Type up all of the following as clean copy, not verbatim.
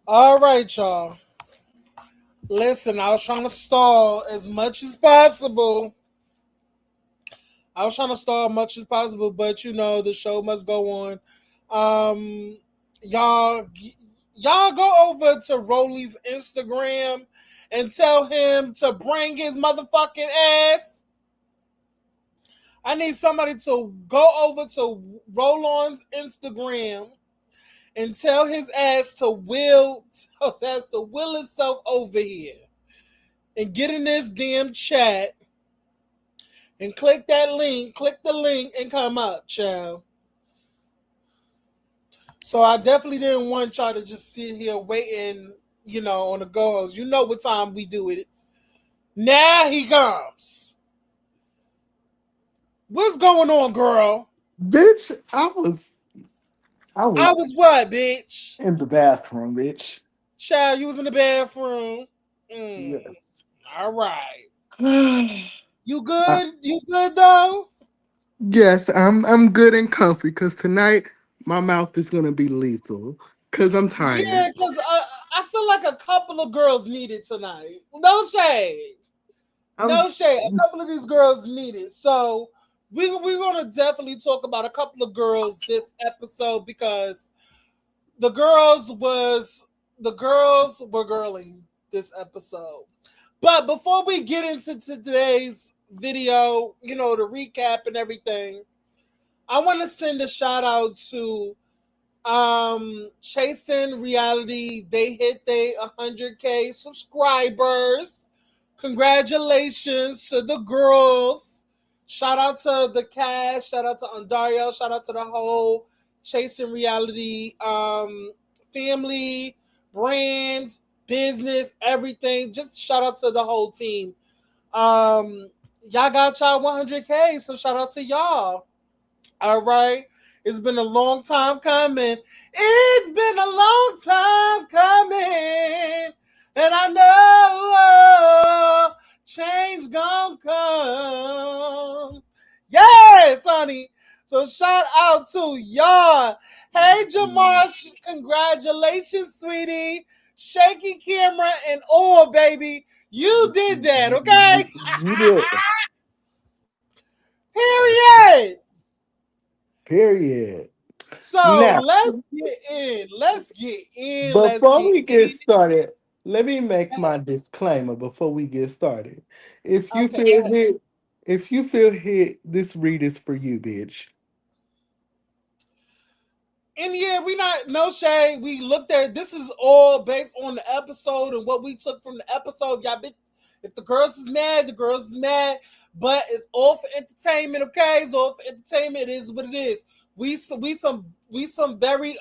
All right, y'all. Listen, I was trying to stall as much as possible. But the show must go on. Um, y'all, y'all go over to Rolly's Instagram and tell him to bring his motherfucking ass. I need somebody to go over to Rollon's Instagram and tell his ass to will himself over here and get in this damn chat and click the link and come up, child. So I definitely didn't want y'all to just sit here waiting, on the go host. You know what time we do it. Now he comes. What's going on, girl? Bitch, I was I was what, bitch? in the bathroom, bitch. Child, you was in the bathroom. Mm, Yes. all right. You Uh, good? You good though? yes, I'm good and comfy because tonight my mouth is gonna be lethal. Cause I'm tired. Yeah, because I feel like a couple of girls need it tonight. No shade. I'm No shade. A couple of these girls need it. So we're gonna definitely talk about a couple of girls this episode because the girls was the girls were girling this episode. But before we get into today's video, the recap and everything, I want to send a shout out to Chasing Reality. They hit their 100K subscribers. Congratulations to the girls. Shout out to the cast. Shout out to Andario. Shout out to the whole Chasing Reality family, brand, business, everything. Just shout out to the whole team. Um, y'all got y'all 100K, so shout out to y'all. All right. It's been a long time coming. It's been a long time coming. And I know change gonna come. Yes, honey. So shout out to y'all. Hey, Jamar, congratulations, sweetie. Shaky camera and all, baby. You did that, okay? you did. Period. Period. So Now, let's get in. Let's get in. Let's before get we get in. started, let me make my disclaimer before we get started. If you Okay, go feel ahead. hit, if you feel hit, this read is for you, bitch. And yeah, we not no shade. We looked at this is all based on the episode and what we took from the episode. Y'all been if the girls is mad, the girls is mad. But it's all for entertainment, okay? It's all for entertainment. It is what it is. We some very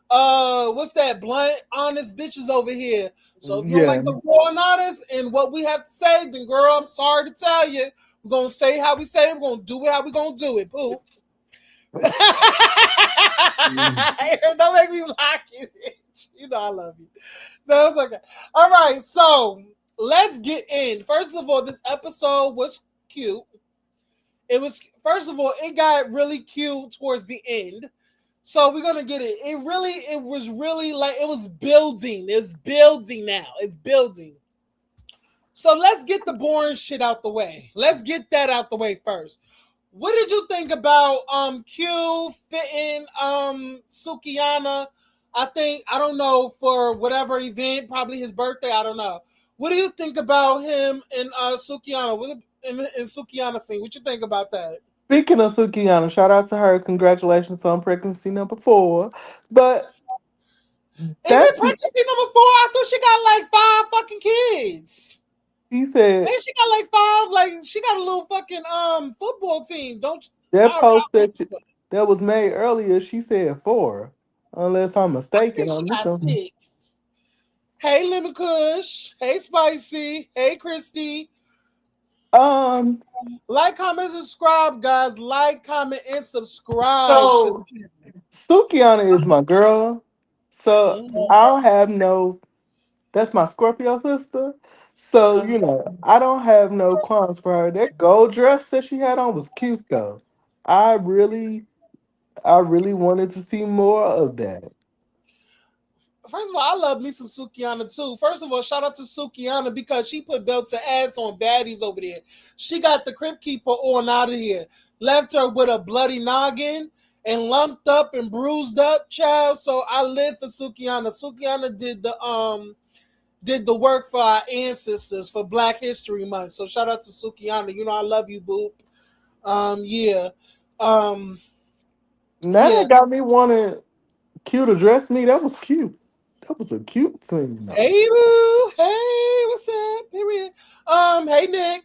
what's that, blunt, honest bitches over here. So if you don't Yeah. like the raw and honest and what we have to say, then girl, I'm sorry to tell you. We're gonna say how we say it, we're gonna do it how we gonna do it, boo. Don't make me block you, bitch. You know I love you. No, it's okay. All right, so let's get in. First of all, this episode was cute. It was first of all, it got really cute towards the end. So we're gonna get it. It was really like it was building. It's building now. It's building. So let's get the boring shit out the way. Let's get that out the way first. What did you think about Q fitting Sukiana? I don't know, for whatever event, probably his birthday. I don't know. What do you think about him and Sukiana? In Sukiana scene, what you think about that? Speaking of Sukiana, shout out to her. Congratulations on pregnancy number 4. But Is that's it pregnancy number 4? I thought she got like 5 fucking kids. he said Man, she got like 5. Like she got a little fucking football team. Don't that I post that was made earlier. She said 4, unless I'm mistaken think she on this got one. 6. Hey, Lemon Kush. Hey, Spicy. Hey, Christy. Um. Like, comment, subscribe, guys. Like, comment, and subscribe to the So channel. Sukiana is my girl. So Mhm. I don't have no. That's my Scorpio sister. So Uh, I don't have no qualms for her. That gold dress that she had on was cute though. I really, I really wanted to see more of that. First of all, I love me some Sukiana too. First of all, shout out to Sukiana because she put belt to ass on baddies over there. She got the Crypt Keeper on out of here. Left her with a bloody noggin and lumped up and bruised up, child. So I live for Sukiana. Sukiana did the work for our ancestors for Black History Month. So shout out to Sukiana. You know I love you, boo. Yeah. Um, Now yeah. that got me wanting Q to dress me. That was cute. That was a cute thing though. Hey boo. Hey, what's up? Period. Hey Nick.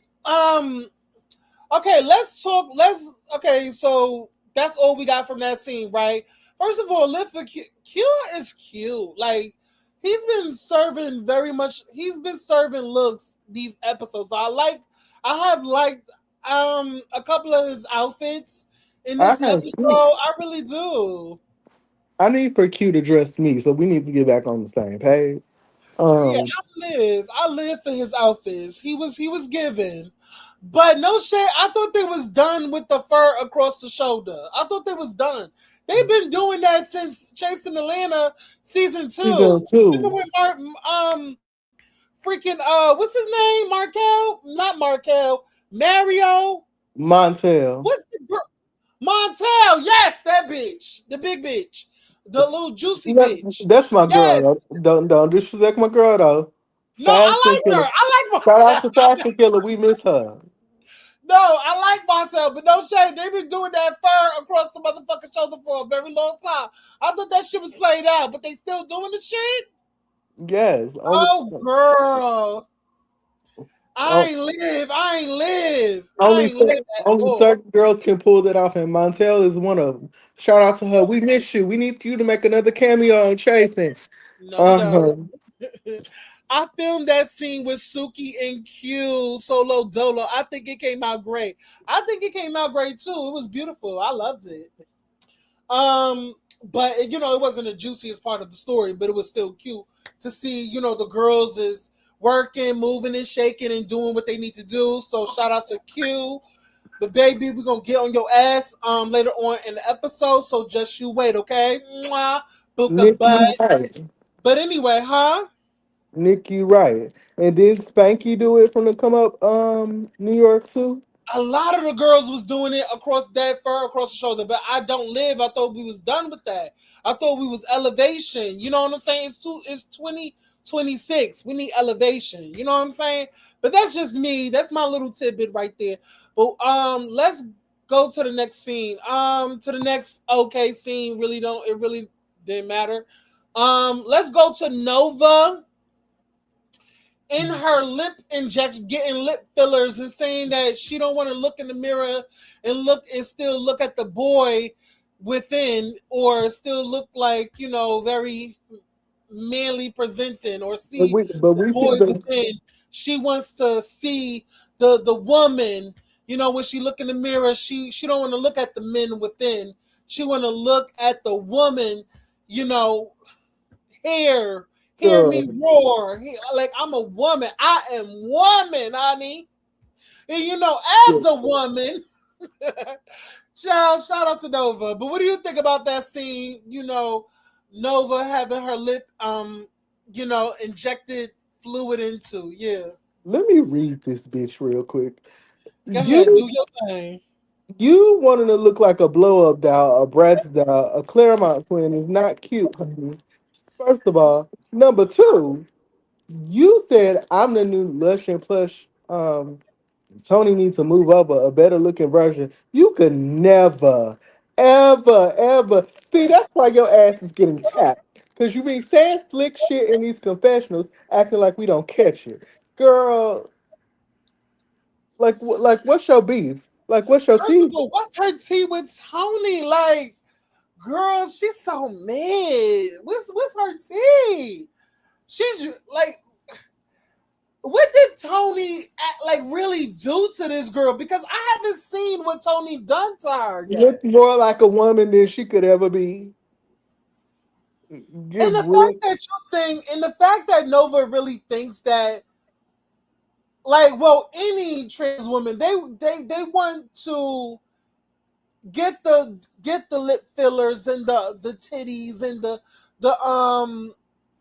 Okay, let's talk. So that's all we got from that scene, right? First of all, live for Q. Q is cute. Like he's been serving very much. He's been serving looks these episodes. So I have liked a couple of his outfits in I this have episode. Q. I really do. I need for Q to dress me, so we need to get back on the same page. Yeah, Um, I live for his outfits. He was given. But no shit, I thought they was done with the fur across the shoulder. I thought they was done. They've been doing that since Chasing Atlanta season season two. Even two, with freaking what's his name? Markel? Not Markel. Mario. Montel. What's the girl? Montel, yes, that bitch. The big bitch. The little juicy No, bitch. that's my Yes. girl. Don't disrespect my girl though. No, Fashion I like killer. her. I like Shout out to Montel. Fashion Killer. We miss her. No, I like Montel, but no shade. They've been doing that fur across the motherfucking shoulder for a very long time. I thought that shit was played out, but they still doing the shit? Yes, Oh, girl. I on- ain't live. I ain't live. I only ain't live at only all. certain girls can pull that off, and Montel is one of them. Shout out to her. We miss you. We need you to make another cameo on Chasing. No, we don't. Uh, I filmed that scene with Suki and Q, Solo Dolo. I think it came out great. I think it came out great too. It was beautiful. I loved it. But it wasn't the juiciest part of the story, but it was still cute to see, the girls is working, moving and shaking and doing what they need to do. So shout out to Q. But baby, we're gonna get on your ass later on in the episode. So just you wait, okay? Mwah, Booka Nick, butt. you right. But anyway, huh? Nick, you right. And did Spanky do it from the come up New York too? A lot of the girls was doing it across that fur across the shoulder, but I don't live. I thought we was done with that. I thought we was elevation. You know what I'm saying? It's 2026. We need elevation. You know what I'm saying? But that's just me. That's my little tidbit right there. But let's go to the next scene. To the next okay scene. It really didn't matter. Let's go to Nova in her lip injection, getting lip fillers and saying that she don't want to look in the mirror and still look at the boy within, or still look like very manly presenting, or But see the we see boy the within. She wants to see the woman. When she look in the mirror, she don't want to look at the men within. She want to look at the woman. You know, hear hear me girl. roar. Like I'm a woman. I am woman, honey. And as a woman, shout out to Nova. But what do you think about that scene? Nova having her lip injected fluid into. Yeah. Let me read this bitch real quick. Go ahead, do You your thing. you wanting to look like a blow up doll, a Bratz doll, a Claremont twin is not cute, honey. First of all, number two, you said I'm the new Lush and Plush. Tony needs to move up a better looking version. You could never, ever see. That's why your ass is getting tapped because you been saying slick shit in these confessionals, acting like we don't catch it, girl. Like, what's your beef? Like, what's your First of tea? all, what's her tea with Tony? Like, girl, she's so mad. What's her tea? She's like, what did Tony really do to this girl? Because I haven't seen what Tony done to her Look yet. more like a woman than she could ever be. Give And the real fact that and the fact that Nova really thinks that, any trans woman, they want to get the lip fillers and the titties and the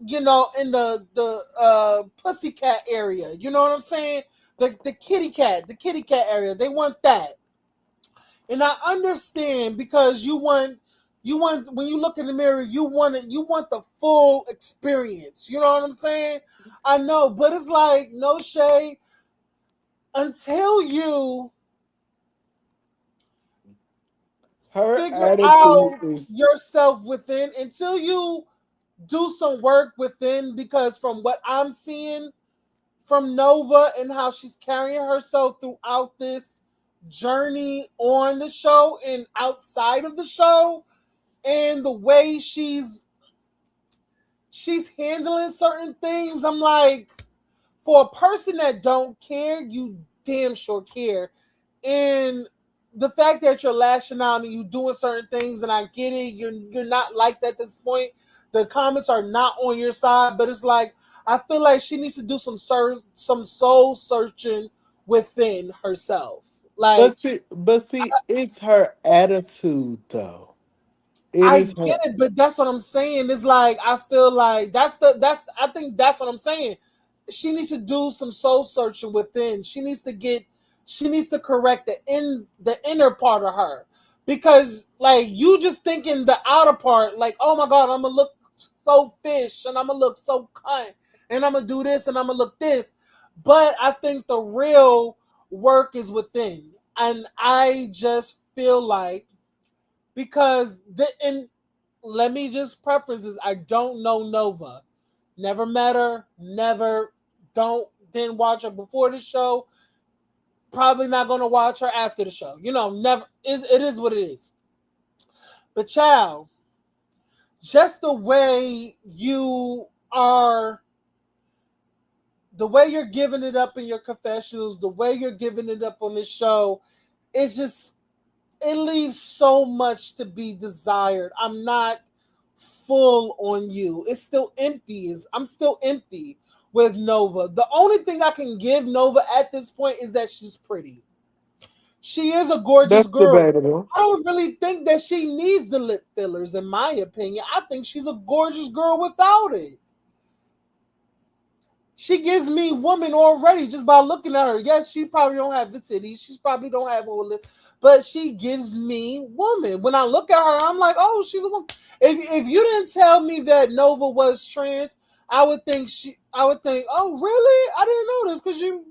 in the pussycat area. You know what I'm saying? The kitty cat area. They want that. And I understand, because you want when you look in the mirror, you want the full experience. You know what I'm saying? I know, but it's like, no shade, until you her figure attitude out is yourself within, until you do some work within, because from what I'm seeing from Nova and how she's carrying herself throughout this journey on the show and outside of the show, and the way she's handling certain things, I'm like, for a person that don't care, you damn sure care. And the fact that you're lashing out and you doing certain things, and I get it, you're not like that at this point. The comments are not on your side, but it's like I feel like she needs to do some soul searching within herself. Like But see, it's her attitude though. It I is get her. it, but that's what I'm saying. It's like I feel like that's I think that's what I'm saying. She needs to do some soul searching within. She needs to correct the inner part of her. Because like you just thinking the outer part, like, oh my god, I'm gonna look so fish and I'm gonna look so cunt and I'm gonna do this and I'm gonna look this. But I think the real work is within. And I just feel like because and let me just preface this: I don't know Nova, never met her, never, don't didn't watch her before the show. Probably not going to watch her after the show. You know, never is. It is what it is. But child, just are, the way you're giving it up in your confessionals, the way you're giving it up on this show, it's just it leaves so much to be desired. I'm not full on you. It's still empty. I'm still empty with Nova. The only thing I can give Nova at this point is that she's pretty. She is a gorgeous That's girl. debatable. I don't really think that she needs the lip fillers, in my opinion. I think she's a gorgeous girl without it. She gives me woman already just by looking at her. Yes, she probably don't have the titties. She probably don't have all this, but she gives me woman. When I look at her, I'm like, oh, she's a woman. If you didn't tell me that Nova was trans, I would think, oh, really? I didn't know this because you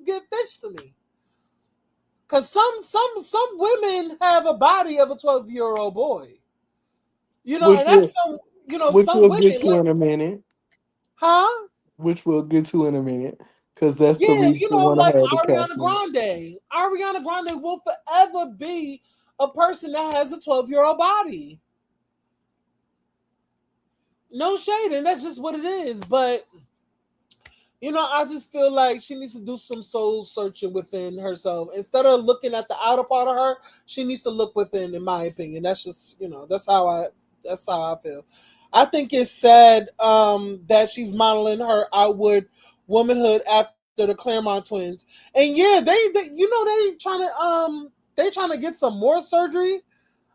give fish to me. Because some women have a body of a 12-year-old boy. Which And will that's which some we'll women get to like, in a minute. huh? Which we'll get to in a minute. Because that's the Yeah, reason why I like had the Ariana caption. Grande. Ariana Grande will forever be a person that has a 12-year-old body. No shade, and that's just what it is. But I just feel like she needs to do some soul searching within herself. Instead of looking at the outer part of her, she needs to look within, in my opinion. That's just, that's how I feel. I think it's sad that she's modeling her outward womanhood after the Claremont twins. And yeah, they trying to get some more surgery.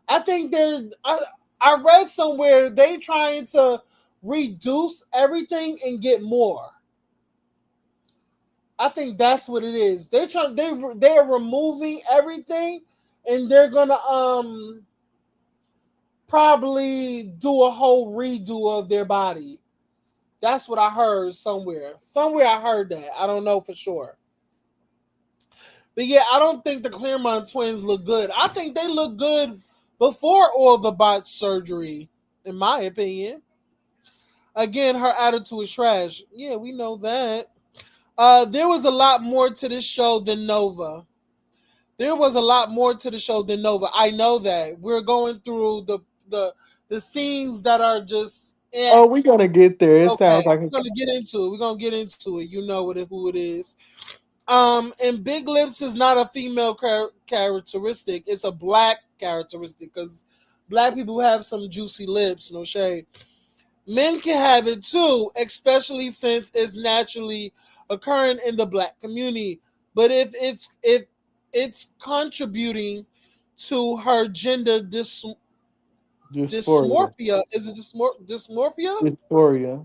I think I read somewhere they trying to reduce everything and get more. I think that's what it is. They're removing everything, and they're gonna probably do a whole redo of their body. That's what I heard somewhere. Somewhere I heard that. I don't know for sure. But yeah, I don't think the Claremont twins look good. I think they look good before all the bot surgery, in my opinion. Again, her attitude is trash. Yeah, we know that. There was a lot more to this show than Nova. There was a lot more to the show than Nova. I know that. We're going through the scenes that are just Oh, we're gonna get there. It okay. sounds like We're gonna get into it. We're gonna get into it. You know who it is. And big lips is not a female characteristic. It's a black characteristic because black people have some juicy lips. No shade. Men can have it too, especially since it's naturally occurring in the black community. But if it's contributing to her gender dysphoria. dysmorphia, is it dysmorphia? Dysphoria.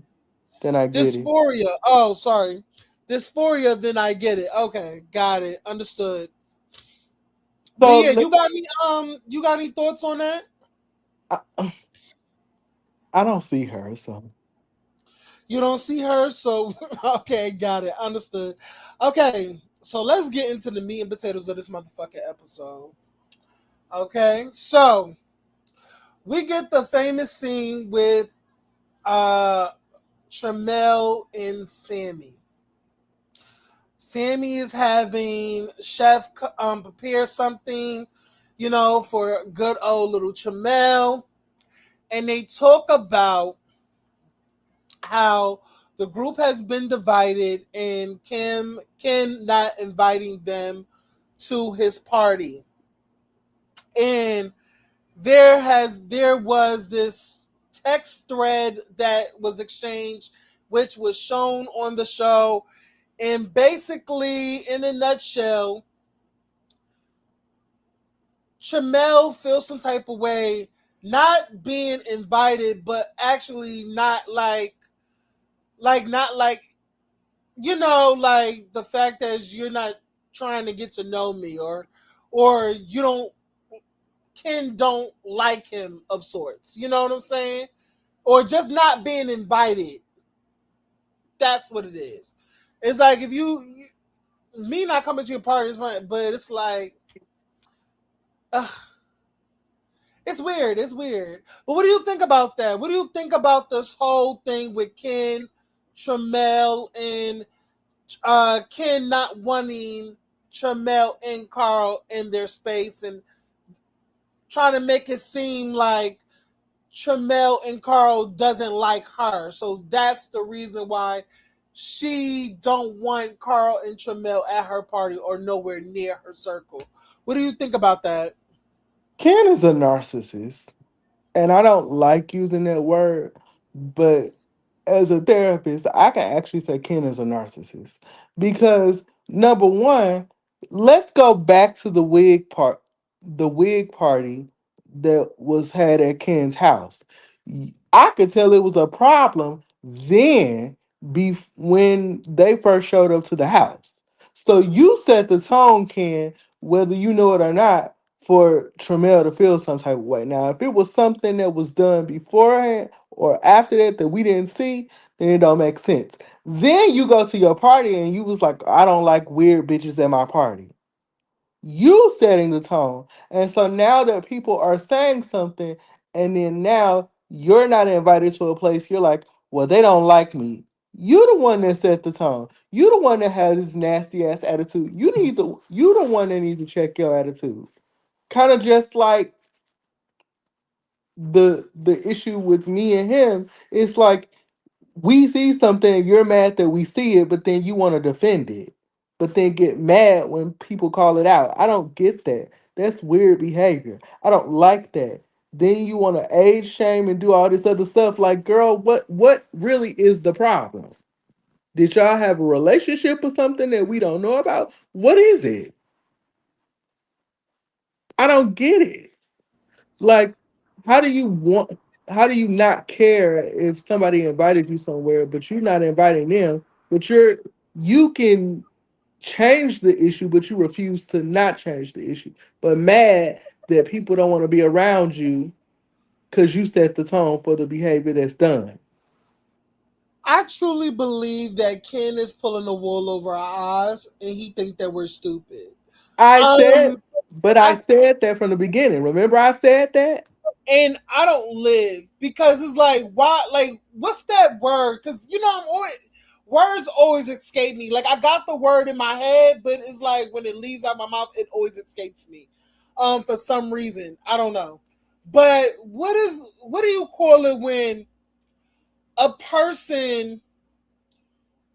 Then I get it. Dysphoria. Oh, sorry. Dysphoria, then I get it. Okay, got it. Understood. But So yeah, you got any thoughts on that? I, I don't see her. So You don't see her, so okay, got it. Understood. Okay, so let's get into the meat and potatoes of this motherfucking episode. Okay, so we get the famous scene with uh Tramel and Sammy. Sammy is having chef prepare something. for good old little Chamel. And they talk about how the group has been divided and Ken not inviting them to his party. And there was this text thread that was exchanged, which was shown on the show. And basically, in a nutshell, Chamel feels some type of way not being invited, but actually not not like like the fact that you're not trying to get to know me, or you don't like him of sorts. You know what I'm saying? Or just not being invited. That's what it is. It's like if me not coming to your party is fine, but it's like ugh, it's weird. It's weird. But what do you think about that? What do you think about this whole thing with Ken, Tramel, and Ken not wanting Tramel and Carl in their space and trying to make it seem like Tramel and Carl doesn't like her. So that's the reason why she don't want Carl and Tramel at her party or nowhere near her circle. What do you think about that? Ken is a narcissist, and I don't like using that word, but as a therapist, I can actually say Ken is a narcissist because number one, let's go back to the wig party that was had at Ken's house. I could tell it was a problem then, when they first showed up to the house. So you set the tone, Ken, whether you know it or not, for Tremel to feel some type of way. Now, if it was something that was done beforehand or after that that we didn't see, then it don't make sense. Then you go to your party and you was like, I don't like weird bitches at my party. You setting the tone. And so now that people are saying something, and then now you're not invited to a place, you're like, well, they don't like me. You the one that set the tone. You the one that has this nasty ass attitude. You the one that needs to check your attitude. Kind of just like the issue with me and him. It's like we see something, you're mad that we see it, but then you want to defend it. But then get mad when people call it out. I don't get that. That's weird behavior. I don't like that. Then you want to age shame and do all this other stuff. Like, girl, what really is the problem? Did y'all have a relationship or something that we don't know about? What is it? I don't get it. Like, how do you want? How do you not care if somebody invited you somewhere, but you're not inviting them? But you can change the issue, but you refuse to not change the issue. But mad that people don't want to be around you because you set the tone for the behavior that's done. I truly believe that Ken is pulling the wool over our eyes and he think that we're stupid. I said, Um but I I said that from the beginning. Remember, I said that. and I don't live because it's like why like what's that word? Because I'm always words always escape me. Like I got the word in my head, but it's like when it leaves out my mouth, it always escapes me. For some reason. I don't know. But what do you call it when a person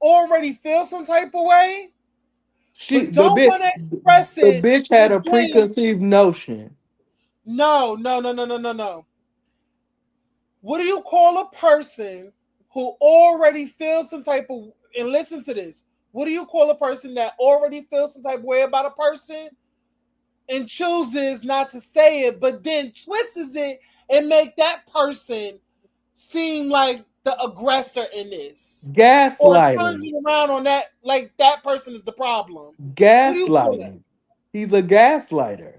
already feels some type of way, She, but don't want to express the it, bitch had but a then preconceived notion. no, no, no, no, no, no, no. What do you call a person who already feels some type of and listen to this? What do you call a person that already feels some type of way about a person and chooses not to say it, but then twists it and make that person seem like the aggressor in this? Or turns Gaslighting. it around on that like that person is the problem. What do you call that? Gaslighting. He's a gaslighter.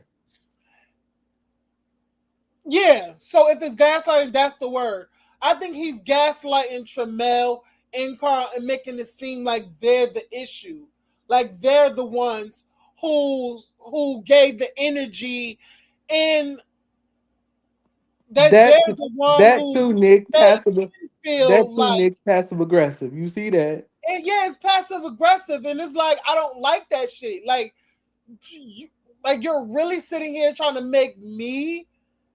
Yeah. So if it's gaslighting, that's the word. I think he's gaslighting Tremel and Carl and making it seem like they're the issue, like they're the ones who gave the energy, and that they're That the one that who too, Nick, made passive. him feel That too, like. Nick, passive aggressive. You see that? And yeah, it's passive aggressive, and it's like I don't like that shit. Like, you, Like you're really sitting here trying to make me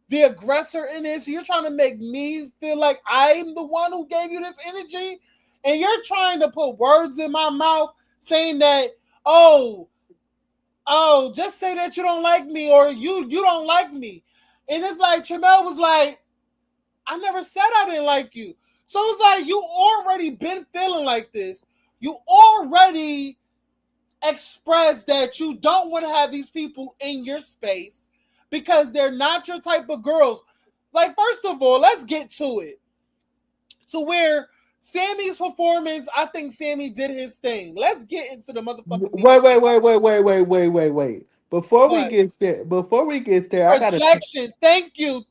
the aggressor in this. You're trying to make me feel like I'm the one who gave you this energy, and you're trying to put words in my mouth saying that, oh, just say that you don't like me or you don't like me. And it's like Tramel was like, I never said I didn't like you. So it's like you already been feeling like this. You already expressed that you don't want to have these people in your space because they're not your type of girls. Like, first of all, let's get to it. To where Sammy's performance, I think Sammy did his thing. Let's get into the motherfucking meat of Wait, wait, wait, wait, wait, wait, wait, wait, wait. what Before we get there, I gotta projection. Thank you,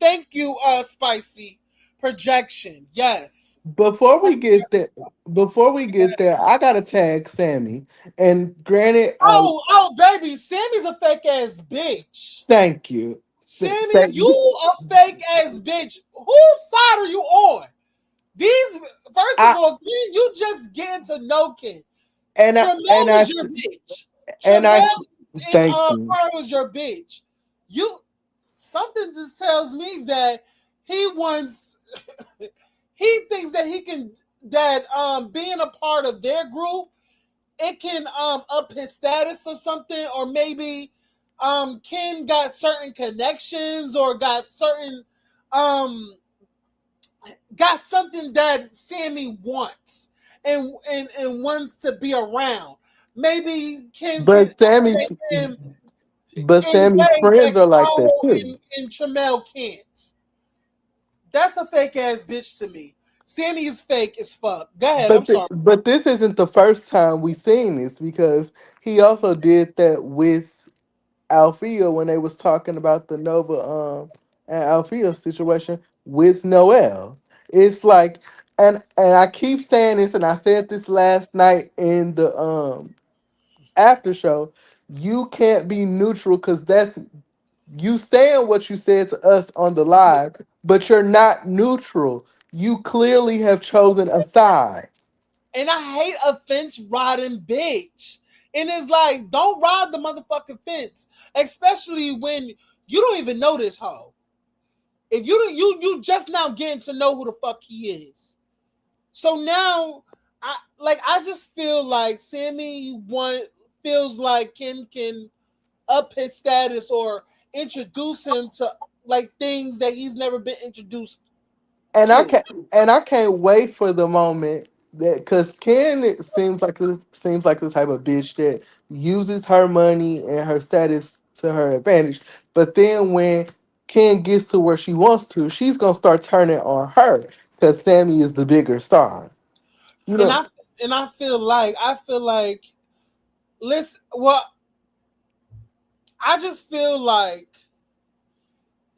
spicy projection. Yes, before we let's get there, before we get there, I gotta tag Sammy. And granted, oh, baby, Sammy's a fake ass bitch. thank you. Sammy, Thank you you. a fake ass bitch. Whose side are you on? These, first of I all, you just getting to know Ken. and I and Tramel I was your bitch. and I Tramel and thank you. Carl was your bitch. You, something just tells me that he wants he thinks that he can that being a part of their group it can up his status or something, or maybe Ken got certain connections or um got something that Sammy wants and wants to be around. Maybe Ken can But Sammy's elevate him but in Sammy's ways that friends are like that Carl too. and Tramel can't. That's a fake ass bitch to me. Sammy is fake as fuck. Go ahead. I'm sorry. But this isn't the first time we've seen this because he also did that with Althea when they was talking about the Nova and Althea situation with Noel. It's like and I keep saying this and I said this last night in the after show, you can't be neutral because that's you saying what you said to us on the live, but you're not neutral. You clearly have chosen a side. And I hate a fence riding bitch. And it's like, don't ride the motherfucking fence, especially when you don't even know this hoe. If you don't, you just now getting to know who the fuck he is. So now, I just feel like Sammy one feels like Ken can up his status or introduce him to like things that he's never been introduced and I to. can't and I can't wait for the moment that because Ken seems like the type of bitch that uses her money and her status to her advantage. But then when Ken gets to where she wants to, she's gonna start turning on her because Sammy is the bigger star. You And know, I feel like listen, well, I just feel like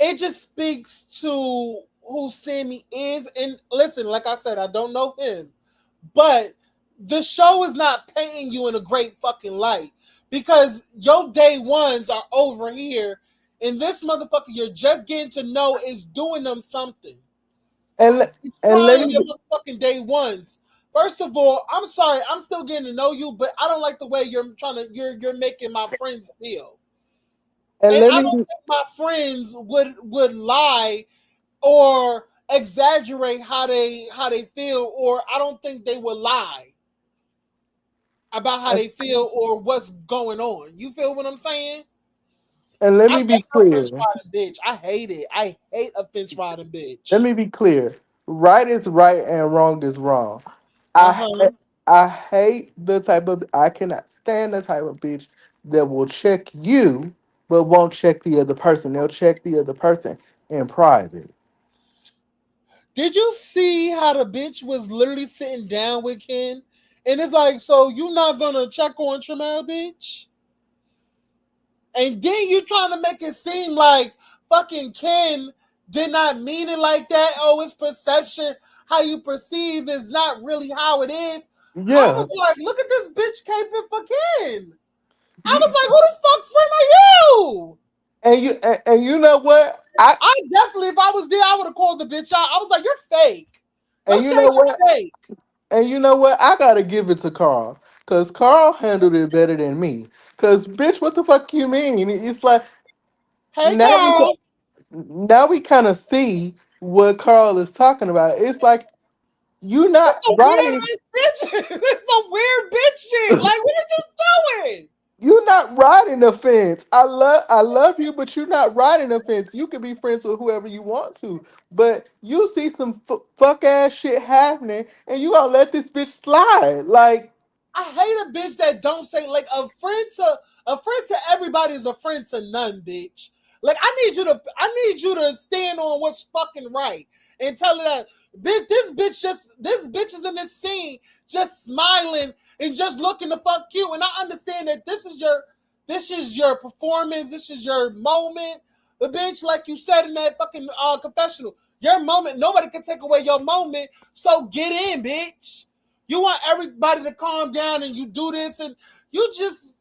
it just speaks to who Sammy is. And listen, like I said, I don't know him, but the show is not painting you in a great fucking light because your day ones are over here, and this motherfucker you're just getting to know is doing them something. and le- He's and let trying me your motherfucking day ones. First of all, I'm sorry, I'm still getting to know you, but I don't like the way you're making my friends feel. and And let I me don't be think my friends would lie or exaggerate how they feel, or I don't think they would lie about how they feel or what's going on. You feel what I'm saying? and let I me be hate a fence clear. riding bitch. I hate it. I hate a fence riding Let bitch. me be clear. Right is right and wrong is wrong. Uh I huh. I hate the type of I cannot stand the type of bitch that will check you but won't check the other person. They'll check the other person in private. Did you see how the bitch was literally sitting down with Ken? And it's like, so you not gonna check on Tremel, bitch? And then you trying to make it seem like fucking Ken did not mean it like that. Oh, it's perception. How you perceive is not really how it is. I Yeah. was like, look at this bitch caping for Ken. I was You, like, who the fuck friend are you? and you know what? I definitely, if I was there, I would have called the bitch out. I was like, you're fake. No And you shade, know what? you're fake. I gotta give it to Carl. Cause Carl handled it better than me. Cause bitch, what the fuck you mean? It's like Hey, now we Carl. now we kind of see what Carl is talking about. It's like you That's not some weird riding, ass bitch. That's some weird bitch shit. Like, what are you doing? you not riding the fence. I love you, but you're not riding the fence. You can be friends with whoever you want to, but you see some fuck ass shit happening, and you gonna let this bitch slide. Like, I hate a bitch that don't say like a friend to everybody is a friend to none, bitch. Like I need you to stand on what's fucking right and tell her that this bitch is in this scene just smiling and just looking to fuck you. And I understand that this is your performance, this is your moment. But bitch, like you said in that fucking confessional, your moment, nobody can take away your moment. So get in, bitch. You want everybody to calm down and you do this and you just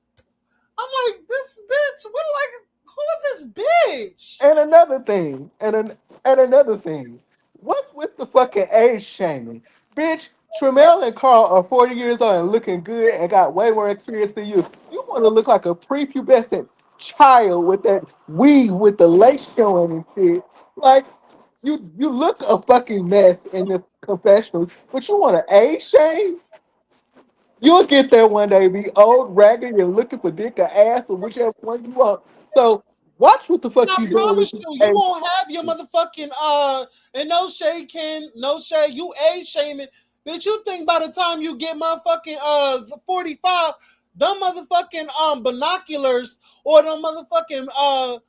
I'm like, this bitch, what like who is this bitch? and another thing, and another thing. What's with the fucking age shaming? Bitch, Tremel and Carl are 40 years old and looking good and got way more experience than you. You want to look like a prepubescent child with that weave with the lace showing and shit. Like, you look a fucking mess in the confessionals, but you want to age shame? You'll get there one day, be old, raggedy, and looking for dick or ass or whichever one you want. So watch what the And fuck I you doing with promise this you, you age. won't have your motherfucking and no shade, Ken, no shade, you age shaming. Bitch, you think by the time you get motherfucking 45, them motherfucking binoculars or them motherfucking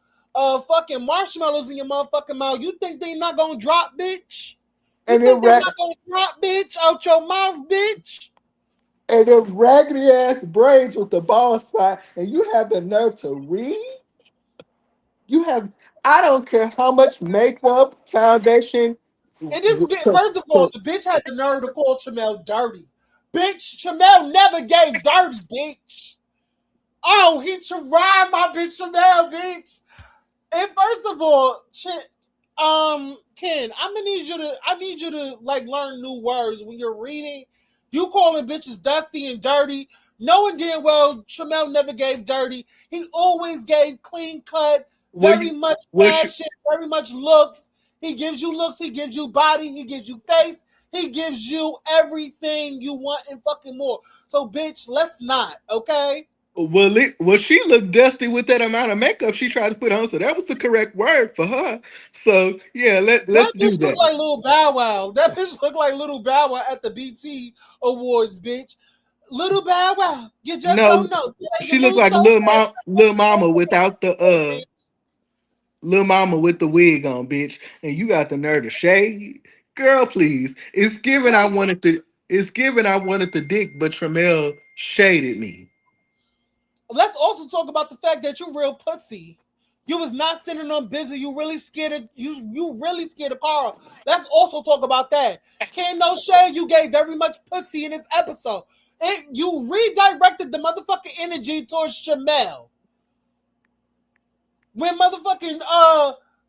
fucking marshmallows in your motherfucking mouth, you think they not gonna drop, bitch? You And then think they not gonna drop, bitch, out your mouth, bitch? raggedy ass braids with the bald spot, and you have the nerve to read? You have, I don't care how much makeup, foundation. And this bitch, To, first of all, to, the bitch had the nerve to call Chamel dirty. Bitch, Chamel never gave dirty, bitch. Oh, he tried my bitch Chamel, bitch. And first of all, Ken, I need you to like learn new words when you're reading. You calling bitches dusty and dirty, knowing damn well Tramel never gave dirty. He always gave clean cut, will very you, much will she, fashion, very much looks. He gives you looks, he gives you body, he gives you face, he gives you everything you want and fucking more. So bitch, let's not, okay? will she look dusty with that amount of makeup she tried to put on? So that was the correct word for her. So yeah, let's That do bitch look that. like Little Bow Wow. That bitch look like Little Bow Wow at the BT Awards, bitch. Little Bow Wow, you just No, don't know. You ain't she the looked move like so fast. little mama without the little mama with the wig on, bitch, and you got the nerve to shade. Girl, please. It's given I wanted the dick, but Tramel shaded me. Let's also talk about the fact that you real pussy. You was not standing on busy. You really scared of you really scared of Carl. Let's also talk about that. Can no shade, you gave very much pussy in this episode. You redirected the motherfucking energy towards Jamel. When motherfucking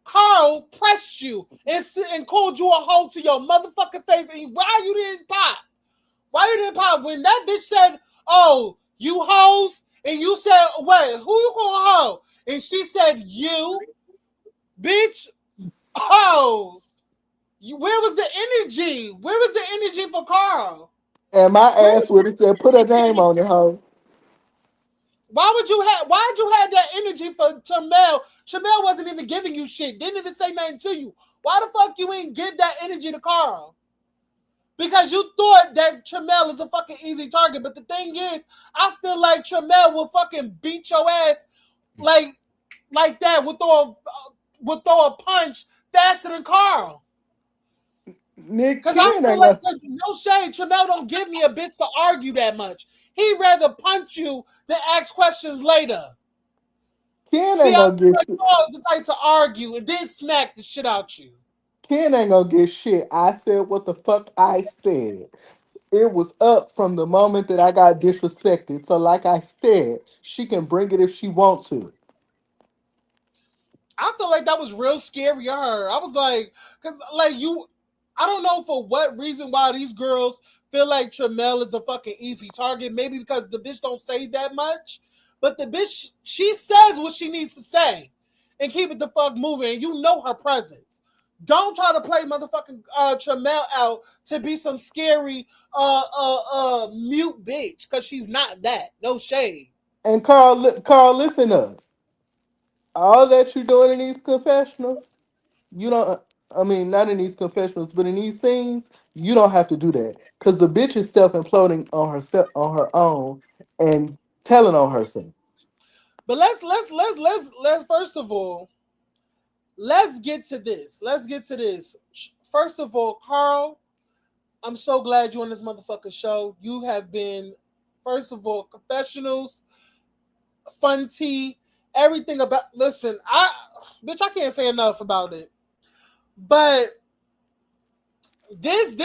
Carl pressed you and called you a hoe to your motherfucking face, and why you didn't pop? Why you didn't pop? When that bitch said, "Oh, you hoes," and you said, "Wait, who you call a hoe?" And she said, "You, bitch." Oh, where was the energy? Where was the energy for Carl? And my Where ass was would have said, put her the name energy? on it, hoe. Why'd you have that energy for Chamel? Chamel wasn't even giving you shit. Didn't even say nothing to you. Why the fuck you ain't give that energy to Carl? Because you thought that Chamel is a fucking easy target. But the thing is, I feel like Chamel will fucking beat your ass like like that. Would throw a punch faster than Carl. Nick Cause I Ken feel ain't like gonna there's no shade. Chamel don't give me a bitch to argue that much. He'd rather punch you than ask questions later. Ken See, ain't I gonna feel get like shit. Carl is the type to argue and then smack the shit out you. Ken ain't gonna get shit. I said what the fuck I said. It was up from the moment that I got disrespected. So like I said, she can bring it if she wants to. I feel like that was real scary of her. I was like, because like I don't know for what reason why these girls feel like Tramel is the fucking easy target. Maybe because the bitch don't say that much. But the bitch, she says what she needs to say and keep it the fuck moving. And you know her presence. Don't try to play motherfucking Tramel out to be some scary mute bitch because she's not that. No shade. And Carl, listen up. All that you doing in these confessionals, you don't. I mean, not in these confessionals, but in these scenes, you don't have to do that because the bitch is self imploding on herself on her own and telling on herself. But let's first of all, let's get to this. Let's get to this. First of all, Carl, I'm so glad you're on this motherfucking show. You have been, first of all, confessionals, fun tea, everything about. Listen, bitch, I can't say enough about it. But this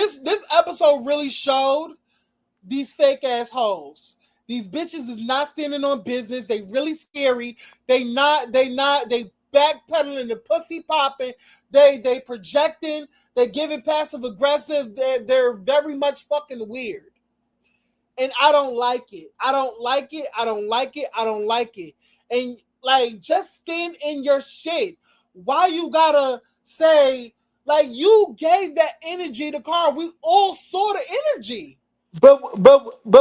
episode really showed these fake ass hoes. These bitches is not standing on business. They really scary. They backpedaling, the pussy popping. They projecting. They giving passive aggressive. They're very much fucking weird. And I don't like it. I don't like it. I don't like it. I don't like it. And like, just stand in your shit. Why you gotta say, like, you gave that energy to Carl? We all saw the energy But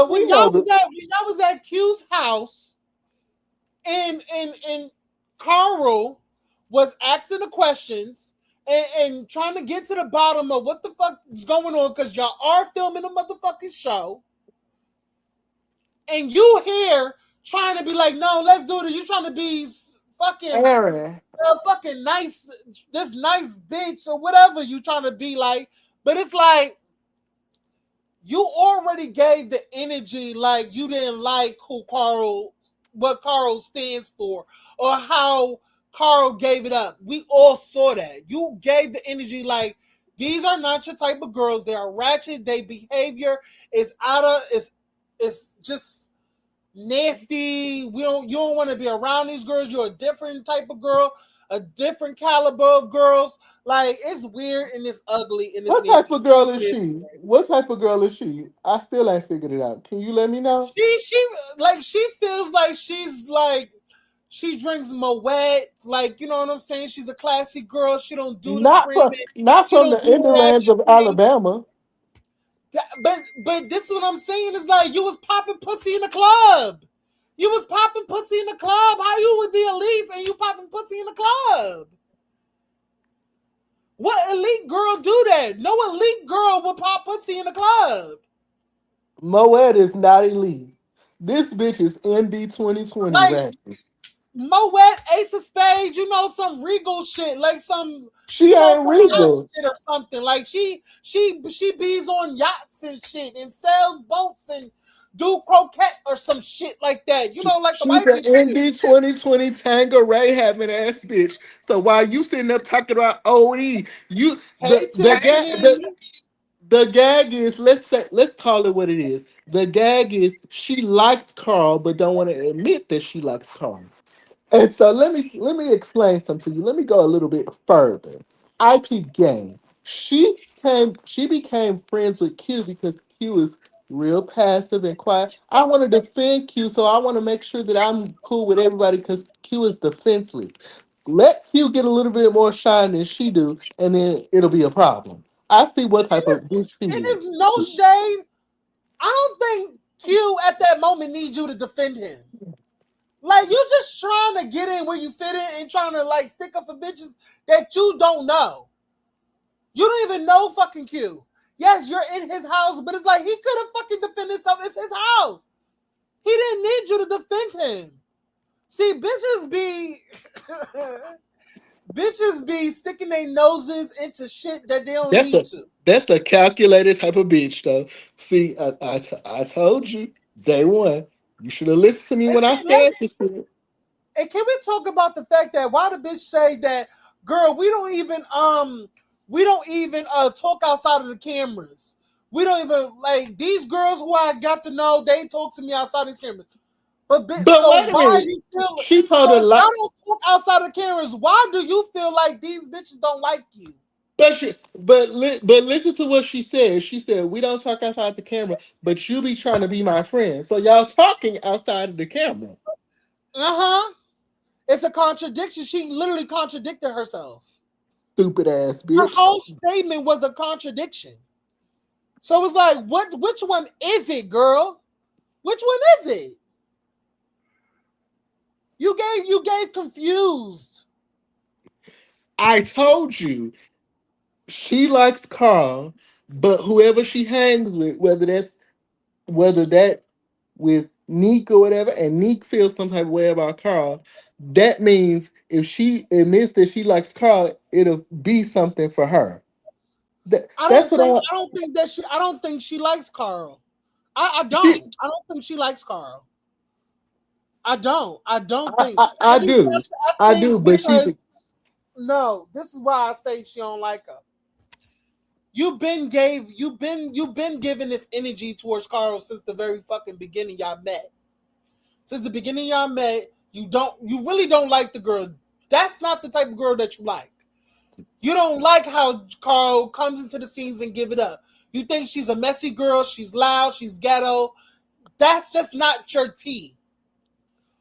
we know that. when y'all was at Q's house, and Carl was asking the questions and trying to get to the bottom of what the fuck is going on because y'all are filming a motherfucking show, and you here trying to be like, no, let's do it. You trying to be fucking Aaron, fucking nice, this nice bitch or whatever you trying to be like, but it's like you already gave the energy like you didn't like what Carl stands for, or how Carl gave it up. We all saw that. You gave the energy like these are not your type of girls. They are ratchet. Their behavior is it's just nasty. You don't want to be around these girls. You're a different type of girl, a different caliber of girls. Like it's weird and it's ugly and it's what type of nasty. girl is she? What type of girl is she? I still ain't figured it out. Can you let me know? She feels like she's like she drinks Moet, like you know what I'm saying. She's a classy girl. She don't do the screaming. Not She from the don't do the hinterlands ratchet of thing. Alabama. But this is what I'm saying is like you was popping pussy in the club. You was popping pussy in the club. How you with the elites and you popping pussy in the club? What elite girl do that? No elite girl will pop pussy in the club. Moet is not elite. This bitch is ND 2020 Like ratchet. Moet, Ace of Spades, you know, some regal shit, like some, She you know, ain't some yacht regal. shit or something. Like she bees on yachts and shit and sells boats and do croquette or some shit like that. You know, like the She's white an people do. ND 2020 Tango Ray having ass bitch. So while you sitting up talking about OE, you Hey Tiffany. the gag is let's call it what it is. The gag is she likes Carl but don't want to admit that she likes Carl. And so let me explain something to you. Let me go a little bit further. IP game. She became friends with Q because Q is real passive and quiet. I want to defend Q, so I want to make sure that I'm cool with everybody because Q is defenseless. Let Q get a little bit more shine than she do, and then it'll be a problem. I see what type of bitch she It is. is no shade. I don't think Q at that moment needs you to defend him. Like you just trying to get in where you fit in and trying to like stick up for bitches that you don't know. You don't even know fucking Q. Yes, you're in his house, but it's like he could have fucking defended himself. It's his house. He didn't need you to defend him. See, bitches be sticking their noses into shit that they don't That's need a to. that's a calculated type of bitch, though. See, I told you day one. You should have listened to me And, when I and said let's this shit. and can we talk about the fact that why the bitch say that, girl, we don't even talk outside of the cameras. We don't even like these girls who I got to know, they talk to me outside of these cameras. But So wait a why minute. you feel She told so a if y'all lot. don't talk outside of the cameras, why do you feel like these bitches don't like you? But listen to what she said. She said we don't talk outside the camera, but you be trying to be my friend. So y'all talking outside of the camera. Uh-huh. It's a contradiction. She literally contradicted herself. Stupid ass Her bitch. whole statement was a contradiction. So it's like, which one is it, girl? Which one is it? You gave confused. I told you she likes Carl, but whoever she hangs with, whether that with Neek or whatever, and Neek feels some type of way about Carl, that means if she admits that she likes Carl, it'll be something for her. That's what I don't think she likes Carl. I she. don't. I don't think she likes Carl. I don't. I don't I, think. I, I I think do, I I think do, but she's because no, this is why I say she don't like her. You've been giving this energy towards Carl since the very fucking beginning y'all met. Since the beginning y'all met, you really don't like the girl. That's not the type of girl that you like. You don't like how Carl comes into the scenes and give it up. You think she's a messy girl, she's loud, she's ghetto. That's just not your tea.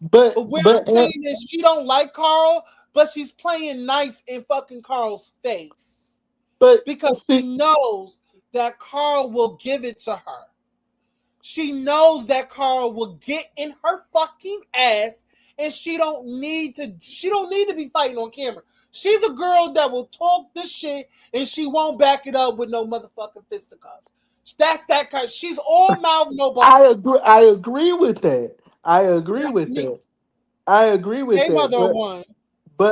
but But what I'm but saying is she don't like Carl, but she's playing nice in fucking Carl's face. but Because she, she knows that Carl will give it to her. She knows that Carl will get in her fucking ass, and she don't need to be fighting on camera. She's a girl that will talk this shit and she won't back it up with no motherfucking fisticuffs. That's that kind. She's all mouth, no I bone. agree. I agree with that. I agree That's with me. that. I agree with Hey, that. mother But one.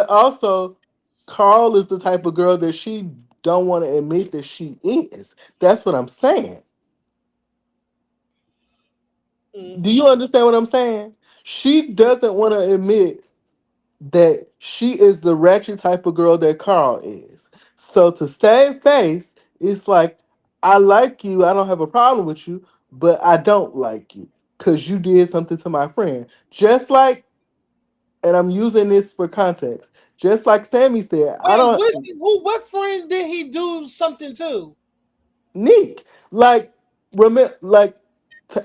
also, Carl is the type of girl that she don't want to admit that she is. That's what I'm saying. Do you Mm-hmm. understand what I'm saying? She doesn't want to admit that she is the ratchet type of girl that Carl is. So to save face, it's like, I like you, I don't have a problem with you, but I don't like you because you did something to my friend. Just like, and I'm using this for context, just like Sammy said, I Wait, don't, what friend did he do something to? Nick, like, remember, like,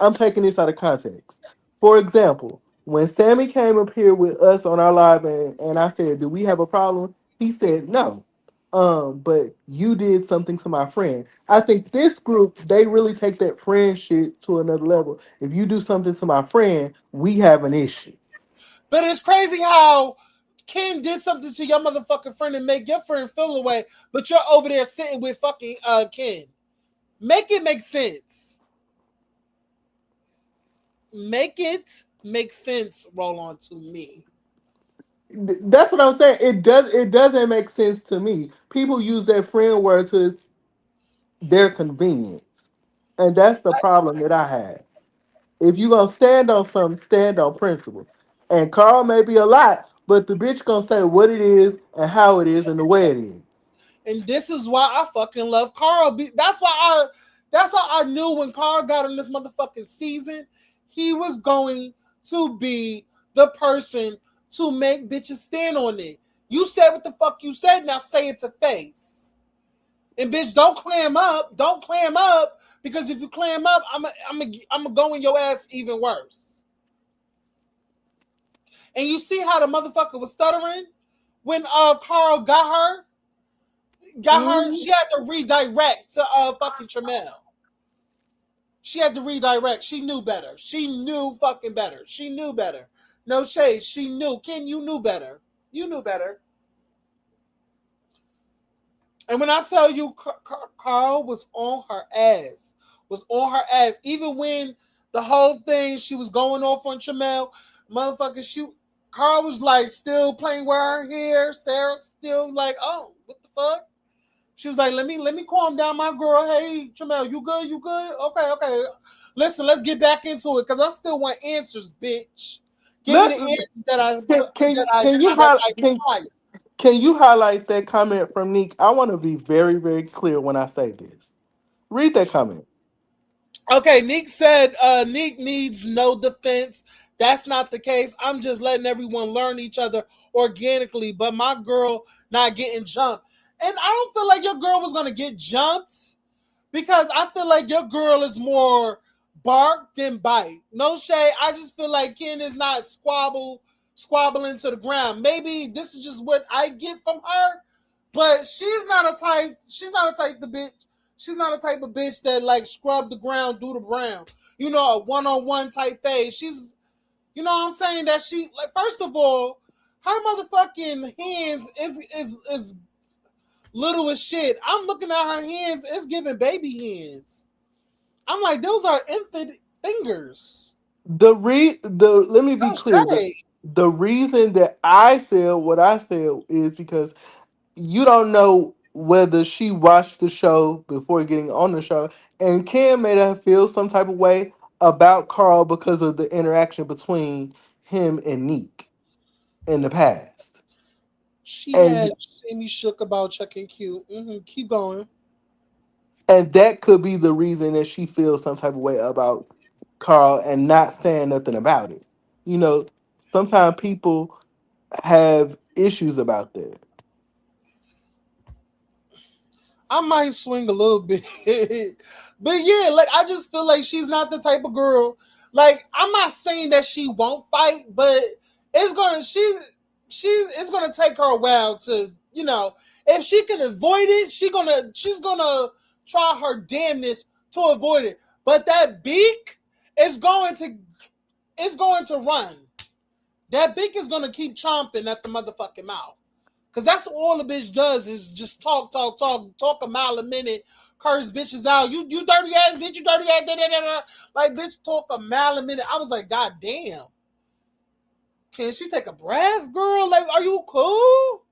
I'm taking this out of context. For example, when Sammy came up here with us on our live, and I said, "Do we have a problem?" He said, "No." But you did something to my friend. I think this group, they really take that friend shit to another level. If you do something to my friend, we have an issue. But it's crazy how Ken did something to your motherfucking friend and make your friend feel away, but you're over there sitting with fucking Ken. Make it make sense. Make it make sense. Roll on to me. That's what I'm saying. It doesn't make sense to me. People use that friend word to their convenience. And that's the problem that I had. If you gonna stand on something, stand on principle. And Carl may be a lot, but the bitch gonna say what it is and how it is and the way it is. And this is why I fucking love Carl. That's why I knew when Carl got in this motherfucking season, he was going to be the person to make bitches stand on it. You said what the fuck you said, now say it to face. And bitch, don't clam up. Don't clam up. Because if you clam up, I'm go in your ass even worse. And you see how the motherfucker was stuttering when Carl got her, Mhm. she had to redirect to fucking Tramel. She had to redirect. She knew better. She knew fucking better. She knew better. No shade. She knew. Ken, you knew better. You knew better. And when I tell you, Carl was on her ass, was on her ass. Even when the whole thing, she was going off on Tramel, motherfucker, Carl was like still playing with her hair, Sarah still like, oh, what the fuck? She was like, let me calm down, my girl. Hey, Tramel, you good? You good? Okay, okay. Listen, let's get back into it because I still want answers, bitch. Give me Let the answers that I require. can you highlight that comment from Neek? I want to be very very clear when I say this. Read that comment. Okay, Neek said Neek needs no defense. That's not the case. I'm just letting everyone learn each other organically, but my girl not getting jumped. And I don't feel like your girl was gonna get jumped because I feel like your girl is more bark than bite. No shade. I just feel like Ken is not squabble squabbling to the ground. Maybe this is just what I get from her, but she's not a type. She's not a type of bitch. She's not a type of bitch that like scrub the ground, do the brown. You know, a one-on-one type phase. She's, you know what I'm saying, that she like. First of all, her motherfucking hands is little as shit. I'm looking at her hands. It's giving baby hands. I'm like, those are infant fingers. The let me be No clear. shade. The reason that I feel what I feel is because you don't know whether she watched the show before getting on the show, and Cam made her feel some type of way about Carl because of the interaction between him and Neek in the past. She And had Sammy shook about checking Q. Keep going. and that could be the reason that she feels some type of way about Carl and not saying nothing about it. You know, sometimes people have issues about that. I might swing a little bit. But yeah, like I just feel like she's not the type of girl. Like I'm not saying that she won't fight, but it's gonna she it's gonna take her a while to, you know, if she can avoid it, she's gonna try her damnness to avoid it. But that beak is going to run. That beak is gonna keep chomping at the motherfucking mouth. Cause that's all the bitch does is just talk a mile a minute, curse bitches out. You dirty ass bitch, you dirty ass da, da, da, da. Like bitch talk a mile a minute. I was like, God damn. Can she take a breath, girl? Like, are you cool?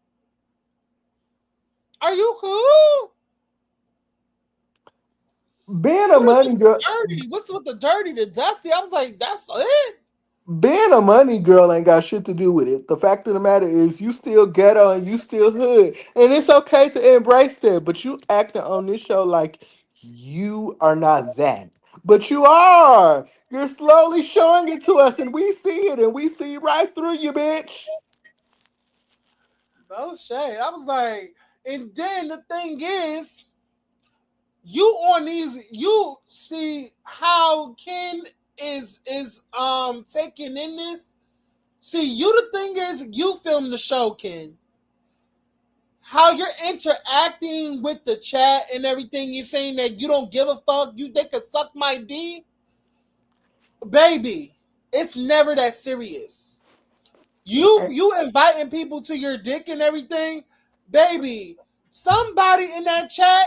Are you cool? Being a What is money with the girl, dirty? What's with the dirty, the dusty? I was like, that's it. being a money girl ain't got shit to do with it. The fact of the matter is, you still ghetto and you still hood, and it's okay to embrace that. But you acting on this show like you are not that, but you are. You're slowly showing it to us, and we see it, and we see right through you, bitch. No shade. I was like, and then the thing is, you on these, you see how Ken is taking in this. See, you the thing is, you film the show, Ken. How you're interacting with the chat and everything, you're saying that you don't give a fuck, they could suck my D. Baby, it's never that serious. You inviting people to your dick and everything, baby. Somebody in that chat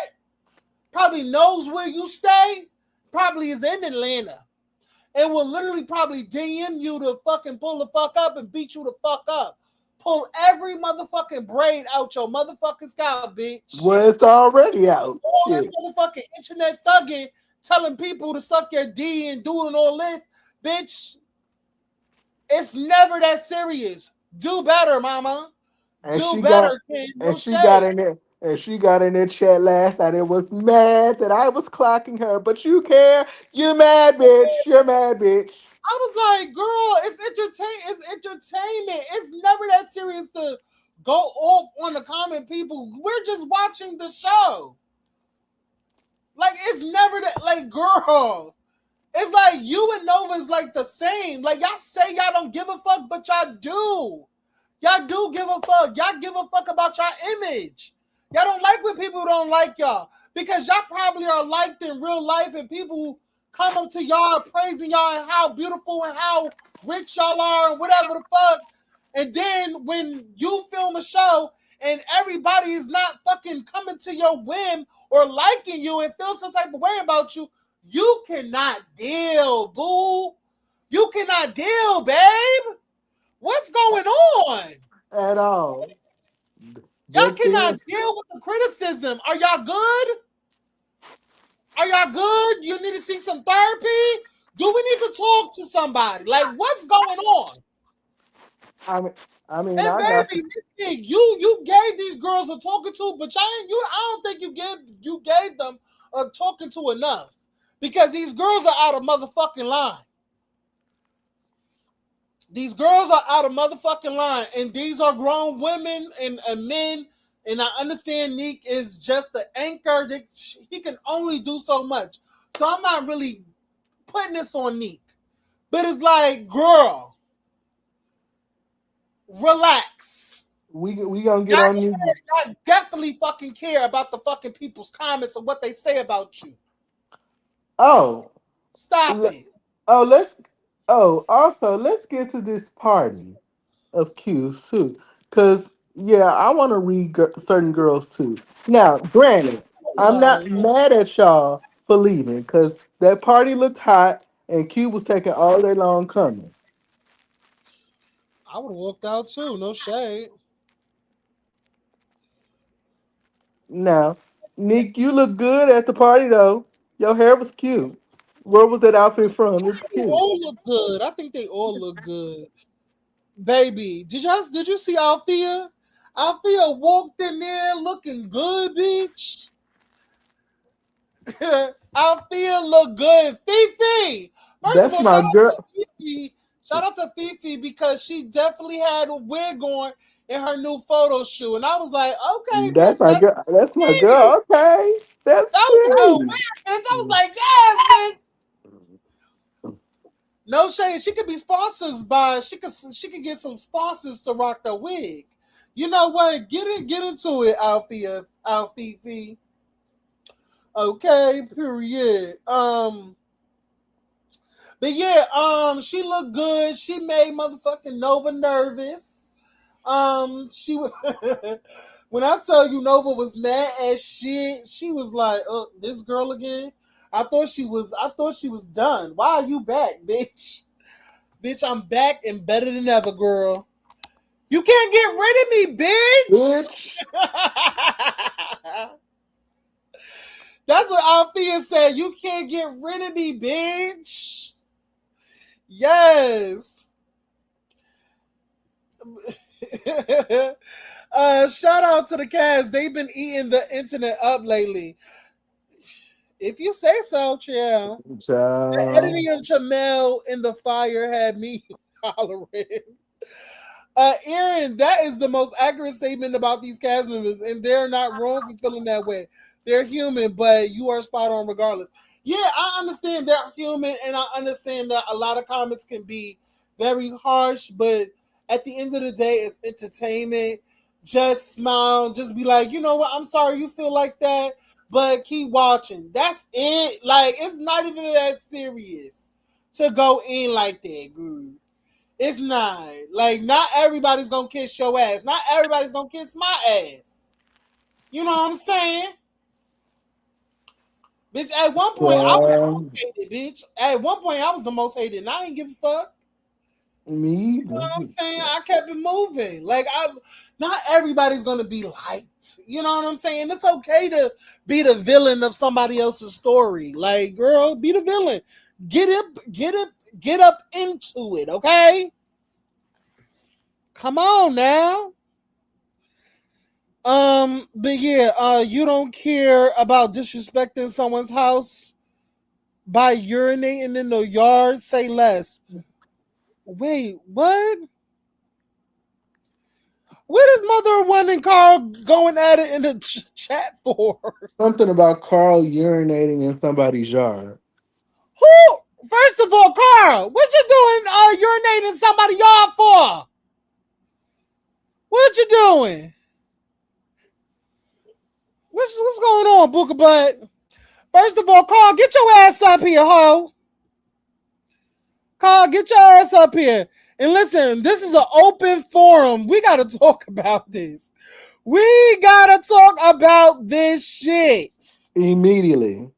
probably knows where you stay, probably is in Atlanta, and will literally probably DM you to fucking pull the fuck up and beat you the fuck up. Pull every motherfucking braid out your motherfucking scalp, bitch. Well, it's already out. All this Shit. motherfucking internet thugging, telling people to suck your D and doing all this, bitch. It's never that serious. Do better, mama. And Do she got better, kid. and No she got shade. in there and she got in that chat last night and was mad that I was clocking her. But you care? You're mad, bitch. You're mad, bitch. I was like, girl, it's entertainment. It's never that serious to go off on the common people. We're just watching the show. Like it's never that, like, girl. It's like you and Nova is like the same. Like y'all say y'all don't give a fuck, but y'all do. Y'all do give a fuck. Y'all give a fuck about your image. Y'all don't like when people don't like y'all because y'all probably are liked in real life and people come up to y'all praising y'all and how beautiful and how rich y'all are and whatever the fuck. And then when you film a show and everybody is not fucking coming to your whim or liking you and feel some type of way about you, you cannot deal, boo. You cannot deal, babe. What's going on? At all. Y'all That cannot thing deal with the criticism. Are y'all good? Are y'all good? You need to seek some therapy? Do we need to talk to somebody? Like, what's going on? I mean And I got baby, you gave these girls a talking to, but y'all ain't, you I don't think you gave them a talking to enough. Because these girls are out of motherfucking line. These girls are out of motherfucking line, and these are grown women and men. And I understand Neek is just the anchor. That he can only do so much. So I'm not really putting this on Neek. But it's like, girl, Relax. We gonna get Y'all, on you. y'all definitely fucking care about the fucking people's comments and what they say about you. Oh, Stop le- it. oh, let's. Oh, also let's get to this party of Q's too, cause yeah, I want to read certain girls too. Now, granted, I'm not Sorry. mad at y'all for leaving, cause that party looked hot and Q was taking all day long coming. I would have walked out too. No shade. Now, Nick, you look good at the party though. Your hair was cute. Where was that outfit from? It's They cute. all look good. I think they all look good. Baby, did you see Althea? Althea walked in there looking good, bitch. Althea look good. Fifi. First of That's all, my shout out to girl. Fifi. Shout out to Fifi because she definitely had a wig on in her new photo shoot. And I was like, okay, That's bitch, my that's girl. That's my me. girl. Okay, that's That was a good sweet. wig, bitch. I was like, yes, bitch. No shade. She could be sponsors by she could get some sponsors to rock the wig. You know what? Get into it, Althea, Alfifi. Okay, period. But yeah, she looked good. She made motherfucking Nova nervous. She was when I tell you Nova was mad as shit, she was like, "Oh, this girl again." I thought she was done. Why are you back, bitch? Bitch, I'm back and better than ever, girl. You can't get rid of me, bitch. Bitch. That's what Althea said. You can't get rid of me, bitch. Yes. Shout out to the cast. They've been eating the internet up lately. If you say so, chill. The Child. editing of Jamel in the fire had me hollering. Aaron, that is the most accurate statement about these cast members, and they're not wrong for feeling that way. They're human, but you are spot on regardless. Yeah, I understand they're human, and I understand that a lot of comments can be very harsh, but at the end of the day, it's entertainment. Just smile, just be like, you know what? I'm sorry you feel like that, but keep watching. That's it. Like, it's not even that serious to go in like that, dude. It's not. Like, not everybody's gonna kiss your ass. Not everybody's gonna kiss my ass. You know what I'm saying? Bitch, at one point I was the most Child. hated, bitch. At one point I was the most hated, and I ain't give a fuck. Me You know either. what I'm saying? I kept it moving. Like, I not everybody's gonna be liked. You know what I'm saying? It's okay to be the villain of somebody else's story. Like, girl, be the villain. Get up into it, okay? Come on now. But yeah, you don't care about disrespecting someone's house by urinating in the yard. Say less. Wait, what? What is Mother One and Carl going at it in the chat for? Something about Carl urinating in somebody's yard. Who? First of all, Carl, what you doing? Urinating in somebody's yard for? What you doing? What's going on, Booker Butt? First of all, Carl, get your ass up here, ho. Carl, get your ass up here. And listen, this is an open forum. We got to talk about this. We got to talk about this shit. Immediately.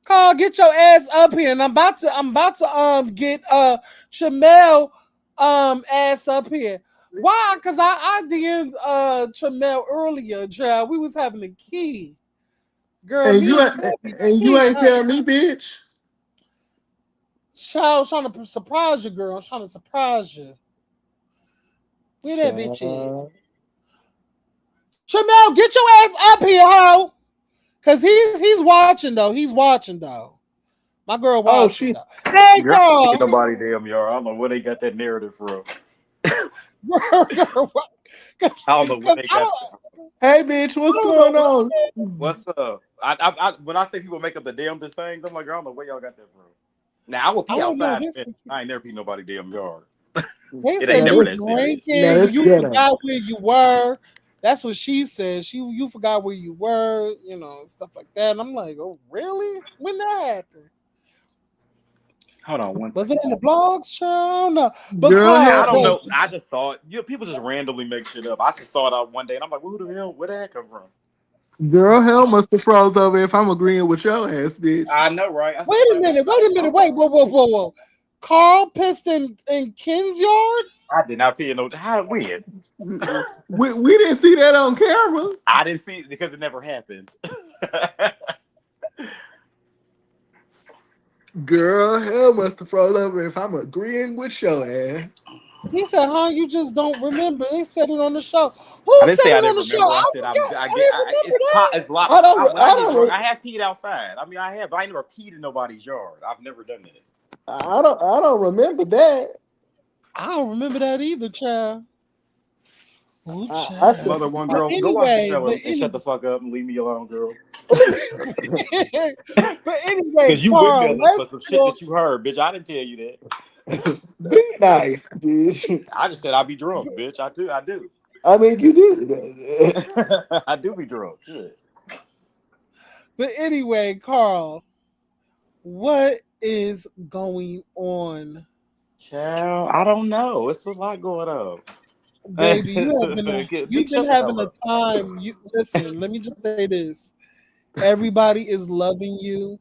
Carl, get your ass up here. And I'm about to get Chamel ass up here. Why? Because I DM'd Chamel earlier, child. We was having a key. Girl, And me you and ain't Chamel be and you keying ain't up. tell me, bitch. Child, I was trying to surprise you, girl. I'm trying to surprise you. Where that bitch at? Child. Chamel, get your ass up here, ho. Cause he's watching though. He's watching though. My girl Oh, watching she. though. Hey Girl, ain't girl. nobody damn yard. I don't know where they got that narrative from. Girl, I don't know where cause they I got don't that from. Hey, bitch, I what's don't know going on? What's up? When I say people make up the damnedest things, I'm like, girl, I don't know where y'all got that from. Now I will I pee don't know outside. this. Man. I ain't never pee nobody damn yard. They It ain't said Now never you this, that serious. now drinking, this you ghetto. forgot where you were. That's what she said. You forgot where you were, stuff like that. And I'm like, oh, really? When that happened? Hold on one Was it second. in the blogs, child? No. But Girl, Carl, I don't hell, know. baby, I just saw it. People just randomly make shit up. I just saw it out one day, and I'm like, "Who the hell? Where did that come from?" girl, hell must have froze over if I'm agreeing with your ass, bitch. I know, right? That's the wait a same minute, shit I wait a minute, saw. wait, whoa. Carl pissed in Ken's yard? I did not pay no. How weird. We didn't see that on camera. I didn't see it because it never happened. Girl, hell must have froze over if I'm agreeing with your ass. He said, huh? You just don't remember. They said it on the show. I Who didn't said say I it on didn't the show? remember. I I said forgot. I I get. didn't remember that. It's a lot. I don't. When I I get drunk, don't. I have peed outside. I mean, I have, but I ain't never peed in nobody's yard. I've never done that. I don't remember that. I don't remember that either, child. Ooh, I child. said, Mother one But girl, go watch the anyway, show but and shut the fuck up and leave me alone, girl. but anyway, Because you Carl, windmilling for let's some shit talk. that you heard, bitch. I didn't tell you that. be nice, bitch. I just said I be drunk, bitch. I do. I do. I mean, you did. I do be drunk. Shit. But anyway, Carl, what is going on? Child, I don't know. It's a lot going on. Baby, you've Big been shut the having hell a up. time. You listen, let me just say this. Everybody is loving you.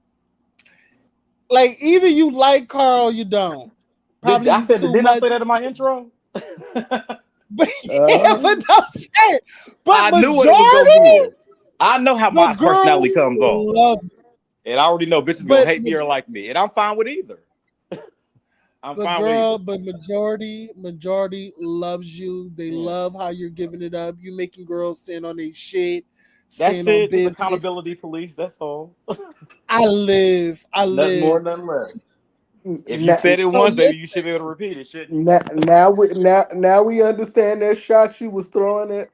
Like either you like Carl or you don't. Probably he's too Didn't I say much. that in my intro? But yeah, uh, but no shit. But I knew what it was gonna majority, be. I know how the my girls personality comes off. love you. And I already know bitches gonna But hate me or like me. And I'm fine with either. I'm but fine with girl, either. but majority loves you. They Yeah. love how you're giving it up. You making girls stand on their shit, That's stand on it. Just business. accountability police. That's all. I Nothing live. more, nothing less. If you now, said it So once, baby, you listen, should be able to repeat it, shouldn't you? now we understand that shot you was throwing at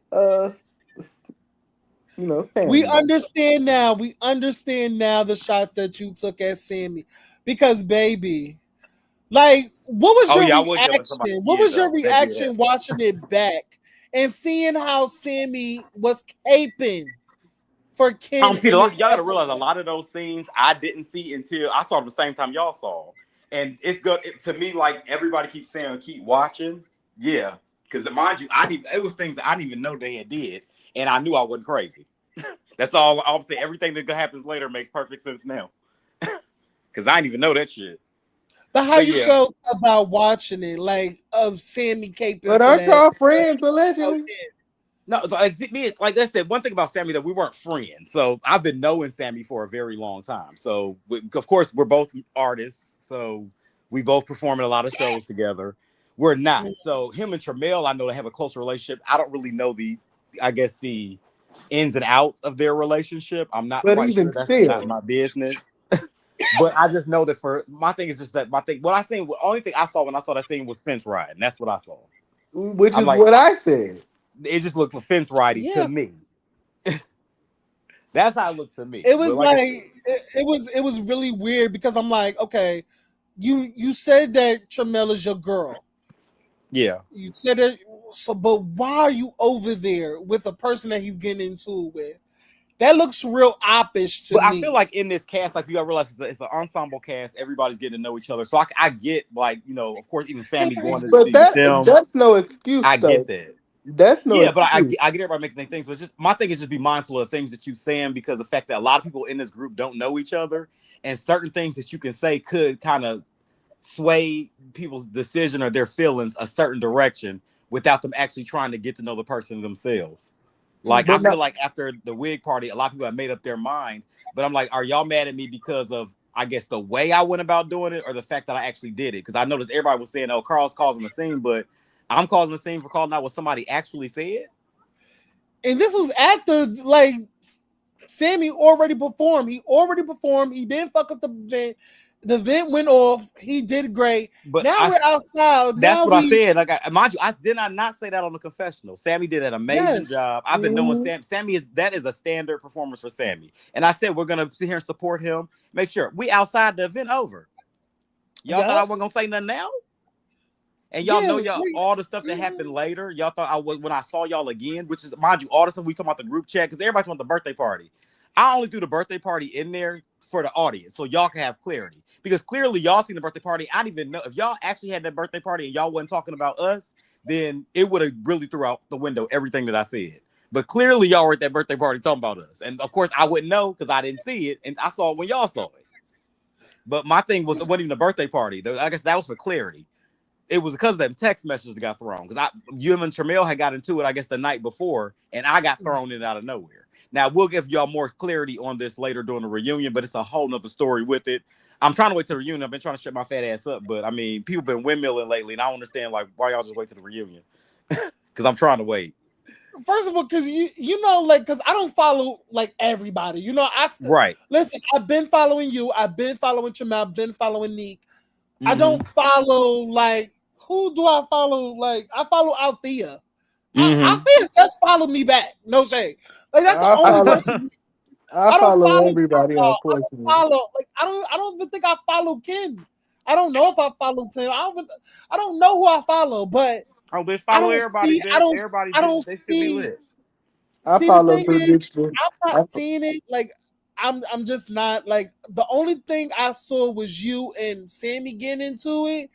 we Sammy. understand now. We understand now the shot that you took at Sammy, because baby, like, what was Oh your yeah, I was yelling at somebody's reaction? What kid was your though. That did reaction happen. watching it back and seeing how Sammy was caping for Ken See, in this y'all got to realize a episode? lot of those scenes I didn't see until I saw them the same time y'all saw. And it's good to me. Like everybody keeps saying, keep watching. Yeah, because mind you, it was things that I didn't even know they had did, and I knew I wasn't crazy. That's all I'm saying. Everything that happens later makes perfect sense now, because I didn't even know that shit. But how But you yeah, felt about watching it, like of Sammy caping But for aren't that? y'all friends allegedly? no, like I said, one thing about Sammy that we weren't friends. So I've been knowing Sammy for a very long time. So of course we're both artists. So we both perform in a lot of shows together. We're not. So him and Tramel, I know they have a close relationship. I don't really know I guess the ins and outs of their relationship. I'm not But quite even sure. That's not still, my business. But I just know that for my thing is just that my thing. What I seen, the only thing I saw when I saw that scene was fence riding. That's what I saw. which I'm is like, what I said. it just looked fence riding to Yeah, me. That's how it looked to me. it But was like I like said, it was really weird because I'm like, okay, you said that Tramel is your girl. yeah. You said it, so but why are you over there with a person that he's getting into it with? That looks real oppish to But I feel me. like in this cast, like you gotta realize it's an ensemble cast. Everybody's getting to know each other. So I get like, of course, even Sammy going to But see them. that's no excuse I get though. that. That's no Yeah, but excuse. I get everybody making things. But it's just my thing is just be mindful of things that you saying because the fact that a lot of people in this group don't know each other, and certain things that you can say could kind of sway people's decision or their feelings a certain direction without them actually trying to get to know the person themselves. Like I But feel not, like after the wig party, a lot of people have made up their mind. But I'm like, are y'all mad at me because of I guess the way I went about doing it or the fact that I actually did it? Because I noticed everybody was saying, "Oh, Carl's causing the scene," but I'm causing the scene for calling out what somebody actually said. And this was after, like, Sammy already performed. He already performed. He didn't fuck up the event. The event went off. He did great. But Now we're outside. that's Now what I we said. Like, mind you, I not say that on the confessional. Sammy did an amazing yes. job. I've been knowing mhm. Sammy is a standard performance for Sammy, and I said we're gonna sit here and support him. Make sure we outside the event over. Y'all thought I Yup. wasn't gonna say nothing now? And y'all Yeah, know y'all all the stuff that happened later. Y'all thought I was when I saw y'all again, which is mind you, all the stuff we talking about the group chat because everybody's on the birthday party. I only threw the birthday party in there for the audience so y'all can have clarity because clearly y'all seen the birthday party. I didn't even know if y'all actually had that birthday party and y'all wasn't talking about us, then it would have really threw out the window everything that I said. But clearly y'all were at that birthday party talking about us, and of course I wouldn't know because I didn't see it, and I saw it when y'all saw it. But my thing was it wasn't even a birthday party. I guess that was for clarity. It was because of them text messages that got thrown. Because you and Tramel had got into it, I guess, the night before, and I got thrown in out of nowhere. Now we'll give y'all more clarity on this later during the reunion, but it's a whole nother story with it. I'm trying to wait to the reunion. I've been trying to shut my fat ass up, but I mean, people been windmilling lately, and I don't understand like why y'all just wait to the reunion. Because I'm trying to wait. first of all, because you know, like, because I don't follow like everybody. You know, Right. listen. I've been following you. I've been following Chamel. I've been following Neek. I Mm-hmm. don't follow like who do I follow? Like I follow Althea. Mm-hmm. Althea just followed me back. No shade. Like that's the I only follow. person. I I don't follow follow. everybody, I don't unfortunately. follow. Like I don't. I don't even think I follow Ken. I don't know if I follow Tim. I don't know who I follow, but Oh, bitch, I follow don't everybody, see. bitch. Everybody, I don't they should be see. lit. I See, the follow thing the is, big two. I'm I, not seeing it. Like, I'm just not like the only thing I saw was you and Sammy getting into it.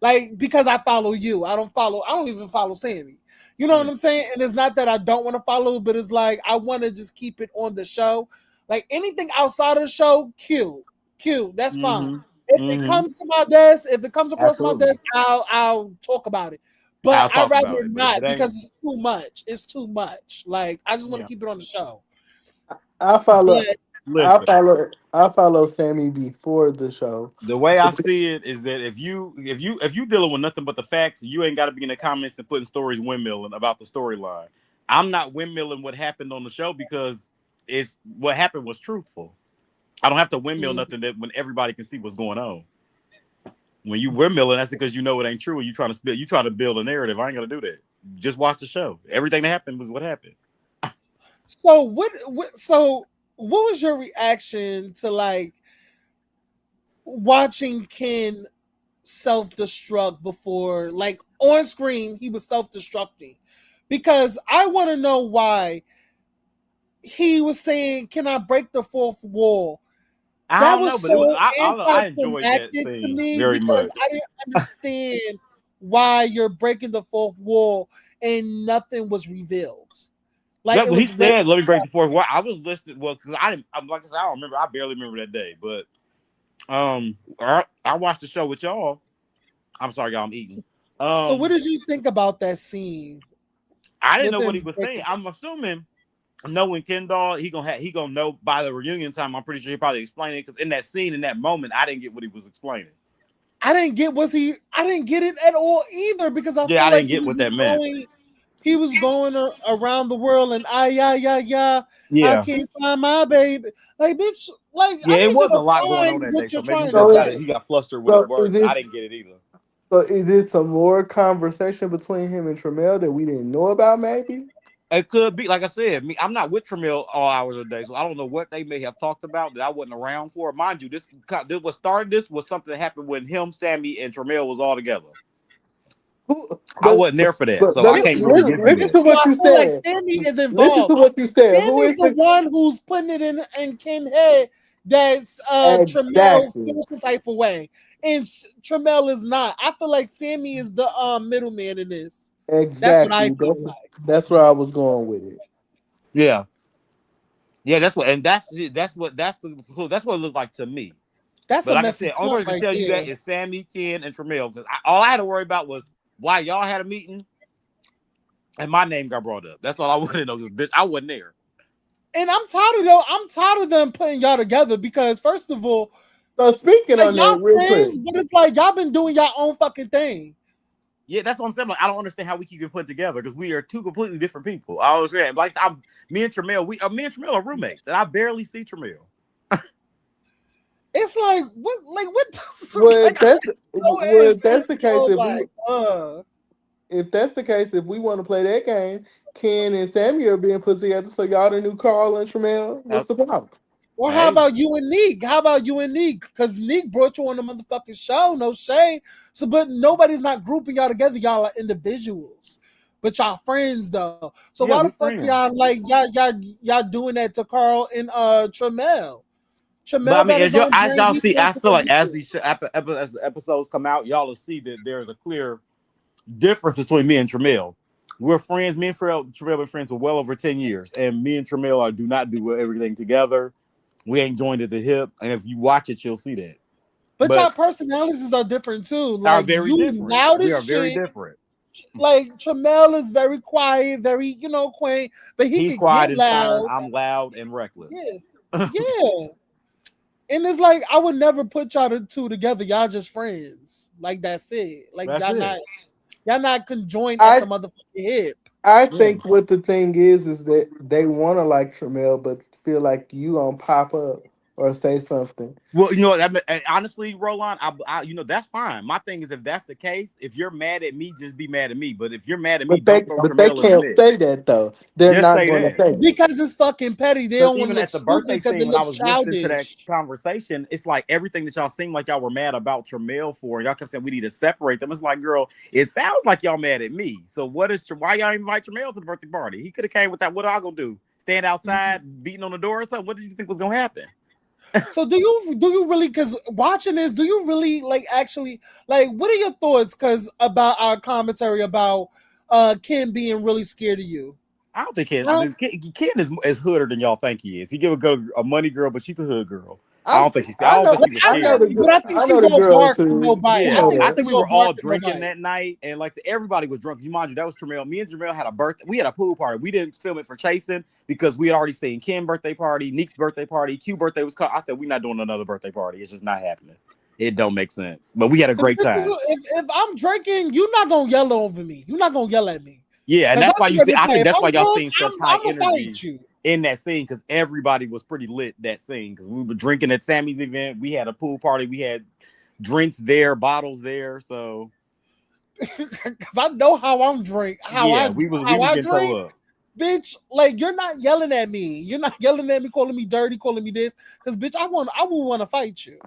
Like, because I follow you, I don't follow. I don't even follow Sammy. You know what Yeah. I'm saying? And it's not that I don't want to follow, but it's like I want to just keep it on the show. Like anything outside of the show, Q. That's fine. Mm-hmm. If it Mm-hmm. comes to my desk, if it comes across my Absolutely. desk, I'll talk about it. But I'll I'd talk about rather it. But if it not ain't, because it's too much. It's too much. Like I just want to yeah. keep it on the show. I follow. But Listen. I follow Sammy before the show. The way I see it is that if you dealing with nothing but the facts, you ain't got to be in the comments and putting stories windmilling about the storyline. I'm not windmilling what happened on the show because it's what happened was truthful. I don't have to windmill mm, nothing that when everybody can see what's going on. When you windmilling, that's because you know it ain't true and you trying to spit. You try to build a narrative. I ain't gonna do that. Just watch the show. Everything that happened was what happened. so what was your reaction to like watching Ken self destruct before, like on screen, he was self destructing. Because I want to know why he was saying, "Can I break the fourth wall?" I That don't know, was but it was so I don't know. I enjoyed that anticlimactic to scene me very because much. I didn't understand why you're breaking the fourth wall and nothing was revealed. Like That it what he was very said. Let me break the fourth. Well, I was listening. Well, because I didn't. I'm like I said, I don't remember. I barely remember that day. But I watched the show with y'all. I'm sorry, y'all. I'm eating. so. What Um, did you think about that scene I didn't with know what he him was saying. breaking? I'm assuming knowing Kendall, he gonna know by the reunion time. I'm pretty sure he probably explained it because in that scene, in that moment, I didn't get what he was explaining. I didn't get I didn't get it at all either because I Yeah, feel I like didn't get what that meant. he was going around the world and yeah I Yeah, can't find my baby, like bitch, like yeah, I it need you was a to lot going on find that day. what So you're maybe he trying to just So, got say. it. He got flustered with his so is words. I this didn't get it either. so is this some more conversation between him and Tramel that we didn't know about? Maybe. It could be, like I said, me. I'm not with Tramiel all hours of the day, so I don't know what they may have talked about that I wasn't around for. Mind you, this what started this was something that happened when him, Sammy, and Tramiel was all together. Who? I wasn't there for that, But so I This can't is really this listen, give is you listen this that. to is why what I you feel like said. Sammy is Listen involved. to what you said. Who Sammy's is the the one who's putting it in Ken's head that's Tremel exactly? feels some type of way. And Tremel is not. I feel like Sammy is the middleman in this. That's what I Exactly. feel like. That's where I was going with it. Yeah, yeah, that's what, and that's what it looked like to me. That's But a like I messy said, only point person can right tell you there. that is Sammy, Ken, and Tramiel. Because all I had to worry about was why y'all had a meeting and my name got brought up. That's all I wanted to know. Because bitch, I wasn't there. And I'm tired of them putting y'all together because first of all, So speaking like on that y'all real quick. friends, but it's like y'all been doing your own fucking thing. Yeah, that's what I'm saying. Like, I don't understand how we keep getting put together because we are two completely different people. I was saying, like, me and Tramiel, me and Tramiel are roommates, and I barely see Tramiel. It's like what Well, like if that's well, if that's it's the case, so like if that's the case, if we want to play that game, Ken and Sammy are being put together, so y'all the new Carl and Tramel. Uh, What's the problem? Or how Hey, about you and Neek? How about you and Neek? Because Neek brought you on the motherfucking show. No shade. So, but nobody's not grouping y'all together. Y'all are individuals, but y'all friends though. So why yeah, the we fuck friends. y'all doing that to Carl and Tramel? But I Tramel mean, got his own as brand. y'all He see, I friends with feel them like as too. these as the episodes come out, y'all will see that there's a clear difference between me and Tramel. We're friends. Me and Tramel been friends for well over 10 years, and me and Tramel do not do everything together. We ain't joined at the hip, and if you watch it, you'll see that. But y'all But personalities are different too. are Like very you different. loud We as are very shit. different. Like Tramel is very quiet, very quaint, but he He's could quiet get and stern. loud. I'm loud and reckless. Yeah, yeah. And it's like I would never put y'all the two together. Y'all just friends. Like that's it. Like That's it. y'all not conjoined at I the motherfucking hip. I Yeah. think what the thing is that they want to like Tramel, but feel like you gonna pop up or say something. Well, honestly, Roland, that's fine. My thing is, if that's the case, if you're mad at me, just be mad at me. But if you're mad at me, don't throw But they Tramel in the can't mix. say that though. They're Just not say going to that. say that. Because it's fucking petty. They Because don't want to even look at the stupid birthday because it scene, when I looks was listening to that childish. conversation, it's like everything that y'all seemed like y'all were mad about Tramel for, and y'all kept saying we need to separate them. It's like, girl, it sounds like y'all mad at me. So why y'all invite Tramel to the birthday party? He could have came with that. What I gonna do? Stand Mhm. outside, beating on the door or something? What did you think was gonna happen? So do you really, because watching this, do you really like actually like what are your thoughts because about our commentary about Kim being really scared of you? I don't think I, Ken is hooder than y'all think he is. He give a girl a money girl, but she's a hood girl. I I don't think know she was scared. but I think I know she's the all girls bark and no who bite. you Yeah, I know think I that. think she's we all were all bark and no drinking bite. that night, and like everybody was drunk. You mind you, that was Tramel. Me and Jamel had a birthday. We had a pool party. We didn't film it for chasing because we had already seen Kim's birthday party, Neek's birthday party, Q birthday was cut. I said we're not doing another birthday party. It's just not happening. It don't make sense. But we had a Because great time. if I'm drinking, you're not gonna yell over me. You're not gonna yell at me. Yeah, and Because that's why I'm you see. gonna I say think if that's why I'm y'all drunk, seen such high I'm gonna energy fight you. in that scene because everybody was pretty lit that scene because we were drinking at Sammy's event. We had a pool party. We had drinks there, bottles there. So Because I know how I'm drink, yeah, we how was I getting toe drink, up. bitch. Like you're not yelling at me. You're not yelling at me, calling me dirty, calling me this. Because bitch, I will want to fight you.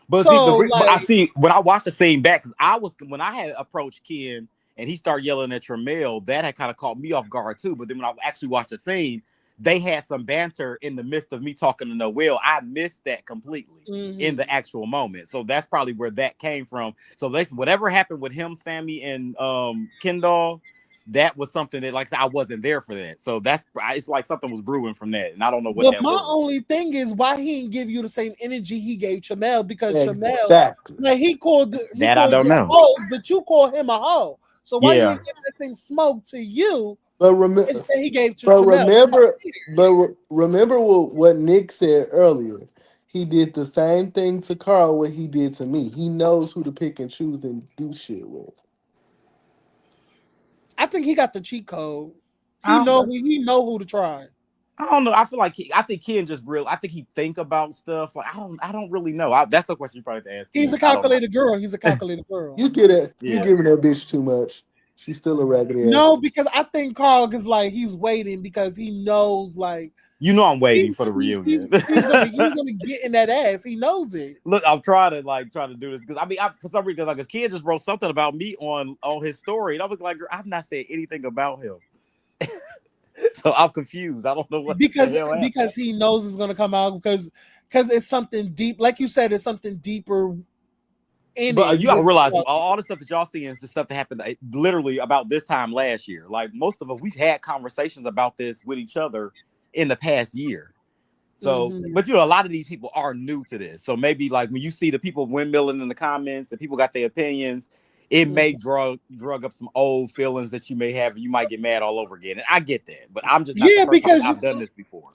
But see, So but I like, see when I watched the scene back because I was when I had approached Ken and he started yelling at Tramel, that had kind of caught me off guard too. But then when I actually watched the scene, they had some banter in the midst of me talking to Noel. I missed that completely in the mhm. actual moment. So that's probably where that came from. So whatever happened with him, Sammy, and Kendall, that was something that like I wasn't there for that. So that's it's like something was brewing from that, and I don't know what But that my was. only thing is why he didn't give you the same energy he gave Chamel because Chamel, Exactly. like he That I called don't you a know. hoe, but you call him a hoe. So why you Yeah. didn't give that same smoke to you But instead he gave to But Chamel? remember what Nick said earlier. He did the same thing to Carl what he did to me. He knows who to pick and choose and do shit with. I think he got the cheat code. I don't, He know who to try. I don't know. I feel like I think Ken just real. I think he think about stuff. Like I don't really know. That's a question you probably have to ask He's Ken. a I don't know. calculated girl. He's a calculated girl. You Yeah, giving that bitch too much. She's still a raggedy ass. No, because I think Carl is like he's waiting because he knows like you know I'm waiting for the reunion. he's gonna get in that ass. He knows it. Look, I'm trying to try to do this because I mean, for some reason, like his kid just wrote something about me on his story, and I was like, I've not said anything about him, so I'm confused. I don't know what the because hell happened. because he knows it's gonna come out because it's something deep. Like you said, it's something deeper in But it you got to with realize all the stuff that y'all see is the stuff that happened literally about this time last year. Like most of us, we've had conversations about this with each other in the past year. So, Mhm. but a lot of these people are new to this. So maybe like when you see the people windmilling in the comments and people got their opinions, it may Mhm. drug up some old feelings that you may have. You might get mad all over again. And I get that, but I'm just not the Yeah, person. because I've done this before.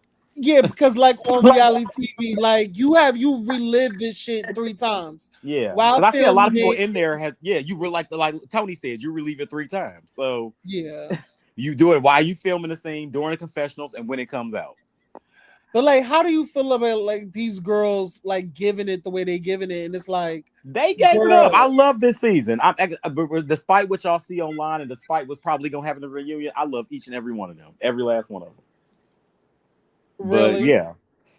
like on reality TV, like you relived this shit 3 times Yeah, while because I see a lot filming of people it. in there has you were like Tony said, you relieve it 3 times. So Yeah. you do it while you filming the scene, during the confessionals, and when it comes out. But like, how do you feel about like these girls like giving it the way they giving it? And it's like, They gave it up. girl, I love this season. Despite what y'all see online and despite what's probably gonna happen in the reunion, I love each and every one of them, every last one of them. But really? yeah,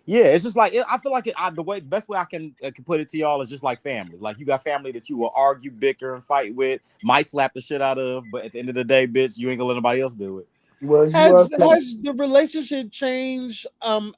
Yeah, it's just like I feel like the best way I can put it to y'all is just like family. Like you got family that you will argue, bicker, and fight with, might slap the shit out of, but at the end of the day, bitch, you ain't gonna let nobody else do it. Well, you are Has the relationship changed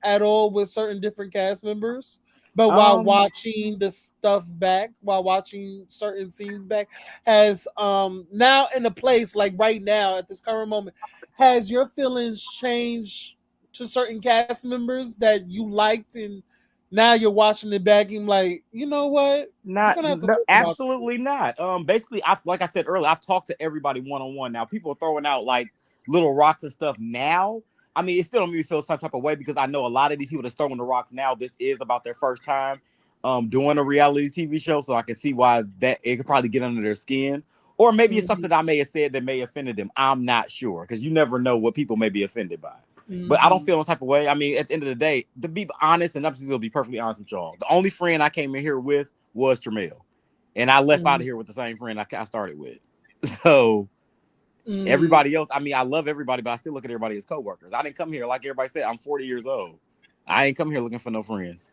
at all with certain different cast members? But while Um, watching the stuff back, while watching certain scenes back, has now in a place like right now at this current moment, has your feelings changed to certain cast members that you liked and now you're watching it back and you're like, you know what? We're Not gonna have to no, talk about this. absolutely not. Basically, I like I said earlier, I've talked to everybody one on one. Now, people are throwing out like little rocks and stuff now. I mean, it still don't make me feel some type of way because I know a lot of these people that's throwing the rocks now. This is about their first time doing a reality TV show, so I can see why that it could probably get under their skin. Or maybe it's Mm-hmm, something I may have said that may have offended them. I'm not sure because you never know what people may be offended by. But I don't mm-hmm, feel no type of way. I mean, at the end of the day, to be honest, and I'm just gonna be perfectly honest with y'all, the only friend I came in here with was Tramel, and I left out mm-hmm, of here with the same friend I started with. So mm-hmm. everybody else, I mean, I love everybody, but I still look at everybody as coworkers. I didn't come here like everybody said. I'm 40 years old. I ain't come here looking for no friends.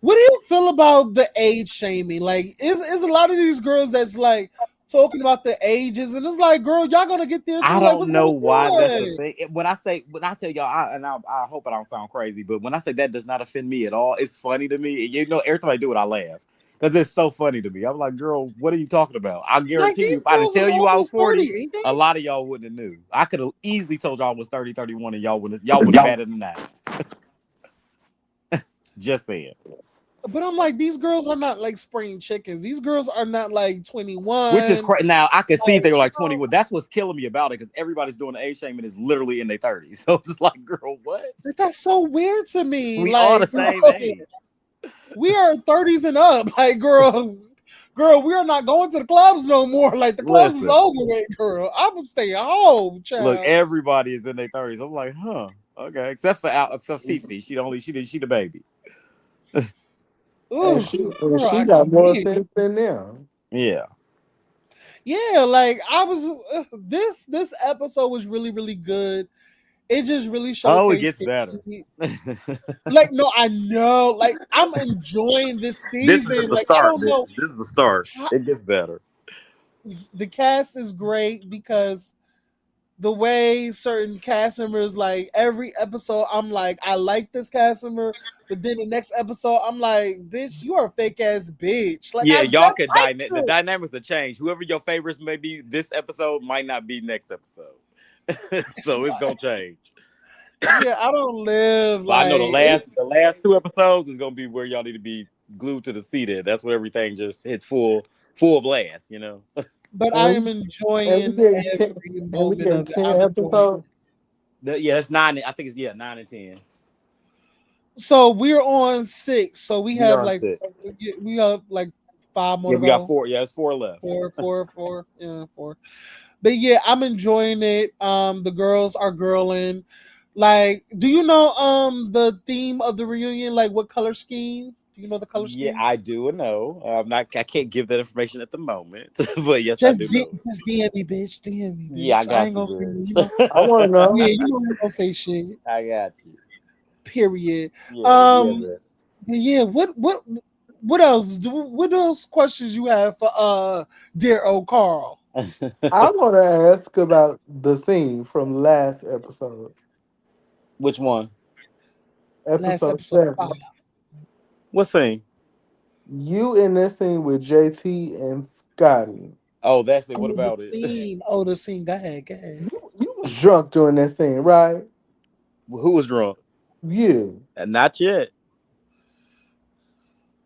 What do you feel about the age shaming? Like, is a lot of these girls that's like talking about the ages, and it's like, girl, y'all gonna get there too. I Like, don't what's know going why that's a on? thing. When I tell y'all, I hope I don't sound crazy, but when I say that does not offend me at all, it's funny to me. You know, every time I do it, I laugh because it's so funny to me. I'm like, girl, what are you talking about? I Like, guarantee you, these if I didn't girls is tell you I was almost 30, 40, ain't a they? lot of y'all wouldn't have knew. I could have easily told y'all I was 30, 31, and y'all wouldn't have batted than that. Just saying. But I'm like, these girls are not like spring chickens. These girls are not like Which is 21. crazy. Now I can see if Like, they were like 20. Well, that's what's killing me about it because everybody's doing the age shaming is literally in their 30s. So it's just like, girl, what? that's so weird to me. We all the Like, same age. we are 30s and up. Like, girl, we are not going to the clubs no more. Like, the clubs is Listen, over with, girl. I'm staying home, look, child. everybody is in their 30s. I'm like, huh, okay. Except for Fifi, she the baby. Ooh, and girl, she I got more can't. sense than them. Yeah. Yeah, like I was. This episode was really really good. It just really Oh, it showcased. gets better. Like, no, I know. Like, I'm enjoying this This is season. just the Like, I start, don't bitch. know. This is the start. It gets better. The cast is great because the way certain cast members, like every episode, I'm like, I like this cast member, but then the next episode, I'm like, bitch, you are a fake ass bitch. Like, Yeah, I y'all just could like the you. dynamics will change. Whoever your favorites may be this episode might not be next episode. It's So it's like, gonna change. yeah, I don't live But I know like it's. the last two episodes is gonna be where y'all need to be glued to the seat at. That's where everything just hits full blast, you know. But I And am and we enjoying getting every and we moment getting of it. 10 I'm enjoying. episodes. Yeah, it's nine. I think it's 9 and 10. So we're on six. So we We have are on like six. we have like five more Yeah, to we got go. four. Yeah, it's four left. Four. Yeah, four. But yeah, I'm enjoying it. The girls are girling. Like, do you know the theme of the reunion? Like, what color scheme? Do you know the color Yeah, scheme? I do know. I'm not. I can't give that information at the moment, but yes, I do know it. Just DM me, bitch. DM me, Yeah, I bitch. I got ain't you, gonna say you know. I want to Yeah, know. you know I ain't gonna say shit. I got you. Period. Yeah, the Um. DM But yeah. What else? What else questions you have for dear old Carl? that. I want to ask about the scene from last episode, Which one? Last episode episode 5. 7. What scene? You in this scene with JT and Scotty. Oh, that's it. What Oh, the about it? scene. Oh, the scene. Go ahead. Go ahead. You was drunk during that scene, right? Who was drunk? You. Not yet.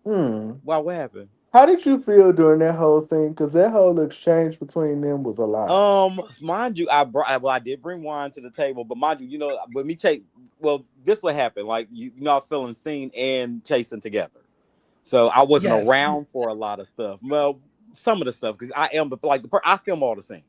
Hmm. Why? What happened? How did you feel during that whole thing? Because that whole exchange between them was a lot. Mind you, I did bring wine to the table, but mind you, with me take this what happened. Like I was feeling seen and chasing together. So I wasn't Yes. around for a lot of stuff. Well, some of the stuff because I am I film all the scenes.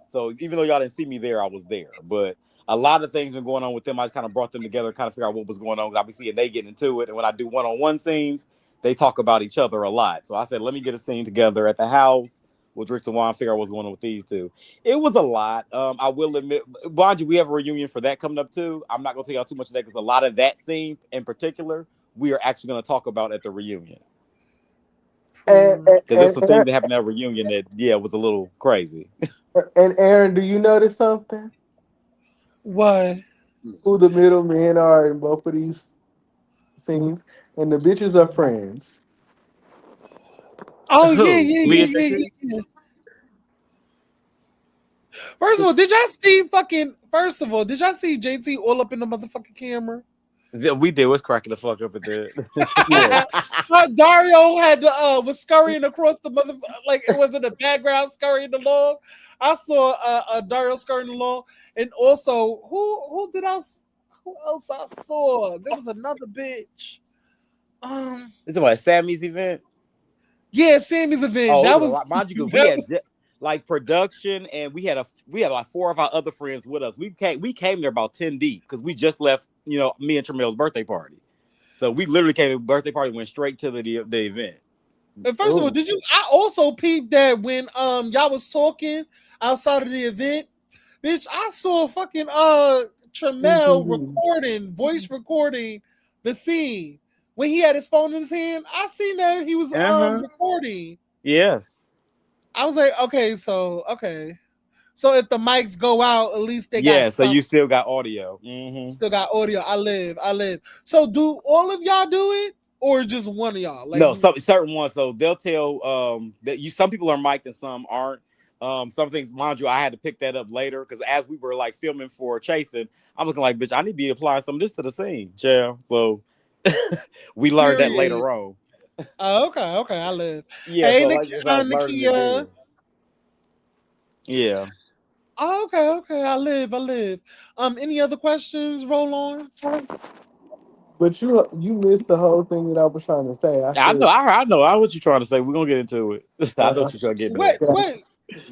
So even though y'all didn't see me there, I was there. But a lot of things been going on with them. I just kind of brought them together, kind of figure out what was going on. Because obviously, and they getting into it. And when I do one-on-one scenes, they talk about each other a lot. So I said, let me get a scene together at the house. We'll drink some wine, figure out what's going on with these two. It was a lot. I will admit, mind you, we have a reunion for that coming up too. I'm not gonna tell y'all too much of that because a lot of that scene in particular we are actually going to talk about at the reunion. And, Prove. and, Because there's and, some things that happened at that reunion that, was a little crazy. and Aaron, do you notice something? What? Who the middle men are in both of these scenes, and the bitches are friends. Oh yeah, Who? yeah, Me yeah, and yeah, JT? yeah. First of all, did y'all see fucking? First of all, did y'all see JT all up in the motherfucking camera? Yeah, we did. Was cracking the fuck up at Yeah. that. Dario had to, was scurrying across the mother, like it was in the background scurrying along. I saw Dario scurrying along, and also who else I saw? There was another bitch. It's about Sammy's event. Yeah, Sammy's event. Oh, it That was a was lot. Mind you, we that had was like production, and we had like four of our other friends with us. We came there about 10 deep because we just left. Me and Tramel's birthday party. So we literally came to the birthday party, went straight to the event. And first of all, Ooh. did you? I also peeped that when y'all was talking outside of the event, bitch. I saw fucking Tremel Mhm. recording, voice recording the scene when he had his phone in his hand. I seen that he was Uh huh. recording. Yes. I was like, okay. So if the mics go out, at least they got Yeah. So some. you still got audio. Mm-hmm. Still got audio. I live. So do all of y'all do it, or just one of y'all? Like No, some certain ones. So they'll tell that you some people are mic'd and some aren't. Some things, mind you, I had to pick that up later because as we were like filming for chasing, I'm looking like, bitch, I need to be applying some of this to the scene, chill. So we learned that period. later on. Okay, I live. Yeah, Hey, so like as I was learning it Nikia. then. Yeah. Oh, okay, I live. Any other questions? Roll on. But you missed the whole thing that I was trying to say. I I know, said, I know. I what you're trying to say. We're gonna get into it. I know uh, what you're trying to get into What that. yeah,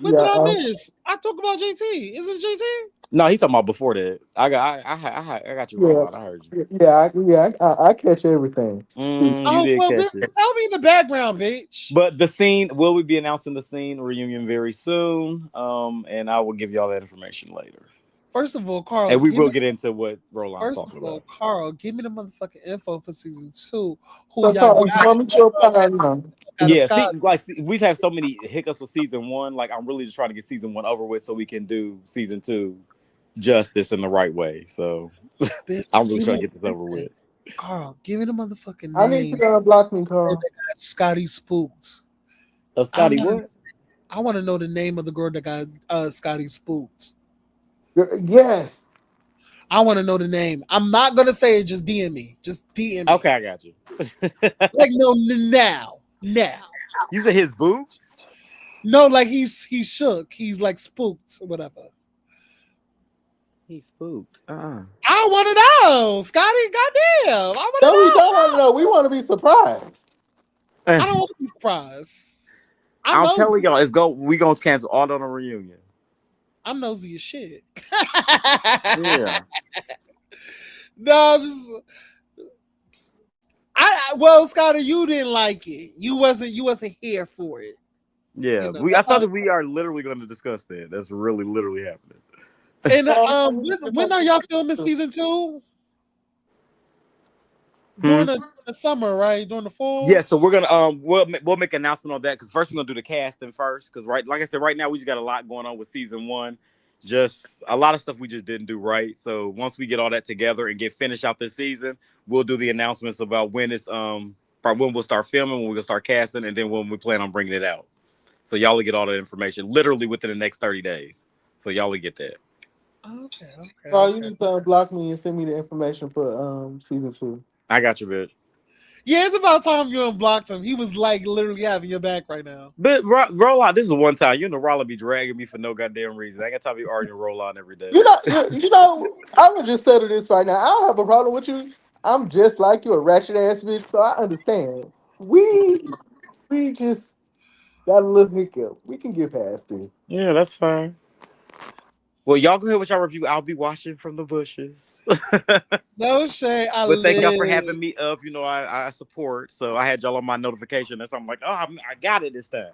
what did yeah, I miss? I talk about JT. Is it JT? No, he's talking about before that. I got you roll yeah, out. I heard you. I catch everything. You Oh did well, catch bitch, it. tell me the background, bitch. But the scene, will we be announcing the scene reunion very soon? And I will give y'all that information later. First of all, Carl, And we give will me get into what Roland's first of talking all, about. Carl, give me the motherfucking info for season 2. Who So, y'all Carl, got? you want me to apply now? Got a Yeah, Scott. we've had so many hiccups with season one. Like I'm really just trying to get season one over with so we can do season two justice in the right way. So Bitch, I'm really give trying me to get this over with. Carl, give me the motherfucking I need you name. to unblock me, Girl Carl. that got Scotty spooked. Oh, I Scotty, want what? I want to know the name of the girl that got Scotty spooked. Yes. I want to know the name. I'm not gonna say it. Just DM me. Just DM Okay, me. I got you. Like no, now. You said his boots? No, like he's shook. He's like spooked or whatever. He spooked. I want to know, Scotty. Goddamn, I want to No, we know. don't want to know. We want to be surprised. I don't want to be surprised. I'm I'm telling nosy. y'all, we gonna cancel all on a reunion. I'm nosy as shit. Yeah. No, just well, Scotty, you didn't like it. You wasn't here for it. Yeah. I That's thought how. that we are literally gonna discuss that. That's really literally happening. And I need to when talk are to y'all filming you. season 2? Hmm? During the summer, right? During the Yeah, fall. so we're gonna we'll make an announcement on that because first we're gonna do the casting first because right like I said right now we just got a lot going on with season one, just a lot of stuff we just didn't do right. So once we get all that together and get finished out this season, we'll do the announcements about when it's probably when we'll start filming, when we're gonna start casting, and then when we plan on bringing it out. So y'all will get all that information literally within the next 30 days. So y'all will get that. Okay. Carl, you need to unblock me and send me the information for season 2. I got you, bitch. Yeah, it's about time you unblocked him. He was like literally having your back right now. But roll out. This is one time. You know, Rolla be dragging me for no goddamn reason. I ain't got time to be arguing roll out every day. I'm gonna just settle this right now. I don't have a problem with you. I'm just like you, a ratchet ass bitch, so I understand. We just got a little hiccup. We can get past this. Yeah, that's fine. Well, y'all go ahead with y'all review. I'll be watching from the bushes. No shade. I But thank y'all for live. having me up. You know, I support. So I had y'all on my notification. And so I'm like, oh, I got it this time.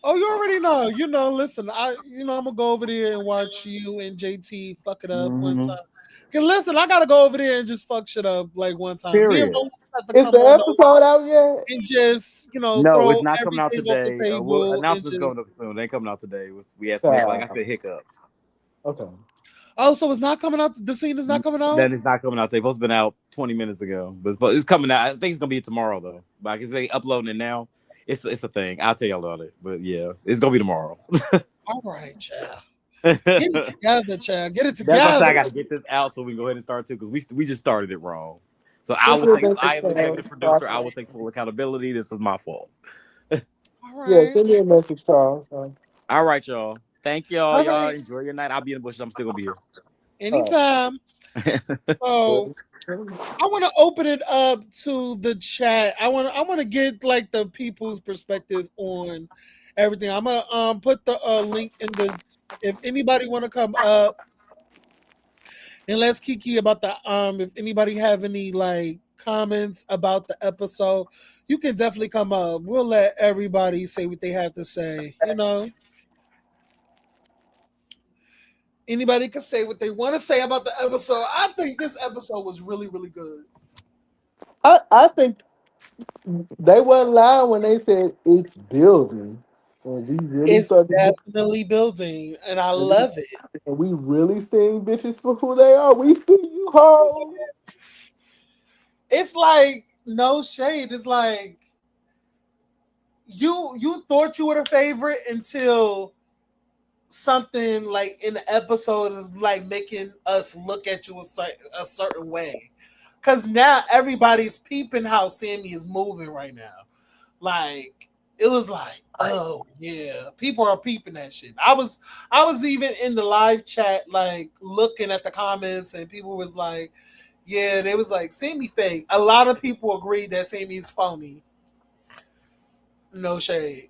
Oh, you already know. Listen, I'm gonna go over there and watch you and JT fuck it up one Hmm. time. Cause listen, I gotta go over there and just fuck shit up like one time. Me and Period. Roland have to Is come the on over episode out yet? and just No, it's throw not coming out everything off the today. table and Announcements just. coming up soon. They ain't coming out today. We had some, like I Child. said, hiccups. Okay. Oh, so it's not coming out. The scene is not coming out. Then it's not coming out. They both been out 20 minutes ago, but it's coming out. I think it's gonna be tomorrow though. But I can say uploading it now. It's a thing. I'll tell y'all about it. But yeah, it's gonna be tomorrow. All right, child. Get it That's together, child. Get it why I said I together. got to get this out so we can go ahead and start too because we just started it wrong. So Send me a I message, am the Charles. executive producer. I will take full accountability. This is my fault. All Yeah, right. send me a message, Charles. All right, y'all. Thank y'all. All Y'all right. enjoy your night. I'll be in the bushes. I'm still gonna be All Anytime. So right. I want to open it up to the chat. I want to get like the people's perspective on everything. I'm gonna put the link in the if anybody want to come up and let's kiki about the if anybody have any like comments about the episode, you can definitely come up. We'll let everybody say what they have to say. Anybody can say what they want to say about the episode. I think this episode was really, really good. I think they weren't lying when they said it's building. And we really It's started to definitely building, and I and we, love it. and we really seeing bitches for who they are. We see you hoes. It's like no shade. It's like you thought you were a favorite until something like in the episode is like making us look at you a certain way. Cause now everybody's peeping how Sammy is moving right now. Like it was like, oh yeah, people are peeping that shit. I was even in the live chat like looking at the comments and people was like, yeah, they was like Sammy fake. A lot of people agreed that Sammy is phony. No shade.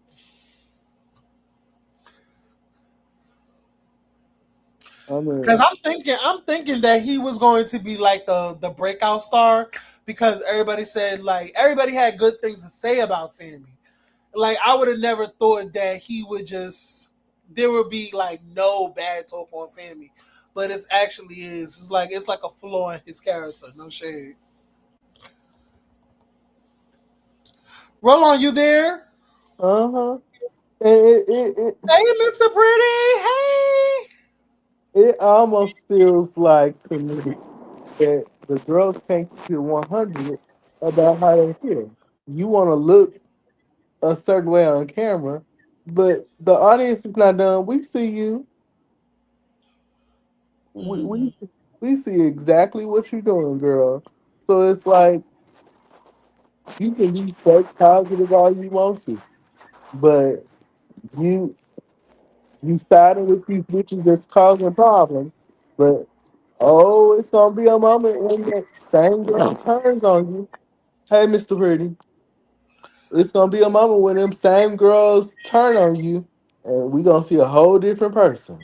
I Cause mean, I'm thinking that he was going to be like the breakout star because everybody had good things to say about Sammy. Like I would have never thought that he would just there would be like no bad talk on Sammy, but it's actually is. It's like a flaw in his character. No shade. Roll on, you there? uh-huh. And Hey, Mr. Pretty. Hey. it almost feels like to me that the girls can't keep it 100 about how they feel. You want to look a certain way on camera, but the audience is not done. We see you. We Mm-hmm. we, we see exactly what you're doing, girl. So it's like you can be fake positive all you want to, but you you siding with these bitches that's causing problems. But oh, it's gonna be a moment when that same girl turns on you. Hey, Mr. Pretty, it's gonna be a moment when them same girls turn on you, and we gonna see a whole different person.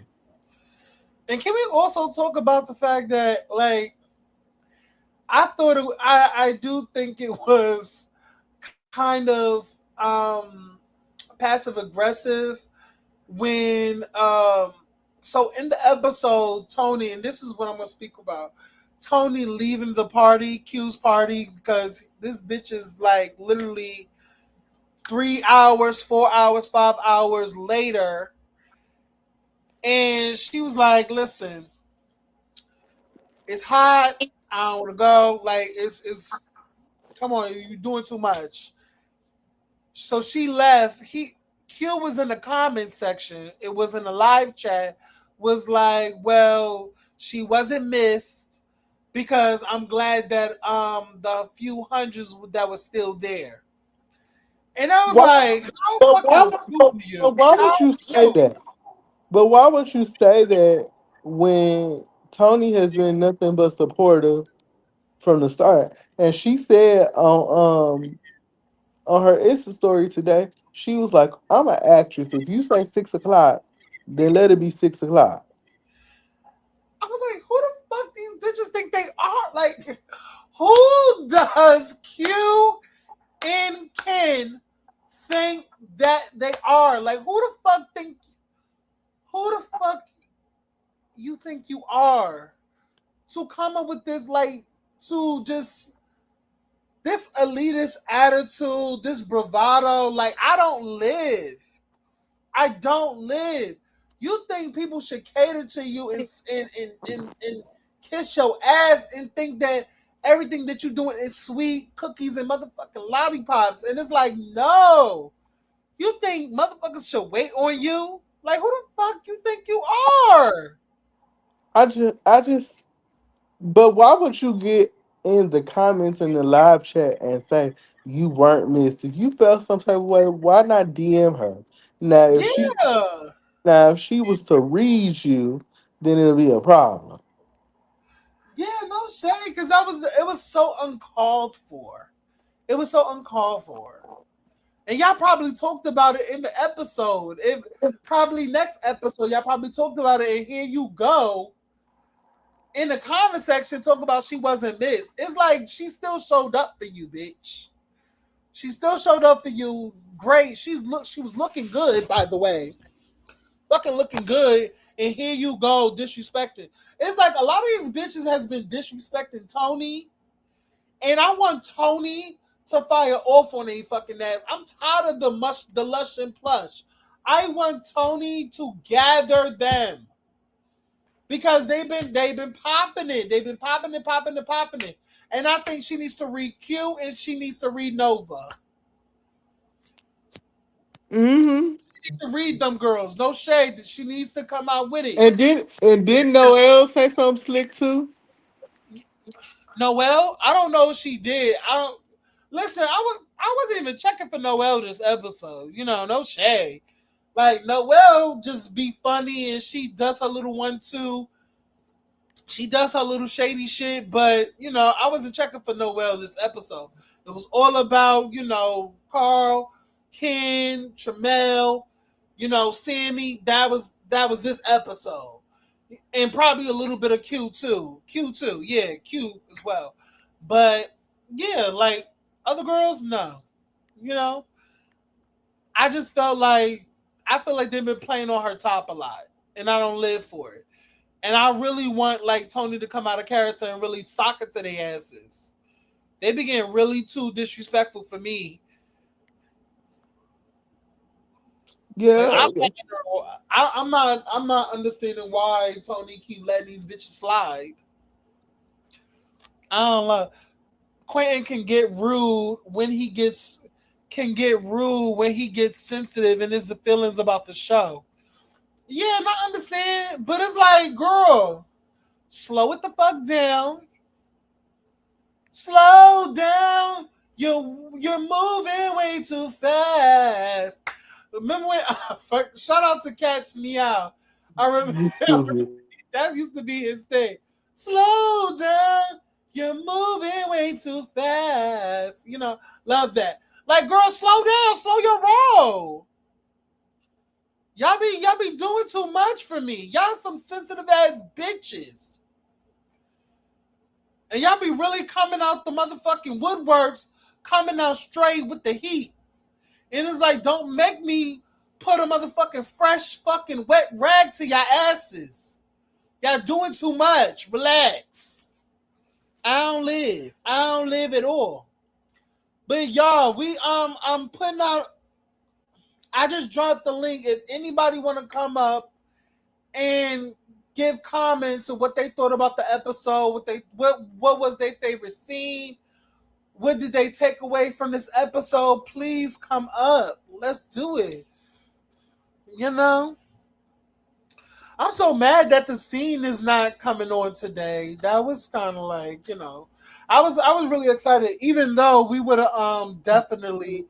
And can we also talk about the fact that like I do think it was kind of passive aggressive when so in the episode Tony, and this is what I'm gonna speak about, Tony leaving the party, Q's party, because this bitch is like literally 3 hours, 4 hours, 5 hours later, and she was like, listen, it's hot, I don't wanna go, like it's come on, you're doing too much. So she left. Q was in the comment section. It was in the live chat. Was like, well, she wasn't missed because I'm glad that the few hundreds that was still there. And I was Why? like, how But fucking cute are you? but why How would you say cute? that? But why would you say that when Tony has been nothing but supportive from the start? And she said on her Insta story today, she was like, "I'm an actress. If you say 6 o'clock, then let it be 6 o'clock." I was like, who the fuck these bitches think they are? Like, who does Q and Ken think that they are? Like, who the fuck you think you are to come up with this like to just this elitist attitude, this bravado. Like I don't live. I don't live. You think people should cater to you and kiss your ass and think that everything that you're doing is sweet cookies and motherfucking lollipops. And it's like, no. You think motherfuckers should wait on you? Like who the fuck you think you are? I just, but why would you get in the comments in the live chat and say you weren't missed? If you felt some type of way, why not DM her? Now, if she Yeah. now if she was to read you, then it'll be a problem. Yeah, no shade, because that was it was so uncalled for. It was so uncalled for. And y'all probably talked about it in the episode. If probably next episode, y'all probably talked about it, and here you go in the comment section talk about she wasn't missed. It's like she still showed up for you, bitch. She still showed up for you. Great. She was looking good, by the way. Fucking looking good. And here you go, disrespecting. It's like a lot of these bitches has been disrespecting Tony. And I want Tony to fire off on a fucking ass. I'm tired of the lush and plush. I want Tony to gather them. Because they've been popping it. They've been popping it, popping it, popping it. And I think she needs to read Q and she needs to read Nova. Mm-hmm. She needs to read them girls. No shade. She needs to come out with it. And didn't Noel say something slick too? Noelle, I don't know if she did. I don't listen. I wasn't even checking for Noelle this episode. You know, no shade. Like Noelle just be funny and she does her little 1-2. She does her little shady shit, but you know, I wasn't checking for Noelle this episode. It was all about, you know, Carl, Ken, Tramel, you know, Sammy. That was this episode. And probably a little bit of Q too. Q too. Yeah, Q as well. But yeah, like other girls, no. You know, I feel like they've been playing on her top a lot. And I don't live for it. And I really want like Tony to come out of character and really sock it to their asses. They be getting really too disrespectful for me. Like Yeah. I'm not understanding why Tony keep letting these bitches slide. I don't know. Quentin can get rude when he gets sensitive and his feelings about the show. Yeah, and I understand, but it's like, girl, slow it the fuck down. Slow down. You're moving way too fast. Remember when? Shout out to Cat's Meow. I remember You stupid. that used to be his thing. Slow down. You're moving way too fast. You know, love that. Like, girl, slow down. Slow your roll. Y'all be doing too much for me. Y'all some sensitive ass bitches. And y'all be really coming out the motherfucking woodworks, coming out straight with the heat. And it's like, don't make me put a motherfucking fresh fucking wet rag to your asses. Y'all doing too much. Relax. I don't live. I don't live at all. But y'all, I'm putting out. I just dropped the link. If anybody want to come up and give comments of what they thought about the episode, what was their favorite scene, what did they take away from this episode, please come up. Let's do it. You know? I'm so mad that the scene is not coming on today. That was kind of like, you know, I was really excited, even though we would have definitely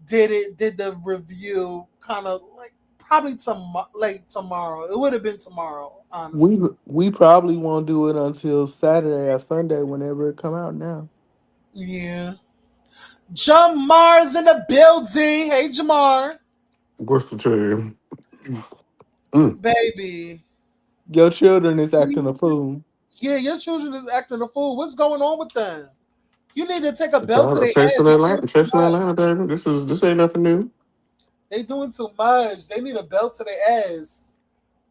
did the review kind of like probably tomorrow. It would have been tomorrow, We honestly. we probably won't do it until Saturday or Sunday whenever it come out now. Yeah. Jamar's in the building. Hey Jamar. What's the term? Mm. Baby. Your children is acting a fool. Yeah, your children is acting a fool. What's going on with them? You need to take a belt to I'm their ass. chasing They doing Atlanta, too chasing much. Atlanta, baby. This ain't nothing new. They doing too much. They need a belt to their ass.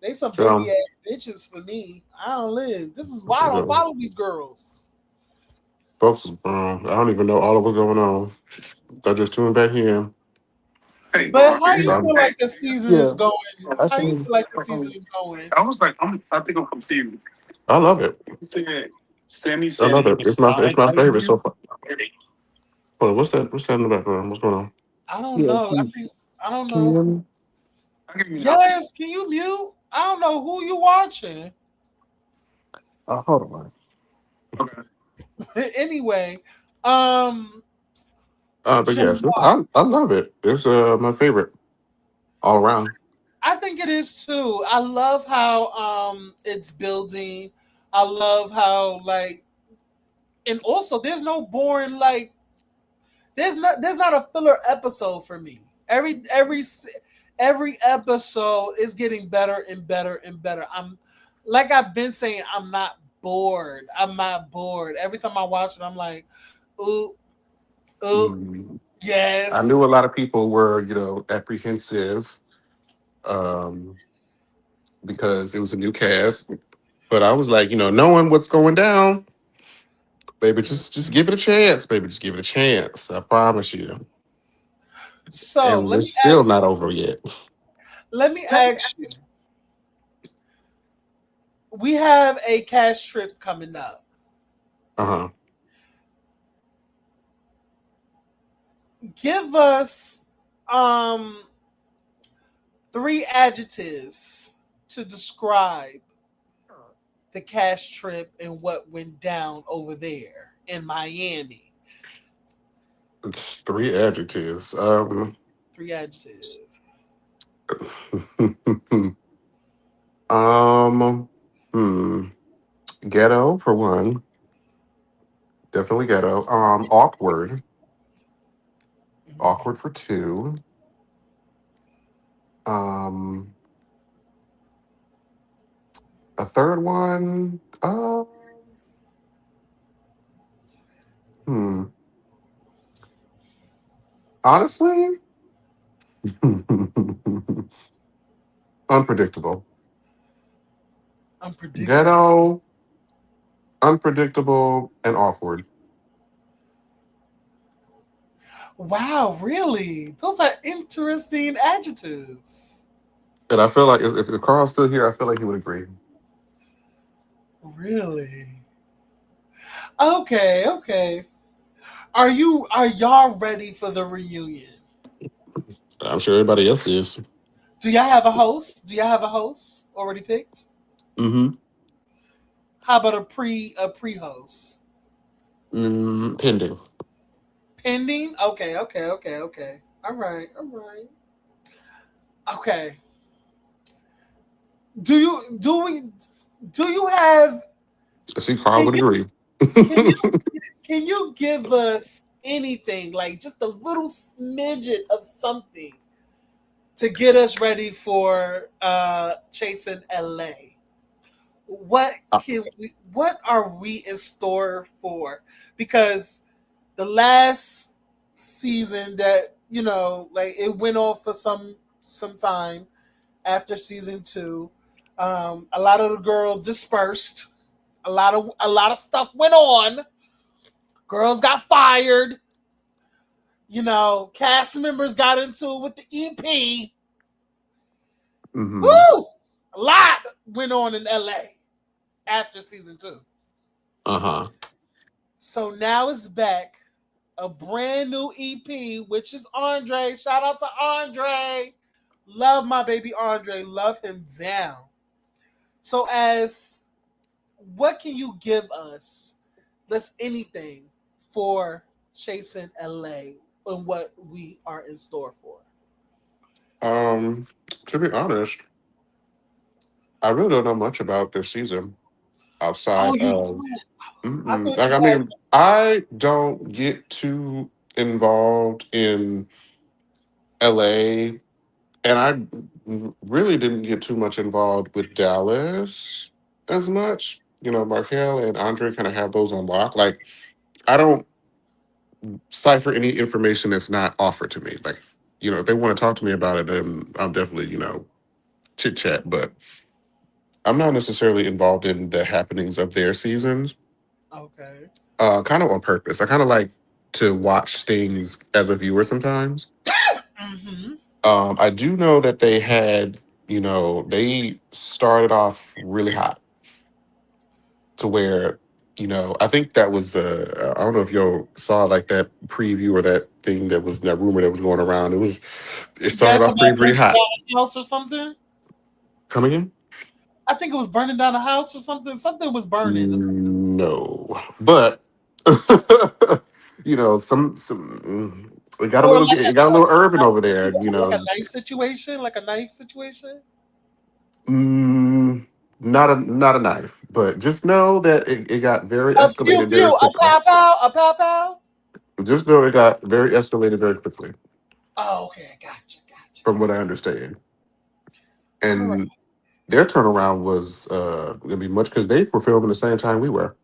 They some baby So, ass bitches for me. I don't live. This is why I don't follow these girls. folks, I don't even know all of what's going on. I just tuned back in. But how you So, feel like the season is Yeah, going? I How you can. feel like the season is going? I love it. I love it. It's my favorite so far. Hold on, what's that in the background? What's going on? I don't Yeah, know. I think I don't can you know. hear me? Yes, can you mute? I don't know who you watching. Hold on. Anyway, um, But yes, I love it. It's my favorite all around. I think it is too. I love how it's building. I love how like, and also there's no boring like there's not a filler episode for me. Every episode is getting better and better and better. I'm like I've been saying, I'm not bored. I'm not bored. Every time I watch it, I'm like, ooh, ooh, Mm. I knew a yes. lot of people were, apprehensive because it was a new cast. But I was like, knowing what's going down, baby, just give it a chance, baby. Just give it a chance. I promise you. So And it's still not over yet. let me ask you. We have a cash trip coming up. Uh-huh. Give us um three adjectives to describe the cash trip and what went down over there in Miami. It's three adjectives. Three adjectives. um, hmm. Ghetto for one. Definitely ghetto. Awkward. Awkward for two. Um, a third one. Hmm. Honestly, unpredictable. Unpredictable. Ghetto, unpredictable, and awkward. Wow, really? Those are interesting adjectives. And I feel like if Carl's still here, I feel like he would agree. Really? Okay, okay. Are y'all ready for the reunion? I'm sure everybody else is. Do y'all have a host? Do y'all have a host already picked? Mm-hmm. How about a pre host? Pending. Pending? Okay, okay, okay, okay. All right, all right. Okay. Do you have I see Carl can would you agree. can you can you give us anything like just a little smidget of something to get us ready for chasing LA? What are we in store for? Because the last season that like it went off for some time after season two. A lot of the girls dispersed. A lot of stuff went on. Girls got fired. Cast members got into it with the EP. Hmm. Woo! A lot went on in LA after season two. Uh-huh. So now it's back. A brand new EP, which is Andre. Shout out to Andre. Love my baby Andre. Love him down. So as what can you give us? That's anything for chasing LA and what we are in store for. Um, to be honest, I really don't know much about this season Oh, outside you of do? I thought like you I had. mean, I don't get too involved in LA and I really didn't get too much involved with Dallas as much. Markel and Andre kind of have those on lock. Like I don't cipher any information that's not offered to me. Like, if they want to talk to me about it, then I'll definitely, chit chat. But I'm not necessarily involved in the happenings of their seasons. Okay. Kind of on purpose. I kind of like to watch things as a viewer sometimes. Mm-hmm. I do know that they had, they started off really hot to where, I think that was, I don't know if y'all saw like that preview or that thing that was that rumor that was going around. It started Yes, off about pretty burning down hot. a house or something. Come again? I think it was burning down a house or something. Something was burning or something. No, but it got a Or little, like it got a little urban over there. like a knife situation, like a knife situation. Mm, not a knife, but just know that it got very A pew escalated very pew, a quickly. pow pow, a pow pow. Just know it got very escalated very quickly, Oh, okay, gotcha, gotcha, from what I gotcha. understand. All right. And their turnaround was gonna be much because they were filming the same time we were.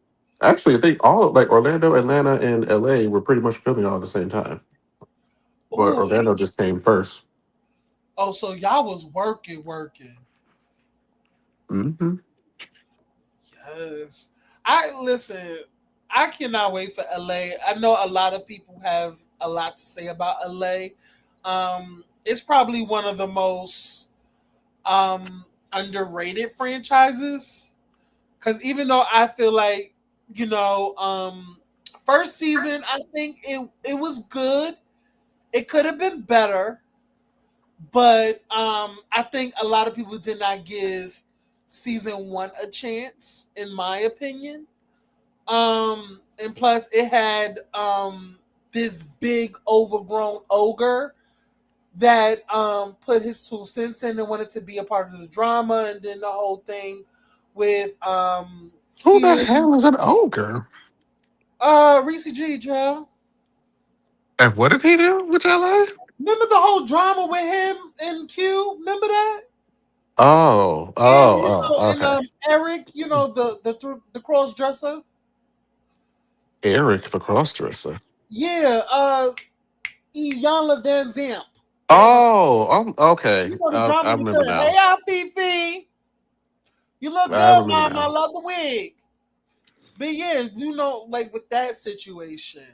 Actually, I think all like Orlando, Atlanta, and LA were pretty much filming all at the same time. But Oh, Orlando just came first. oh, so y'all was working. Hmm. Yes. I listen. I cannot wait for LA. I know a lot of people have a lot to say about LA. It's probably one of the most underrated franchises because even though I feel like first season I think it was good. It could have been better, but I think a lot of people did not give season one a chance, in my opinion. And plus it had this big overgrown ogre that put his 2 cents in and wanted to be a part of the drama, and then the whole thing with Who the Q, hell is an ogre? Reese G, Joe. And what did he do with LA? Remember the whole drama with him and Q? Remember that? Oh, And okay. Eric, the cross dresser. Eric the crossdresser. Yeah, Iyanla Van Zamp. Oh, You okay. know the drama I with remember her. Hey, now. Fifi, you look I good, remember mom. I now. love the wig. But yeah, like with that situation,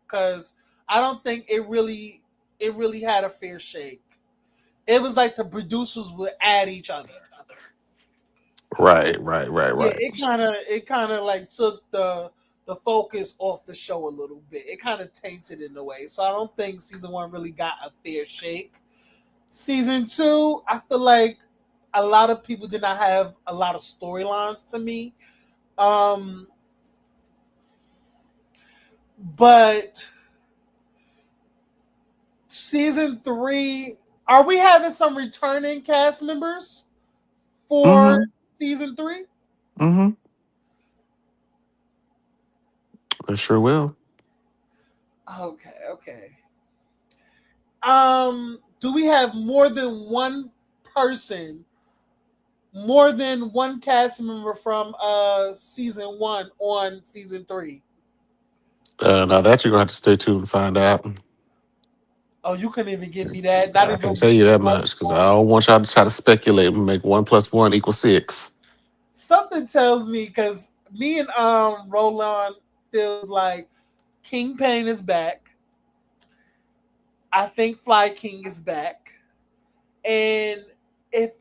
because I don't think it really had a fair shake. It was like the producers would add each other. Right, right, right, Yeah, right. it kind of like took the focus off the show a little bit. It kind of tainted in a way. So I don't think season one really got a fair shake. Season two, I feel like a lot of people did not have a lot of storylines to me. Um, but season three, are we having some returning cast members for Mm-hmm. season three? Mm-hmm. I sure will. Okay, okay. Do we have person, more than one cast member from season one on season three? Now that you're gonna have to stay tuned to find out. Oh, you couldn't even give me that. Not I can even tell you that one much because I story. don't want y'all to try to speculate and make 1 + 1 = 6. Something tells me because me and Roland feels like King Payne is back. I think Fly King is back. And if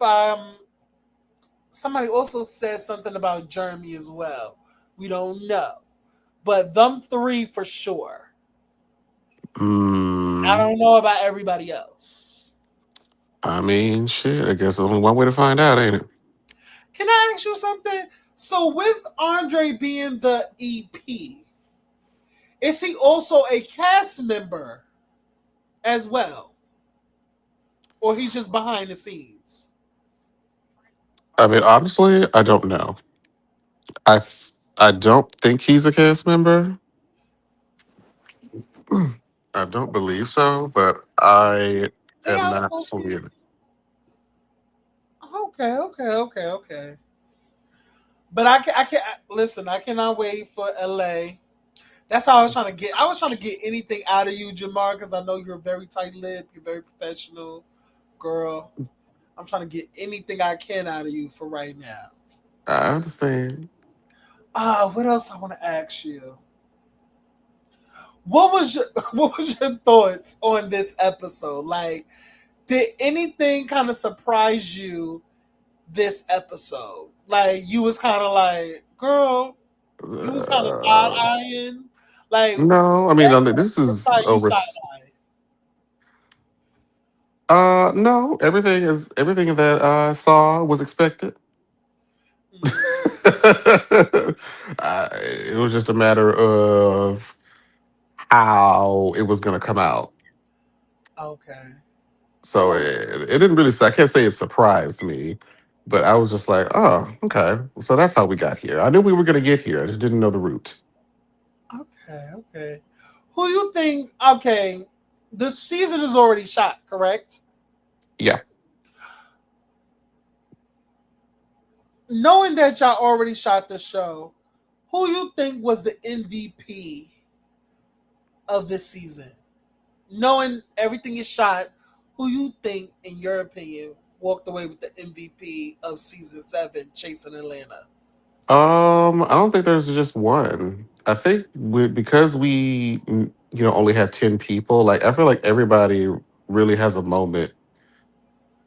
somebody also says something about Jeremy as well. We don't know. But them three for sure. I Mm, don't know about everybody else. I mean, shit. I guess there's only one way to find out, ain't it? Can I ask you something? So with Andre being the EP, is he also a cast member as well? Or he's just behind the scenes? I mean, honestly, I don't know. I don't think he's a cast member. I don't believe so, but I Hey, am I not spoke to fully you. in it. Okay. But listen. I cannot wait for LA. That's how I was trying to get. I was trying to get anything out of you, Jamar, because I know you're very tight-lipped. You're very professional, girl. I'm trying to get anything I can out of you for right now. I understand. What else I want to ask you? What was your what was your thoughts on this episode? Like, did anything kind of surprise you this episode? Like, you was kind of like, girl, you was kind of side Uh, eyeing. Like, no, I mean this what is side you over. side No, everything that I saw was expected. eyeing? It was just a matter of how it was going to come out. Okay. So it didn't really. I can't say it surprised me, but I was just like, oh, okay. So that's how we got here. I knew we were going to get here. I just didn't know the route. Okay. Okay. Who you think? Okay, the season is already shot, correct? Yeah. Knowing that y'all already shot the show, who you think was the MVP of this season? Knowing everything is shot, who you think, in your opinion, walked away with the MVP of season 7, Chasing Atlanta? I don't think there's just one. I think because we only have 10 people. Like I feel like everybody really has a moment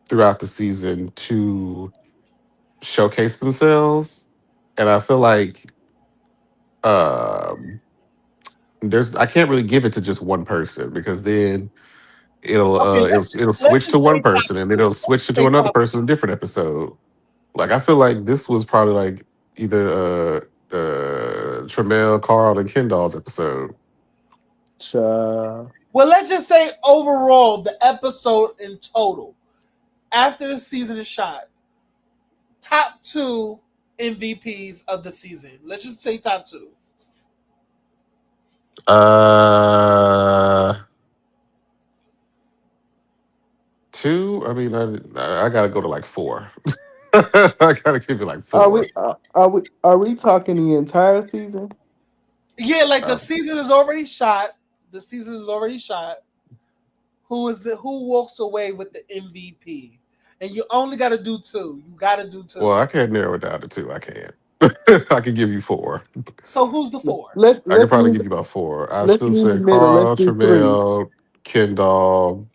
throughout the season to showcase themselves, and I feel like um there's I can't really give it to just one person because then Okay, it'll let's switch to just one say top person and then two. it'll Let's switch just to say another top. person in a different episode. Like I feel like this was probably like either Tremel, Carl, and Kendall's episode. Child. Well, let's just say overall, the episode in total after the season is shot, top two MVPs of the season. Let's just say top two. Uh, Two. I mean, I gotta go to like four. I gotta give it like four. Are we talking the entire season? Yeah, like the Uh, season is already shot. The season is already shot. Who walks away with the MVP? And you only got to do two. You got to do well, two. I can't narrow it down to two. I can't. I can give you four. So who's the four? Let's I could let's probably meet give you about four. I let's still meet in the say middle. Let's Carl, do three. Tremel, Kendall.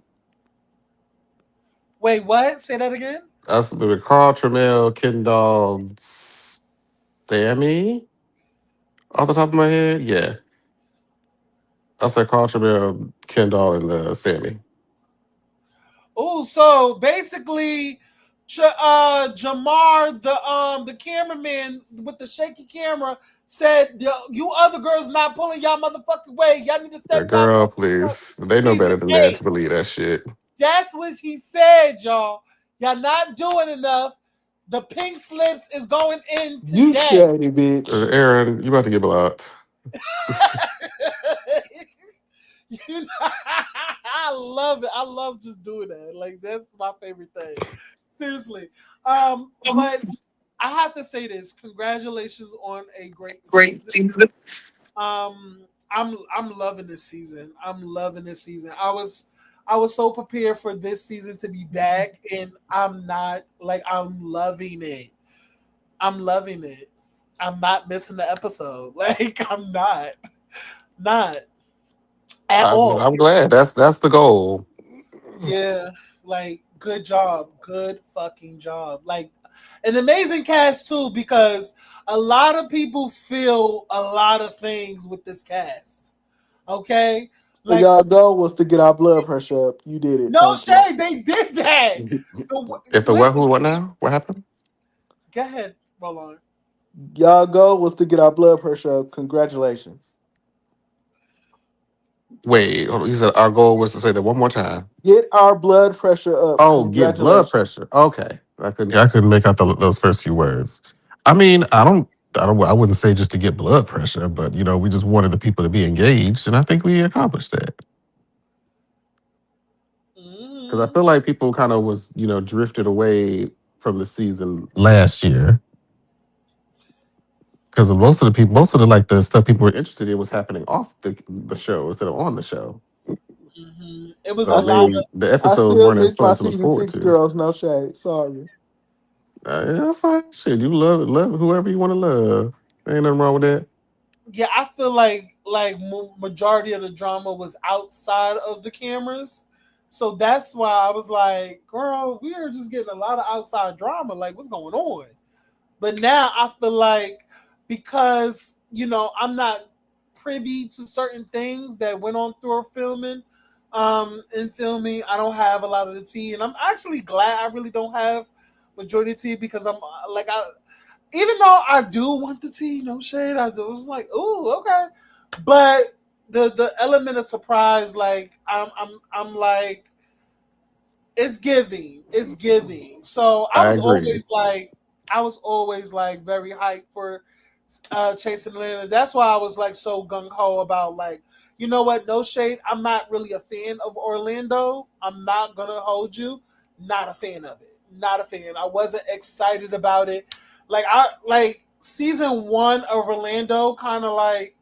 Wait, what? Say that again. I was with Carl, Tremel, Kendall, Sammy. Off the top of my head, yeah. I'll say Carl, Tremel, Kendall, and Sammy. Oh, so basically, Jamar, the cameraman with the shaky camera, said, "You other girls not pulling y'all motherfucking way. Y'all need to step back Girl, on please. They know season better than that 8." to believe that shit. That's what he said, y'all. Y'all not doing enough. The pink slips is going in You today. shady bitch. Aaron, you about to get blocked. You know, I love it. I love just doing that. Like that's my favorite thing. Seriously. But I have to say this. Congratulations on a great season. I'm loving this season. I'm loving this season. I was so prepared for this season to be back, and I'm not. Like I'm loving it. I'm loving it. I'm not missing the episode. Like I'm not at all. I'm glad. That's the goal. Yeah, like good job, good fucking job. Like an amazing cast too, because a lot of people feel a lot of things with this cast. Okay, So like y'all goal was to get our blood pressure up. You did it. no Thank you. shade, they did that. So If the what listen, who what now? What happened? go ahead, Roland. Y'all goal was to get our blood pressure up. Congratulations. Wait, hold on. You said our goal was to say that one more time. Get our blood pressure up. Oh, get blood Congratulations. pressure. Okay, I couldn't make out those first few words. I mean, I wouldn't say just to get blood pressure, but we just wanted the people to be engaged, and I think we accomplished that. Because I Mm-hmm. feel like people kind of was drifted away from the season last year because most of the like the stuff people were interested in was happening off the show instead of on the show. Mm-hmm. It was a I So lot still of the I episodes still weren't as miss my fun to look season forward six to. girls. No shade. Sorry. That's fine. Shit, you love whoever you want to love. Ain't nothing wrong with that. Yeah, I feel like majority of the drama was outside of the cameras. So that's why I was like, girl, we are just getting a lot of outside drama. Like, what's going on? But now I feel like because, I'm not privy to certain things that went on through filming, in filming, I don't have a lot of the tea. And I'm actually glad I really don't have majority of tea because I'm like even though I do want the tea, no shade, I was like, ooh, okay. But the element of surprise, like I'm like it's giving. So I agree. I was always like very hyped for chasing Atlanta. That's why I was like so gung ho about like, you know what, no shade. I'm not really a fan of Orlando. I'm not gonna hold you. Not a fan of it. Not a fan. I wasn't excited about it. Like I like season one of Orlando kind of like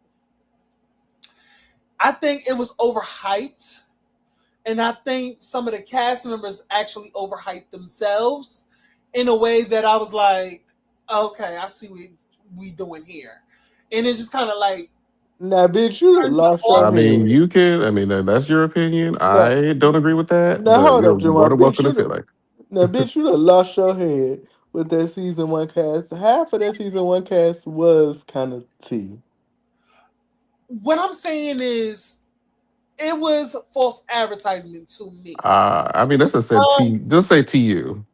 I think it was overhyped. And I think some of the cast members actually overhyped themselves in a way that I was like, okay, I see what we doing here. And it's just kind of like Now, bitch, you done turned you lost your I off of mean, head. it. you can. I mean, that's your opinion. Now, I don't agree with that, now but hold up, you're more Jamar. than Bitch, welcome to you feel done, like. now, bitch, you done lost your head with that season one cast. Half of that season one cast was kind of tea. What I'm saying is, it was false advertisement to me. I mean, that's just said Um, T. Just say to you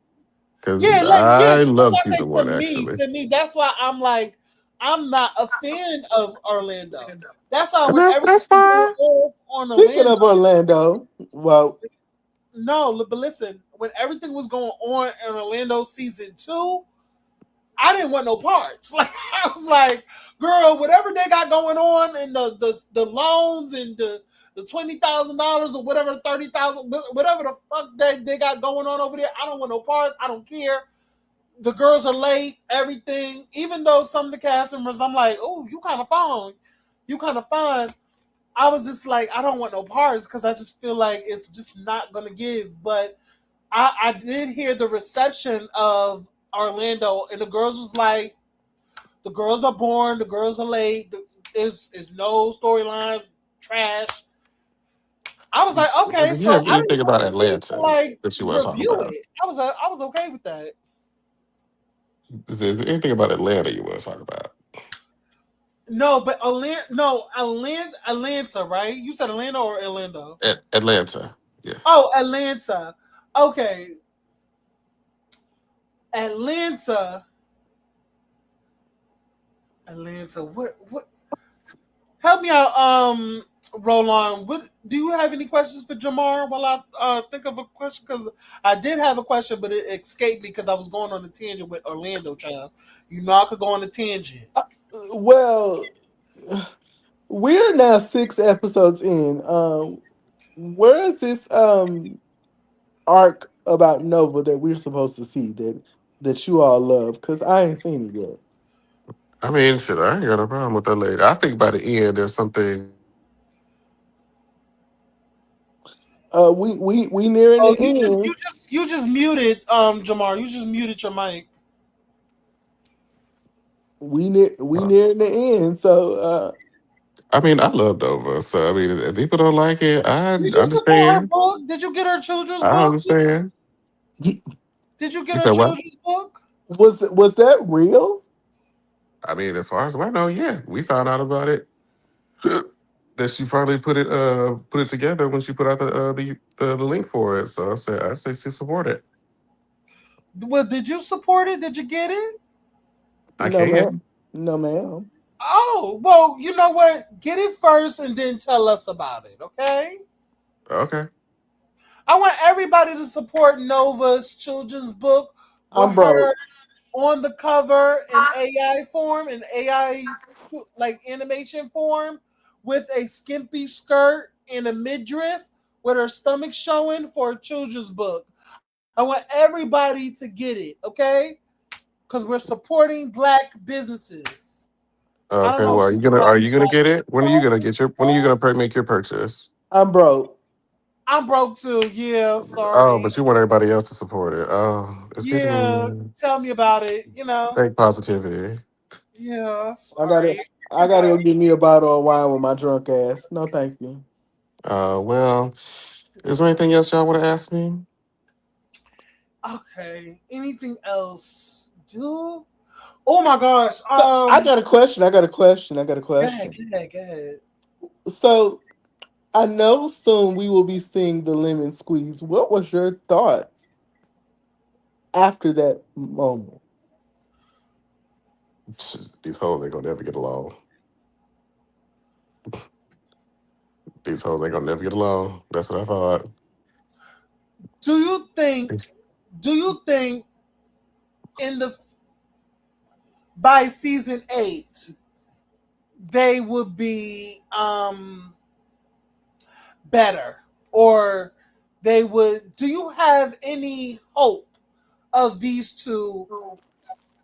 because yeah. I That's love why I season say one actually, to me, that's why I'm like, I'm not a fan of Orlando. That's why and when that's everything's going fine. off on Speaking Orlando, of Orlando, well, no, but listen, when everything was going on in Orlando season two, I didn't want no parts. Like I was like, girl, whatever they got going on and the loans and the $20,000 or whatever 30,000 whatever the fuck they got going on over there, I don't want no parts. I don't care. The girls are late, everything. Even though some of the cast members, I'm like, oh, you kind of fine, you kind of fine. I was just like, I don't want no parts because I just feel like it's just not gonna give. But I did hear the reception of Orlando, and the girls was like, the girls are born, the girls are late. Is no storylines, trash. I was like, okay, Do you so have I didn't anything about really need to Atlanta like that you want to talk review about? it. I was okay with that. Is there anything about Atlanta you want to talk about? No, but Atlanta, right? You said Atlanta or Orlando? Atlanta, yeah. Oh, Atlanta. Okay, Atlanta. Atlanta. What help me out, Roland. What do you have any questions for Jamar while I think of a question? Because I did have a question, but it escaped me because I was going on a tangent with Orlando, child. You know, I could go on a tangent. well, we're now 6 episodes in. Where is this arc about Nova that we're supposed to see that you all love? Because I ain't seen it yet. I mean, shit, I ain't got a problem with that lady. I think by the end, there's something. We nearing Oh, the end. you just muted, Jamar. You just muted your mic. We nearing the end. So I mean, I love Nova, so I mean, if people don't like it, I Did you support her understand. book? Did you get her children's I book? understand. Did you get You her said what? children's book? was that real? I mean, as far as I know, yeah, we found out about it. That she probably put it together when she put out the link for it. So I say she support it. Well, did you support it? Did you get it? I No, ma'am. can. No, ma'am. Oh, well, you know what? Get it first and then tell us about it, okay? Okay. I want everybody to support Nova's children's book with I'm her broke. on the cover in AI form, in AI like animation form, with a skimpy skirt and a midriff with her stomach showing for a children's book. I want everybody to get it, okay? Because we're supporting black businesses. I don't Okay. know if Well, she's supporting are you gonna black get it? people. When are you gonna make your purchase? I'm broke. I'm broke too. Yeah, Oh, but sorry. you want everybody else to support it. Oh, it's Yeah, giving tell me about it. fake positivity. Yeah, I gotta sorry. I gotta go get me a bottle of wine with my drunk ass. No, thank you. Well, is there anything else y'all want to ask me? Okay. Anything else? Do? Oh my gosh. So I got a question. I got a question. I got a Go ahead. question. Go ahead. Go ahead. So I know soon we will be seeing the lemon squeeze. What was your thoughts after that moment? These hoes ain't gonna never get along. These hoes ain't gonna never get along. That's what I thought. Do you think? Do you think in the by season 8 they would be better, or they would? Do you have any hope of these two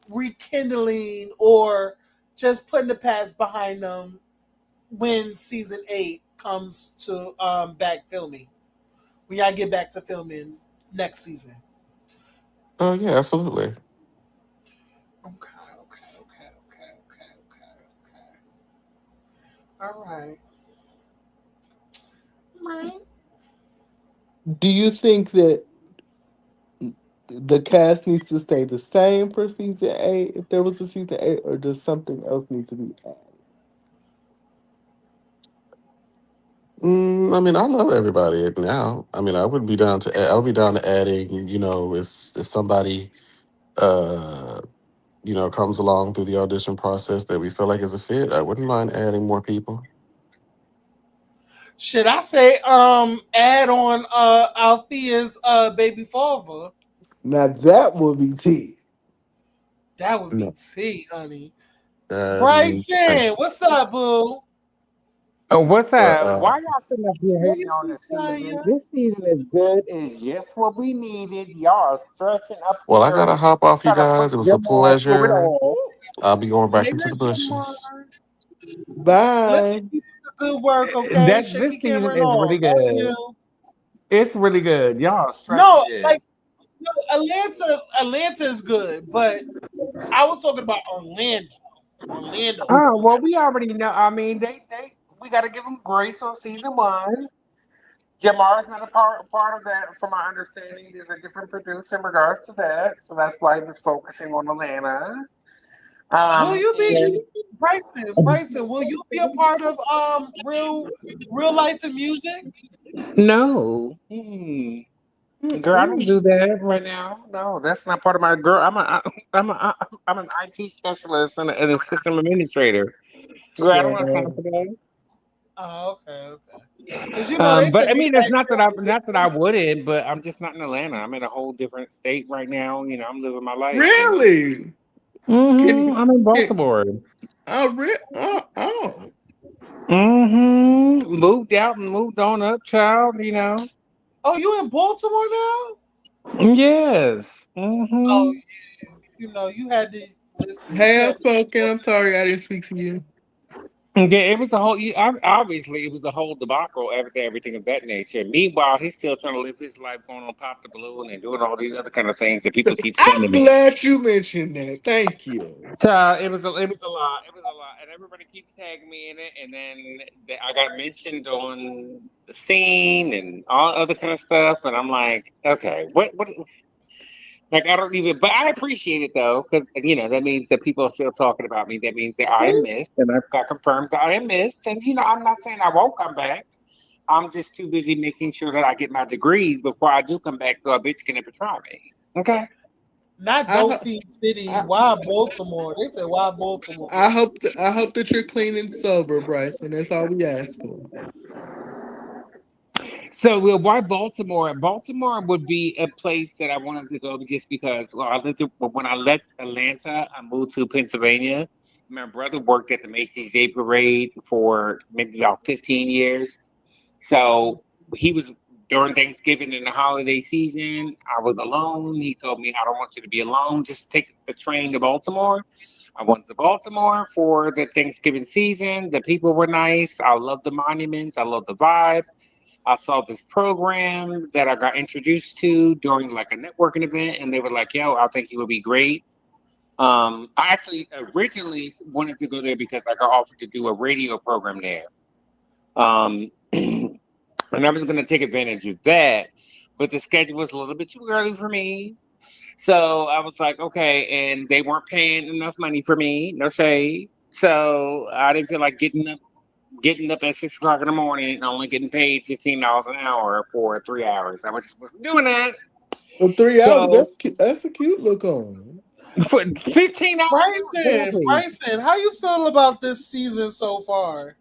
rekindling, or just putting the past behind them when season 8 comes to back filming? When y'all get back to filming next season. Oh yeah, absolutely. Okay, okay, okay, okay, okay, okay, okay. All right. Right. Do you think that the cast needs to stay the same for season 8 if there was a season 8, or does something else need to be added? I mean, I love everybody now. I mean, I would be down to. I would be down to adding. If somebody, uh, comes along through the audition process that we feel like is a fit, I wouldn't mind adding more people. Should I say add on Althea's baby father? Now that would be T. That would be No. T, honey. Um, Bryson, what's up, boo? Oh, what's up? uh, Why y'all sitting up here Hey, hating on the season? Sukiana. This season is good. It's just what we needed. Y'all are stretching up well, I here, gotta hop off, you trying to put guys. It was a Jamal through it pleasure. all. I'll be going back into Later, the Jamar. bushes. Listen, Bye. keep up the good work, okay? That Shake this your season camera and is all. really Love good. you. It's really good. Y'all are stretching No, it. like no, Atlanta is good, but I was talking about Orlando. Orlando is Oh well, we already know. I mean, they we got to give them grace on season one. Jamar's not a part of that, from my understanding. There's a different producer in regards to that, so that's why he was focusing on Atlanta. will you be And Bryson? Bryson, will you be a part of real life and music? no, girl, I don't Mm-mm. do that right now. No, that's not part of my girl. I'm an IT specialist and a system administrator. Girl, I don't have time Girl. for that. Oh, okay, okay. Because they But said I we mean, it's back not that I wouldn't, but I'm just not in Atlanta. I'm in a whole different state right now. I'm living my life. Really? Can, I'm in can, Baltimore. oh. Moved out and moved on up, child. Oh, you in Baltimore now? Yes. Oh, you had to listen. You Hey, had to outspoken. I'm sorry I didn't speak to you. Yeah, it was a whole. Obviously, it was a whole debacle, everything of that nature. Meanwhile, he's still trying to live his life, going on pop the balloon and doing all these other kind of things that people keep sending I'm me. glad you mentioned that. Thank you. So it was a lot. It was a lot, and everybody keeps tagging me in it. And then I got mentioned on the scene and all other kind of stuff. And I'm like, okay, what? Like I don't even, but I appreciate it though, because that means that people are still talking about me. That means that I am who? missed, and I've got confirmed that I am missed. And I'm not saying I won't come back. I'm just too busy making sure that I get my degrees before I do come back, so a bitch can never try me. Okay. Not I, ho- Dothan City. I, Why Baltimore? They said why Baltimore? I hope that you're clean and sober, Bryson. That's all we ask for. So, well, why Baltimore? Baltimore would be a place that I wanted to go just because. Well, when I left Atlanta, I moved to Pennsylvania. My brother worked at the Macy's Day Parade for maybe about 15 years. So he was during Thanksgiving and the holiday season. I was alone. He told me, I don't want you to be alone. Just take the train to Baltimore. I went to Baltimore for the Thanksgiving season. The people were nice. I love the monuments. I love the vibe. I saw this program that I got introduced to during like a networking event, and they were like, "Yo, I think you would be great." I actually originally wanted to go there because I got offered to do a radio program there. And I was going to take advantage of that, but the schedule was a little bit too early for me. So I was like, okay, and they weren't paying enough money for me, no shade. So I didn't feel like getting up at 6 o'clock in the morning and only getting paid $15 an hour for 3 hours. I was just wasn't doing that. For 3 hours, So that's cute. That's a cute look on. for $15 an hour, Bryson, exactly. Bryson, how you feel about this season so far?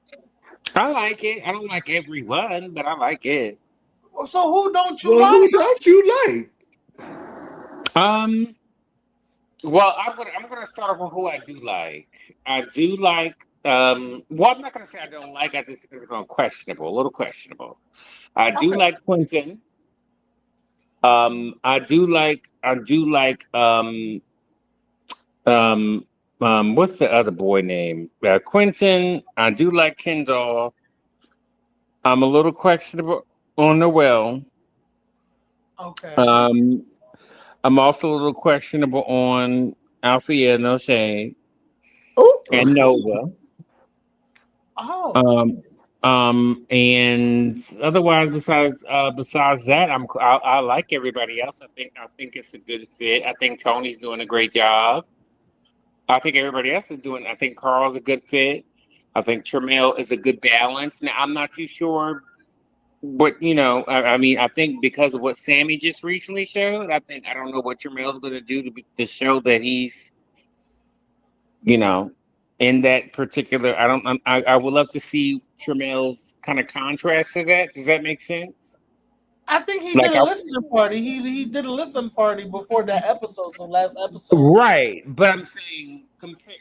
I like it. I don't like everyone, but I like it. So who don't you Well, who like? don't you like? Um, well, I'm gonna start off with who I do like. I do like. Well, I'm not gonna say I don't like. I just it's going questionable, a little questionable. I do Okay, like Quentin. I do like. I do like. Um. What's the other boy name? Quentin. I do like Kendall. I'm a little questionable on Noel. okay. Um. I'm also a little questionable on Althea, no shade, Oh, and Nova. Oh, Um, and otherwise, besides that, I like everybody else. I think it's a good fit. I think Tony's doing a great job. I think everybody else is doing. I think Carl's a good fit. I think Tramiel is a good balance. Now, I'm not too sure, but I mean, I think because of what Sammy just recently showed, I don't know what Tramiel's going to do to show that he's you know, in that particular. I don't. I would love to see Tramel's kind of contrast to that. Does that make sense? I think he Like, did a listening party. He did a listening party before that episode, so last episode. right, but I'm saying compare.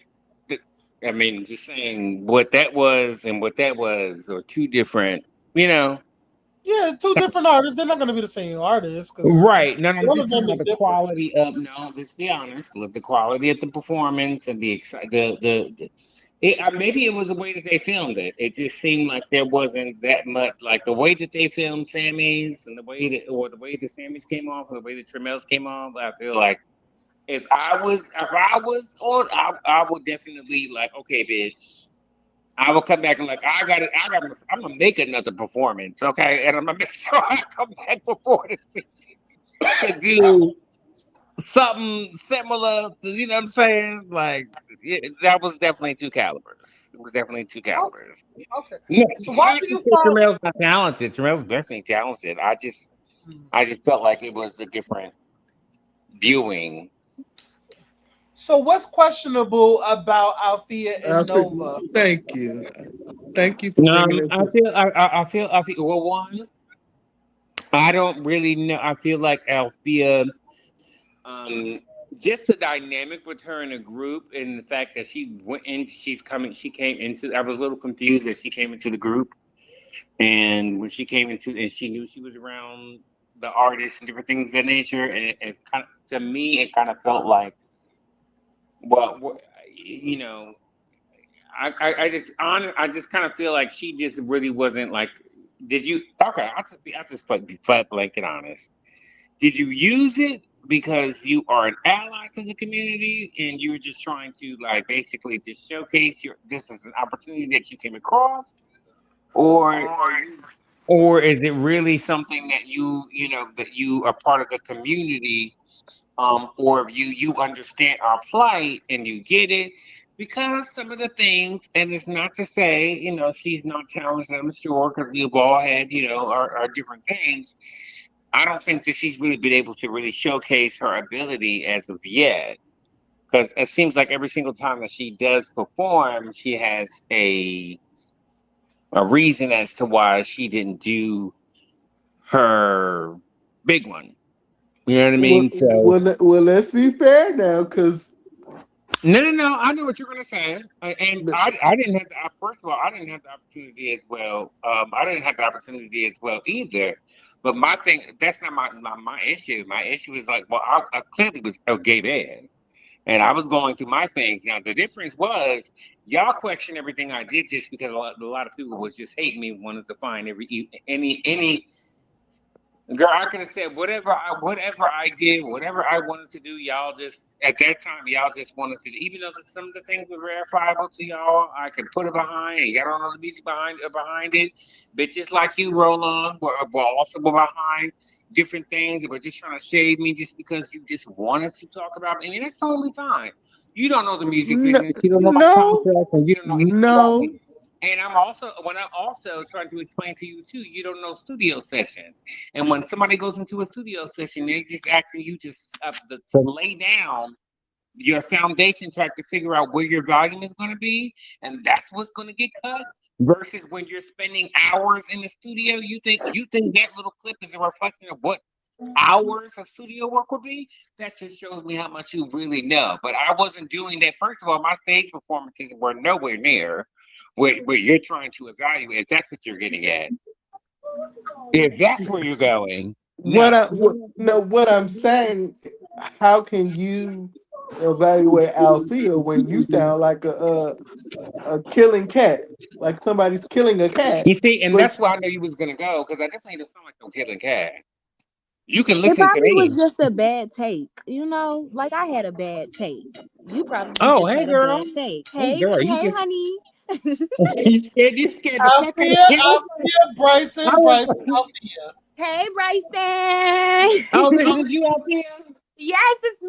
I mean, just saying what that was and what that was, or two different. You know, Yeah, two different artists. They're not going to be the same artists because right? No, no, I'm one just of talking them about is the different. quality of. No, let's be honest. Look, the quality of the performance and maybe it was the way that they filmed it. It just seemed like there wasn't that much, like the way that they filmed Sammy's and the way that Sammy's came off, and the way that Tramel's came off. I feel like if I was on, I would definitely like, okay, bitch. I will come back and like I'm gonna make another performance, okay, and I'm gonna make sure I come back before this to do something similar to, you know what I'm saying? Like, that was definitely two calibers. It was definitely two Oh, calibers. okay. No, So why not do to you say find? Tramel's not talented. Tramel's definitely talented. I just felt like it was a different viewing. So what's questionable about Althea and Nova? thank you. Thank you for bringing it to. I feel. Well, one, I don't really know. I feel like Althea. Um, just the dynamic with her in a group, and the fact that she came into. I was a little confused that she came into the group, and when she came into, and she knew she was around the artists and different things of that nature, and it kind of, to me, it kind of felt like, well, you know, I just kind of feel like she just really wasn't like. Did you? Okay, I just be flat blanket honest. Did you use it because you are an ally to the community and you're just trying to like basically just showcase your this is an opportunity that you came across, or are you, or is it really something that that you are part of the community, or if you understand our plight and you get it? Because some of the things, and it's not to say she's not talented, I'm sure, because we've all had our different things. I don't think that she's really been able to really showcase her ability as of yet. Because it seems like every single time that she does perform, she has a reason as to why she didn't do her big one. You know what I Well, mean? So let's be fair now, because no, no, no. I know what you're gonna say, and I didn't have the first of all, I didn't have the opportunity as well. I didn't have the opportunity as well either. But my thing, that's not my issue. My issue is like, well, I clearly was a gay man. and I was going through my things. Now the difference was y'all question everything I did just because a lot of people was just hating me, wanted to find any girl. I could have said whatever I did, whatever I wanted to do. Y'all just at that time, y'all just wanted to. Even though some of the things were verifiable to y'all, I could put it behind. And y'all don't know the music behind it. Bitches like you, roll on, were also behind different things. That were just trying to shade me just because you just wanted to talk about me, and that's totally fine. You don't know the music No, business. You don't know my no, contracts, and you don't know anything about no. me. And I'm also trying to explain to you too, you don't know studio sessions. And when somebody goes into a studio session, they're just asking you to lay down your foundation track to figure out where your volume is going to be, and that's what's going to get cut. Versus when you're spending hours in the studio, you think that little clip is a reflection of what hours of studio work would be. That just shows me how much you really know. But I wasn't doing that. First of all, my stage performances were nowhere near where you're trying to evaluate. If that's what you're getting at, if that's where you're going, no. No, what I'm saying, how can you evaluate Althea when you sound like a killing cat, like somebody's killing a cat? You see, and But that's why I know you was gonna go because I just ain't sound like no killing cat. You can It listen to probably was me. just a bad take, like I had a bad take. You probably Oh, just hey had a girl, bad take. hey Hey, girl, you hey, just honey. you scared the fuck out of Althea, me. Althea, I Bryson, was. Bryson, Althea. Hey, Bryson. Oh, this is you out there. Yes, it's me.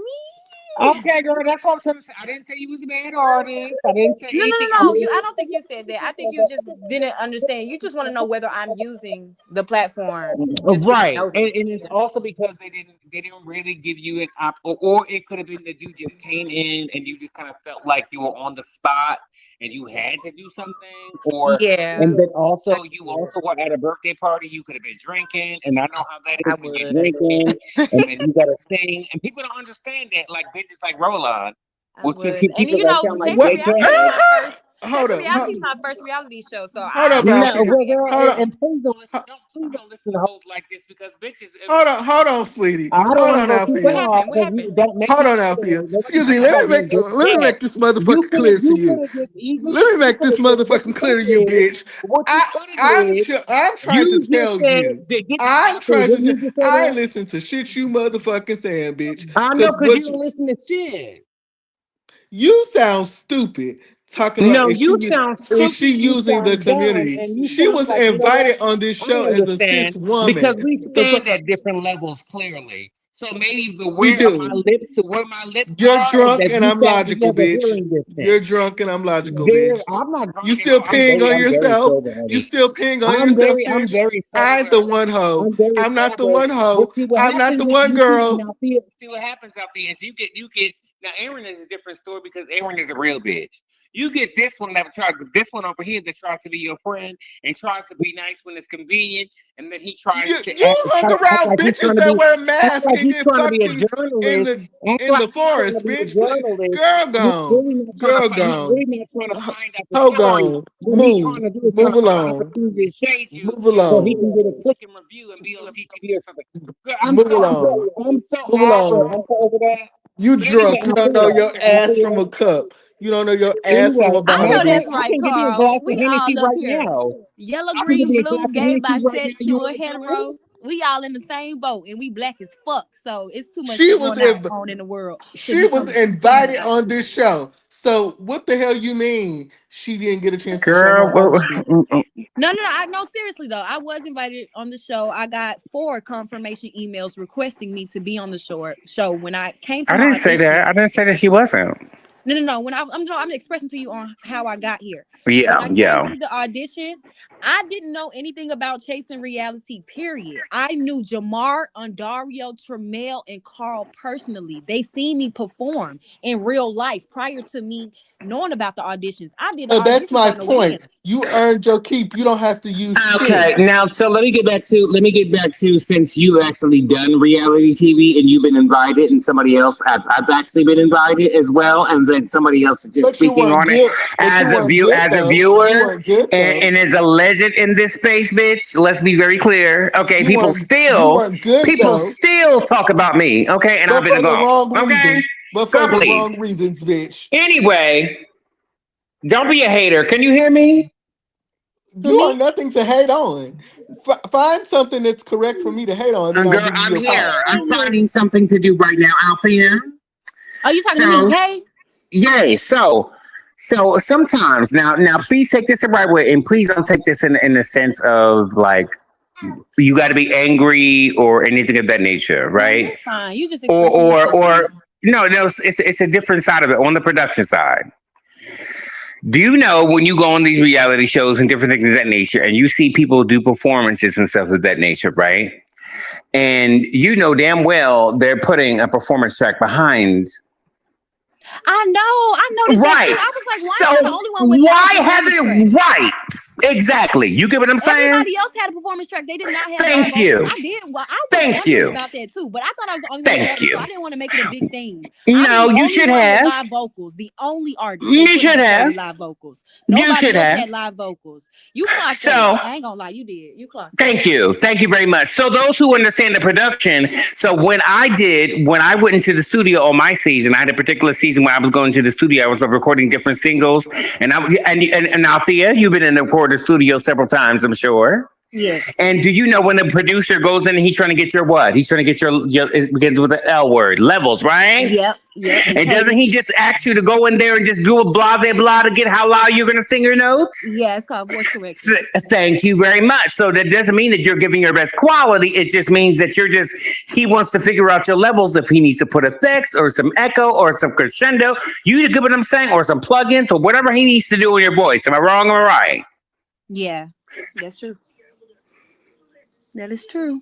Okay, girl, that's what I'm trying to say. I didn't say you was a bad artist. I didn't say No, no, anything. no, no. I don't think you said that. I think you just didn't understand. You just want to know whether I'm using the platform just to be Right, and noticed. it's also because they didn't really give you an or it could have been that you just came in and you just kind of felt like you were on the spot and you had to do something, or Yeah, and then I also you did. also were at a birthday party. You could have been drinking, and I know how that I is when you're was. drinking, and then you gotta sing, and people don't understand that. Like bitches like Roll On, I with was. And people that sound like Chasing what? Big Reality is Red. my first. Hold Chasing up, Reality is my first reality show, so hold I up, No, definitely Althea. well, girl, Hold understand. up, and please don't listen. ho- Please don't listen to hoes like this because bitches. hold on, sweetie. I don't Hold want to on, go too What Althea. far happened? What because you happened? don't make Hold me on, feel. Althea. Nobody Excuse me. talking about me just Let me yet. make this motherfucker clear to You could you. have just easily. Let me You make could this have did what you motherfucking could clear to have you, did. bitch. What you could have did. I'm trying to You just tell said, you. Get I'm out there. trying to Didn't tell. you just say I that? ain't listen to shit you motherfucking saying, bitch. I know Cause because you what don't listen to shit. you sound stupid talking about No, you sound is stupid. she You using the sound dumb, community? and you She sound was like you know what? invited on this I show as a cis understand because woman. we The fuck stand at different levels clearly. So maybe the we do. where my lips You're are is drunk that and you I'm found you logical, have a bitch. hearing You're distance. drunk and I'm logical, There, bitch. I'm not You drunk at still all. peeing on I'm very yourself. sober, You honey. still peeing on I'm yourself, very, I'm bitch. very I ain't the sober. one hoe. I'm very I'm not the sober. one But hoe. see, what I'm not happens the is one you see girl. now. See what happens out there is you get now. Aaron is a different story because Aaron is a real bitch. You get this one over here that tries to be your friend and tries to be nice when it's convenient, and then he tries to You hung act around like he's bitches trying to that be wear act masks like and he's get trying to be fucked a journalist. Act in like the he's trying to forest, be a bitch. journalist. Girl And he's gone. really not trying to Girl find. He's gone. really not trying to find out the Hoe story. gone. What he's trying to do is trying Move to find along. opportunity to shade you Move so he along. can get a click and review and be on TV or something. Girl, Move along. I'm so Move over. along. I'm so over that. You But anyway, drunk. You don't know your ass from a cup. You don't know your ass from Anyway, a I know bottle. that's I right, can give you a Carl. glass of We Hennessy all up right here. now. Yellow, I can give green, you a blue, glass of gay, Hennessy right now. You bisexual, want to try it? hetero. We all in the same boat and we black as fuck. So it's too much She shit was going out in, on in the world to she be was complaining invited about. on this show. So what the hell you mean she didn't get a chance to show Girl, her artistry? No, no, no. No, seriously though. I was invited on the show. I got 4 confirmation emails requesting me to be on the show. When I came to I my didn't say that. audition, I didn't say that she wasn't. no, no, no. When I'm expressing to you on how I got here. When Yeah, I came yeah. to the audition, I didn't know anything about chasing reality. Period. I knew Jamar, Undario, Tremel, and Carl personally. They seen me perform in real life prior to me knowing about the auditions. I did the So that's auditions my on the whim. point. You earned your keep. You don't have to use Okay, shit. now so let me get back to since you've actually done reality TV and you've been invited and somebody else I've actually been invited as well and then somebody else is just But you speaking weren't on it good. But you weren't good as a though. viewer You weren't good though. and is a legend in this space, bitch. Let's be very clear. Okay, You weren't good people though. still talk about me. Okay, and I've But been for the gone. wrong Okay. reasons. but for Girl, the wrong please. reasons, bitch. Anyway, don't be a hater. Can you hear me? Who, You are me? nothing to hate on. Find something that's correct for me to hate on, then I'll Girl, give you I'm your here. props. I'm finding something to do right now out there. Are you talking to me? So, Hey. yay. So sometimes now, please take this the right way, and please don't take this in the sense of like you got to be angry or anything of that nature, No, right? you're fine. You just Or expressing your sentiment. no, it's a different side of it on the production side. Do you know when you go on these reality shows and different things of that nature, and you see people do performances and stuff of that nature, right? And you know damn well they're putting a performance track behind. I noticed that too. Right. I was like, why So am I the only one without a why performance track? haven't right? Exactly. You get what I'm saying? Everybody else had a performance track. They did not have live Thank vocals. you. I did. Well, I was Thank wondering you. about that too, but I thought I was the only one Thank without it, so you. I didn't want to make it a big thing. I was No, the you only should one with have. live vocals. The only artist they You put should on the show have. with live vocals. You Nobody should else have. had live vocals. You clocked that. So I ain't gonna lie, you did. You clocked that. thank you. Thank you very much. So those who understand the production, so when I went into the studio on my season, I had a particular season where I was going to the studio, I was recording different singles. And Althea, you've been in the recording studio several times, I'm sure. Yes. And do you know when the producer goes in and he's trying to get your what? He's trying to get your it begins with the L word, levels, right? Yep. And And doesn't he cadence. just ask you to go in there and just do a blase blah to get how loud you're going to sing your notes? Yeah, it's called voice correction. Thank you very much. So that doesn't mean that you're giving your best quality. It just means that he wants to figure out your levels if he needs to put effects or some echo or some crescendo. You get what I'm saying? Or some plugins or whatever he needs to do in your voice. Am I wrong or right? Yeah, that's true. That is true.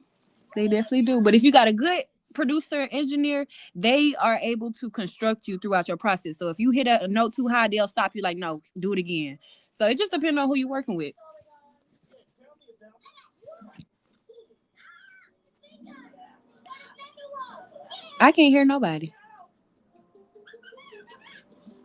They definitely do. But if you got a good producer engineer, they are able to construct you throughout your process. So if you hit a note too high, they'll stop you like, no, do it again. So it just depends on who you're working with. I can't hear nobody.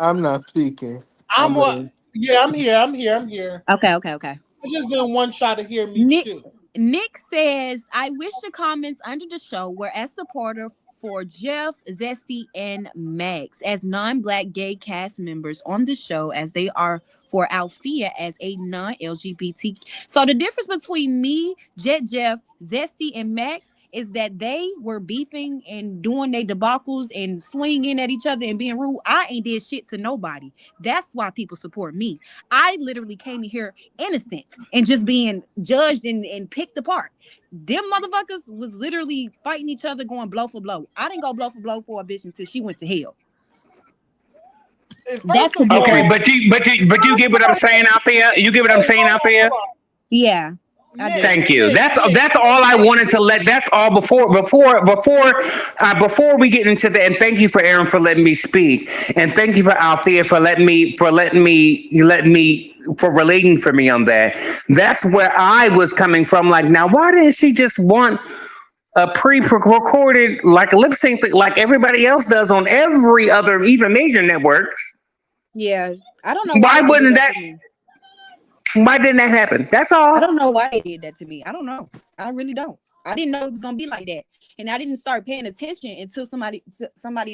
I'm not speaking. I'm I'm what? laying. Yeah, I'm here. I'm here. Okay. I just didn't want y'all to hear me Nick chew. Nick says, I wish the comments under the show were as supportive for Jeff, Zesty, and Max as non-black gay cast members on the show as they are for Althea as a non-LGBT. So the difference between me, Jeff, Zesty, and Max is that they were beefing and doing their debacles and swinging at each other and being rude. I ain't did shit to nobody. That's why people support me. I literally came in here innocent and just being judged and picked apart. Them motherfuckers was literally fighting each other, going blow for blow. I didn't go blow for blow for a bitch until she went to hell. And That's first the of Okay, all, difference. but you get what I'm saying out there? You get what I'm saying out there? Yeah, I do. Thank you. That's Nick, all I wanted to let. That's all before we get into that. And thank you for Aaron for letting me speak, and thank you for Althea for for relating for me on that. That's where I was coming from. Like, now, why didn't she just want a pre-recorded like lip sync like everybody else does on every other even major networks? Yeah, I don't know why Why they did wouldn't that that? to me. Why didn't that happen? That's I all. don't know why they did that to me. I don't know. I really don't. I didn't know it was gonna be like that, and I didn't start paying attention until somebody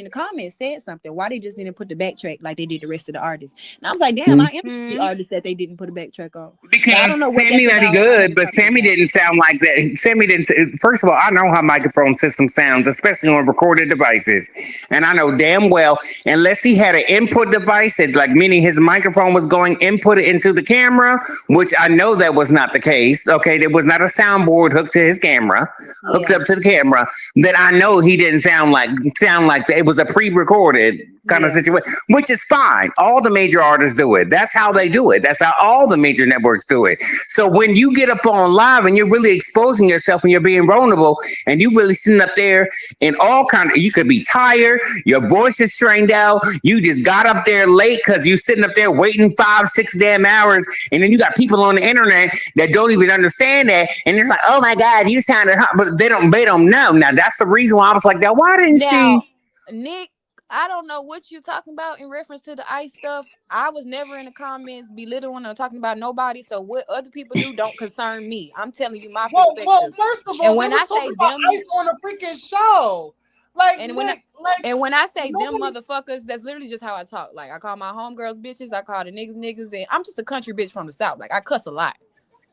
in the comments said something. Why they just didn't put the backtrack like they did the rest of the artists? And I was like, damn, I am the Mhm. artist that they didn't put a backtrack on. But I Because don't know what Sammy that's might be about. I good, haven't but talked to Sammy nobody. didn't sound like that. Sammy didn't. First of all, I know how microphone system sounds, especially on recorded devices, and I know damn well unless he had an input device, that, like meaning his microphone was going inputted into the camera, which I know that was not the case. Okay, there was not a soundboard hooked to his camera, hooked Yeah, up to the camera. That I know he didn't sound like that. It was a pre-recorded kind of yeah, situation, which is fine. All the major artists do it. That's how they do it. That's how all the major networks do it. So when you get up on live and you're really exposing yourself and you're being vulnerable and you really sitting up there in all kind of, you could be tired, your voice is strained out, you just got up there late because you sitting up there waiting 5, 6 damn hours, and then you got people on the internet that don't even understand that, and it's like, oh my God, you sounded hot, but they don't know. Now that's the reason why I was like, now why didn't she? now, Nick, I don't know what you're talking about in reference to the ice stuff. I was never in the comments belittling or talking about nobody. So what other people do don't concern me. I'm telling you my well, perspective. first of all, And they when I was say talking about them, ice on a freaking show. Like And Nick, like when I say them nobody. motherfuckers, that's literally just how I talk. Like I call my homegirls bitches, I call the niggas niggas, and I'm just a country bitch from the south. Like I cuss a lot.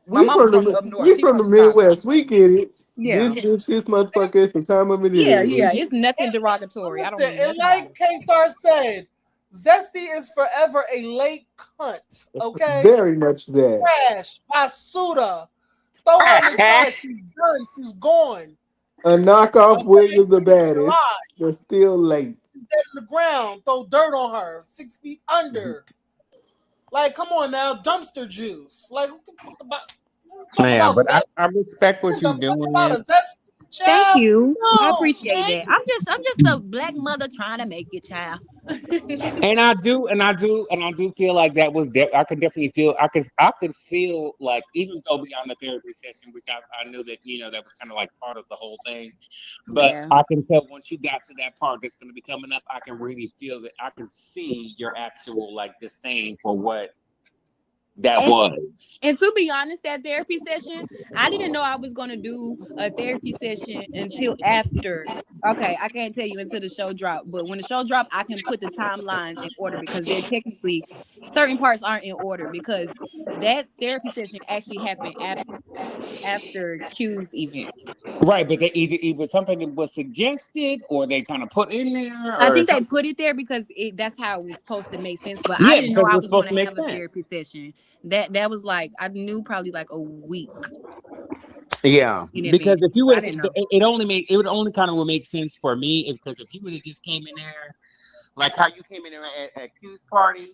My We mama from from up the north. we She from from the Chicago. Midwest. We get it. Yeah. This motherfucker is the time of it Yeah, is. yeah. It's nothing derogatory. I don't Listen, mean and nothing by like it. K Star said, Zesty is forever a late cunt. Okay, Very much that. trash, basuda. Throw her in the trash. She's done. She's gone. A knockoff Okay, William the she's baddest, alive. but still late. She's dead in the ground. Throw dirt on her. 6 feet under. Like, come on now, dumpster juice. Like, who can fuck about? Talk Yeah, about but zest. I respect what There's a you're fuck about doing. a zest. Thank Child, you. I no, appreciate man. that. I'm just a black mother trying to make it, child. And I do feel like that was I could definitely feel I could feel like even though beyond the therapy session, which I knew that that was kind of like part of the whole thing, but Yeah. I can tell once you got to that part that's going to be coming up, I can really feel that I can see your actual like disdain for what that And was. And to be honest, that therapy session, I didn't know I was going to do a therapy session until after. Okay, I can't tell you until the show dropped, but when the show dropped, I can put the timelines in order because they're technically certain parts aren't in order because that therapy session actually happened after Q's event. Right, but they either it was something that was suggested or they kind of put in there I or think they something. put it there because that's how it was supposed to make sense. But I Yeah, didn't know because I it's was going supposed to to make have a therapy sense. session. That was like I knew probably like a week Yeah, in because advance. if you I would, didn't know. it only made it would only kind of would make sense for me is because if you would have just came in there like how you came in there at Q's party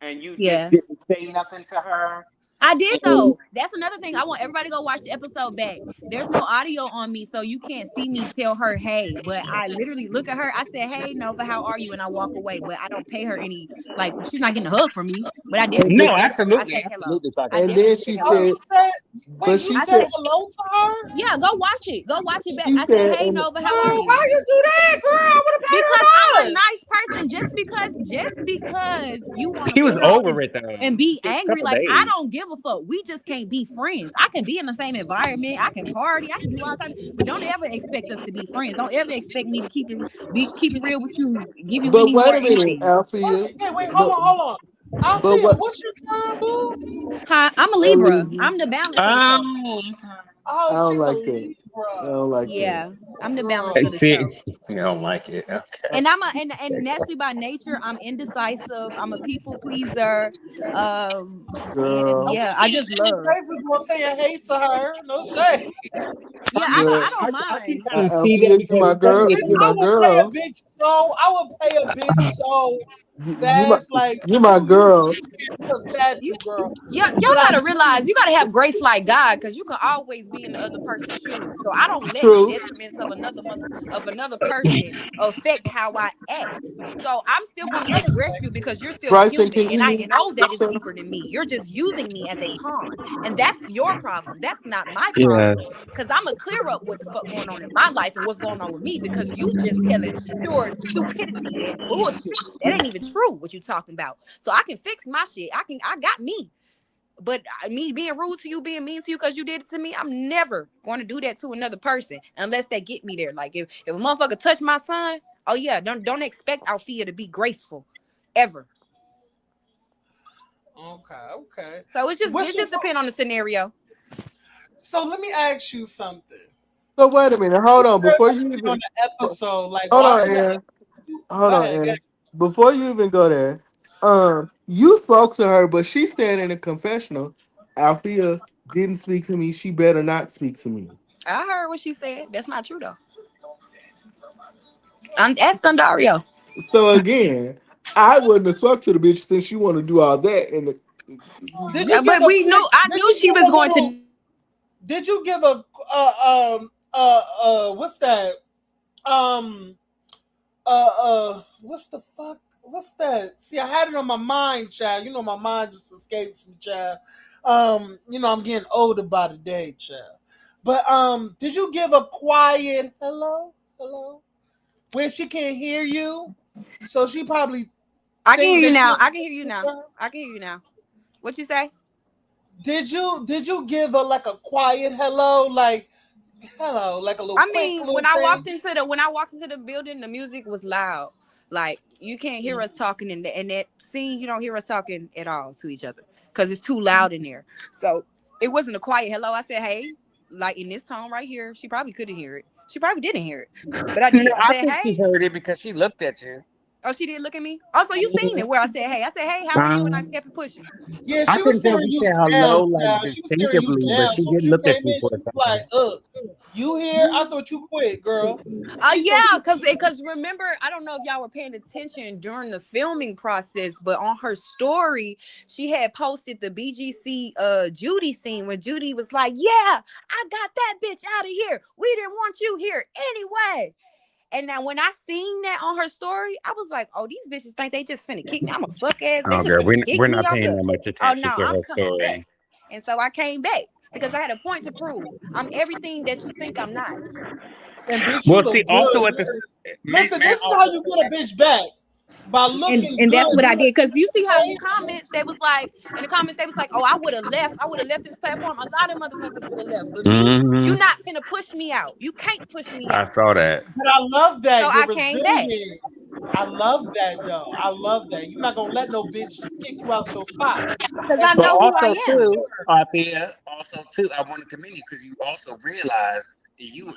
and you just Yeah. didn't say nothing to her. I did And though. That's another thing. I want everybody to go watch the episode back. There's no audio on me, so you can't see me tell her hey. But I literally look at her. I said, "Hey, Nova, how are you?" And I walk away. But I don't pay her any. Like she's not getting a hug from me. But I And definitely then, no, greet her. I absolutely, say hello. absolutely, Sasha. I and definitely then say she Oh, hello. said, you said. Wait, but you she I said said, said, hello to her? "Yeah, go watch it. Go watch it back." she I said, said, "Hey, and Nova, how are Girl, you?" why you do that, girl? I would have paid Because her I'm a back. nice person. Just because you want to She was pull up over it though. and be A angry, couple like I days. don't give a fuck. We just can't be friends. I can be in the same environment. I can party. I can do all types, but don't ever expect us to be friends. Don't ever expect me to keep it real with you. Give you but any wait more a minute, anything. Althea. Wait, hold But on, hold on. but Althea, what? what's your sign, boo? Hi, I'm a Libra. Olivia, I'm the balance of the show. Oh, I Oh, don't she's a like that. I Libra. don't like that. Yeah, I'm the balance Girl. of okay. the See, show. you don't like it. Okay. And and naturally by nature, I'm indecisive. I'm a people pleaser. And Girl, yeah, I just love. Bryson gonna say a hate to her. No shade. Yeah, girl, I don't I can mind. kind of see that Althea, you because my girl. especially if Bitch, You you my I will pay a girl. bitch so. I will pay a bitch so You my fast. Like you my you girl. can't a statue, girl. Yeah, y'all But I gotta do. realize you gotta have grace like God, because you can always be in the other person's shoes. So I don't let the True. detriments of another person affect how I act. So I'm still gonna address you because you're still Bryson, human, can and you I hear know that is me? deeper than me. You're just using me as a pawn, and that's your problem. That's not my yeah. problem. Because I'm gonna clear up what the fuck going on in my life and what's going on with me. Because you just telling pure stupidity and bullshit. That ain't even true. What you talking about? So I can fix my shit. I got me. But me being rude to you, being mean to you because you did it to me, I'm never going to do that to another person unless they get me there. Like if a motherfucker touch my son, oh yeah, don't expect Althea to be graceful, ever. Okay, okay. So What's it your just depends on the scenario. so? Let me ask you something. So wait a minute. Hold on. You're Before gonna you be on even the episode, like hold on, watching the Aaron. episode. Hold Go on, ahead, go Aaron. Before you even go there, you spoke to her, but she said in a confessional, Althea didn't speak to me. She better not speak to me. I heard what she said. That's not true though. Ask Gondario. So again, I wouldn't have spoke to the bitch since you want to do all that. And Did you give But a we quick? knew I Did knew you she give was a going little? to. Did you give a what's that? Um what's the fuck? What's that? See, I had it on my mind, child. You know, my mind just escapes me, child. I'm getting older by the day, child. But did you give a quiet hello, hello, where she can't hear you? So she probably I can hear think you that now. you're. I can hear you now. I can hear you now. What you say? Did you give her like a quiet hello, like Hello, like a little I quick mean, little thing. when I walked into the building, the music was loud. Like you can't hear us talking in that scene. You don't hear us talking at all to each other because it's too loud in there. So it wasn't a quiet hello. I said hey, like in this tone right here. She probably couldn't hear it. She probably didn't hear it, but I No, did. I I said think she hey. heard it because she looked at you. Oh, she did look at me. Also, you seen it where I said hey. I said hey, how are you? And I Um, kept it pushing. Yeah, I she was think that staring you you said down, hello like child. She was staring you distinctively, but down. she So when didn't you look at came you in, for a she was like, second. you here? I thought you quit, girl. So Yeah, she because remember, I don't know if y'all were paying attention during the filming process, but on her story, she had posted the BGC Judy scene when Judy was like, "Yeah, I got that bitch out of here. We didn't want you here anyway." And now when I seen that on her story, I was like, "Oh, these bitches think they just finna kick me. I'm a suck ass. They Oh, just girl, finna we're kick me not off paying the. that much Oh attention no, to I'm her coming back." story. And so I came back because I had a point to prove. I'm everything that you think I'm not. and bitch, you Well, see, look also good. at the Listen, may I this is how also you say get a bitch back by looking And good. that's what I You look did. Cause you see how in the okay. comments they was like, oh, I would have left. I would have left this platform. A lot of motherfuckers would have left. But me, you Mm-hmm. not finna push me out. You can't push me I out. saw that. But I love So that. You're I came back. resilient. I love that though. I love that. You're not gonna let no bitch kick you out your spot. Cause That's I for But know who also I am. too, Althea, also too, I want to commend you because you also realized you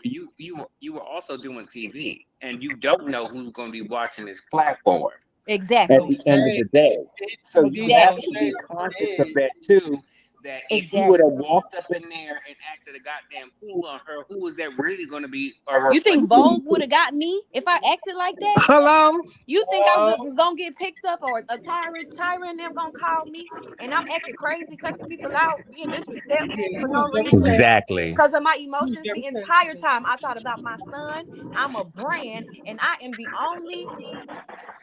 were also doing TV, and you don't know who's going to be watching this platform at no Exactly. the end of shade. the day. So She you did have no to Exactly. be shade. She conscious of did. that too. That if you would have Exactly. walked up in there and acted a goddamn fool on her, who is that really going to be a You think replacement? Vogue would have got me if I acted like that? Hello. You think I'm Uh, gonna get picked up or a tyrant them gonna call me and I'm acting crazy, cussing people out, being yeah, disrespectful for you no was never reason? playing. Exactly. Because of my You was emotions never the playing. entire time I thought about my son. I'm a brand and I am the only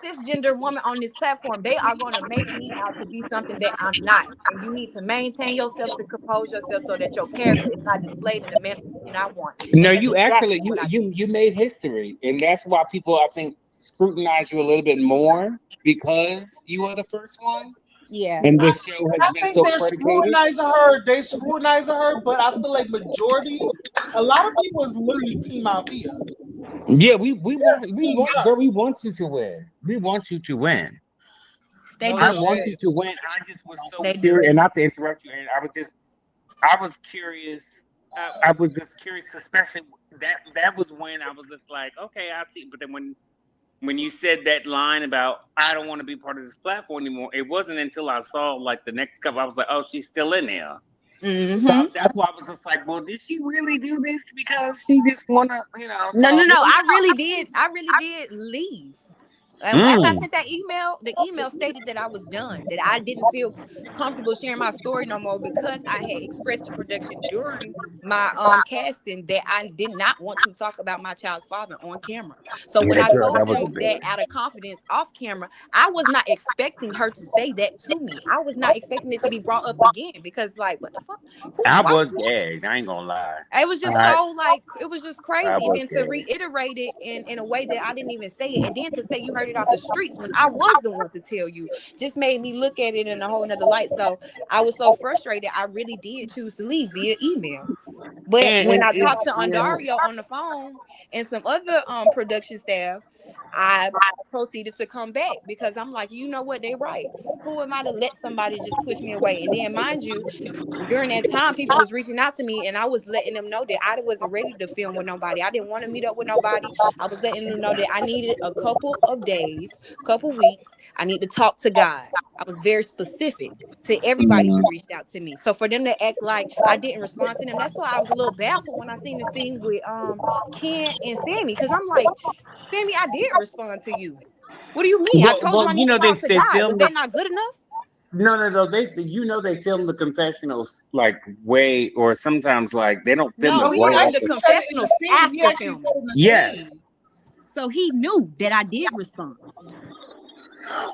cisgender woman on this platform. They are going to make me out to be something that I'm not. And you need to maintain yourself to compose yourself so that your character is not displayed in the manner you do not want. No, And that's you actually exactly what I did. you made history, and that's why people I think scrutinize you a little bit more because you are the first one, Yeah. and this show has I been think so they're predicated. scrutinizing her. They scrutinizing her, but I feel like majority, a lot of people is literally Team Althea. Yeah, Team her. we want you to win. We want you to win. They No I do. want you shade. to win. I just was so They do. curious, and not to interrupt you, and I was curious. I was just curious, especially that was when I was just like, okay, I see. But then when you said that line about I don't want to be part of this platform anymore, it wasn't until I saw like the next couple, I was like, oh, she's still in there. So Mm-hmm. that's why I was just like, well, did she really do this because she just wanna, No, So no, no. I really did. I really did leave. After I mm, sent that email, the email stated that I was done, that I didn't feel comfortable sharing my story no more because I had expressed to production during my casting that I did not want to talk about my child's father on camera. So when yeah, I girl, told that was them a that bit. out of confidence off camera, I was not expecting her to say that to me. I was not expecting it to be brought up again because, like, what the fuck? Who? I Why was would you? gagged. I ain't gonna lie. It was just I so like it was just I crazy. And was then to gagged. reiterate it in a way that I didn't even say it, and then to say you heard it off the streets when I was the one to tell you, just made me look at it in a whole nother light. So I was so frustrated. I really did choose to leave via email. But when I And talked to Andario on the phone and some other production staff, I proceeded to come back because I'm like, you know what, they right. Who am I to let somebody just push me away? And then mind you, during that time, people was reaching out to me and I was letting them know that I wasn't ready to film with nobody. I didn't want to meet up with nobody. I was letting them know that I needed a couple of days, couple weeks. I need to talk to God. I was very specific to everybody who reached out to me. So for them to act like I didn't respond to them, that's why I was a little baffled when I seen the scene with Ken and Sammy. Cause I'm like, Sammy, I did respond to you. What do you mean? I told you I need to talk to they God. Was filmed the that not good enough? no they film the confessionals like way or sometimes like they don't film No, it No, he we right filmed the after. actually said it in the confessionals scene. He after actually said filming. it in the Yes, scene. So he knew that I did respond.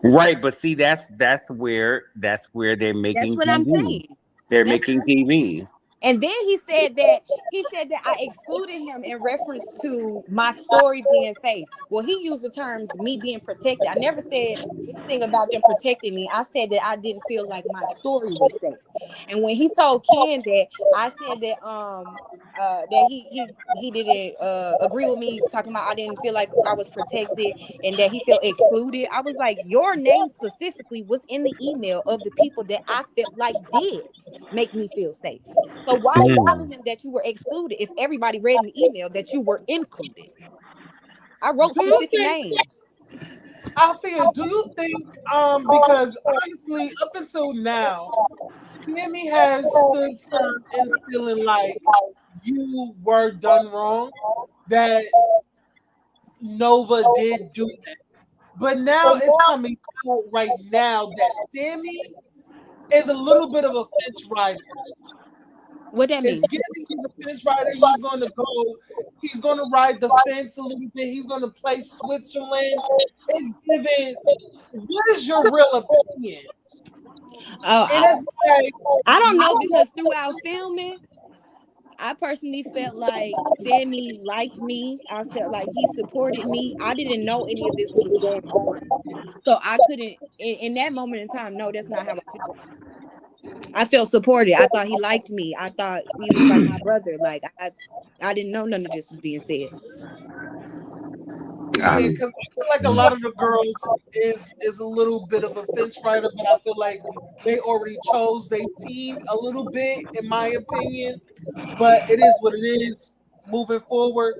right. But see, that's where they're That's making what I'm TV. saying. They're That's what making I'm saying. TV. And then he said that I excluded him in reference to my story being safe. Well, he used the terms me being protected. I never said anything about them protecting me. I said that I didn't feel like my story was safe. And when he told Ken that, I said that he didn't agree with me, talking about I didn't feel like I was protected and that he felt excluded. I was like, your name specifically was in the email of the people that I felt like did make me feel safe. So why are you telling him that you were excluded if everybody read in the email that you were included? I wrote Do you specific think, names. Althea, do you think, because honestly, up until now, Sammy has stood firm in feeling like you were done wrong, that Nova did do that. But now it's coming out right now that Sammy is a little bit of a fence rider. What that It's mean? giving he's a fence rider. He's gonna ride the fence a little bit. He's gonna play Switzerland. It's giving, what is your real opinion? Oh, And it's like, I don't know because throughout filming, I personally felt like Sammy liked me. I felt like he supported me. I didn't know any of this was going on. So I couldn't in that moment in time, no, that's not how I felt. I felt supported. I thought he liked me. I thought he was like my brother. Like I didn't know none of this was being said. yeah, because I feel like a lot of the girls is a little bit of a fence rider, but I feel like they already chose their team a little bit, in my opinion. But it is what it is moving forward.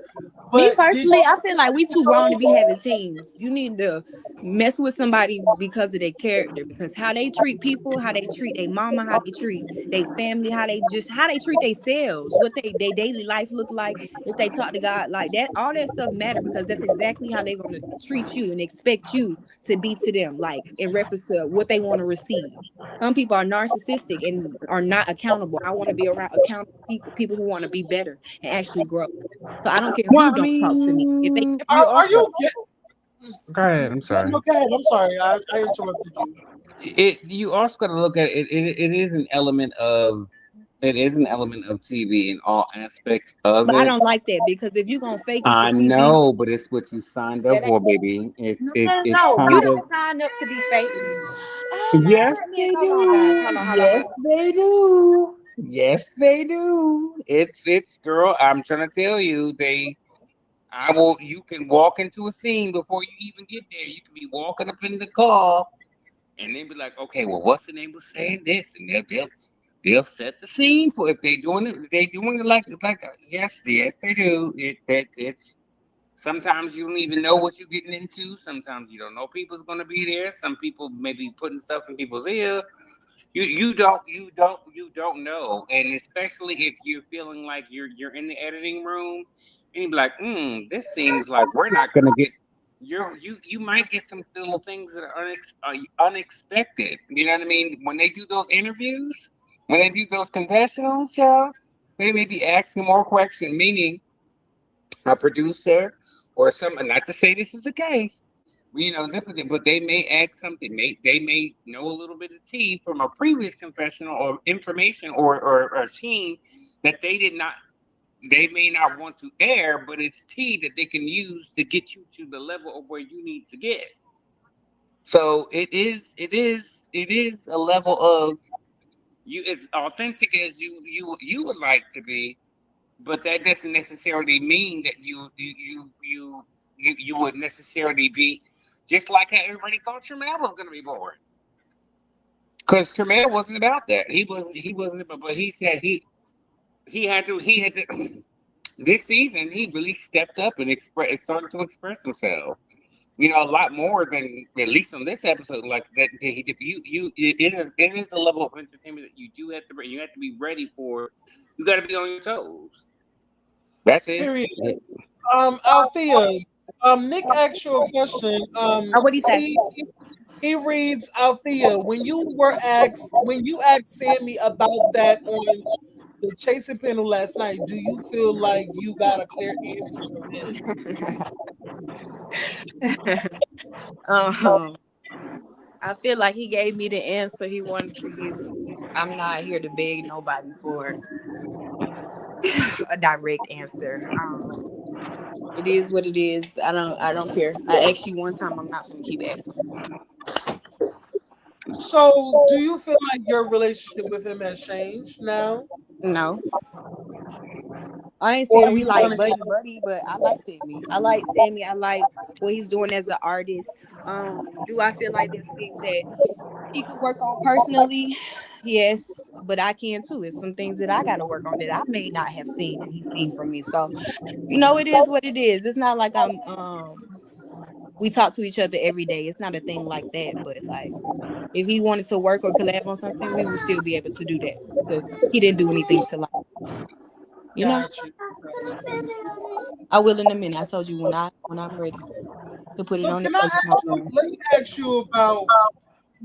Me But did personally, I you feel like we too grown to be having teams. You need to mess with somebody because of their character, because how they treat people, how they treat their mama, how they treat their family, how they treat themselves, what they daily life look like, if they talk to God like that, all that stuff matter because that's exactly how they're gonna treat you and expect you to be to them, like in reference to what they want to receive. Some people are narcissistic and are not accountable. I want to be around accountable people, people who want to be better and actually grow. So I don't care Well, who I don't talk to me. If they mean, never you are also you get go ahead. I'm no, sorry. no, go ahead. I'm sorry. I interrupted you. It you also got to look at it. It is an element of TV in all aspects of but I it. don't like that because if you're gonna fake it for I TV, know, but it's what you signed up that ain't for, baby. no no no It's no. You kind of don't sign up to be fake. Oh my yes, goodness. they Hold on, guys. do. Hold on, hold on, hold Yes, on. they do. Yes, they do. It's girl. I'm trying to tell you, they. I will. You can walk into a scene before you even get there. You can be walking up in the car, and they be like, "Okay, well, what's the name of saying this?" And they'll set the scene for if they doing it. They doing it like yes they do. It's sometimes you don't even know what you're getting into. Sometimes you don't know people's gonna be there. Some people may be putting stuff in people's ear. You don't know, and especially if you're feeling like you're in the editing room, and you be like, this seems like we're not gonna get. You might get some little things that are unexpected. You know what I mean? When they do those interviews, when they do those confessionals, yeah, they may be asking more questions, meaning a producer or some. Not to say this is the case, different, but they may add something. They may know a little bit of tea from a previous confessional or information or scene that they did not. They may not want to air, but it's tea that they can use to get you to the level of where you need to get. So it is a level of you as authentic as you would like to be, but that doesn't necessarily mean that you would necessarily be just like how everybody thought Tremel was going to be born. Because Tremel wasn't about that. He wasn't about, but he said he had to this season he really stepped up and started to express himself. A lot more than at least on this episode. Like that, he did. It is a level of entertainment that you do have to bring. You have to be ready for. You got to be on your toes. That's it. Period. Althea, Nick asked you a question. Or what do you say? He reads, Althea, when you asked Sammy about that on the chasing panel last night, do you feel like you got a clear answer from him? um, I feel like he gave me the answer he wanted to give me. I'm not here to beg nobody for a direct answer. It is what it is. I don't care. I asked you one time. I'm not gonna keep asking. So, do you feel like your relationship with him has changed now, No, I ain't or are saying we you like trying to get? buddy buddy, but I like Sammy. I like Sammy. I like what he's doing as an artist. Do I feel like there's things that he could work on personally? Yes, but I can too. It's some things that I got to work on that I may not have seen that he's seen from me. So it is what it is. It's not like we talk to each other every day. It's not a thing like that. But like, if he wanted to work or collab on something, we would still be able to do that because he didn't do anything to like, you know. Got you. Got you. I will in a minute. I told you when I'm ready to put it So, on the can I face ask you? Let me ask you about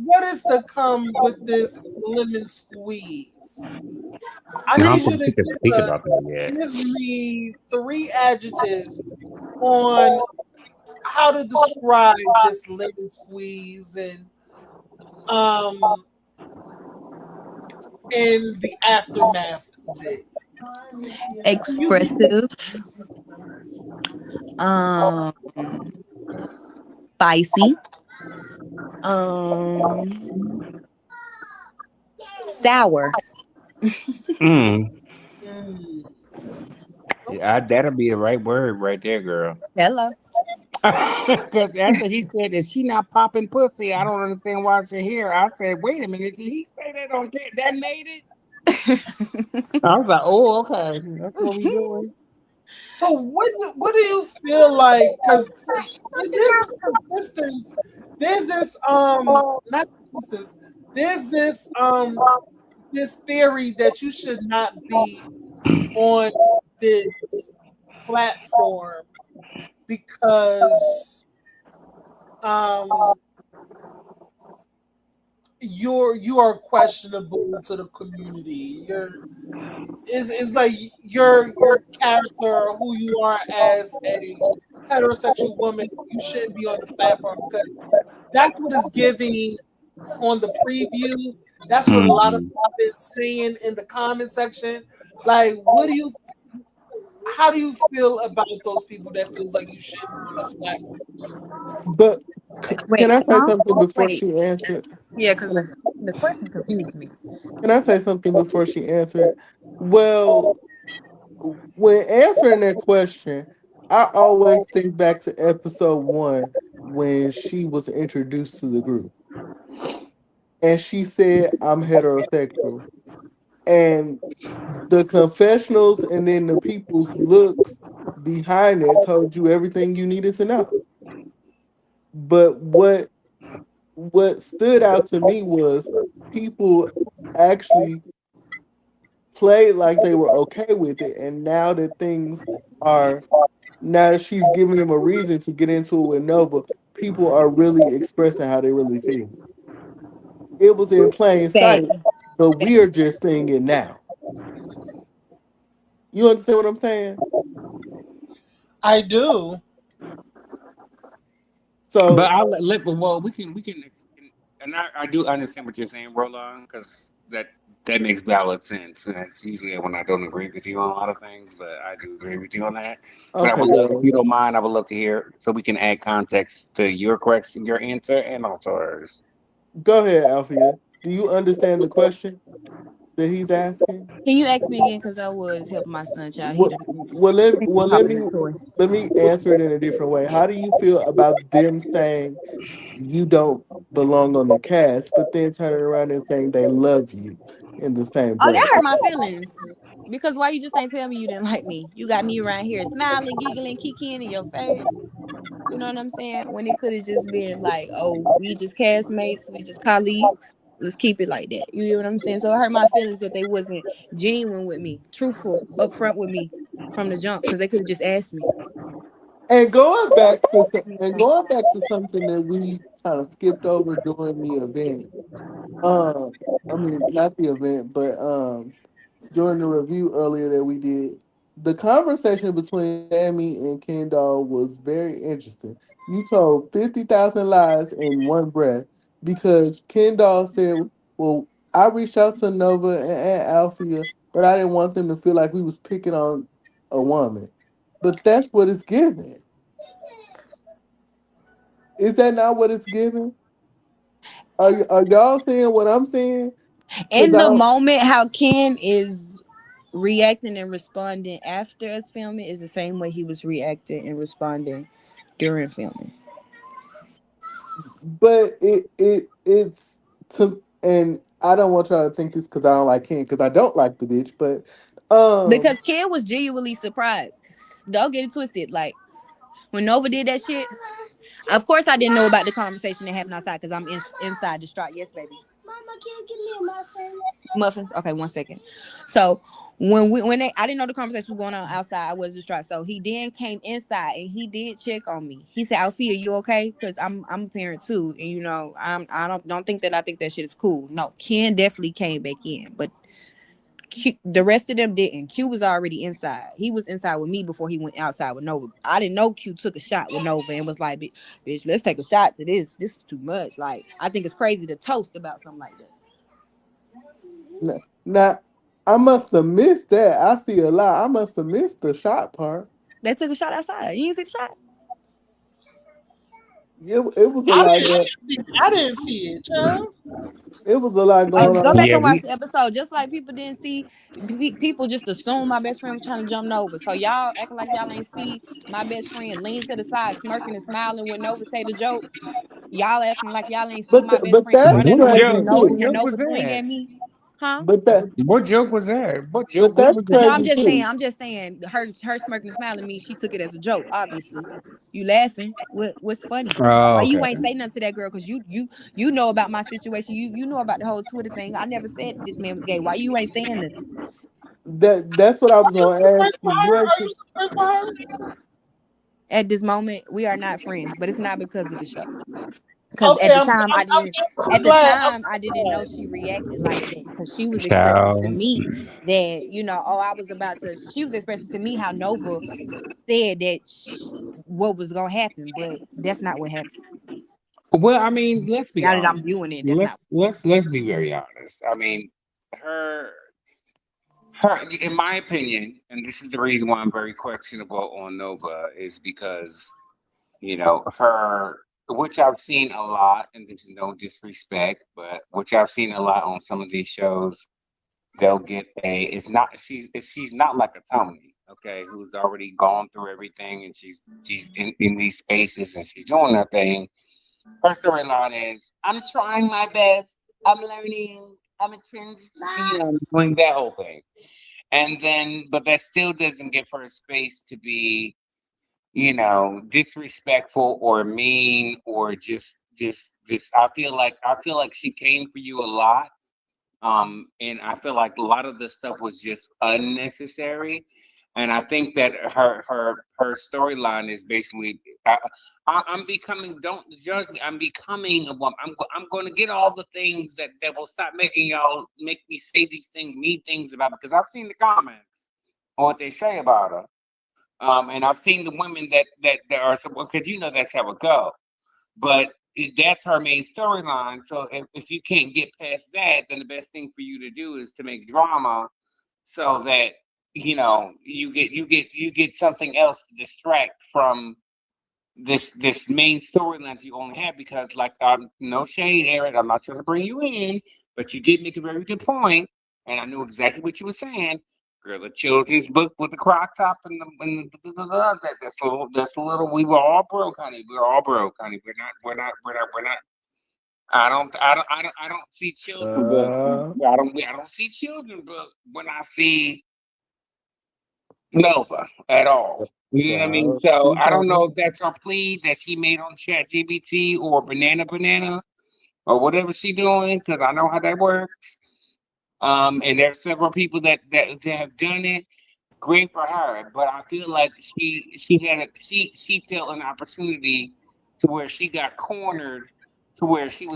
what is to come with this lemon squeeze. I No, I need don't you think to we can speak about that yet. give me three adjectives on how to describe this lemon squeeze um and the aftermath of it. You expressive, um, spicy, um, sour. Mm. mm, Yeah, that'll be the right word right there, girl. Hello. Because after he said that she not popping pussy, I don't understand why she's here. I said, wait a minute, did he say that on that made it? I was like, oh, okay, that's what we doing. so what do you feel like? Because there's this consistence. There's this not consistence. There's this theory that you should not be on this platform because um you are questionable to the community. It's like your character or who you are as a heterosexual woman, you shouldn't be on the platform because that's what is giving on the preview. That's what a lot of Mm-hmm. people have been saying in the comment section. Like, how do you feel about those people that feels like you shouldn't be on this platform? But can Wait, I say huh? something before Wait. she answered? Yeah, because Can I, the question confused me. can I say something before she answered? Well, when answering that question, I always think back to episode 1 when she was introduced to the group and she said, I'm heterosexual. And the confessionals and then the people's looks behind it told you everything you needed to know. But what stood out to me was people actually played like they were okay with it, and are now that she's giving them a reason to get into it with Nova, people are really expressing how they really feel. It was in plain sight, Facts. but we are just seeing it now. You understand what I'm saying? I do. But So I'll well, and I do understand what you're saying, Roland, because that makes valid sense. And that's usually when I don't agree with you on a lot of things, but I do agree with you on that. But I okay, would love, if girl, you don't mind, I would love to hear so we can add context to your question, your answer, and also hers. go ahead, Althea. Do you understand the question that he's asking? Can you ask me again? Because I was helping my son child. He What? done Well, let well popping a toy. let me answer it in a different way. How do you feel about them saying you don't belong on the cast, but then turning around and saying they love you in the same Oh, breath? that hurt my feelings. Because why you just ain't tell me you didn't like me? You got me around here smiling, giggling, kicking in your face. You know what I'm saying? When it could have just been like, oh, we just castmates, we just colleagues. Let's keep it like that. You know what I'm saying? So it hurt my feelings that they wasn't genuine with me, truthful, upfront with me from the jump, because they could have just asked me. And going back to something that we kind of skipped over during the event. Um, I mean, not the event, but during the review earlier that we did, the conversation between Sammy and Kendall was very interesting. You told 50,000 lies in one breath because Kendall said, well, I reached out to Nova and Althea, but I didn't want them to feel like we was picking on a woman. But that's what it's giving. Is that not what it's giving? Are y'all seeing what I'm seeing? Cause In the moment, how Ken is reacting and responding after us filming is the same way he was reacting and responding during filming. but it's to, and I don't want y'all to think this because I don't like Ken because I don't like the bitch, but Because um, Ken was genuinely surprised. Don't get it twisted. Like when Nova did that shit, of course I didn't know about the conversation that happened outside because I'm inside distraught. Yes, baby. Mama, can you give me a muffin? Muffins. Okay, 1 second. So I didn't know the conversation was going on outside. I was distraught. So he then came inside and he did check on me. He said, "Alfia, you okay? Because I'm a parent too, and you know I don't think that I think that shit is cool." No, Ken definitely came back in, but the rest of them didn't. Q was already inside. He was inside with me before he went outside with Nova. I didn't know Q took a shot with Nova and was like, "Bitch, let's take a shot to this. This is too much." Like, I think it's crazy to toast about something like that. now I must have missed that. I see a lot. I must have missed the shot part. They took a shot outside. You didn't see the shot? It was a lot going. I didn't see it, child. It was a lot Oh, going go back Yeah, on. and watch we the episode. Just like people didn't see, people just assume my best friend was trying to jump Nova. So y'all acting like y'all ain't see my best friend lean to the side, smirking and smiling when Nova say the joke. Y'all acting like y'all ain't see my best But friend that's running what away crazy from joke? Nova What too. when joke was Nova swing that? at me. Huh? But that What joke was that? What joke? but What that's was that? No, I'm crazy just saying. too. I'm just saying. Her smirking and smiling at me. She took it as a joke. Obviously, you laughing. What's funny? Why Oh, you okay. ain't say nothing to that girl? Cause you know about my situation. You know about the whole Twitter thing. I never said this man was gay. Why you ain't saying nothing? That's what I was Are you gonna ask surprised you, by her? Are Bryson. you surprised by her? At this moment, we are not friends, but it's not because of the show. Because Okay, at I'm the glad. time I didn't know she reacted like that because she was expressing to Child. me that oh, I was about to. She was expressing to me how Nova said that what was gonna happen, but that's not what happened. Well, I mean, let's be Now that I'm honest. viewing it, that's not. Let's be very honest. I mean, her in my opinion, and this is the reason why I'm very questionable on Nova, is because her, which I've seen a lot, and this is no disrespect, but which I've seen a lot on some of these shows, they'll get a. It's not she's not like a Tony, okay, who's already gone through everything, and she's in these spaces and she's doing her thing. Her storyline is, I'm trying my best. I'm learning. I'm a trans, doing that whole thing. And then, but that still doesn't give her a space to be, disrespectful or mean or just. I feel like she came for you a lot, and I feel like a lot of the stuff was just unnecessary. And I think that her storyline is basically, I'm becoming. Don't judge me. I'm becoming a woman. I'm going to get all the things that will stop making y'all make me say these things, mean things about, because I've seen the comments on what they say about her. And I've seen the women that are, because that's how it goes. But that's her main storyline. So if you can't get past that, then the best thing for you to do is to make drama, so that you get something else to distract from this main storyline that you only have. Because, like, no shade, Aaron, I'm not trying to bring you in, but you did make a very good point, and I knew exactly what you were saying. Girl, the children's book with the crop top that's a little. We were all broke, honey. We were all broke, honey. We're not. I don't see children book. Uh, I don't see children book when I see Nova at all. You know what I mean? child, So speak I don't know on if that's her plea that she made on ChatGPT or Banana or whatever she doing, because I know how that works. And there's several people that have done it. Great for her, but I feel like she felt an opportunity to where she got cornered, to where she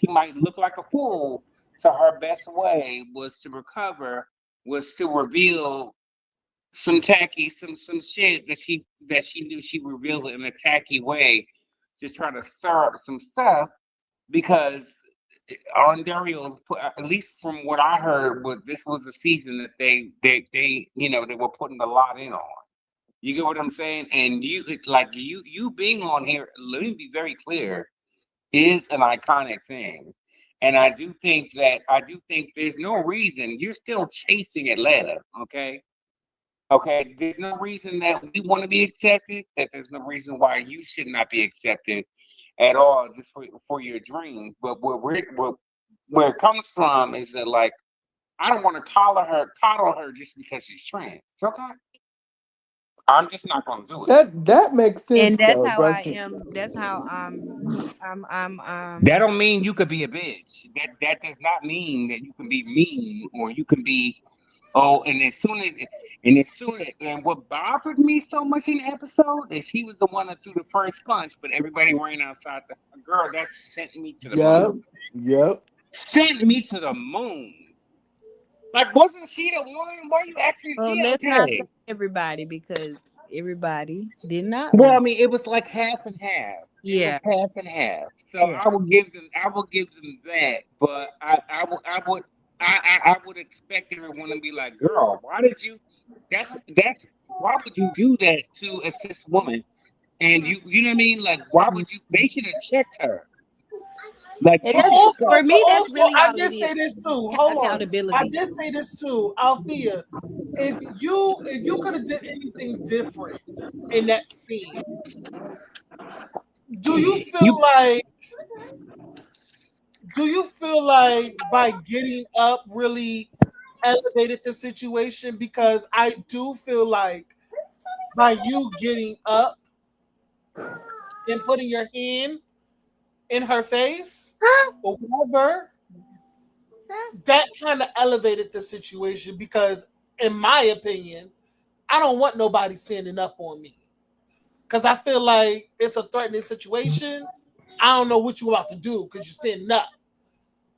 might look like a fool. So her best way was to recover, was to reveal some shit that she knew she revealed in a tacky way, just trying to stir up some stuff, because on Dario, at least from what I heard, was this was a season that they they were putting a lot in on. You get what I'm saying? And you being on here. Let me be very clear, is an iconic thing. And I do think there's no reason you're still chasing Atlanta, okay? Okay, there's no reason that we want to be accepted, that there's no reason why you should not be accepted at all just for your dreams. But where it comes from is that like I don't want to coddle her just because she's trans. Okay? I'm just not gonna do it. That makes sense And that's though, how I Bryson. am. That's how I'm That don't mean you could be a bitch. That does not mean that you can be mean or you can be and what bothered me so much in the episode is she was the one that threw the first punch, but everybody ran outside the girl. That sent me to the Yep. moon. Yep. Sent me to the moon. Like, wasn't she the one? Why you actually Well, see? let's not say Okay. everybody because everybody did not Well, I win. mean, it was like half and half. It was Yeah, half and half. So yeah. I will give them that. But I would expect everyone to be like, girl, why did you? That's why would you do that to a cis woman? And you know what I mean? Like, why would you? They should have checked her. Like, And they But should that's have also, checked. for but me. That's also, really I all did it say is. this too. Hold on, I Accountability. did say this too, Althea. If you could have did anything different in that scene, do you You feel like do you feel like by getting up really elevated the situation? Because I do feel like by you getting up and putting your hand in her face or whatever, that kind of elevated the situation because, in my opinion, I don't want nobody standing up on me because I feel like it's a threatening situation. I don't know what you about to do because you're standing up.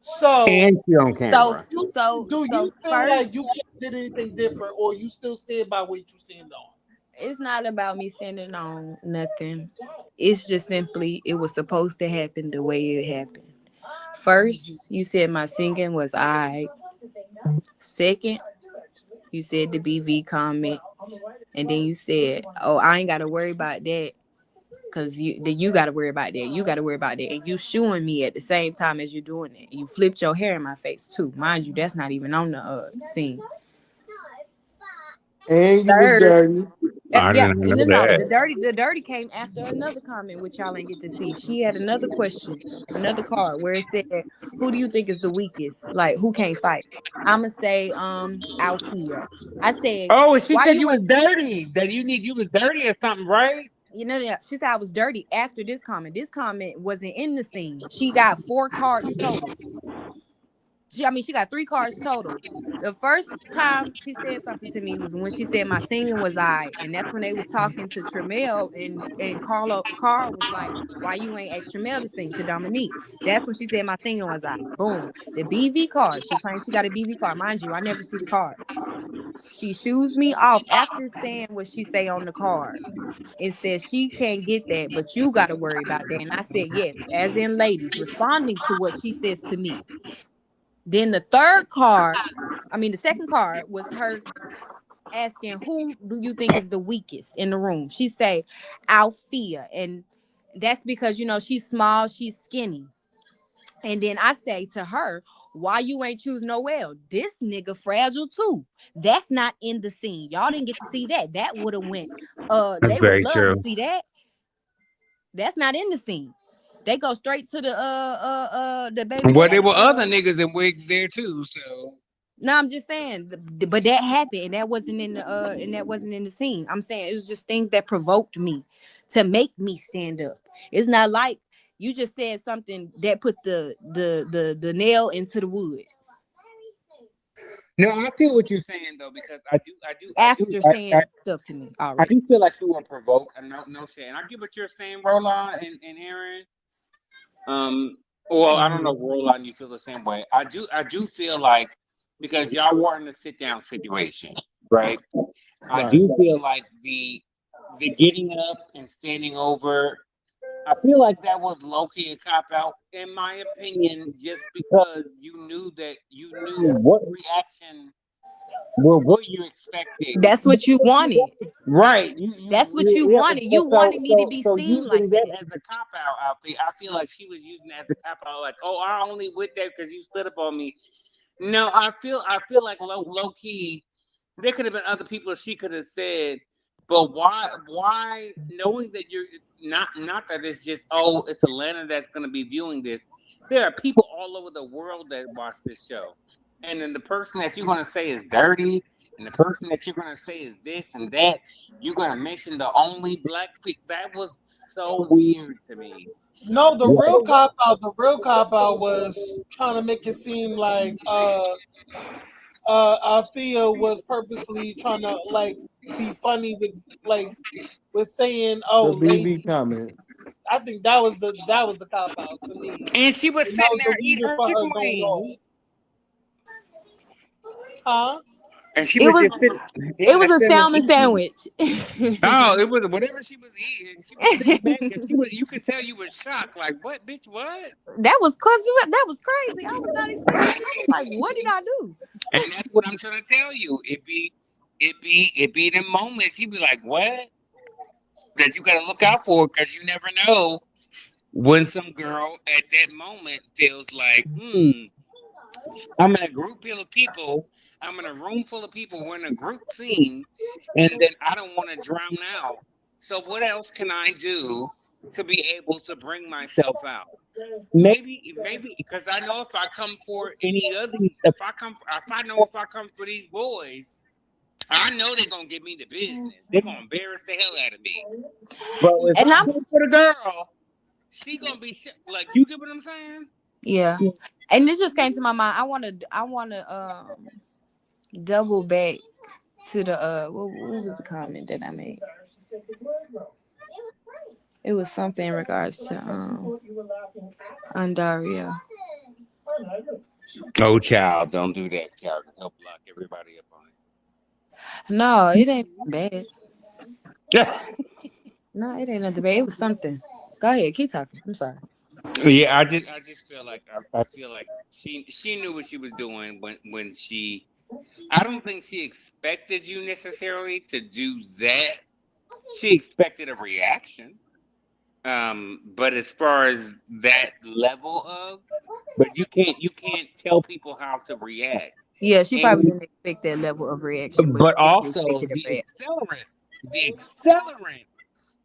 So, and she on So camera. you, so do so you feel first, like you could have did anything different, or you still stand by what you stand on? it's not about me standing on nothing. It's just simply it was supposed to happen the way it happened. First, you said my singing was I. Second, you said the BV comment, and then you said, "Oh, I ain't got to worry about that." Cause you got to worry about that. You got to worry about that, and you shooing me at the same time as you doing it. You flipped your hair in my face too, mind you. That's not even on the scene. And you was Third, dirty. I yeah, didn't know no, that. the dirty came after another comment, which y'all ain't get to see. She had another question, another card where it said, "Who do you think is the weakest? Like who can't fight?" I'ma say, Althea. I said, Oh, she "Why said you you was ain't?" dirty. That you was dirty or something, right? You know, she said I was dirty after this comment. This comment wasn't in the scene. She got 4 cards total. She got 3 cards total. The first time she said something to me was when she said my singing was I, and that's when they was talking to Tremel, and Carl was like, "Why you ain't asked Tremel to sing to Dominique?" That's when she said my singing was I. Boom. The BV card. She claims she got a BV card. Mind you, I never see the card. She shoos me off after saying what she say on the card. It says she can't get that, but you got to worry about that. And I said yes, as in ladies, responding to what she says to me. Then the second card was her asking, "Who do you think is the weakest in the room?" She say, "Althea," and that's because she's small, she's skinny. And then I say to her, "Why you ain't choose Noel? This nigga fragile too." That's not in the scene. Y'all didn't get to see that. That would have went. That's They would have very loved to true. see that. That's not in the scene. They go straight to the baby Well, there daddy. were other niggas in wigs there too. So No, I'm just saying, but that happened, and that wasn't in the scene. I'm saying it was just things that provoked me to make me stand up. It's not like you just said something that put the nail into the wood no, I feel what you're saying though because after saying stuff to me I already. do feel like you were provoked. And no shit. And I get what you're saying, Roland and Aaron. Um, well, I don't know, if Roland, you feel the same way. I do feel like because y'all were in a sit down situation, right? I Right. do feel like the getting up and standing over I feel like that was low key a cop out, in my opinion, just because you knew what reaction, what you expected. That's what you wanted. Right. That's what you Yeah. wanted. You wanted me to be So seen like using that that. as a cop out there, I feel like she was using that as a cop out, like, oh, I only with that because you stood up on me. No, I feel like low key, there could have been other people she could have said, but why knowing that you're not that it's just, oh, it's Atlanta that's gonna be viewing this. There are people all over the world that watch this show. And then the person that you're gonna say is dirty, and the person that you're gonna say is this and that, you're gonna mention the only black people. That was so weird to me. No, the real cop out was trying to make it seem like Althea was purposely trying to like be funny with like with saying, "Oh, The BB lady." comment. I think that was the cop out to me. And she was And that sitting was the there eating reason her for her chicken going wing. off. Huh? And she It was was just sitting, it yeah, was a sitting there salmon eating. sandwich. No, it was whatever she was eating. She was sitting back, and you could tell you was shocked. Like, what, bitch, what? That was crazy. I was not expecting that. I was like, what did I do? And that's what I'm trying to tell you. It be the moments you be like, what? That you got to look out for, because you never know when some girl at that moment feels like, I'm in a group full of people. I'm in a room full of people. We're in a group scene, and then I don't want to drown out. So what else can I do to be able to bring myself out? Maybe because I know if I come for any of these, if I come for these boys, I know they're gonna give me the business. They're gonna embarrass the hell out of me. But if And I I'm come for the girl, she gonna be like, you get what I'm saying? yeah. And this just came to my mind. I wanna double back to the what was the comment that I made? It was something in regards to Andaria. Oh, child, don't do that, child. Help block everybody up on No, it ain't bad. it. No, it ain't nothing bad. It was something. Go ahead, keep talking. I'm sorry. Yeah, I just feel like I feel like she knew what she was doing when she. I don't think she expected you necessarily to do that. She expected a reaction. But as far as that level of, but you can't tell people how to react. Yeah, she And probably didn't expect that level of reaction, but but she also expected a reaction. the accelerant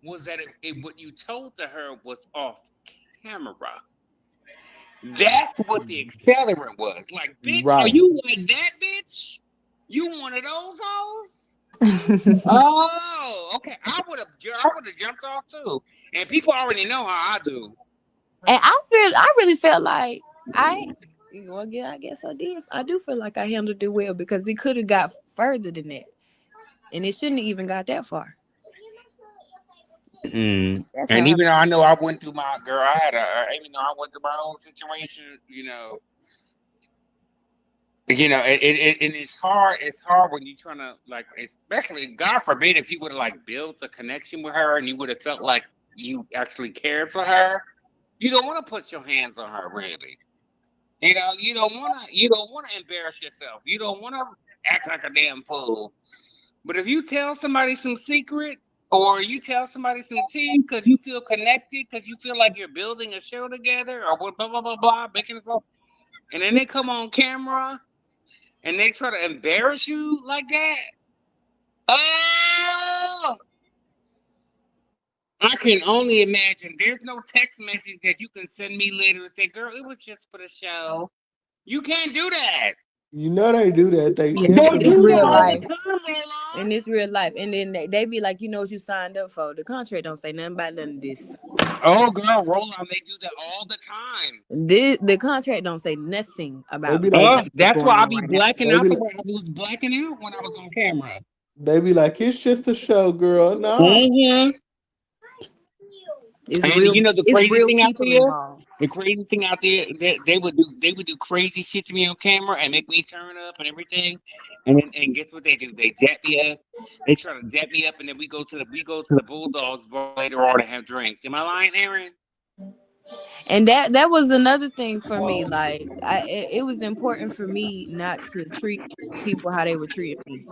was that what you told to her was off camera. That's what the accelerant was. Like, bitch, are Right. you like that, bitch? You one of those hoes? Oh, okay. I would have jumped off too. And people already know how I do. And I really felt like well, yeah, I guess I did. I do feel like I handled it well because it could have got further than that, and it shouldn't have even got that far. That's And how. even though I know I went through my girl, even though I went through my own situation, and it's hard. It's hard when you're trying to, like, especially God forbid if you would have like built a connection with her and you would have felt like you actually cared for her. You don't want to put your hands on her, really. You don't want to embarrass yourself. You don't want to act like a damn fool. But if you tell somebody some secret, or you tell somebody some tea because you feel connected, because you feel like you're building a show together, or what, blah blah blah blah, making it so, and then they come on camera and they try to embarrass you like that. Oh, I can only imagine. There's no text message that you can send me later and say, "Girl, it was just for the show." You can't do that. You know they do that. They Yeah, They and it's do that real all implement the life. it. time, Roland. And it's real life. And then they be like, you know what you signed up for. The contract don't say nothing about none of this. Oh, girl, Roland, they do that all the time. The contract don't say nothing They about be like, anything that's That's going why I on be right now. blacking they out be, the way I was blacking out when I was on camera. they be like, it's just a show, girl. No, Mm-hmm. It's And real. you know the It's crazy real thing out people there? involved. The crazy thing out there that they would do crazy shit to me on camera and make me turn up and everything. And guess what they do? They dap me up. They try to dap me up and then we go to the Bulldogs bar later on to have drinks. Am I lying, Aaron? And that was another thing for me. Like it was important for me not to treat people how they were treating me.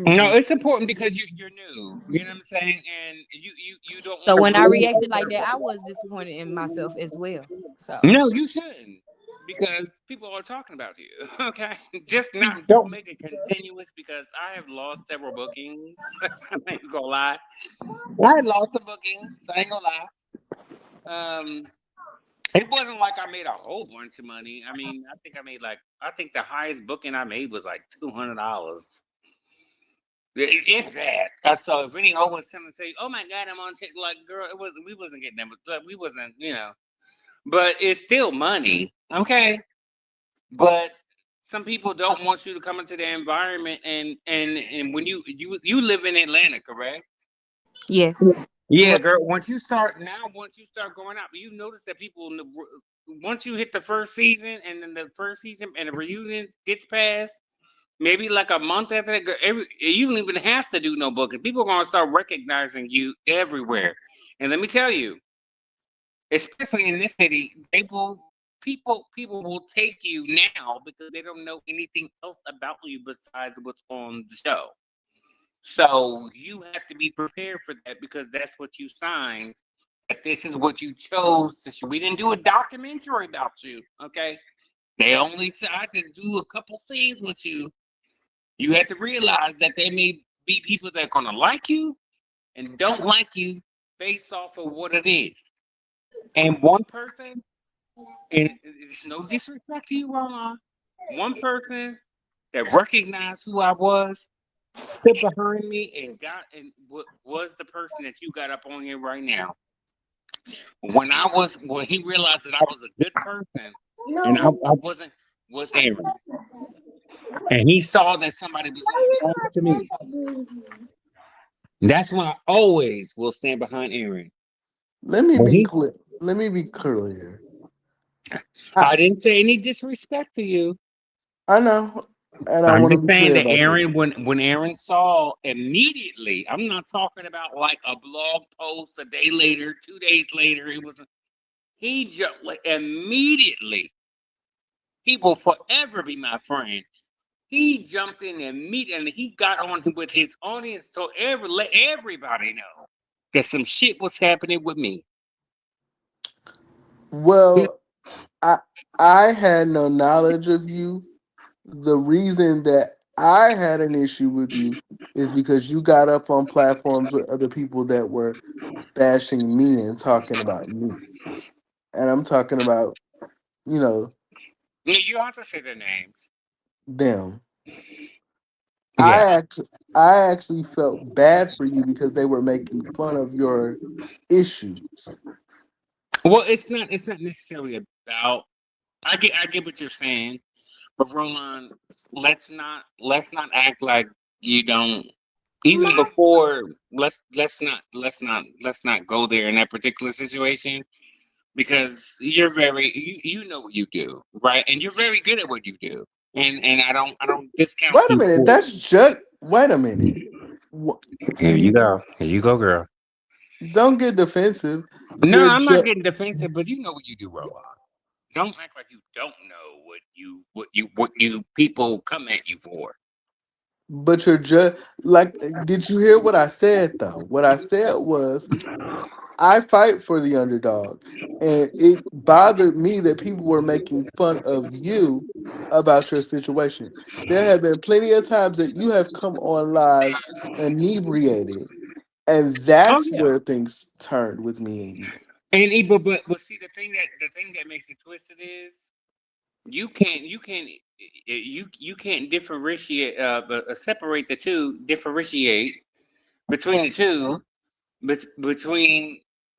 No, Mm-mm. it's important because you're new. You know what I'm saying? And you don't So want to when I ruin. reacted like that, I was disappointed in myself as well. So No, you shouldn't. Because people are talking about you. Okay. Just not don't make it continuous because I have lost several bookings. I ain't gonna lie. I had lost a booking, so I ain't gonna lie. It wasn't like I made a whole bunch of money. I mean, I think the highest booking I made was like $200. If that. So if any hoe was coming and say, "Oh my God, I'm on TikTok," like girl, it wasn't. We wasn't getting them. We wasn't. But it's still money. Okay. But some people don't want you to come into the environment, and when you live in Atlanta, correct? yes. Yeah, Well, girl. Once you start going out, you notice that people once you hit the first season, and then the first season and the reunion gets passed, maybe like a month after that, you don't even have to do no booking. People are gonna start recognizing you everywhere. And let me tell you, especially in this city, people will take you now because they don't know anything else about you besides what's on the show. So you have to be prepared for that because that's what you signed. That this is what you chose to show. We didn't do a documentary about you, okay? They only tried to do a couple scenes with you. You have to realize that there may be people that are gonna like you and don't like you based off of what it is. And one person, and it's no disrespect to you, Roman, one person that recognized who I was stood behind me and was the person that you got up on here right now. When he realized that I was a good person and I wasn't was Aaron, and he saw that somebody was on to me. That's why I always will stand behind Aaron. Let me When be he, clear. Let me be clear. I I didn't say any disrespect to you. I know, and I I'm want to just be saying clear that about this. Aaron, when Aaron saw immediately, I'm not talking about like a blog post a day later, 2 days later. He jumped like immediately. He will forever be my friend. He jumped in immediately. He got on with his audience so let everybody know that some shit was happening with me. Well, I I had no knowledge of you. The reason that I had an issue with you is because you got up on platforms with other people that were bashing me and talking about me. And I'm talking about, you know, Yeah, you don't have to say their names. them. I Yeah. actually I actually felt bad for you because they were making fun of your issues. Well, it's not necessarily about. I get what you're saying, but Roland, let's not act like you don't. Even before, let's not go there in that particular situation because you know what you do, right? And you're very good at what you do. And I don't discount Wait a you minute, for that's just wait a minute. Wha- it. Here you See, go. Here you go, girl. don't get defensive. No, You're I'm not just getting defensive, but you know what you do, Roland. Don't act like you don't know what you people come at you for. but you're just like did you hear what I said though? What I said was I fight for the underdog. And it bothered me that people were making fun of you about your situation. There have been plenty of times that you have come on live inebriated, and Oh that's yeah. where things turned with me and you. And but see the thing that makes it twisted is you can't differentiate separate the two, differentiate between the two,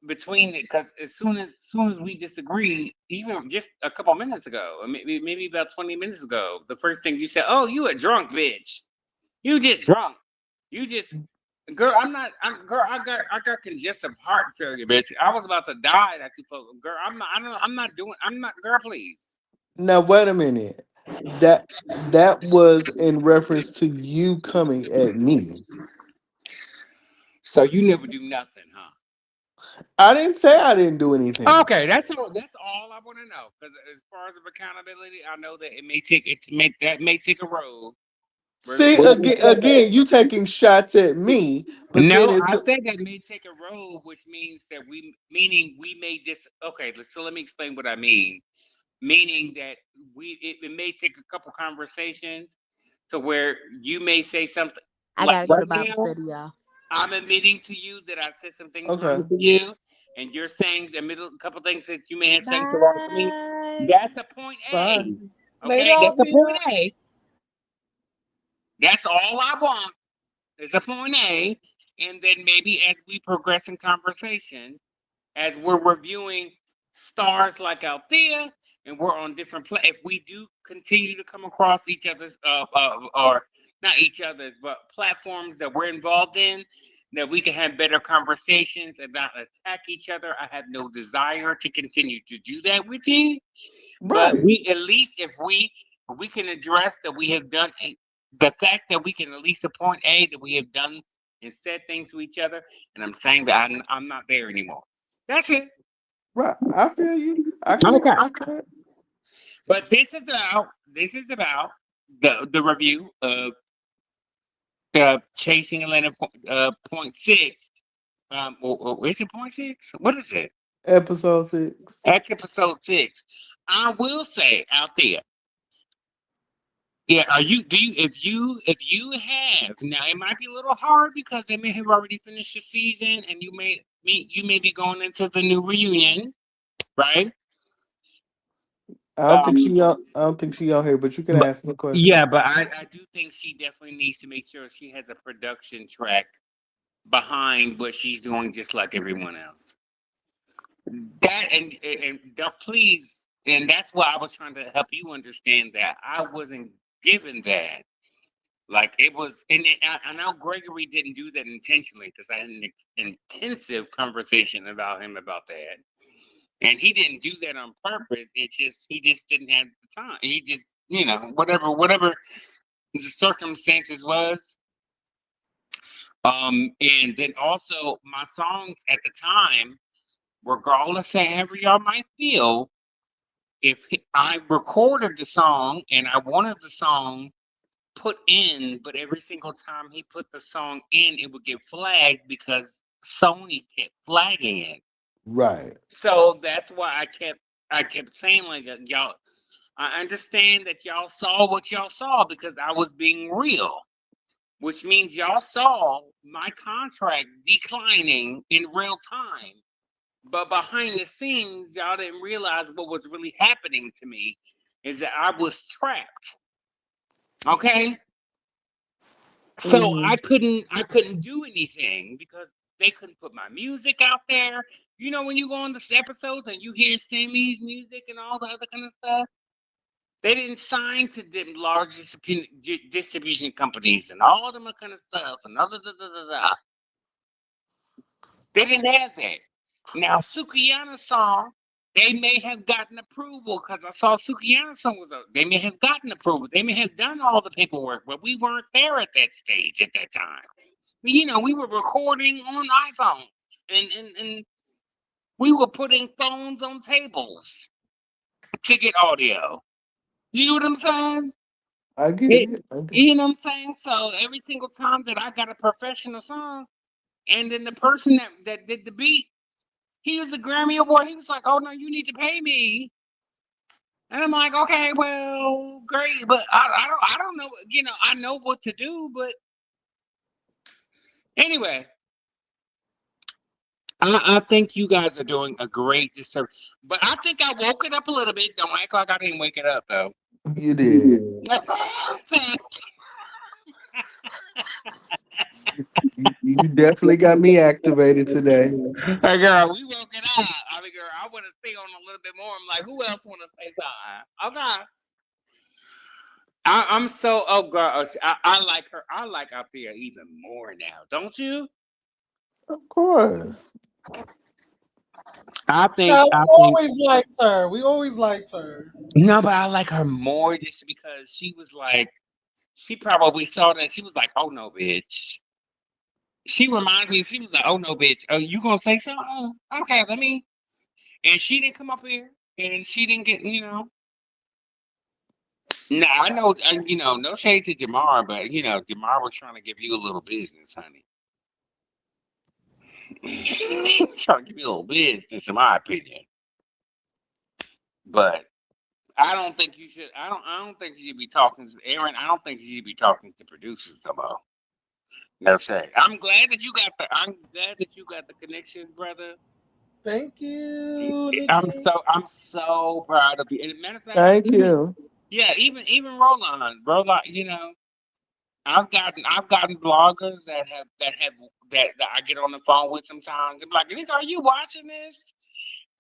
between it, because as soon as we disagree, even just a couple minutes ago, or maybe about 20 minutes ago, the first thing you said, "Oh, you a drunk bitch. You just drunk. You just Girl, I'm not. Girl, I got congestive heart failure, bitch. I was about to die. That you folks. Girl, I'm not. I don't. I'm not doing. I'm not. Girl, please. Now wait a minute. That was in reference to you coming at me. So you never do nothing, huh? I didn't say I didn't do anything. Okay, that's all I want to know. Because as far as of accountability, I know that it may take a road. See, Where you said that. again, you taking shots at me, but then No, it's I said that may take a road, which means that meaning we may Okay, so let me explain what I mean. Meaning that it may take a couple conversations to where you may say something I like gotta go to right Bible now. study, y'all. I'm admitting to you that I said some things wrong okay. to you, and you're saying the middle couple things that you may have said wrong to me. Bye. That's a point Bye. A. Later, Okay, that's a point Althea. A. That's all I want is a point A, and then maybe as we progress in conversation, as we're reviewing stars like Althea, and we're on different if we do continue to come across each other's or not each other's but platforms that we're involved in, that we can have better conversations and not attack each other. I have no desire to continue to do that with you, but Right. we at least if we can address that we have done the fact that we can at least a point A that we have done and said things to each other, and I'm saying that I'm not there anymore. That's it. Right. I feel you. I can Okay. respect that. But this is about the review of chasing Atlanta point six. Is it point six? What is it? Episode 6. Episode six. I will say out there. Yeah, are you? Do you? If you have now, it might be a little hard because they may have already finished the season, and you may be going into the new reunion, right? Um, I don't think she on here, but you can but ask the question. yeah, but I do think she definitely needs to make sure she has a production track behind what she's doing, just like everyone else. That and don't please, and that's why I was trying to help you understand that I wasn't given that. Like it was, and I know Gregory didn't do that intentionally because I had an intensive conversation about him about that, and he didn't do that on purpose. He just didn't have the time. He just, whatever the circumstances was. And then also my songs at the time, regardless of however y'all might feel, if I recorded the song and I wanted the song put in, but every single time he put the song in, it would get flagged because Sony kept flagging it. Right. So that's why I kept saying like y'all. I understand that y'all saw what y'all saw because I was being real, which means y'all saw my contract declining in real time. But behind the scenes, y'all didn't realize what was really happening to me is that I was trapped. Okay? So Hmm. I couldn't do anything because they couldn't put my music out there. When you go on this episodes and you hear Sammy's music and all the other kind of stuff, they didn't sign to them large distribution companies and all them kind of stuff and other da, da, da, da. They didn't have that. Now Sukiana's song, they may have gotten approval because I saw Sukiana's song was up. They may have gotten approval. They may have done all the paperwork, but we weren't there at that stage at that time. We were recording on iPhones and we were putting phones on tables to get audio. You know what I'm saying? I get It, it. I get you know what I'm saying? So every single time that I got a professional song, and then the person that did the beat, he was a Grammy Award. He was like, "Oh no, you need to pay me." And I'm like, "Okay, well, great, but I don't know. I know what to do, but anyway, I think you guys are doing a great disservice. But I think I woke it up a little bit. Don't act like I didn't wake it up though. You did. You definitely got me activated today. Hey girl, we woke it up. I mean, girl, I want to stay on a little bit more. I'm like, who else want to say something? Okay. I'm so gosh, I like her. I like Althea even more now, don't you? Of course. Child, I we think always liked her. We always liked her. no, but I like her more just because she was like she probably saw that she was like, oh no, bitch. She reminded me. She was like, oh no, bitch. Oh, you gonna say something? Okay, let me. And she didn't come up here, and she didn't get Nah, I know, no shade to Jamar, but Jamar was trying to give you a little business, honey. Trying to give you a little business, in my opinion. But I don't think you should. I don't think you should be talking, Aaron. I don't think you should be talking to producers tomorrow. No shade. I'm glad that you got the. I'm glad that you got the connections, brother. Thank you, I'm Nikki. so I'm so proud of you. And matter of fact, Thank even you. yeah, even Roland, I've gotten bloggers that I get on the phone with sometimes. I'm like, Nick, are you watching this?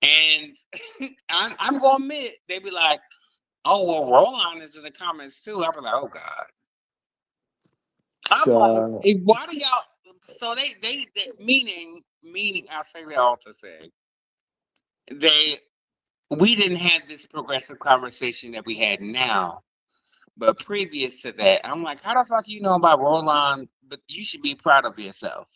And I'm gonna admit, they be like, oh well, Roland is in the comments too. I'll be like, oh God. I'm like, Child. why do y'all? So they meaning I say that all to say they we didn't have this progressive conversation that we had now. But previous to that, I'm like, how the fuck you know about Roland? But you should be proud of yourself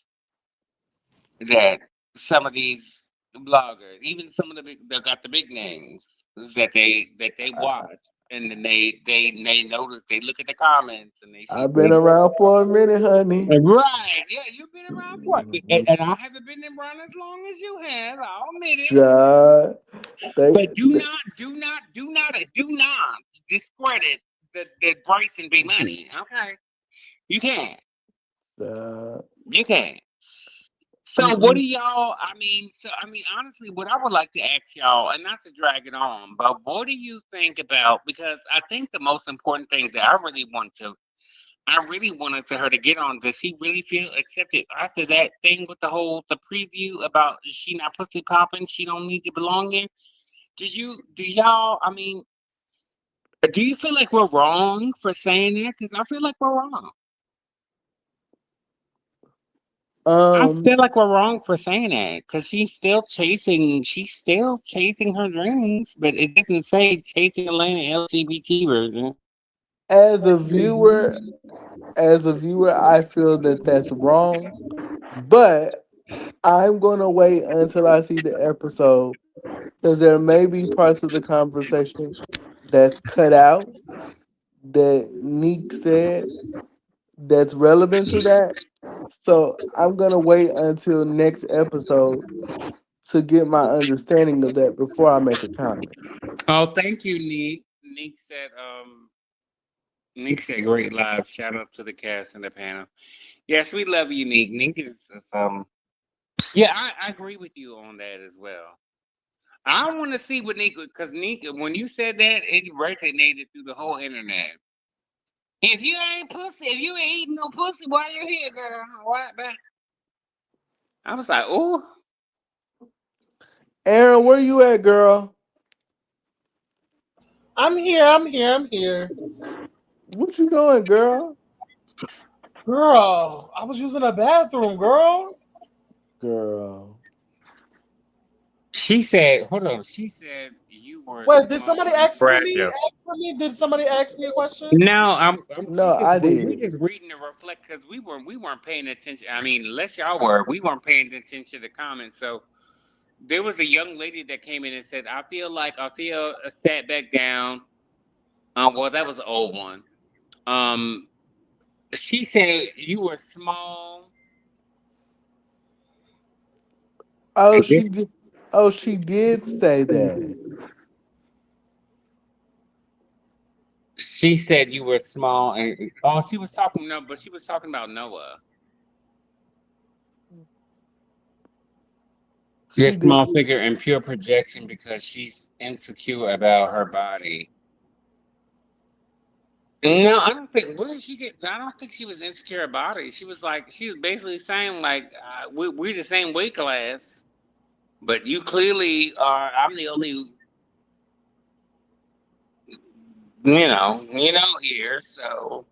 that some of these bloggers, even some of the big, that got the big names, that they watch, and then they notice, they look at the comments, and they see I've been around for a minute, honey. right, yeah, you've been around for it, and I haven't been around as long as you have. I'll admit it. Child. But They, do not discredit the Bryson B money. Okay, you can't. uh, You can't. So what do mm-mm. y'all? Honestly, what I would like to ask y'all, and not to drag it on, but what do you think about? Because I think the most important thing that I really wanted to her to get on. Does he really feel accepted after that thing with the preview about she not pussy popping? She don't need to belong in. Do y'all? Do you feel like we're wrong for saying that? Because I feel like we're wrong. I Um, feel like we're wrong for saying that because she's still chasing her dreams, but it doesn't say chasing Atlanta LGBT version. as a viewer, I feel that that's wrong. But I'm gonna wait until I see the episode because there may be parts of the conversation that's cut out that Neek said that's relevant to that. So I'm gonna wait until next episode to get my understanding of that before I make a comment. Oh, thank you, Nick. Nick said great live. Shout out to the cast and the panel. Yes, we love you, Nick. Nick is. Yeah, I agree with you on that as well. I want to see what Nick, because Nick, when you said that, it resonated through the whole internet. If you ain't eating no pussy, why you here, girl? What? I was like, oh, Aaron, where you at, girl? I'm here. I'm here. I'm here. What you doing, girl? Girl, I was using a bathroom, girl. Girl. she said, hold on. She said you were Wait, did small somebody and ask for me? fragile. Ask for me? Did somebody ask me a question? No, No, I we did. just reading the reflect because we weren't paying attention. Unless y'all were, we weren't paying attention to the comments. So there was a young lady that came in and said, I feel sat back down. Well, that was an old one. Um, she said you were small. Oh, And she did. Oh, she did say that. she said you were small, and she was talking no, but she was talking about Noah. Your She did. small figure and pure projection because she's insecure about her body. No, I don't think. Where did she get? I don't think she was insecure about it. She was basically saying like, we're the same weight class, but you clearly are. I'm the only here. So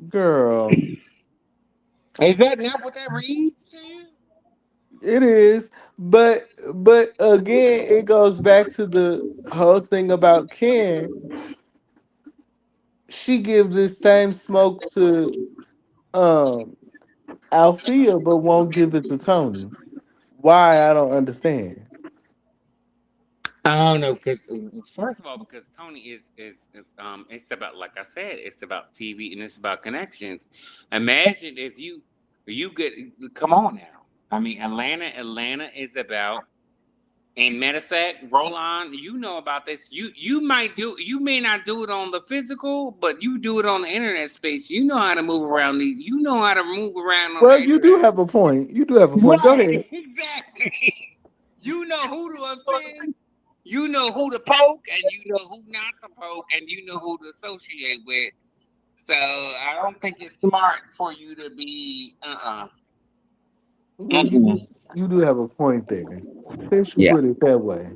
Girl, is that not what that reads to you? it is. But again, it goes back to the whole thing about Ken. She gives this same smoke to um Althea, but won't give it to Tony. Why, I don't understand. I don't know, because first of all, because Tony is it's about, like I said, it's about TV and it's about connections. Imagine if you get, come on now. I mean, Atlanta is about. And matter of fact, Roland, you know about this. You may not do it on the physical, but you do it on the internet space. You know how to move around these. You know how to move around on the Well, you do internet. have a point. You do have a point. Go Right, ahead. exactly. You know who to offend, you know who to poke, and you know who not to poke, and you know who to associate with. So I don't think it's smart for you to be Well, Mm-mm. you do have a point there. Since you Yeah. put it that way.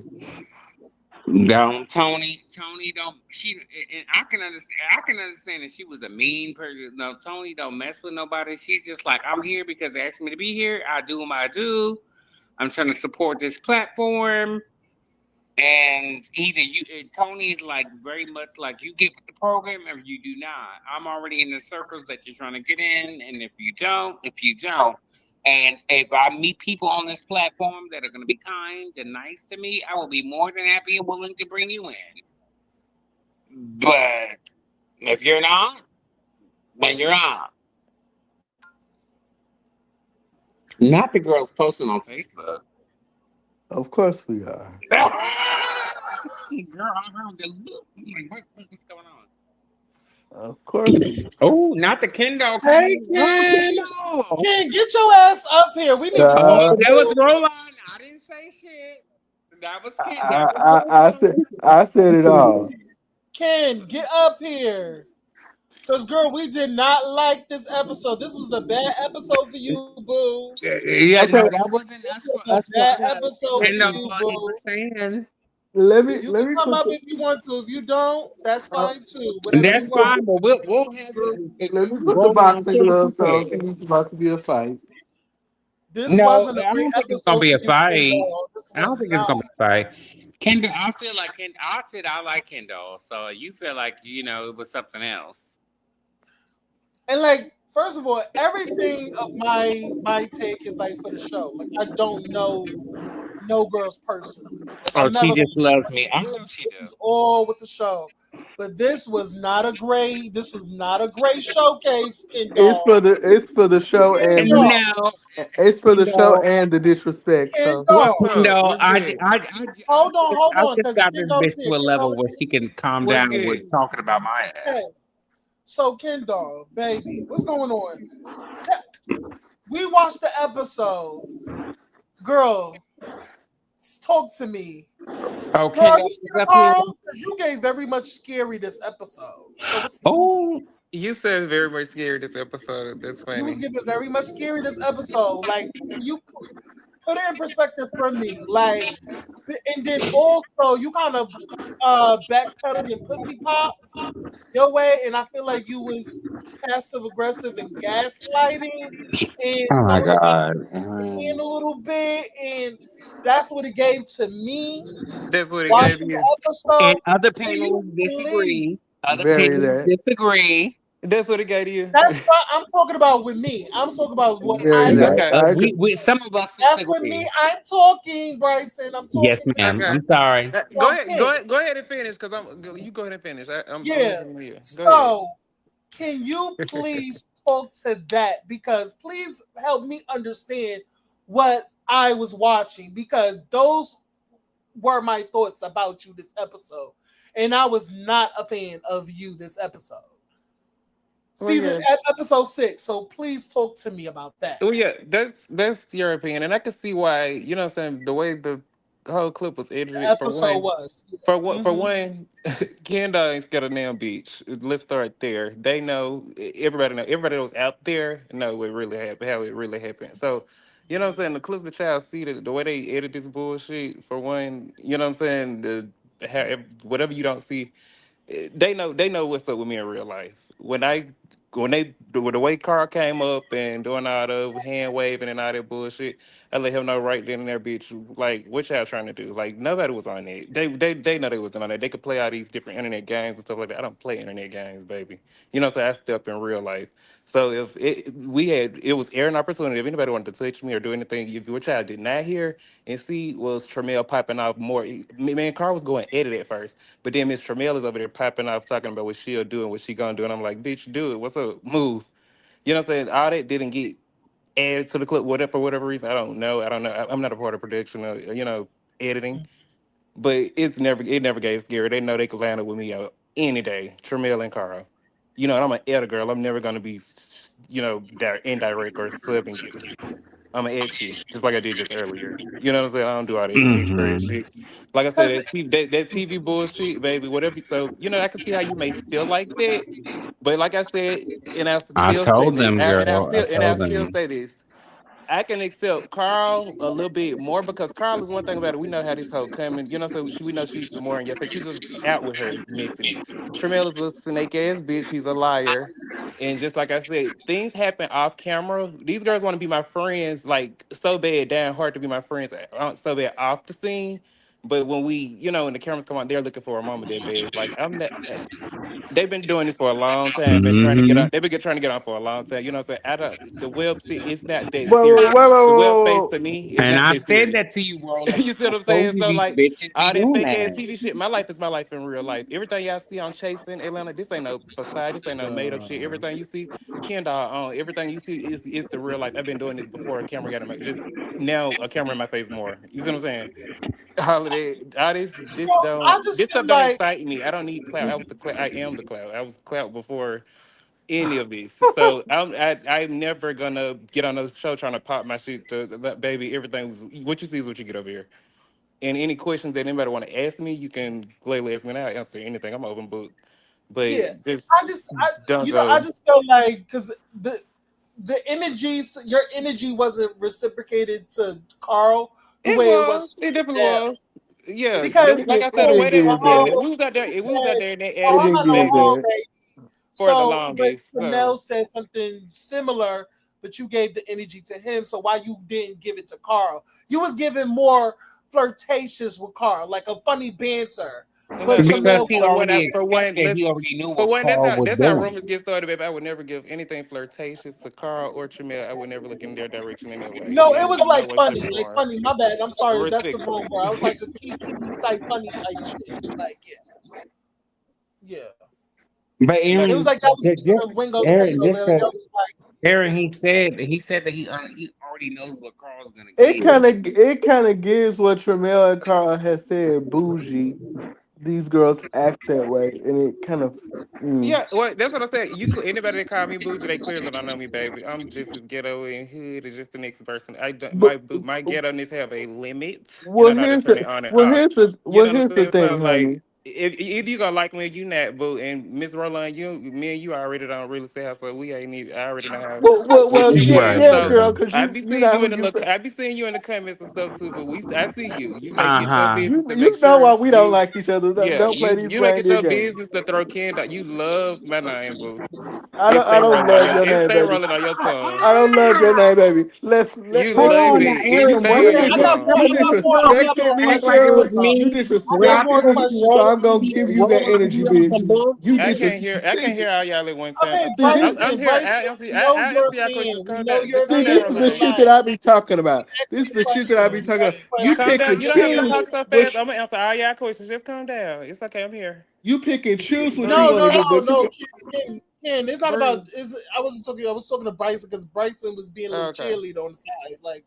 Don't Tony don't she and I can understand that she was a mean person. No, Tony don't mess with nobody. She's just like, I'm here because they asked me to be here. I do what I do. I'm trying to support this platform. And either you, Tony's like very much like you get with the program or you do not. I'm already in the circles that you're trying to get in, and if you don't, and if I meet people on this platform that are going to be kind and nice to me, I will be more than happy and willing to bring you in. But if you're not, then you're not. Not the girls posting on Facebook. Of course we are. Girl, I heard the look. I'm like, what's going on? Of course we are. Oh, not the Kendall Hey, coming. Oh, Ken. Kendall. Ken, get your ass up here. We need to talk Oh, Uh, to that was you. Roland. I didn't say shit. That was Ken. That was I said it all. Roland. Ken, get up here. Because, girl, we did not like this episode. This was a bad episode for you, boo. Yeah, Okay, no, that wasn't This us was for a us for bad us. episode for Kendall, you, you boo. understand? You let can me come put up the, if you want to. If you don't, that's uh, fine too. Whatever let That's me you put want. fine, but we'll have let me put the Roland. boxing Say what you gloves on. said. See, it's about to be a fight. This No, wasn't a I great don't think it's gonna episode be for a you, fight. Kendall. This I don't was think it's not. gonna be a fight. Kendall, I feel like I said I like Kendall, so you feel like it was something else. And like, first of all, everything of my take is like for the show. Like, I don't know no girls personally. Like, Oh, I'm she never just gonna do loves that. me. I know she This do. is all with the show. But this was not a great. This was not a great showcase, Kendall. It's for the show And and the no, it's for the show Kendall. and the disrespect. So What's Kendall. up? No, What's good? Hold I on, just because got this Kendall's bitch here. to a level Kendall's where here. she can calm What's down good? with talking about my Okay. ass. So Kendall, baby, what's going on? Se- We watched the episode. Girl, talk to me. Oh, Girl, Kendall you is scared, up here. Carl? 'Cause you gave very much scary this episode. So what's Oh, You said very much scared this episode. That's you was funny. giving very much scary this episode. Like you put it in perspective for me. Like and then also you kind of backpedaled and pussy popped your way, and I feel like you was passive aggressive and gaslighting and oh a my little bit God. in a little bit, and that's what it gave to me That's what it gave watching you. the And episode. other Can you panelists please? disagree. Other very panelists that. disagree. That's what it gave you. That's what I'm talking about with me. I'm talking about what Very I that. see. Okay. I agree. We some of us That's with me. disagree. I'm talking, Bryson. I'm Yes, talking to ma'am. Okay. I'm sorry. Go I'm ahead. King. Go ahead and finish, cause you go ahead and finish. I'm Yeah. listening to you. Go ahead. So, can you please talk to that? Because please help me understand what I was watching, because those were my thoughts about you this episode. And I was not a fan of you this episode. Well, Season yeah. episode 6. So please talk to me about that. Well, yeah. That's your opinion, and I can see why. You know, what I'm saying the way the whole clip was The edited. For episode one, was. for Hmm. one, Canada ain't got a damn beach. Let's start there. They know. Everybody know. Everybody that was out there know what really happened. How it really happened. So. You know what I'm saying? The clips the child see the way they edit this bullshit, for one, you know what I'm saying? Whatever you don't see They know what's up with me in real life. When the way Carl came up and doing all the hand waving and all that bullshit, I let him know right then and there, bitch. Like, what y'all trying to do? Like, nobody was on it. They know they wasn't on it. They could play all these different internet games and stuff like that. I don't play internet games, baby. You know what I'm saying? I step in real life. So if it was airing opportunity. If anybody wanted to touch me or do anything, if your child did not hear and see was Tramiel popping off more. Me and Carl was going at it at first. But then Miss Tramiel is over there popping off talking about what she'll do and what she gonna do. And I'm like, bitch, do it. What's up? Move. You know what I'm saying? All that didn't get added to the clip, whatever for whatever reason. I don't know. I'm not a part of production or, editing. But it never gave scary. They know they could line up with me any day. Tramiel and Carl. And I'm an editor girl. I'm never gonna be, indirect or subbing you. I'm gonna ask you, just like I did just earlier. You know what I'm saying? I don't do all that extra Mm-hmm. shit. Like I said, Because that TV bullshit, baby, whatever. So, I can see how you may feel like that. But like I said, and I I still say told this, them, girl. I and I told still them. say this. I can accept Carl a little bit more because Carl is one thing about it. We know how this hoe coming, so we know she's the more in your face. She's just out with her messiness. Tremel is a snake ass bitch. She's a liar. And just like I said, things happen off camera. These girls want to be my friends, like so bad, down hard to be my friends, so bad off the scene. But when when the cameras come on, they're looking for a moment that bad. Like I'm not. They've been doing this for a long time and trying to get Mm-hmm. on. They've been trying to get on for a long time. You know what I'm saying? The web see it's not that Wait, wait, serious. wait, The web space wait, to me is And not I that said serious. that to you, Roland. You see what I I'm told saying? you So these like bitches be all that doing fake ass that. TV shit, my life is my life in real life. Everything y'all see on Chasing Atlanta, this ain't no facade. This ain't no made up shit. wait. Everything you see, Kendall on everything you see is the real life. I've been doing this before a camera got in my just now a camera in my face more. You see what I'm saying? All of that, all so I this just stuff feel don't like excite me. I don't need clout. I was the clout. I am the clout. I was the clout before any of this. So I'm never gonna get on a show trying to pop my shit baby. Everything was what you see is what you get over here. And any questions that anybody want to ask me, you can gladly ask me now. I'll answer anything. I'm open book. yeah. But just don't I go. just feel like because the energy, your energy wasn't reciprocated to Carl the It way it was was. to It definitely Chanel. was. Yeah, Because like I It said, the oh, didn't way that give that. we was out there, we was out said, there in that It "Oh, alley, didn't give baby, hello, that. baby." for the So, but longest. So Chanel said something similar, but you gave the energy to him. So why you didn't give it to Carl? You was giving more flirtatious with Carl, like a funny banter. But no, Because Jamel he going, already for one, accepted, he already knew for what one, Carl was that's how doing. rumors get started, baby. I would never give anything flirtatious to Carl or Tramiel. I would never look in their direction in that way, no, it in was no like way, shape, or funny, form. My bad. I'm sorry, that's the wrong word. I was Respectfully. like a kiki type, funny type shit. Like yeah, yeah. But No, It was Aaron, like that was just the Wingo Aaron, Tango. just Like that was like Aaron, saying. he said that he already knows what Carl's gonna It give. kind of gives what Tramel and Carl has said. Bougie. These girls act that way, and it kind of. Mm. yeah, well, that's what I said. Anybody that call me bougie, they clearly don't know me, baby. I'm just as ghetto and hood as just the next person. I don't, But my ghetto ness have a limit, and I well, know how to here's turn it the on and well off. here's the You well know what I'm here's the saying? So thing, like, honey. if either you gonna like me or you not, boo. And Miss Roland, me and you already don't really say how. So we ain't even. I already know how what you Yeah, think. yeah, So girl, Right. because I be you seeing not you who in the you look. say. I be seeing you in the comments and stuff too. But I see you. You make it your Uh-huh. business to make You know sure why we don't you. like each other. Yeah, Don't play these you make it reindeer your games. business to throw candy. You love my name, boo. I don't love your It name, stay baby. rolling on your tongue. I don't love your name, baby. Let's let You it, Hold love on now, it, it. It Aaron. stay Why on you your just tongue. you hold on? I got disrespected more me, Act questions like it for girl. was y'all. You me. I When got I more disrespected told me. you So questions. I'm Roland to gonna be give you that Roland to energy, be on some bitch. You I bullshit. can't disres. hear. I can't hear all y'all at one time. Okay, See this. I'm here. Bryson, we I know you're answer a y'all questions. fan. We Calm know down. you're Just a calm See, down, this fan. is the Roland. shit Relax. that I be talking about. Ask This is me the shit that I be questions. talking Ask about. You Calm pick down. and You don't have to choose talk so fast. which I'm gonna answer all y'all questions. Just calm down. It's okay. I'm here. you pick and choose what you No, Breathe. want no, to do, no, but you no, can, Ken. It's not about. Breathe. I wasn't talking. I was talking to Bryson because Bryson was being a little Okay. cheerleader on the side. Like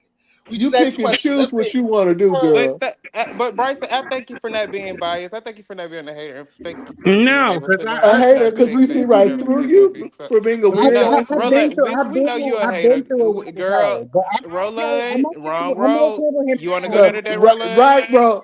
we you just asked pick and questions. choose That's what it. you want to do, girl. But Bryson, I thank you for not being biased. I thank you for not being a hater. And thank you for being No, able because to A not hater, because we dissect see things or right whatever the through case may you be. So for being a weird no, ass. Roland, bitch, we know you a I've hater. been through it with Girl, her. But I'm okay. Roland, wrong I'm road. okay with him You wanna go now. there today, Roland? Right, bro.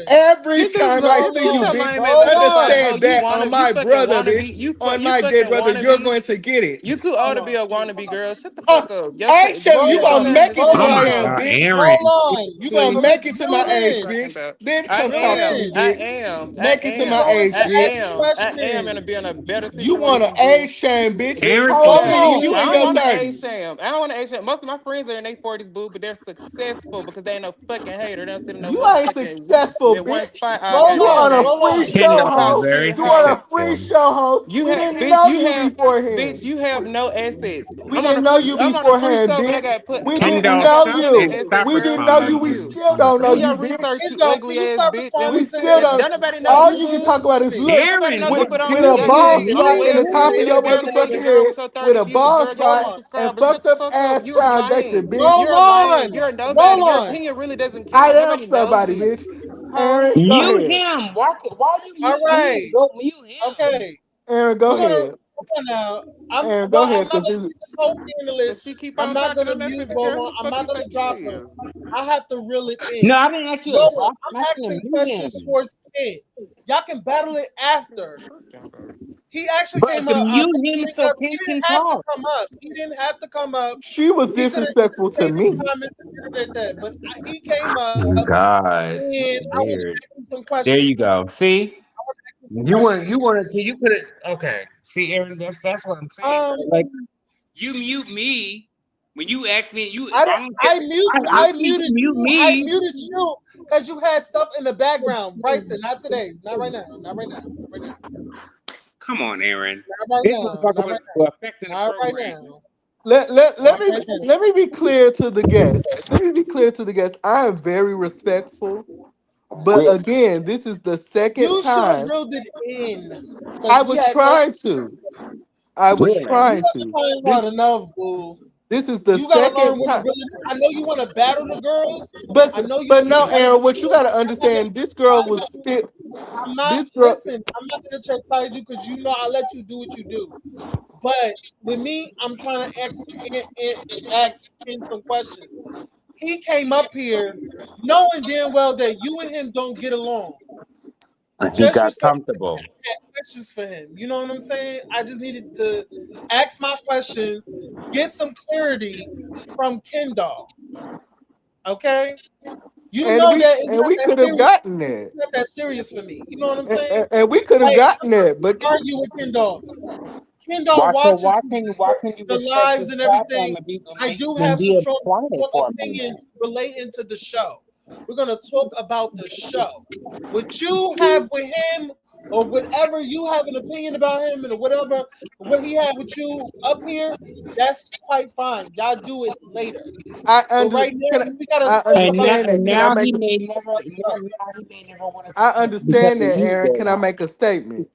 Every Get your time I Hold get, see get you, your on. bitch, lame ass Hold out the fight. Oh, understand on. you that wanna on you my fucking brother, bitch, wannabe. on You my dead fucking brother, you're wannabe. going to get it. You too old Hold to be on. a wannabe girl. Shut the Oh, fuck up. action, Hold you Your gonna on. ass make is it to Hold Oh where I my am, on. God, bitch. Hold Aaron. on. You gonna Let make me it to my fill What you age, in. talking bitch. about? Then I come Fill talk to am. me, in. I bitch. am. I Make it to We my am. going age, to I bitch. ask am. I am questions. gonna be in a better You want an situation, boo. age shame, bitch. Aaron Bitch, said Hold How old the are yeah. you? on. You I in same don't your want thing. to age 30s. sham. I don't want to age sham. Most of my friends are in their 40s, boo, but they're successful because they ain't no fucking hater. They don't sit in no You ain't motherfucking successful, in one bitch. spot all Roll You goddamn on on. a day. Roll free on. Kenny show, And is talk ho. very shit, You want hoe. a free successful. show, ho. You We have, didn't bitch. know You you have, bitch. beforehand. You have no assets. We didn't know you I'm on a free beforehand, show, but I bitch. got put. We King didn't I don't know got plenty of stop you. assets, We girl. didn't know Fuck you. We you. responding still on the don't know Do you, your phone. bitch. research, you Endo, can ugly you ass stop bitch. responding We to still Aaron? don't. Don't nobody know All you, you can boo. talk about is Period. looks Don't nobody know you with but on with mute. a Period. bald Your spot ugly in Period. the ass top of girl. Period. your Get barely Period. motherfucking making girl head with your with 30 a views, bald girl. Get Roll your spot ass on. and subscribers. Shut fucked the up fuck up. ass You are child Dexter, lame. bitch. Roll You're lame. on. You're nobody. Roll Your on. opinion really doesn't I count. am Nobody knows somebody, you. bitch. Huh? Aaron, go Mute ahead. him. Why you All mute him? right. Go mute him. Okay. Aaron, We're go gonna ahead. on now. Aaron, go Well, I'm ahead, not because gonna this keep the whole Cause panelist. she keep I'm on not talking gonna on that mute shit. Aaron, who Roland. the I'm fuck not you gonna think drop she him. is? I have to reel it No, in. I didn't ask you to Roland, drop. I'm I'm asking asking to mute questions him. towards Ken. Y'all can battle it after. Fuck y'all, bro. He actually But came to up. I mute put the him link so up. He Ken didn't can have to talk. come up. He didn't have to come up. she was He could have just disrespectful to stayed in the me. comments and did that. But he came up, God, and I want to weird. ask him some There questions. you go. See, I want to ask him some questions. you could have. Okay. See, Aaron, that's what I'm saying, Um, bro. Like you mute me when you ask me. You I if I didn't- don't I get, mute I I see you muted mute you. I me. muted you because you had stuff in the background. Bryson, not today. Not right now. Not right now. Not right now. Come on, Aaron. Not right This now. motherfucker Not was right now. affecting the Not right program. now. Let Not me right now. let me be clear to the guests. Let me be clear to the guests. I am very respectful, but Real, again, this is the second You should have time reeled it in I because we was had 30 trying to. I was real. You trying wasn't to. trying This hard enough, boo. this is the You gotta learn second when to time. really. I know you want to battle the girls. But I know you but want to no, battle the Aaron, what you girls. gotta understand, this girl was still I'm not. this girl Listen, I'm not gonna chastise you because you know I let you do what you do. But with me, I'm trying to ask in some questions. He came up here knowing damn well that you and him don't get along. And he Just got respect comfortable. questions for him. You know what I'm saying? I just needed to ask my questions, get some clarity from Kendall. Okay? You and know we that it's and not we that could have serious. gotten It's that. not that serious for me. You know what I'm saying? And we could have Like gotten that, but argue with Kendall. Kendall watches Why can you the respect lives this and platform everything. and I do and have some be strong, quiet strong for a opinions moment? relating to the show. We're gonna talk about the show. What you have with him, or whatever you have an opinion about him, and whatever what he had with you up here, that's quite fine. Y'all do it later. I But under right can now, we gotta I talk about understand the that. And Can I now make he a may never show. want to I come up because understand of that, you, Aaron. Can I Roland. make a statement?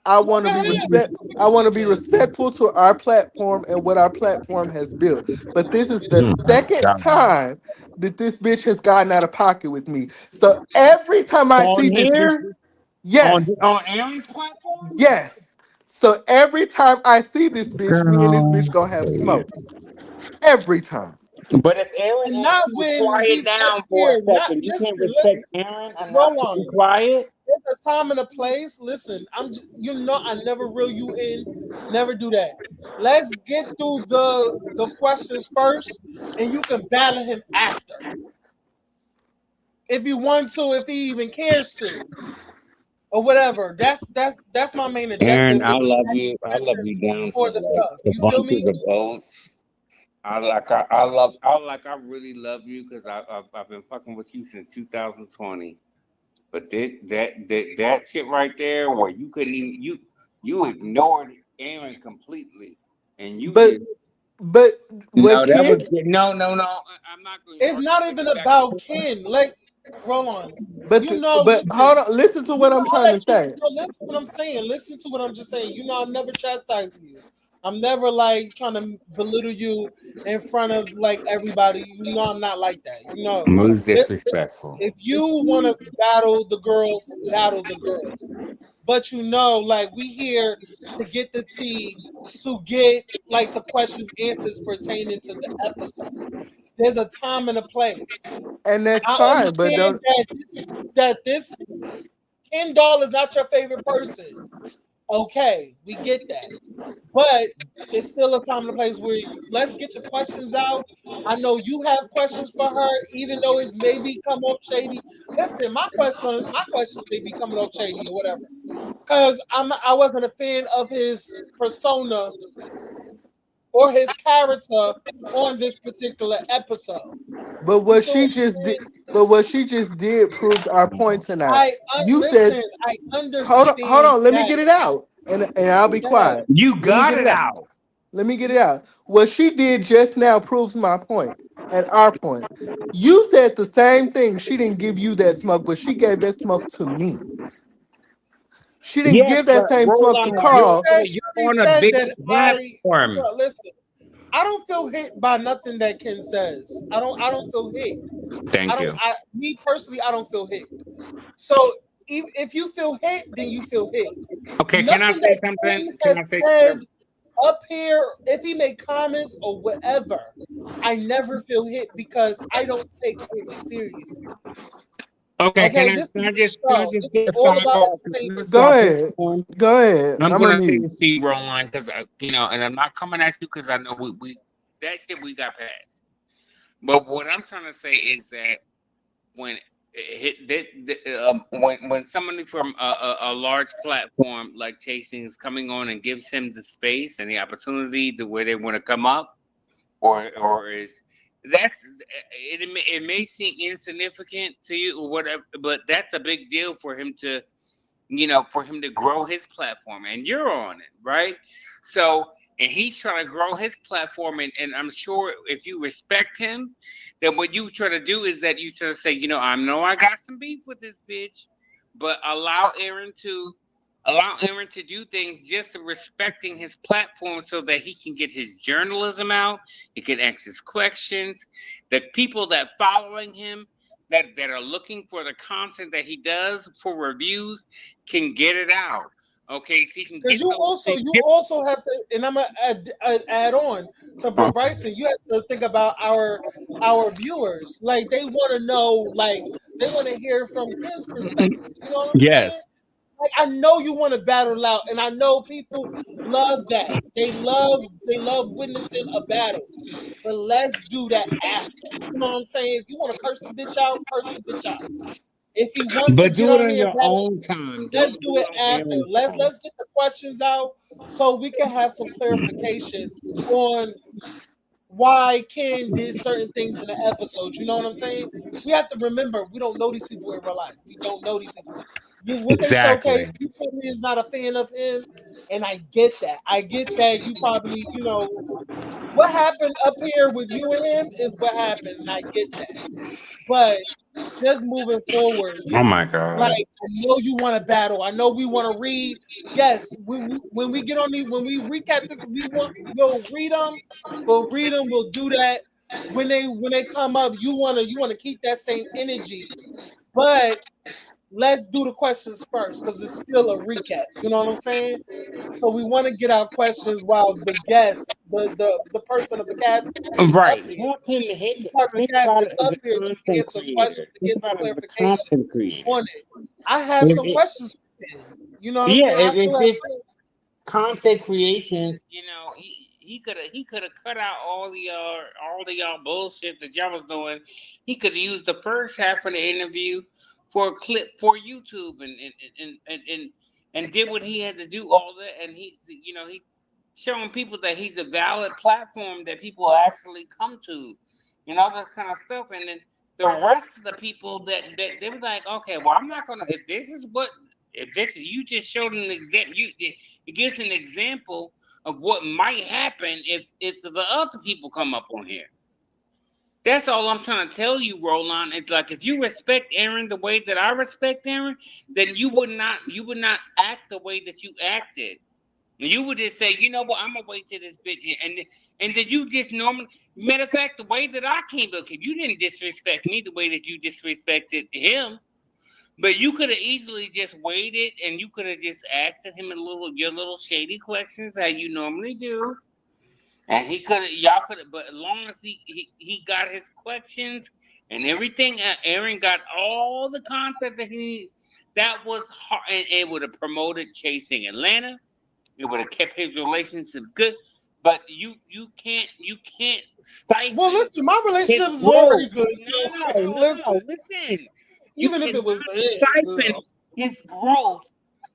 I want to Go be ahead, make I your want to be statement. respectful to our platform and what our platform has built. But this is the Oh my second God. time that this bitch has gotten out of pocket with me. So every time I On see this bitch, here, yes, on Aaron's platform, yes. So every time I see this bitch, me and this bitch girl, gonna have please. smoke. Every time. But if Aaron And asks not you to when quiet he's up down for a here. Not second, you listen, can't respect listen. Aaron enough Roll to be on. quiet. There's a time and a place. Listen, you know I never reel you in. Never do that. Let's get through the questions first, and you can battle him after. If you want to, if he even cares to, or whatever. That's my main Aaron, objective is to ask I love questions you down to for the like stuff. the You feel me? bunches of oats. I really love you because I've been fucking with you since 2020. But that shit right there where you couldn't even you ignored Aaron completely, and you But just but what no that was Ken no. I'm not going to It's argue not with even you back and about forth. Ken. Like, roll on. You know, but hold listen. on, listen to You what know, I'm I trying let to you say. know, listen what I'm saying. Listen to what I'm just saying. You know, I'm never chastising you. I'm never like trying to belittle you in front of like everybody. You know, I'm not like that. You know, Most listen. disrespectful. If you want to battle the girls, battle the girls. But you know, like we here to get the tea, to get like the questions, answers pertaining to the episode. There's a time and a place. And that's I fine, but understand don't that this Ken Doll is not your favorite person. Okay, we get that. But it's still a time and a place where let's get the questions out. I know you have questions for her, even though it's maybe come off shady. Listen, my questions may be coming off shady or whatever. Cause I wasn't a fan of his persona or his character on this particular episode. but You what feel she what I'm just did saying? but what she just did proved our point tonight. You said Listen. I hold understand on, let me that. get it out. And I'll be That quiet. You Let me got get it it out. out. Let me get it out. What she did just now proves my point and our point. You said the same thing. She didn't give you that smoke, but she gave that smoke to me. She didn't Yes, give but that same smoke to Roland, Carl. She you're already on a said bigger that platform. bro, listen. I don't feel hit by nothing that Ken says. I don't feel hit. Thank you. Me personally, I don't feel hit. So if you feel hit, then you feel hit. Okay, can I Nothing say that something? King Can I has say said something? up here, if he made comments or whatever, I never feel hit because I don't take it seriously. Okay, Okay, this is the can I show. just This get is a all about sidebar? Can I entertainment. Go drop this ahead. one? Go ahead. I'm I'm a gonna say mute. this to you, Roland, because and I'm not coming at you because I know we that shit we got past. But what I'm trying to say is that when when somebody from a large platform like Chasing is coming on and gives him the space and the opportunity to where they want to come up, or is that's it may seem insignificant to you or whatever, but that's a big deal for him to for him to grow his platform, and you're on it, right? So, and he's trying to grow his platform, and I'm sure if you respect him, then what you try to do is that you try to say, I know I got some beef with this bitch, but allow Aaron to do things just respecting his platform so that he can get his journalism out, he can ask his questions, the people that following him that are looking for the content that he does for reviews can get it out. Okay, so he can Because get those things. you also have to, and I'm gonna add on to Bro Bryson. You have to think about our viewers. Like they want to know, like they want to hear from Ken's perspective. You know what I'm saying? Yes, Like I know you want to battle out, and I know people love that. They love witnessing a battle. But let's do that after. You know what I'm saying? If you want to curse the bitch out, curse the bitch out. If he wants to but get do it on on here and your battle, own time. let's Don't do do it it on after. Aaron's time. Let's get the questions out so we can have some clarification on why Ken did certain things in the episode. You know what I'm saying? We have to remember we don't know these people in real life. We don't know these people. What they showcase, Exactly. you probably is not a fan of him, and I get that. I get that you probably, what happened up here with you and him is what happened, and I get that. But just moving forward, Oh my like god. I know you want to battle. I know we want to read. Yes, when we get on the when we recap this, we'll read them. We'll read them. We'll do that. When they come up, you wanna keep that same energy. But let's do the questions first because it's still a recap. You know what I'm saying? So we want to get our questions while the guest, the person of the cast is up Right. here. Have him He's part of the think cast about is it as up a here to content get some creator. questions, to Think get some about it as a clarification content creator. on it. I have some It- questions for him. You know what I'm yeah, saying? I still if have this content creation, he could have cut out all the y'all bullshit that y'all was doing. He could have used the first half of the interview for a clip for YouTube and did what he had to do all that, and he's showing people that he's a valid platform that people actually come to, that kind of stuff, and then the rest of the people that they were like, okay, well, I'm not gonna if this is you just showed an example, it gives an example of what might happen if the other people come up on here. That's all I'm trying to tell you, Roland. It's like if you respect Aaron the way that I respect Aaron, then you would not act the way that you acted. You would just say, you know what, I'm gonna wait till this bitch and then you just normally matter of fact, the way that I came up, you didn't disrespect me the way that you disrespected him. But you could have easily just waited and you could have just asked him your little shady questions that you normally do. And y'all could have, but as long as he got his questions and everything, Aaron got all the content that was hard, and it would have promoted Chasing Atlanta. It would have kept his relationships good. But you can't well, stifle listen, my his relationship is already growth. good. So listen, Listen. You even if it was cannot siphon him, his growth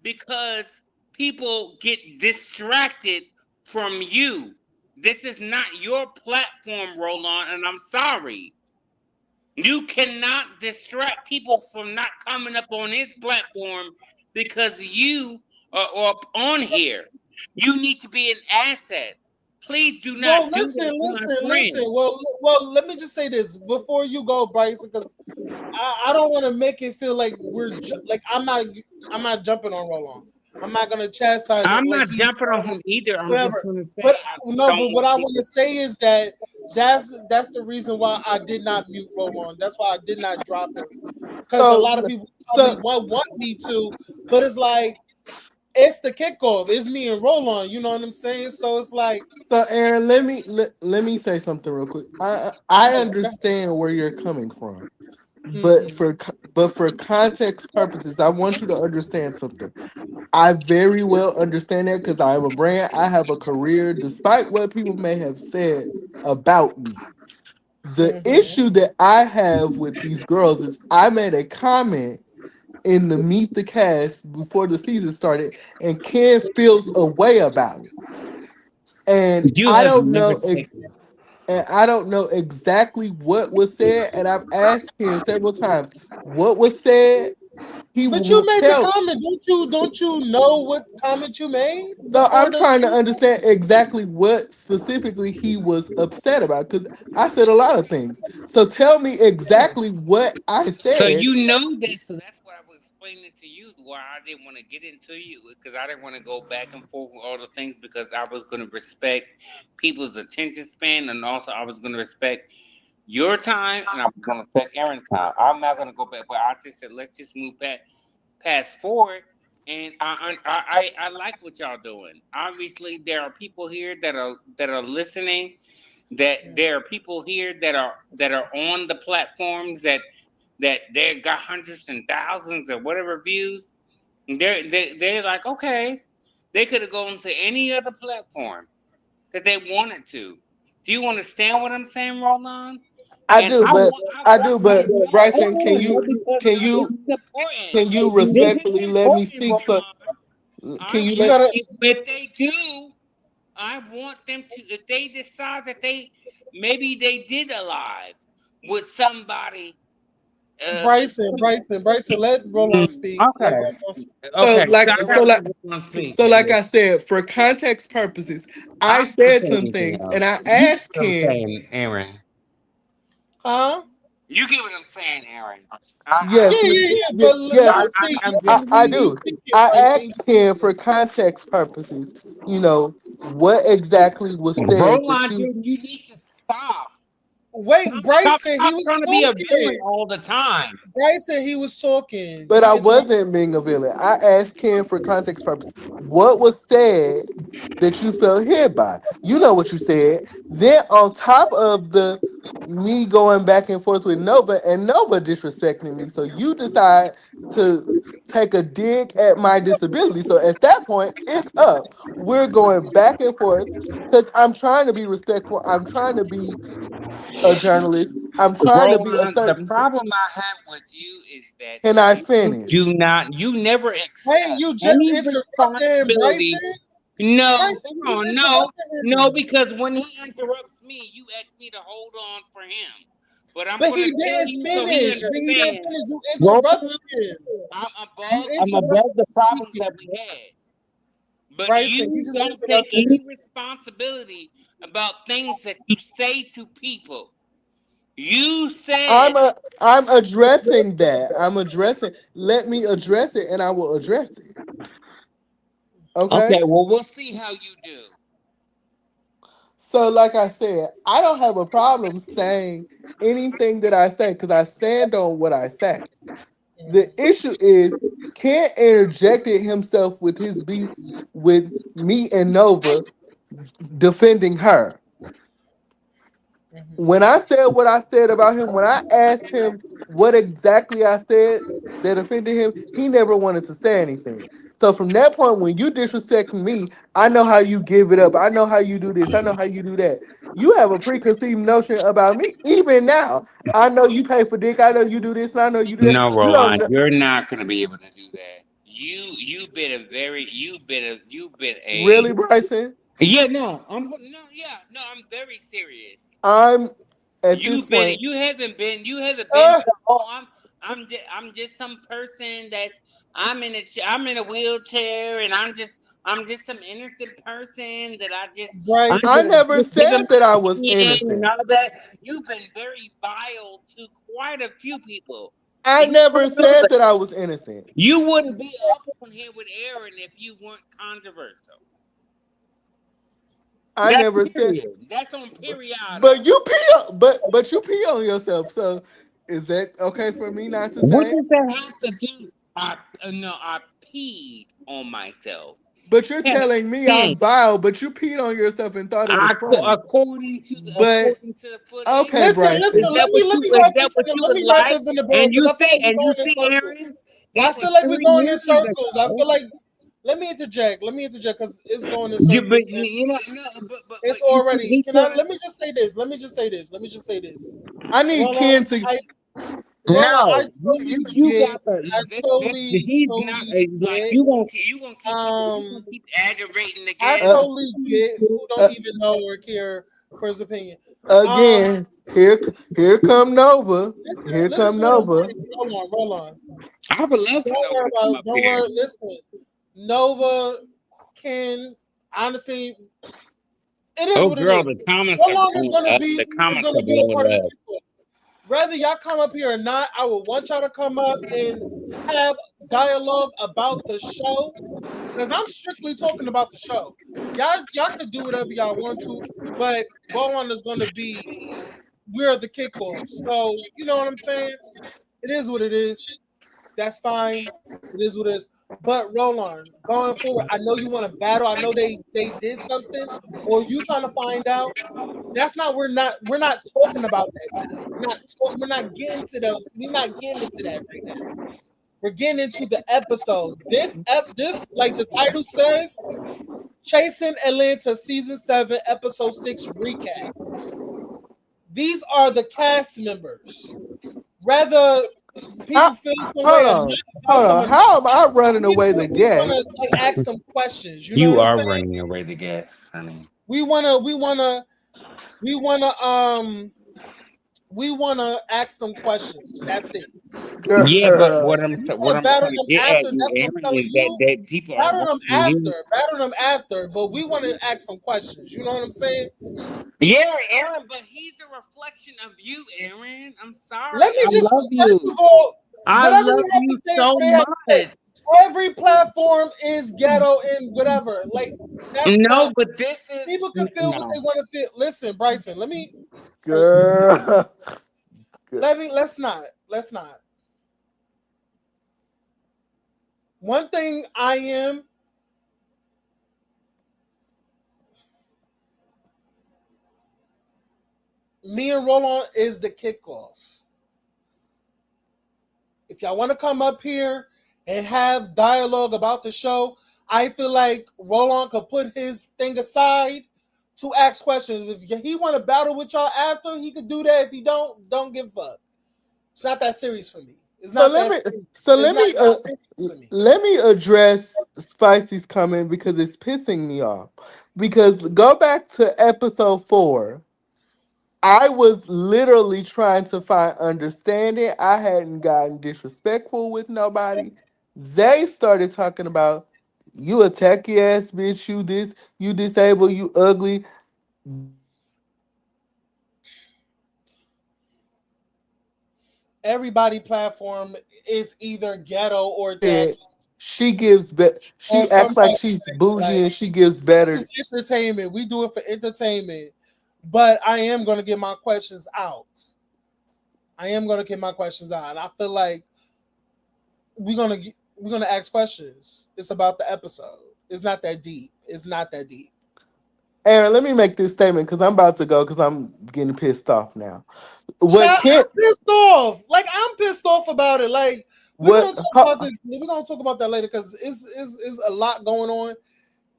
because people get distracted from you. This is not your platform, Roland, and I'm sorry. You cannot distract people from not coming up on his platform because you are up on here. You need to be an asset. Please do well, not do listen, that to my listen. friend. Well, let me just say this before you go, Bryson, because I don't want to make it feel like like I'm not jumping on Roland. I'm not gonna chastise it I'm like not he's jumping on him either. I'm just whatever. going to say But I just no, don't but what want I want people. to say is that that's the reason why I did not mute Roland. That's why I did not drop him because a So lot of people probably so want me to, but it's like it's the kickoff. It's me and Roland. You know what I'm saying? So it's like, so Aaron, let me say something real quick. I understand where you're coming from, but mm-hmm, for context purposes, I want you to understand something. I very well understand that because I am a brand. I have a career, despite what people may have said about me. The mm-hmm. issue that I have with these girls is I made a comment in the Meet the Cast before the season started, and Ken feels a way about it. And You have never said that. I don't know exactly what was said, and I've asked Ken several times what was said. He But you won't made the tell. comment. Don't you know what comment you made No, before I'm the trying to understand exactly what specifically he was upset about because I said a lot of things. So tell me exactly what I So said. you know that. So that's what I was explaining to you. Why I didn't want to get into you because I didn't want to go back and forth with all the things because I was going to respect people's attention span and also I was going to respect your time and I'm going to respect Aaron's time. I'm not going to go back, but I just said let's just move past forward. And I like what y'all doing. Obviously, there are people here that are listening. That there are people here that are on the platforms that they got hundreds and thousands or whatever views. They're like, okay, they could have gone to any other platform that they wanted to. Do you understand what I'm saying, Roland? I And do, but I I want do, you to but know, Bryson, hold on, no, because can this you is important. can you This is respectfully let me important, speak? So Roland. I can you you want let gotta if they do, I want them to if they decide that they maybe they did alive with somebody. Bryson, let Roland speak. Let Okay. Roland speak. so Okay. So like I so gotta like let one speak so like then. I said, for context purposes, I'm I not gonna said say some anything things and else. I You get asked what I'm Ken. saying, Aaron. Huh? You get what I'm saying, Aaron. I, Yes, Yeah, yeah, yeah. But let yes, him speak. I'm You, just I you do. speaking, I Bryson. You asked Ken speaking. for context purposes, what exactly was said that Roland, you. dude, you need to stop. Wait, Bryson, he Stop was trying to be a villain talking. all the time. Bryson, he was talking. But You I interrupted. wasn't being a villain. I asked Ken for context purpose. What was said that you felt hit by? You know what you said. Then on top of the me going back and forth with Nova and Nova disrespecting me, so you decide to take a dig at my disability. So at that point, it's up. We're going back and forth because I'm trying to be respectful. I'm trying to be a journalist. I'm trying to be a Roland, the certain. problem I have with you is that Can I you do finish? not, you never Hey, accept you just any interrupted him, responsibility. Bryson. No, Bryson, hold you just on, interrupted no, him. because when he interrupts me, you ask me to hold on for him. But I'm But gonna he tell didn't you so he finish. But he didn't understands. finish. You interrupted Roland, him. I'm You I'm interrupted above the him problems speaking. that we had. But Bryson, he you just don't take interrupted him. any responsibility about things that you say to people. You said, I'm addressing that. I'm addressing. Let me address it, and I will address it. Okay. okay, well, we'll see how you do. So, like I said, I don't have a problem saying anything that I say because I stand on what I say. The issue is Ken interjected himself with his beef with me and Nova defending her. When I said what I said about him, when I asked him what exactly I said that offended him, he never wanted to say anything. So from that point, when you disrespect me, I know how you give it up. I know how you do this. I know how you do that. You have a preconceived notion about me. Even now, I know you pay for dick. I know you do this, and I know you do that. No, You don't Roland, know, you're not gonna be able to do that. You've been a very you've been a really, Bryson. yeah no yeah no I'm very serious. I'm at this point. You haven't been Uh, to oh I'm just some person that I'm in a wheelchair and I'm just some innocent person that I'm I just, Bryson, never just giving said that I my was opinion and innocent. all that. You've been very vile to quite a few people. I And you never don't know said that. that I was innocent. You wouldn't be up on here with Aaron if you weren't controversial. I That's never said. period. That's on period. But you pee. But you pee on yourself. So Is that okay for me not to What say? does that have to do? No, I peed on myself. But you're Yes, telling me hmm. I'm vile, but you peed on yourself and thought it was funny. But According to the okay, footage, Listen, listen. Bryson. is Let that this what you let would me write like? this in the board And because you I feel see, like we're going in circles. Aaron, I that was feel like we're going in 3 years circles. I feel ago. like let me interject. Let me interject because it's going in You, but circles and you know, no, but it's you see, already. he Can I? took Let me just say this. Let me just say this. Let me just say this. I need Roland, Ken to I Roland, I no. totally You get. got the I he's not totally like get. you gonna Um, keep aggravating the I guest. uh, totally get who don't uh, even know or care for his opinion. Um, again. Here come Nova. Here listen come to what I'm Nova. saying. Roll on. I would love for Don't Nova worry to come about. up Don't here. worry. Listen, Nova can honestly. It is Oh, what it girl, is. the comments are Roland blowing up. The is comments are gonna be a blowing part of the up. people. Whether y'all come up here or not, I would want y'all to come up and have dialogue about the show because I'm strictly talking about the show. Y'all could do whatever y'all want to, but Roland is gonna be we're the kickoff. So you know what I'm saying? It is what it is. That's fine. It is what it is. But Roland, going forward, I know you want to battle. I know they did something, or you trying to find out. That's not we're not talking about that now. We're not getting to those. We're not getting into that right now. We're getting into the episode. This like the title says, Chasing Atlanta season 7 episode 6 recap. These are the cast members. Rather How, people feel some way hold or on. not Hold about them on. or How am I not, running away the we want to guest? like ask some questions. You know what You I'm are saying? running away the gas, honey. We wanna we wanna we wanna we wanna ask some questions. That's it. Yeah, but Girl. You what wanna I'm battle trying to them get at after? you, That's what I'm Aaron, telling is you. that people are watching you. Battle them after. But we want to ask some questions. You know what I'm saying? Yeah, Aaron, but he's a reflection of you, Aaron. I'm Let sorry. me I just love first you. of all, I whatever you love have to you say is so what they have to say. much. Every platform is ghetto and whatever. Like that's fine. No, but this is People can feel what no. they want to feel. Listen, Bryson, let me first of all, Girl. let's not. One thing I am, me and Roland is the kickoff. If y'all want to come up here and have dialogue about the show, I feel like Roland could put his thing aside to ask questions. If he want to battle with y'all after, he could do that. If he don't give a fuck. It's not that serious for me. It's So not let that me serious. so It's let not me that serious for me. let me address Spicy's comment because it's pissing me off. Because go back to episode 4. I was literally trying to find understanding. I hadn't gotten disrespectful with nobody. They started talking about you a techie ass bitch, you this, you disabled, you ugly. Everybody platform is either ghetto or that Said she gives on she some acts like type of she's way. bougie Like and she gives this better. is entertainment. We do it for entertainment. But I am gonna get my questions out. I am gonna get my questions out. And I feel like we're gonna ask questions. It's about the episode. It's not that deep. It's not that deep. Aaron, let me make this statement because I'm about to go because I'm getting pissed off now. What Child, can't I'm pissed off. Like I'm pissed off about it. Like we're what gonna talk about this. We're gonna talk about that later because it's a lot going on,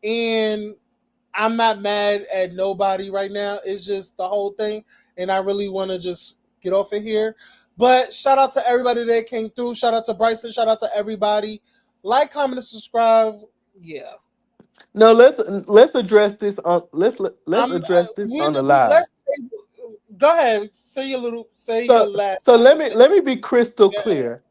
and I'm not mad at nobody right now. It's just the whole thing, and I really want to just get off of here. But shout out to everybody that came through. Shout out to Bryson. Shout out to everybody. Like, comment, and subscribe. Yeah, no, let's address this on let's I'm. address this on the We live. let's go ahead. Say your So last. so Thing. Say, let me be crystal yeah. clear.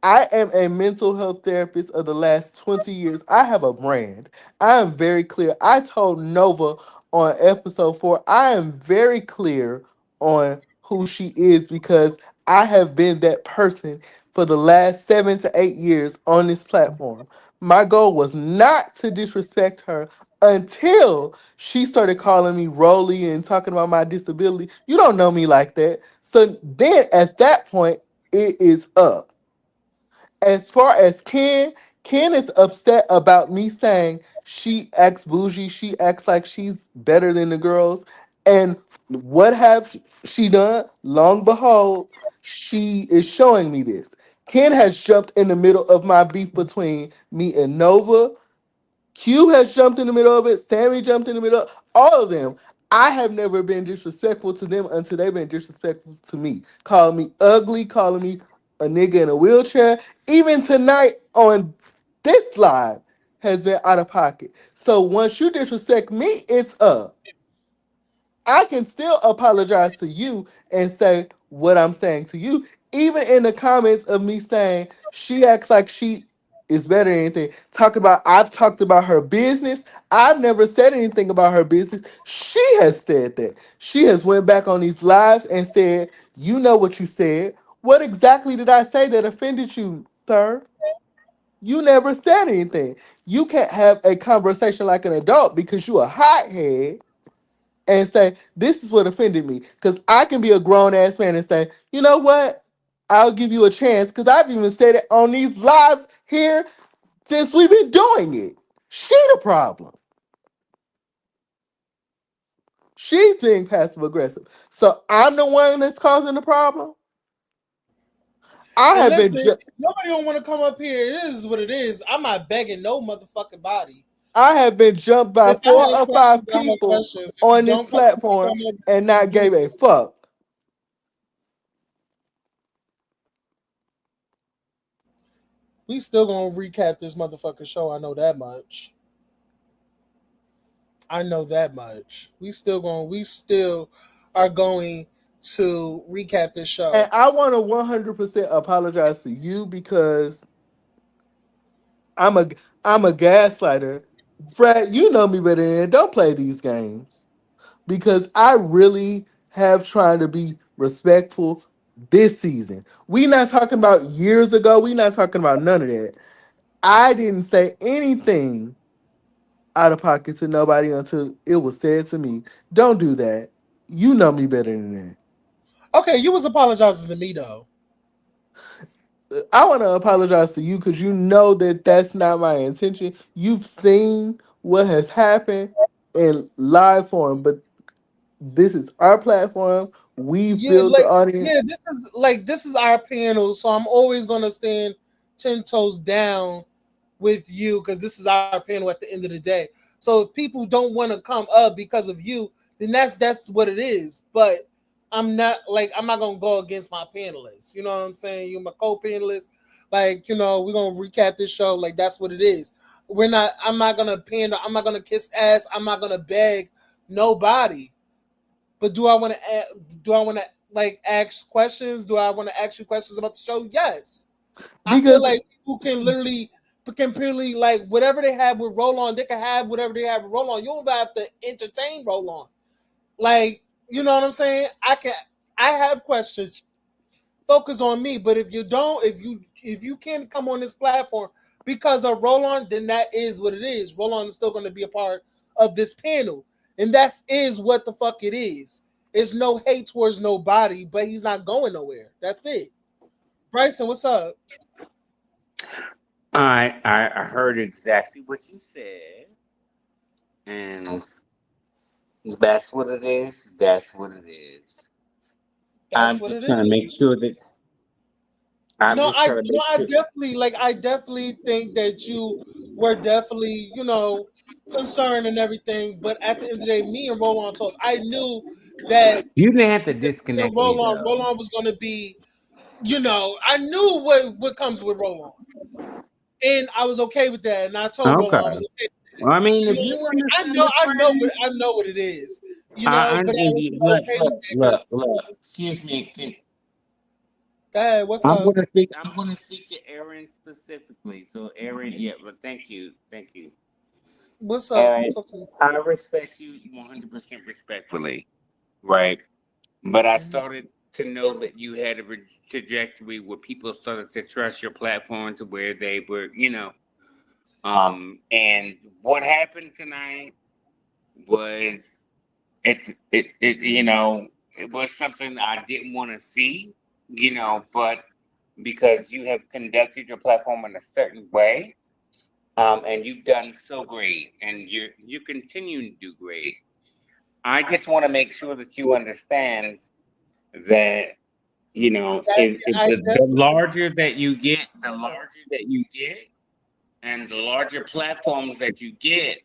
I am a mental health therapist of the last 20 years. I have a brand. I am very clear. I told Nova on episode 4, I am very clear on who she is because I have been that person for the last 7 to 8 years on this platform. My goal was not to disrespect her until she started calling me Rolly and talking about my disability. You don't know me like that. So then at that point, it is up. As far as Ken is upset about me saying she acts bougie, she acts like she's better than the girls. And what have she done? Long behold, she is showing me this. Ken has jumped in the middle of my beef between me and Nova. Q has jumped in the middle of it. Sammy jumped in the middle. All of them. I have never been disrespectful to them until they've been disrespectful to me. Calling me ugly, calling me a nigga in a wheelchair. Even tonight on this live has been out of pocket. So once you disrespect me, it's up. I can still apologize to you and say what I'm saying to you, even in the comments of me saying she acts like she is better than anything. I've talked about her business. I've never said anything about her business. She has said that. She has went back on these lives and said, "You know what you said. What exactly did I say that offended you, sir? You never said anything. You can't have a conversation like an adult because you a hothead and say, this is what offended me. Because I can be a grown ass man and say, you know what? I'll give you a chance. Because I've even said it on these lives here since we've been doing it. She the problem. She's being passive aggressive. So I'm the one that's causing the problem. I And have been listen, ju- if nobody don't want to come up here. It is what it is. I'm not begging no motherfucking body. I have been jumped by If I four have or questions, five I have people questions. If you on this don't come up, you platform come up. and You not do. gave a fuck. We still gonna recap this motherfucking show. I know that much. I know that much. We still are going to recap this And show. I want to 100% apologize to you because I'm a I'm a gaslighter. Fred, you know me better than that. Don't play these games because I really have tried to be respectful this season. We not talking about years ago. We not talking about none of that. I didn't say anything out of pocket to nobody until it was said to me. Don't do that. You know me better than that. Okay, you was apologizing to me though. I want to apologize to you because you know that that's not my intention. You've seen what has happened in live form, but this is our platform. We Yeah, build the like audience. yeah, this is our panel, so I'm always gonna stand 10 toes down with you because this is our panel at the end of the day. So if people don't want to come up because of you, then that's what it is. But I'm not gonna go against my panelists. You know what I'm saying? You're my co-panelist. Like, we're gonna recap this show. Like that's what it is. I'm not gonna pander, I'm not gonna kiss ass, I'm not gonna beg nobody. But do I want to like ask questions? Do I want to ask you questions about the show? Yes. I feel Because like people can purely like whatever they have with Roll On, they can have whatever they have with Roll On. You don't have to entertain Roll On. Like, you know what I'm saying? I have questions. Focus on me. But if you don't, if you can't come on this platform because of Roll On, then that is what it is. Roll On is still gonna be a part of this panel. And that is what the fuck it is. It's no hate towards nobody, but he's not going nowhere. That's it. Bryson, what's up? I heard exactly what you said, and that's what it is. That's what it is. That's I'm what it just is. trying to make sure that I'm No, just trying to make I sure. definitely I definitely think that you were definitely, concerned and everything. But at the end of the day, me and Roland talk. I knew that You didn't have to me and disconnect me though. Roland was gonna be, I knew what comes with Roland. And I was okay with that. And I told Roland I Okay. was okay. Well, I mean, You if know you what I'm saying? understand the friend, I know what it is. But I and was you, okay with that because look. Excuse me. Dad, what's up? I'm gonna speak to Aaron specifically. So, Aaron, yeah. Well, thank you, What's up? Aaron. Talk to me. I respect you 100% respectfully, right? But I Mhm. started to know that you had a trajectory where people started to trust your platform to where they were, and what happened tonight was it was something I didn't want to see, but because you have conducted your platform in a certain way, and you've done so great, and you continue to do great. I just want to make sure that you understand that That if I the definitely larger that you get, the larger that you get, and the larger platforms that you get,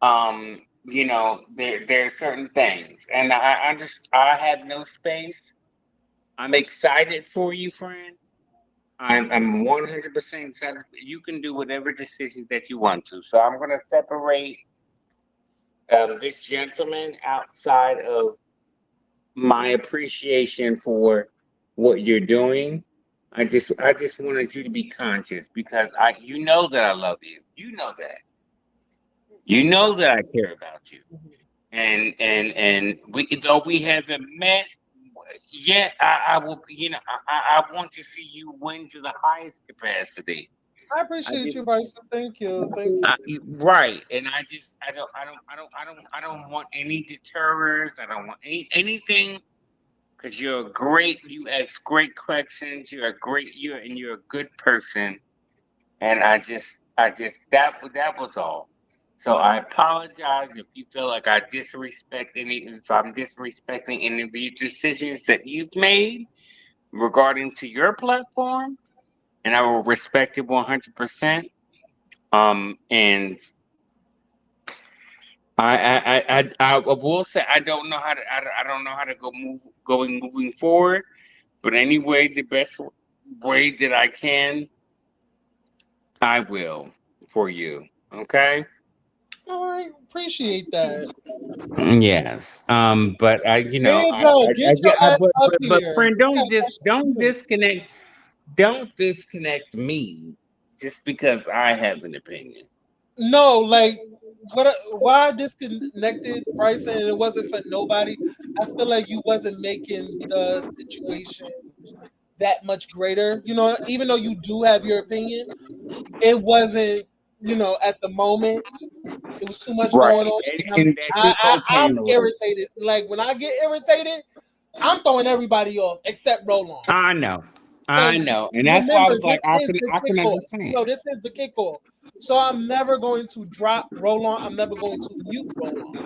there are certain things, and I have no space. I'm excited for you, friend. I'm 100% excited. You can do whatever decisions that you want to. So I'm gonna separate this gentleman outside of my appreciation for what you're doing. I just wanted you to be conscious because you know that I love you. You know that. You yeah. know that I care about you. And we, though we haven't met yet, I will, I want to see you win to the highest capacity. I I appreciate just you, Bryson. Thank you. Thank you. right, and I don't want any deterrers. I don't want anything because you ask great questions. You're a good person, and that was all. So I apologize if you feel like if I'm disrespecting any of the decisions that you've made regarding to your platform, and I will respect it 100%. And I will say I don't know how to moving forward, but anyway, the best way that I can, I will for you. Okay. All right, appreciate that. Yes. But Vando, get your ass up but here. friend, You got questions too. don't disconnect me just because I have an opinion. No, like what? Why I disconnected Bryson and it wasn't for nobody. I feel like you wasn't making the situation that much greater. Even though you do have your opinion, it wasn't. At the moment, it was too much Right. going on. And And that you I'm co-handle it. irritated. Like when I get irritated, I'm throwing everybody off except Roland. I know. I Because know. And that's why I remember, was like, I kick can off. understand. This is the kickoff. So I'm never going to drop Roland. I'm never going to mute Roland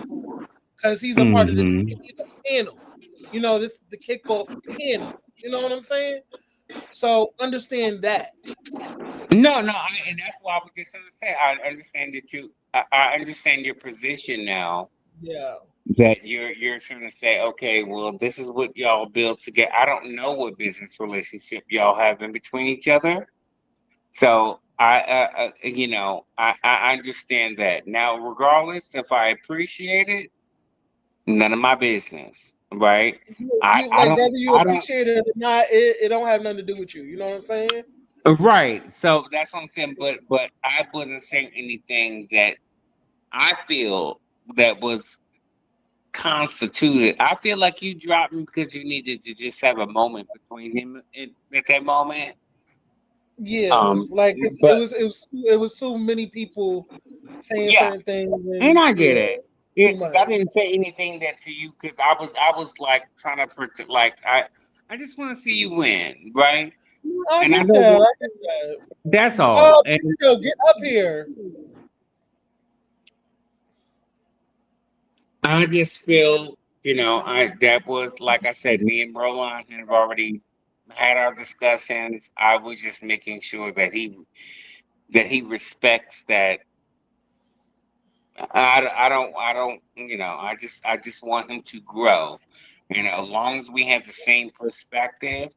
because he's a part of this. Hmm. He's a panel. This is the kickoff panel. You know what I'm saying? So understand that. No, and that's why I was just gonna say I understand I understand your position now Yeah. that you're trying to say, okay, well, this is what y'all built together. I don't know what business relationship y'all have in between each other. So I understand that. Now, regardless if I appreciate it, none of my business, right? You I like don't, whether you I don't, appreciate it or not, it don't have nothing to do with you. You know what I'm saying? right. So that's what I'm saying. But I wasn't saying anything that I feel that was constituted. I feel like you dropped him because you needed to just have a moment between him at that moment. Yeah. Um, Like it but was it was it was too many people saying yeah, certain things and and I get yeah, it. too Because I much. didn't say anything that to you because I was like trying to pretend like I just want to see you win, right? I And I get know that. that I get that. that's all. And Yo, get up here. I just feel, I that was like I said, me and Roland have already had our discussions. I was just making sure that he respects that. I don't, I just want him to grow. And as long as we have the same perspective,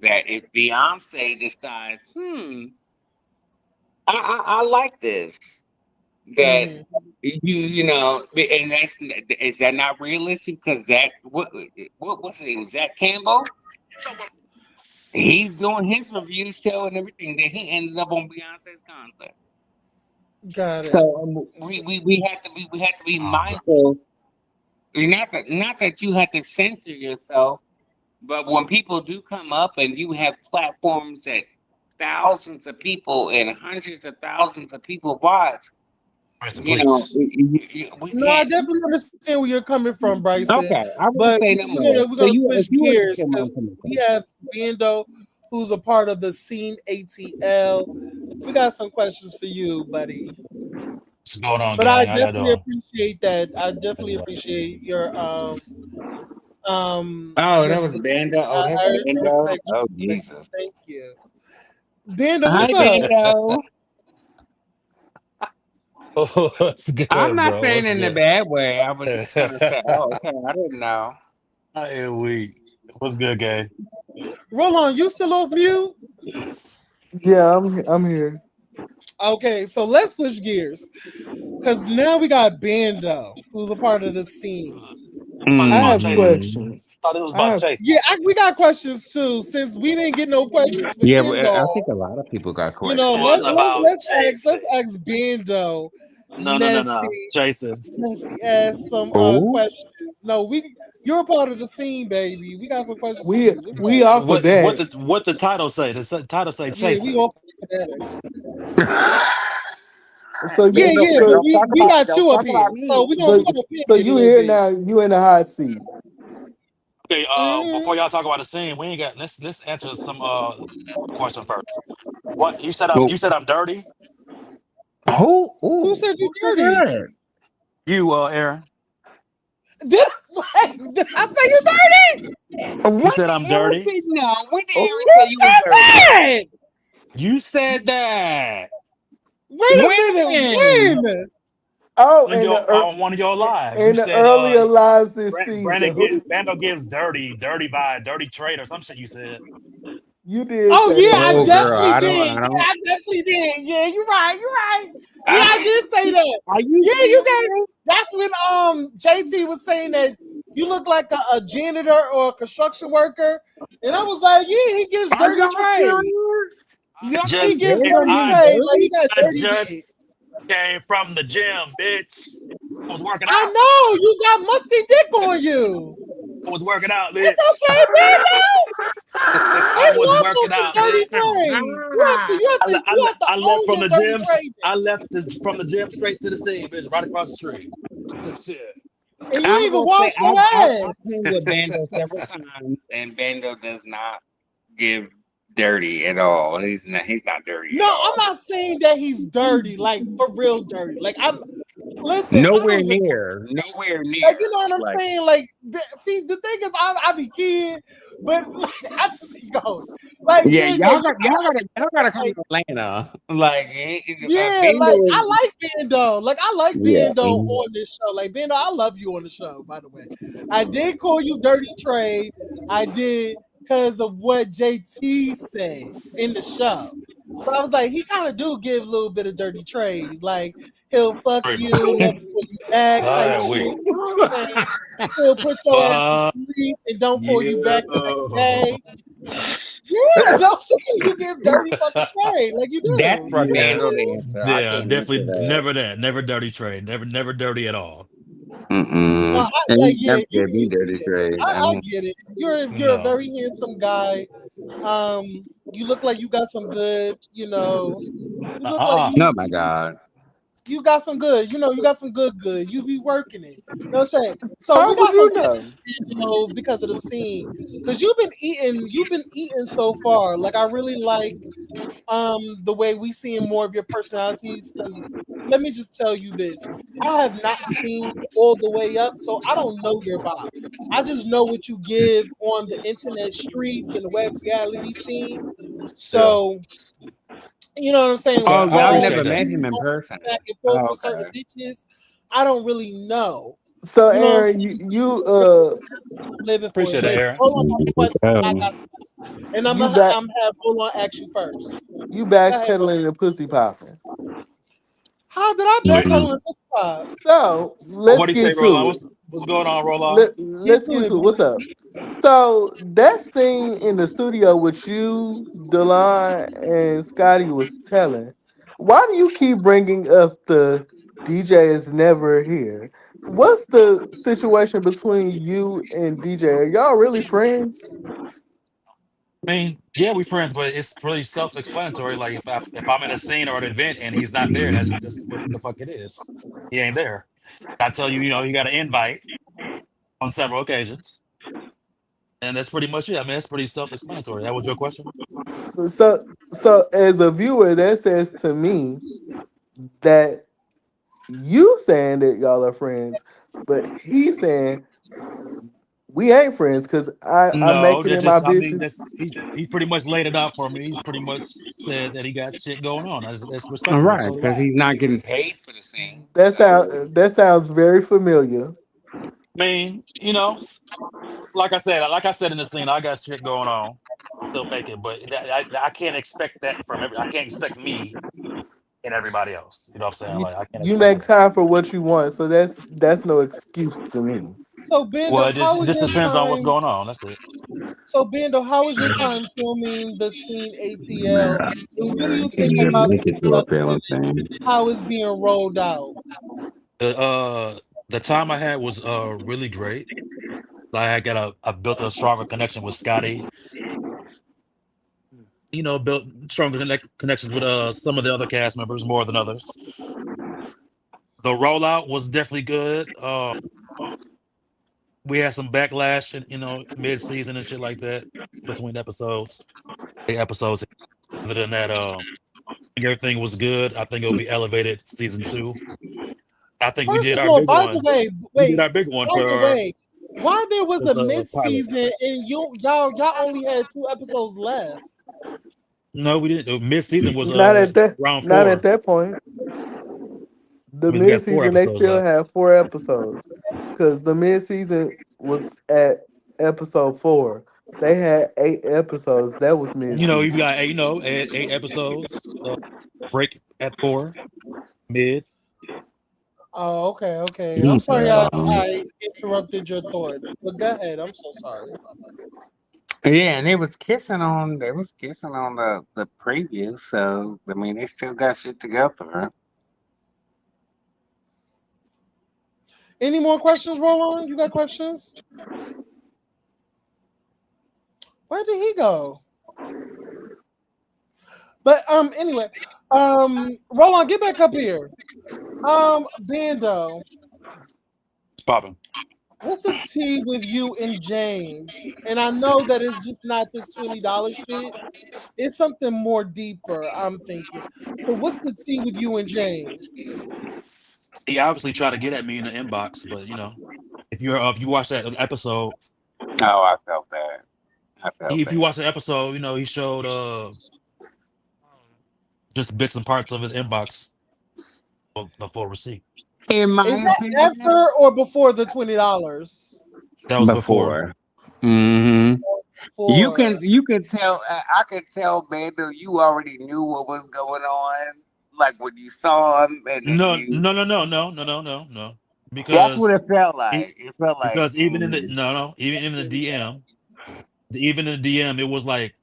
that if Beyonce decides, I like this, that Hmm. and is that not realistic? Because what was it? Was that Campbell? He's doing his review show and everything. That he ended up on Beyonce's concert. Got So it. we have to be mindful. Not that you have to censor yourself, but when people do come up and you have platforms that thousands of people and hundreds of thousands of people watch, Bryson, please. we No, I can't. definitely understand where you're coming from, Bryson. Okay, I won't But say no more. we're So gonna you, if switch you gears understand what I'm because coming we from, have Bando, who's a part of the Scene ATL. We got some questions for you, buddy. What's going on, But I gang? How y'all definitely doing? appreciate that. I How definitely you doing? appreciate Oh, your that was statement. Bando. Oh, that's I Bando. respect you. Oh, Respect you. Jesus. Thank you. Banda, Hi, what's up? Bando. What's I'm good, not bro? saying What's in a good? bad way. I was just gonna say, oh, okay, I didn't know. I am weak. What's good, gang? Roll on, you still off mute? Yeah, I'm here. Okay, so let's switch gears. Cause now we got Bando, who's a part of the scene. Thought it was I about have Jason. Mm-hmm. questions. Thought it was I about have Jason. Yeah, we got questions too. Since we didn't get no questions for Yeah, but I think Kendall, a lot of people got This questions. was about let's Jason. ask Bando, No, no, no, no. Nessie, Jason. Nessie ask some Oh, questions. No, you're a part of the scene, baby. We got some questions for we you. What's we up? off of that. What the title say? Title say Yeah, we chasing. off of that. So Yeah, you Bando, yeah, but so we got you don't up talk here. about So me. we so gonna pin so it a you little here bit. now? You in the hot seat? Okay, Hmm. before y'all talk about the scene, we ain't got let's answer some question first. What Well, you said I'm dirty? Who who said you said dirty? that? You Aaron. Did, did I say you dirty? When You said did I'm Aaron dirty? say no? When did Oh, Aaron Who say you was said dirty? that? You said that Wait a minute. When? When? oh, on one of your lives. You in the said earlier lives this season, Brandon gives dirty vibe, dirty trade or some shit you said. you did Oh say yeah, that. I Oh, girl, definitely did. I Yeah, don't. I definitely did. Yeah, you're right. You're right. Yeah, I I, did say that. are you Yeah, you gave. serious? That's when JT was saying that you look like a janitor or a construction worker, and I was like, yeah, he gives Are dirty y'all trade. serious? Y'all He think gives Bando dirty be I trade. Like he dirty? got I dirty dick. just came from the gym, bitch. I was working I out. know you got musty dick on you. I was working out, It's bitch. okay, man. I They was love working them some out, dirty bitch. trade. Ah, You have to I left own from your the dirty gym. trade, From the gym straight to the scene, bitch, right across the street. Shit. and you I'm ain't even gonna say wash your I've ass. been with Bando several times, and Bando does not give dirty at all. He's not dirty No, at I'm all. not saying that he's dirty, like for real dirty. Like I'm listen, I Nowhere don't even near. Nowhere like near. you know what I'm Like saying. Like see, the thing is, I be kid, but like, I just be going like yeah, Bando, you y'all gotta come like to Atlanta. Like yeah, Bando like is I like Bando. Like I like yeah. Bando on this show. Like Bando, I love you on the show. By the way, I did call you Dirty Trade. I did because of what JT said in the show. So I was like, he kind of do give a little bit of dirty trade. Like he'll fuck Pretty you, much. never call you back I type am shit. weak. You know what I'm saying? He'll put your ass to Uh, sleep and don't call you back the next yeah. day. Yeah, no shit. You give dirty fucking trade like you That's do. for You know what Yeah. Bando I'm to saying? answer. I Yeah, can't answer definitely that. never that. Never dirty trade. Never dirty at all. No, Mm-mm. I, And like he yeah, never gave me dirty trade. I I mean, get it. You're a No. very handsome guy. You look like you got some good. You look like Uh-uh. oh my God. you got some good. You got some good. You be working it. You know what I'm saying? So How we would got some you questions, know? because of the scene. Because you've been eating so far. Like I really like the way we seeing more of your personalities. Because let me just tell you this, I have not seen all the way up, so I don't know your vibe. I just know what you give on the internet streets and the web reality scene. Yeah. So you know what I'm saying? Oh, I y'all Why appreciate never that. met you him in go person. back and forth Oh, with certain okay. bitches? I don't really know. So You know what I'm Aaron, saying? you Living for it. Appreciate that, But Aaron. hold on, I got some questions. I Oh. got, and you back I'm have hold on ask you first. you Go ahead, bro. backpedaling and pussy popping. How did I backpedal Mm. in this spot? So Oh, what let's do you say, get Roland? to it. What's going on, Roland? Get Let's to get it, to it. bro. What's up? So that scene in the studio with you, Delon, and Scotty was telling. Why do you keep bringing up the DJ is never here? What's the situation between you and DJ? Are y'all really friends? I mean, yeah, we friends, but it's really self-explanatory. Like if I'm in a scene or an event and he's not there, that's what the fuck it is. He ain't there. I tell you, you got an invite on several occasions, and that's pretty much it. I mean, it's pretty self-explanatory. That was your question. So as a viewer, that says to me that you saying that y'all are friends, but he's saying we ain't friends because I'm No, making that it my just I mean business. that's he pretty much laid it out for me. He's pretty much said that he got shit going on. That's All respectable. right, So do because I. he's not getting paid for the scene. So That sounds very familiar. I mean, like I said in the scene, I got shit going on. Still make it, but I can't expect that from every. I can't expect me and everybody else. You know what I'm saying? You Like I can't you expect make that. time for what you want, so that's no excuse to me. So Well, Bendo, it just how it was just your depends on what's time? going on. That's it. So Bendo, how was your time filming the scene ATL? Man, And what do man, you you think couldn't even about the make it to a production feeling and thing. how it's being rolled out? The the time I had was really great. I built a stronger connection with Scotty. Built stronger connections with some of the other cast members more than others. The rollout was definitely good. We had some backlash, mid season and shit like that between episodes. Episodes. Other than that, I think everything was good. I think it'll be elevated season two. I think we First did of our all, big by the one. way, We did wait, our big one by the for way, why there was this a pilot. mid-season and y'all only had 2 episodes left? No, we didn't. Mid season was Not at that round not at 4. that point. The We got four mid-season they episodes still left. have 4 episodes because the mid-season was at episode 4. They had 8 episodes. That was You've mid-season. got eight episodes. Break at 4 mid. Oh, okay, okay. I'm sorry Okay. I interrupted your thought, but go ahead. I'm so sorry about that. yeah, and they was kissing on the preview. So I mean, they still got shit together. Any more questions, Roland? You got questions? Where did he go? But anyway, Roland, get back up here. Bando, It's popping. what's the tea with you and James? And I know that it's just not this $20 shit. It's something more deeper, I'm thinking. So what's the tea with you and James? He obviously tried to get at me in the inbox, but if you watch that episode, Oh, I felt that. I felt if you that. watch the episode, he showed just bits and parts of his inbox for the full receipt. In Is my that opinion, after or before the $20? That was before. before. Hmm. You Before. can you can tell. I could tell, Bando, you already knew what was going on, like when you saw him, and then No, you. no, no, no, no, no, no, no, no. That's what Because it felt it, like. It felt like. because even in the no, no, even in the DM, even in the DM, it was like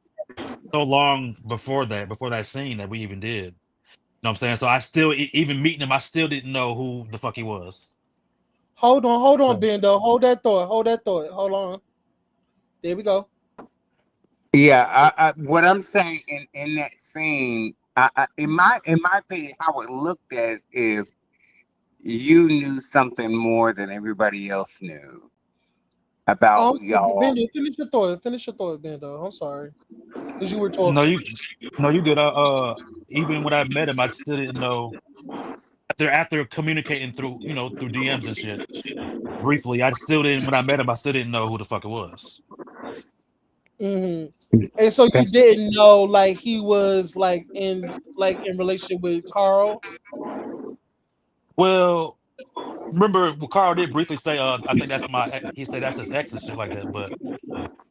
so long before that scene that we even did. You know what I'm saying? So I still, even meeting him, I still didn't know who the fuck he was. Hold on, So, Bendo. Hold that thought. Hold that thought. Hold on. There we go. Yeah, what I'm saying in that scene, in my opinion, how it looked as if you knew something more than everybody else knew about y'all. Bendo, finish your thought. Finish your thought, Bendo. I'm sorry. Because you were no, talking. you good. Even when I met him, I still didn't know. After communicating through DMs and shit briefly, I still didn't. When I met him, I still didn't know who the fuck it was. Hmm. And so you That's didn't know like he was like in relationship with Carl. Well, remember, Carl did briefly say, "I think that's He said that's his ex and shit like that, but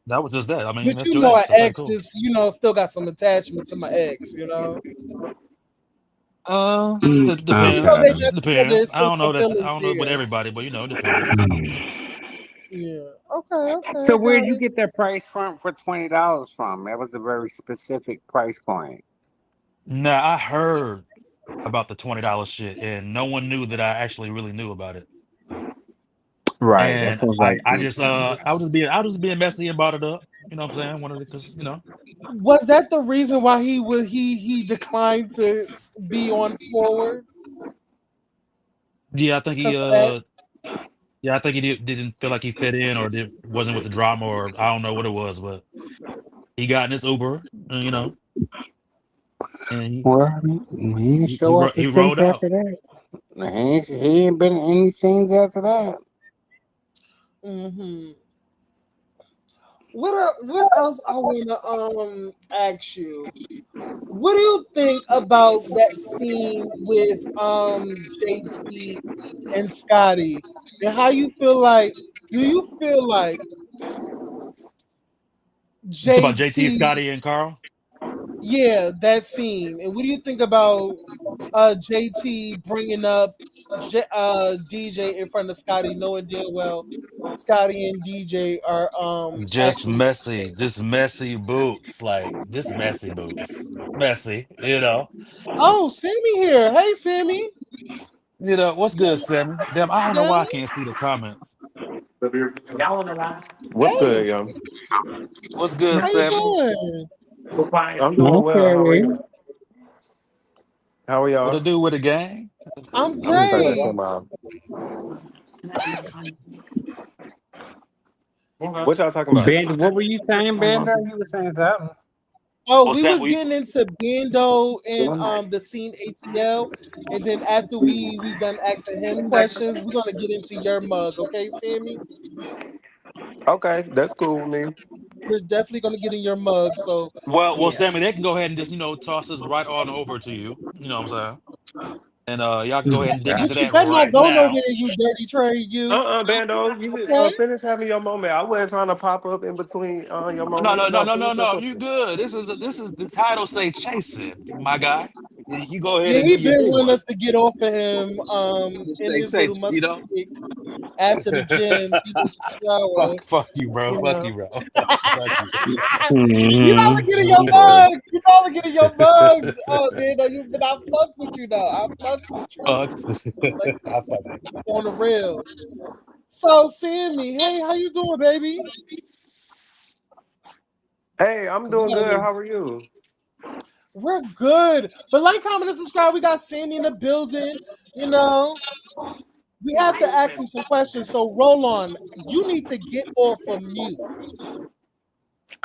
that was just that. I mean, But that's you your know an ex. Okay, ex cool. is, still got some attachment to my ex. You know Depends. they okay. got together, Depends. there's still some I feelings don't know with there. everybody, but it depends. Yeah. Okay, okay, So I got where'd you it. get that price from for $20 from? That was a very specific price point. Now I heard about the $20 shit, and no one knew that I actually really knew about it. Right. That And sounds I, like I just, I was just being messy and brought it up. You know what I'm saying? Wanted it because Was that the reason why he declined to be on forward yeah, because of that? I think he didn't feel like he fit in or wasn't with the drama or I don't know what it was, but He got in his Uber, and Well, he didn't show up he since rolled out. after that. He ain't been in any scenes after that. Hmm. What else I wanna ask you? What do you think about that scene with JT and Scotty? And how you feel like do you feel like You talk about JT, JT, Scotty, and Carl. yeah, that scene. And what do you think about JT bringing up DJ in front of Scotty, knowing damn well Scotty and DJ are actually Just messy boots, like just messy boots, messy. oh, Sammy here. Hey, Sammy. What's good, Sammy? Damn, I don't know Yeah. why I can't see the comments. What's Hey, good, yo? What's good, how you Sammy? doing? I'm doing well. How are Okay. you? How are What to y'all? do with the gang? I'm I'm gonna turn that great. film off. What y'all talking about? Ben, what were you saying, Bender? You were saying something. Oh, What's we that? was We getting into Bando and the scene ATL, and then after we done asking him questions, we're gonna get into your mug, okay, Sammy? Okay, that's cool with me. We're definitely gonna get in your mug. So well, yeah, Sammy, they can go ahead and just toss this right on over to you. You know what I'm saying? And y'all can go ahead and dig into but you that better not right go nowhere, now. you dirty trade, you. Bando, you Okay? finish having your moment. I wasn't trying to pop up in between your No, no, moment. no, No, no, no, finish your no. You question. good? This is the title say chasing, my guy. You go ahead Yeah, and he do your been big wanting one. us to get off of him Just in say his little chasing, musty dick after the gym. He was in the shower, fuck you, bro. you Fuck know. you, bro. Fuck you. You know I'm gonna get in your Mm-hmm. mug. You know I'm gonna get in your mug. Oh man, no, you but I fuck with you though. I fucks with you. Fuck. Like I fuck. on the real. So Sammy, hey, how you doing, baby? Hey, I'm Cause we doing good. gotta How are you? we're good. But like, comment, and subscribe. We got Sammy in the building. You know, we have to ask him some questions. So roll on. You need to get off of mute.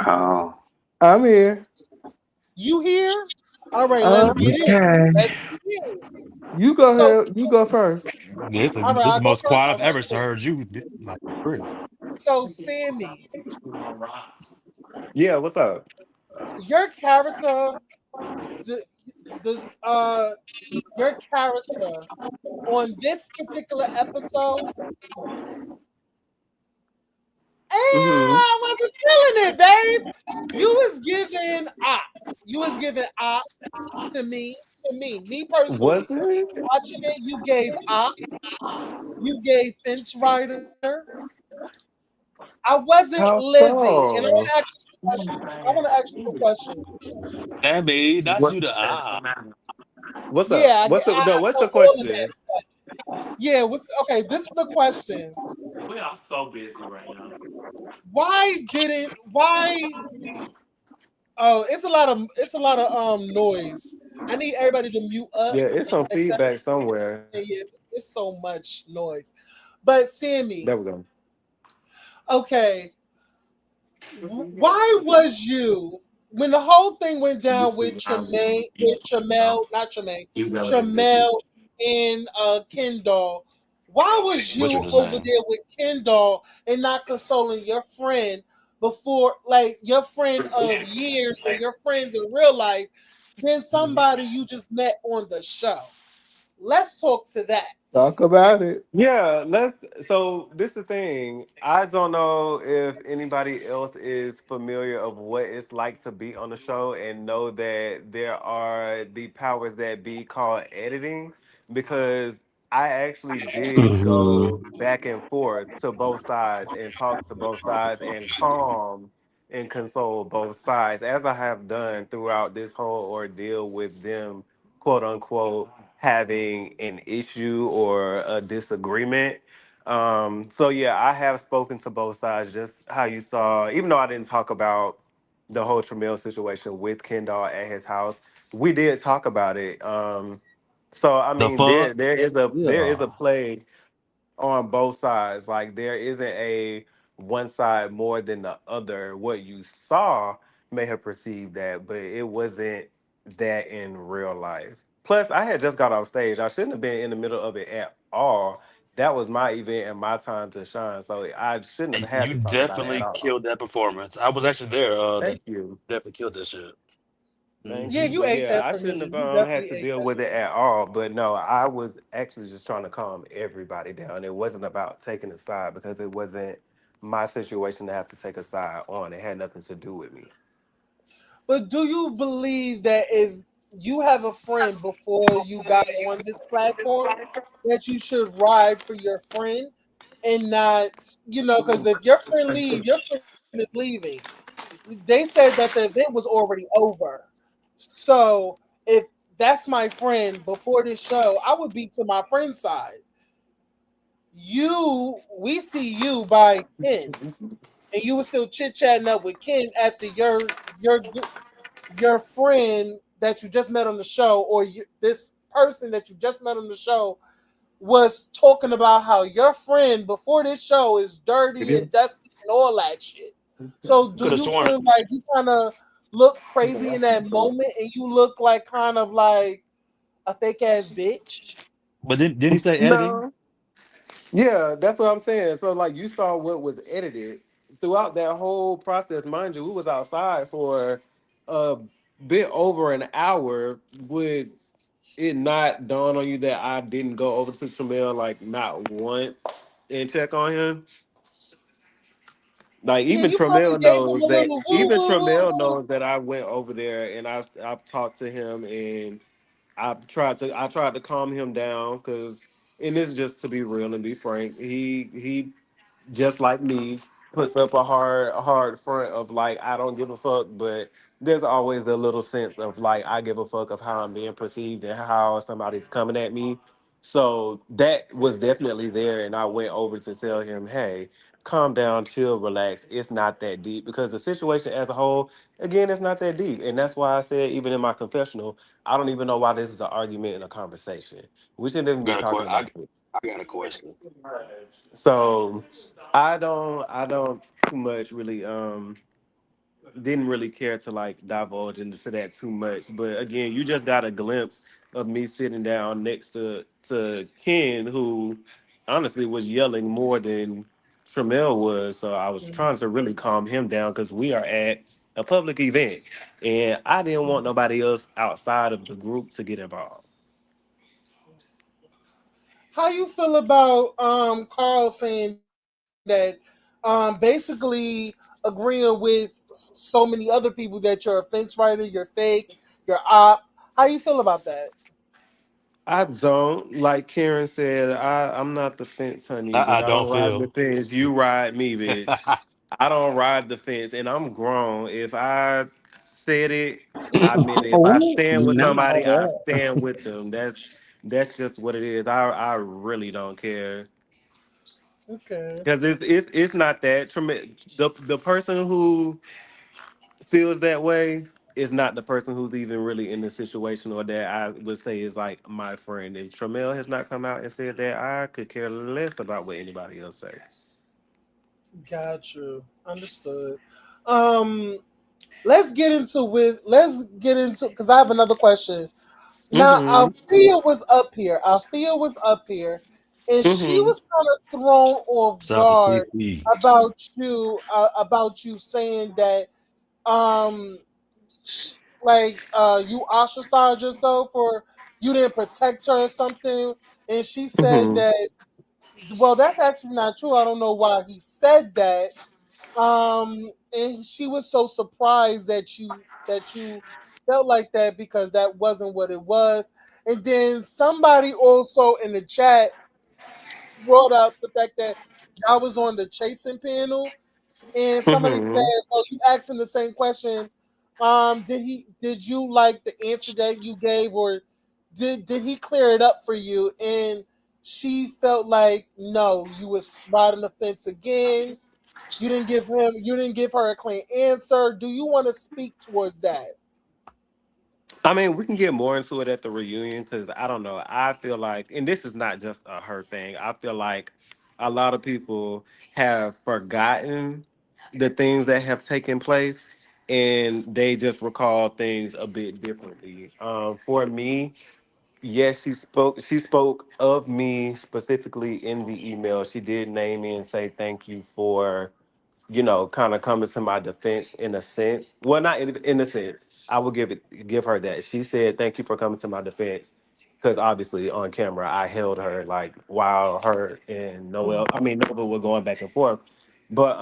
Oh, I'm here. You here? All right, let's Uh, get in. okay. Let's get in. you go So ahead. You go first. all right, This is I'll the go most first. quiet I'll I've go ever first. heard you. Like, real. So Sammy, Yeah, what's up? your character, the your character on this particular episode, Mm-hmm. I wasn't feeling it, babe. You was giving op. You was giving op to me Was personally. it? Watching it, you gave op, you gave Fence Rider. I wasn't How living, and I want to so? ask you some questions. I want to ask you some questions. Sammy, not What? you the What's up? Yeah, I What's the want all of that question? stuff. Yeah, okay? This is the question. Why? Oh, it's a lot of noise. I need everybody to mute up Yeah, it's some except feedback somewhere. yeah, it's so much noise. But Sammy, There we go. okay, why was you when the whole thing went down with Tremaine, and Kendall? Why was Butchered you his over name. there with Kendall and not consoling your friend before, like your friend of years or your friends in real life, than somebody you just met on the show? Let's talk to that. Talk about it. Yeah, let's. So this is the thing. I don't know if anybody else is familiar of what it's like to be on the show and know that there are the powers that be called editing, because I actually did go Mm-hmm. back and forth to both sides and talk to both sides and calm and console both sides, as I have done throughout this whole ordeal with them, quote unquote, having an issue or a disagreement. So yeah, I have spoken to both sides, just how you saw, even though I didn't talk about the whole Tramiel situation with Kendall at his house, we did talk about it. So I The mean, fuck? there Yeah. is a play on both sides. Like there isn't a one side more than the other. What you saw may have perceived that, but it wasn't that in real life. Plus, I had just got off stage. I shouldn't have been in the middle of it at all. That was my event and my time to shine. So I shouldn't have And had you to talk about it at definitely all. killed that performance. I was actually there. Thank you. Definitely killed that shit. Thank Yeah, you. Hmm. you But ate yeah, that I for shouldn't me. have You had definitely to ate deal that with it at all. But no, I was actually just trying to calm everybody down. It wasn't about taking a side because it wasn't my situation to have to take a side on. It had nothing to do with me. But do you believe that if you have a friend before you got on this platform, that you should ride for your friend and not, because if your friend leave, your friend is leaving. They said that the event was already over. So if that's my friend before this show, I would be to my friend's side. We see you by Ken, and you were still chit chatting up with Ken after your friend that you just met on the show, or this person that you just met on the show, was talking about how your friend before this show is dirty and dusty and all that shit. So do Could have you sworn. feel like you kind of look crazy in that moment and you look like kind of like a fake ass bitch? But then did he say editing? No. Yeah, that's what I'm saying. So like you saw what was edited throughout that whole process. Mind you, we was outside for a bit over an hour. Would it not dawn on you that I didn't go over to Tramel like not once and check on him? Like Yeah, even you probably Tramel gave him knows a that little woo even woo woo Tramel woo. knows that I went over there and I've talked to him and I tried to calm him down because and this is just to be real and be frank. He just like me, puts up a hard front of like I don't give a fuck, but there's always the little sense of like I give a fuck of how I'm being perceived and how somebody's coming at me. So that was definitely there, and I went over to tell him, "Hey, calm down, chill, relax. It's not that deep because the situation as a whole, again, it's not that deep, and that's why I said even in my confessional, I don't even know why this is an argument and a conversation. We shouldn't even I be got a talking about this." I got a question. So I don't too much really didn't really care to like divulge into that too much. But again, you just got a glimpse of me sitting down next to Ken, who honestly was yelling more than Tramel was. So I was trying to really calm him down because we are at a public event, and I didn't want nobody else outside of the group to get involved. How you feel about Carl saying that basically agreeing with so many other people that you're a fence rider, you're fake, you're op. How you feel about that? I don't. Like Karen said, I'm not the fence honey, bitch. I I don't don't ride the feel. fence. You ride me, bitch. I don't ride the fence, and I'm grown. If I said it, I meant it. If I Oh, stand with somebody, I no. stand with them. That's just what it is. I really don't care Okay, because it's not that the person who feels that way is not the person who's even really in the situation or that I would say is like my friend. If Tramel has not come out and said that, I could care less about what anybody else says. got you. Understood. Um, let's get into because I have another question. Now, Mm-hmm. Althea was up here. Althea was up here, and she Mm-hmm. was kind of thrown off South of guard CP. about you saying that um you ostracized yourself or you didn't protect her or something, and she said Mm-hmm. that, well, that's actually not true. I don't know why he said that. And she was so surprised that you felt like that because that wasn't what it was. And then somebody also in the chat brought up the fact that y'all was on the chasing panel, and somebody said, Mm-hmm. "Oh, you asked him the same question. Did you like the answer that you gave, or did he clear it up for you?" And she felt like, no, you was riding the fence again. You didn't give her a clean answer. Do you want to speak towards that? I mean, we can get more into it at the reunion because I don't know. I feel like, and this is not just a her thing. I feel like a lot of people have forgotten the things that have taken place. and they just recall things a bit differently. For me, yes, she spoke of me specifically in the email. She did name me and say thank you for, kind of coming to my defense in a sense. Well, not in a sense. I will give her that. She said thank you for coming to my defense because obviously on camera I held her like while her and Nova were going back and forth. But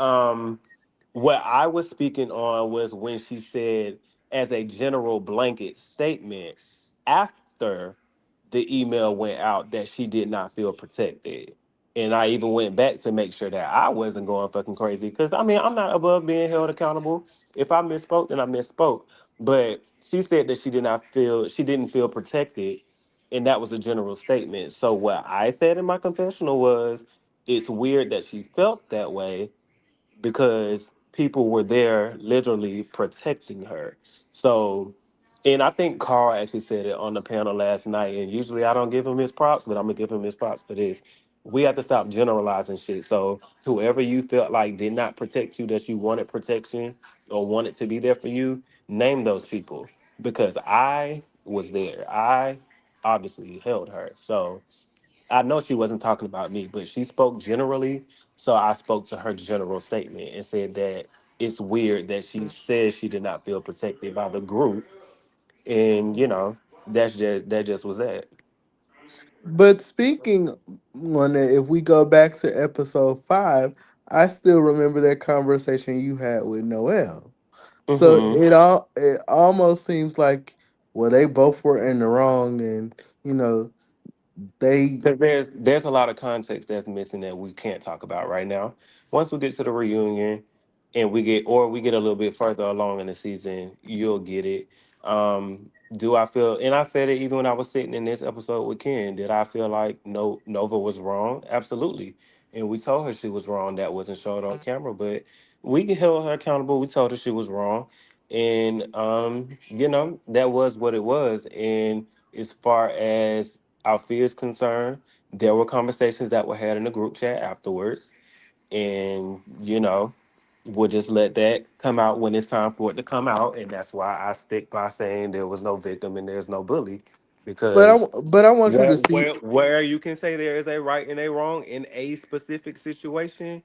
what I was speaking on was when she said, as a general blanket statement, after the email went out, that she did not feel protected. And I even went back to make sure that I wasn't going fucking crazy. Because, I mean, I'm not above being held accountable. If I misspoke, then I misspoke. But she said that she didn't feel protected. And that was a general statement. So what I said in my confessional was, it's weird that she felt that way because people were there literally protecting her. So, and I think Carl actually said it on the panel last night. And usually I don't give him his props, but I'm gonna give him his props for this. We have to stop generalizing shit. So, whoever you felt like did not protect you, that you wanted protection or wanted to be there for you, name those people because I was there. I obviously held her. So, I know she wasn't talking about me, but she spoke generally. So I spoke to her general statement and said that it's weird that she says she did not feel protected by the group, and that just was that. But speaking on that, if we go back to episode 5, I still remember that conversation you had with Noel. So Mm-hmm. it almost seems like, well, they both were in the wrong, and you know they. Because there's a lot of context that's missing that we can't talk about right now. Once we get to the reunion and we get a little bit further along in the season, you'll get it. Do I feel, and I said it even when I was sitting in this episode with Ken, did I feel like no Nova was wrong? Absolutely. And we told her she was wrong. That wasn't showed on camera, but we held her accountable. We told her she was wrong. And that was what it was. And as far as Alfia is concerned, there were conversations that were had in the group chat afterwards, and we'll just let that come out when it's time for it to come out, and that's why I stick by saying there was no victim and there's no bully, because But I want you where to see. where where you can say there is a right and a wrong in a specific situation,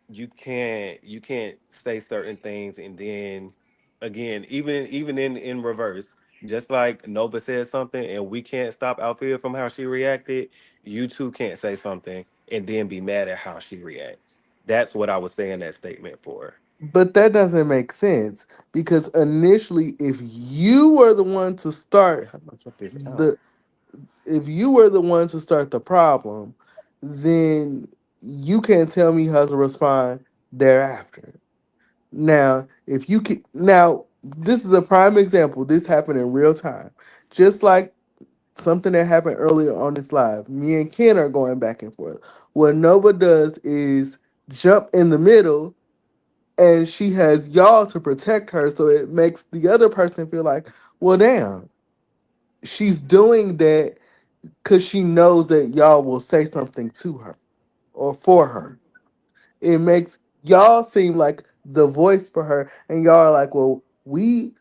you can't say certain things and then again even in reverse, just like Nova said something and we can't stop Althea from how she reacted, you too can't say something and then be mad at how she reacts. That's what I was saying that statement for. But that doesn't make sense because initially, if you were the one to Wait, start how do I check this out? the if you were the one to start the problem, then you can't tell me how to respond thereafter. Now, if you can, now this is a prime example. This happened in real time, just like something that happened earlier on this live. Me and Ken are going back and forth. What Nova does is jump in the middle, and she has y'all to protect her, so it makes the other person feel like, well, damn, she's doing that because she knows that y'all will say something to her or for her. It makes y'all seem like the voice for her, and y'all are like, well, we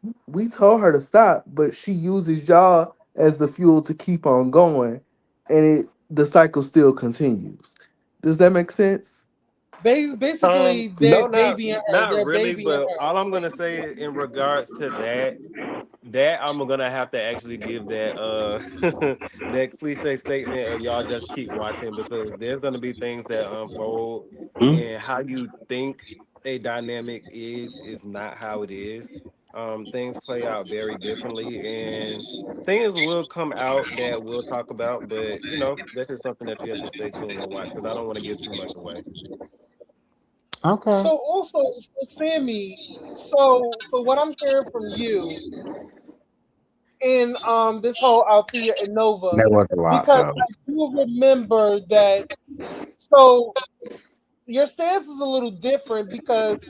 told her to stop, but she uses y'all as the fuel to keep on going, and the cycle still continues. Does that make sense? Basically, No, they're not babying her. not They're really, babying but her. all I'm gonna say in regards to that I'm gonna have to actually give that that cliche statement of y'all just keep watching, because there's gonna be things that unfold, and how you think a dynamic is not how it is. Things play out very differently, and things will come out that we'll talk about, but this is something that you have to stay tuned and watch, because I don't want to give too much away. Okay. So also, so Sammy, so what I'm hearing from you in this whole Althea and Nova, That was a lot, because though. I do remember that. So your stance is a little different because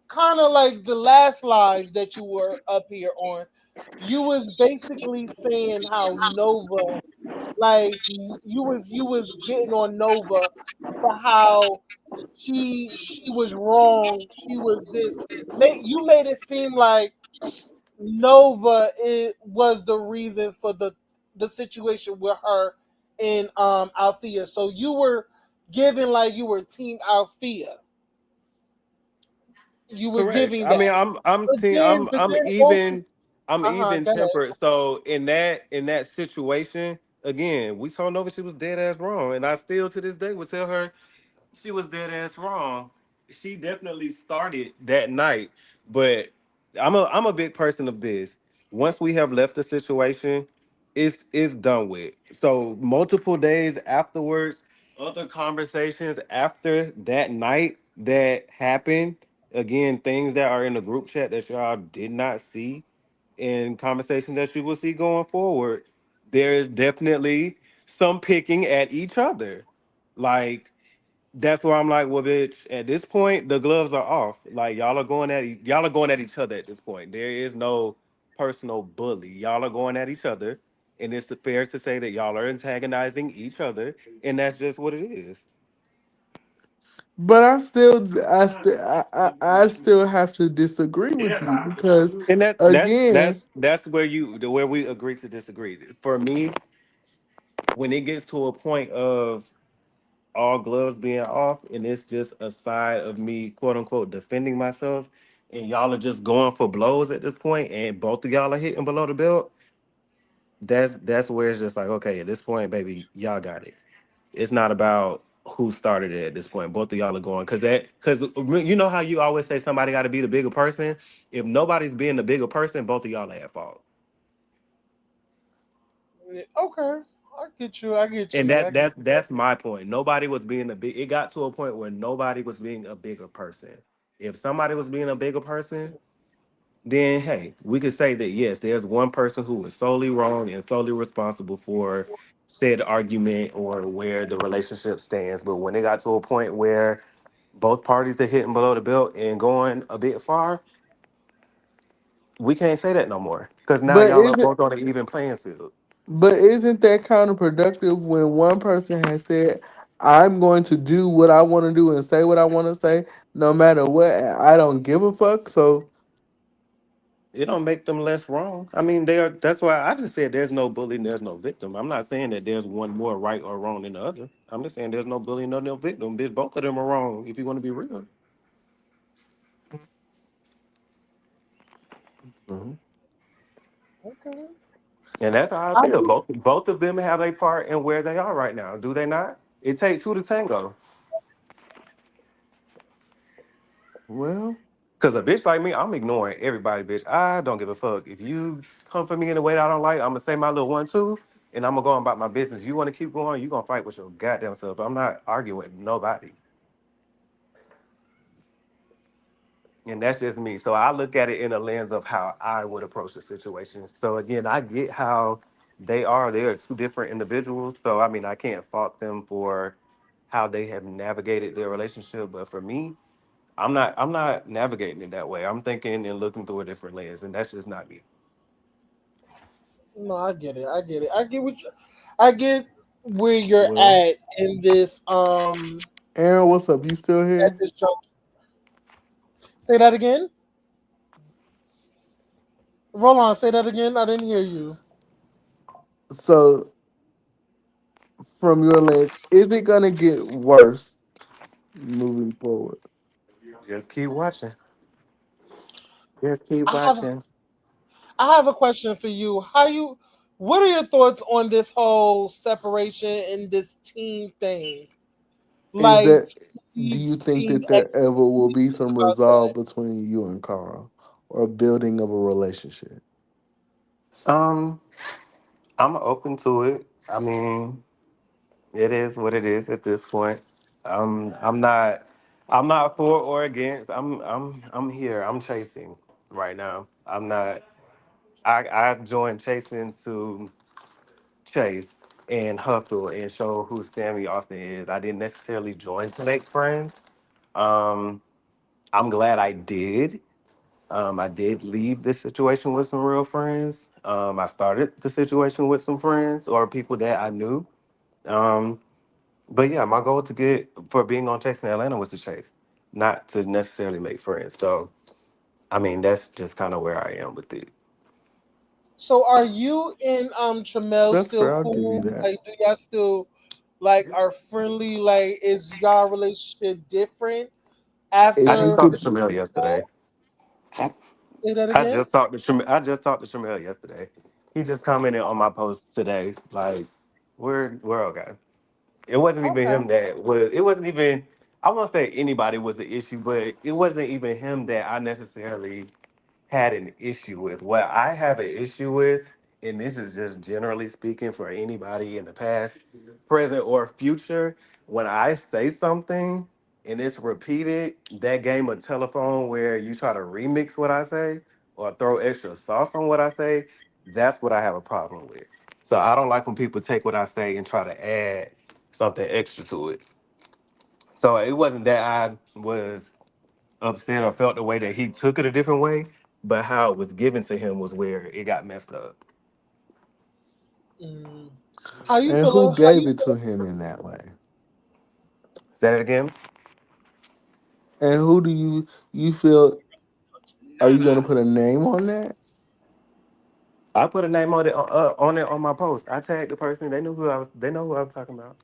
kind of like the last live that you were up here on, you was basically saying how Nova, like you was getting on Nova for how she was wrong. She was this. You made it seem like Nova was the reason for the situation with her and Althea. So you were giving like you were Team Althea. You were Correct. giving I that, mean, I'm but te- then but I'm then also even I'm even go ahead. tempered. So in that situation, again, we told Nova she was dead ass wrong, and I still to this day would tell her she was dead ass wrong. She definitely started that night, but I'm a big person of this. Once we have left the situation, it's done with. So multiple days afterwards, other conversations after that night that happened, again, things that are in the group chat that y'all did not see, and conversations that you will see going forward, there is definitely some picking at each other. Like that's where I'm like, well, bitch. At this point, the gloves are off. Like y'all are going at each other at this point. There is no personal bully. Y'all are going at each other, and it's fair to say that y'all are antagonizing each other, and that's just what it is. But I still have to disagree with you because And again, that's where where we agree to disagree. For me, when it gets to a point of all gloves being off, and it's just a side of me, quote unquote, defending myself, and y'all are just going for blows at this point, and both of y'all are hitting below the belt. That's where it's just like, okay, at this point, baby, y'all got it. It's not about who started it at this point. Both of y'all are going because you know how you always say somebody got to be the bigger person. If nobody's being the bigger person, both of y'all are at fault. Okay, I get you. I get And you. I get that's my point. Nobody was being a big. It got to a point where nobody was being a bigger person. If somebody was being a bigger person, then hey, we could say that yes, there's one person who was solely wrong and solely responsible for said argument or where the relationship stands. But when it got to a point where both parties are hitting below the belt and going a bit far, we can't say that no more because now but y'all are isn't both on an even playing field. but isn't that counterproductive when one person has said, "I'm going to do what I want to do and say what I want to say, no matter what. And I don't give a fuck." So, It don't make them less wrong. I mean, they are. That's why I just said there's no bully, and there's no victim. I'm not saying that there's one more right or wrong than the other. I'm just saying there's no bully, no victim. Bitch, both of them are wrong. If you want to be real, mhm. okay. and that's how I I feel. Both of them have a part in where they are right now. Do they not? It takes two to tango. Well, Cause a bitch like me, I'm ignoring everybody, bitch. I don't give a fuck. If you come for me in a way that I don't like, I'm gonna say my little one too, and I'm gonna go on about my business. You wanna keep going, you gonna fight with your goddamn self. I'm not arguing with nobody. And that's just me. So I look at it in a lens of how I would approach the situation. So again, I get how they're two different individuals. So I mean I can't fault them for how they have navigated their relationship. But for me, I'm not navigating it that way. I'm thinking and looking through a different lens, and that's just not me. No, I get it. I get it. I get where you're Well, at in this Aaron, what's up? You still at here? this junction. Say that again. Roland, say that again. I didn't hear you. So, from your lens, is it gonna get worse moving forward? just keep watching. Just keep I have watching. I have a question for you. What are your thoughts on this whole separation and this team thing? Is Like that team do you leads, think team that X. there ever What will do you be think some about resolve that? between you and Carl or building of a relationship? Um, I'm open to it. I mean, it is what it is at this point. I'm not for or against. I'm here. I'm chasing right now. I'm not I joined chasing to chase and hustle and show who Sammy Austin is. I didn't necessarily join to make friends. Um, I'm glad I did. I did leave this situation with some real friends. I started the situation with some friends or people that I knew. Um, But yeah, my goal to get for being on Chasing Atlanta was to chase, not to necessarily make friends. So I mean, that's just kind of where I am with it. So are you and Tramel That's still fair. I'll give you cool? that. Like, do y'all still like are friendly? Like, is y'all relationship different I If just you after talked could, to Shamel yesterday. say that again? I just talked to Shamel yesterday. He just commented on my post today, like we're okay. It wasn't even Okay. him that was. It wasn't even. I won't say anybody was the issue, but it wasn't even him that I necessarily had an issue with. What I have an issue with, and this is just generally speaking for anybody in the past, present, or future, when I say something and it's repeated, that game of telephone where you try to remix what I say or throw extra sauce on what I say, that's what I have a problem with. So I don't like when people take what I say and try to add something extra to it. So it wasn't that I was upset or felt the way that he took it a different way, but how it was given to him was where it got messed up. Mm. How you and feel? who How gave you it feel? to him in that way? Say that again. And who do you feel? Are you gonna put a name on that? I put a name on it on my post. I tagged the person. They knew who I was. They know who I was talking about.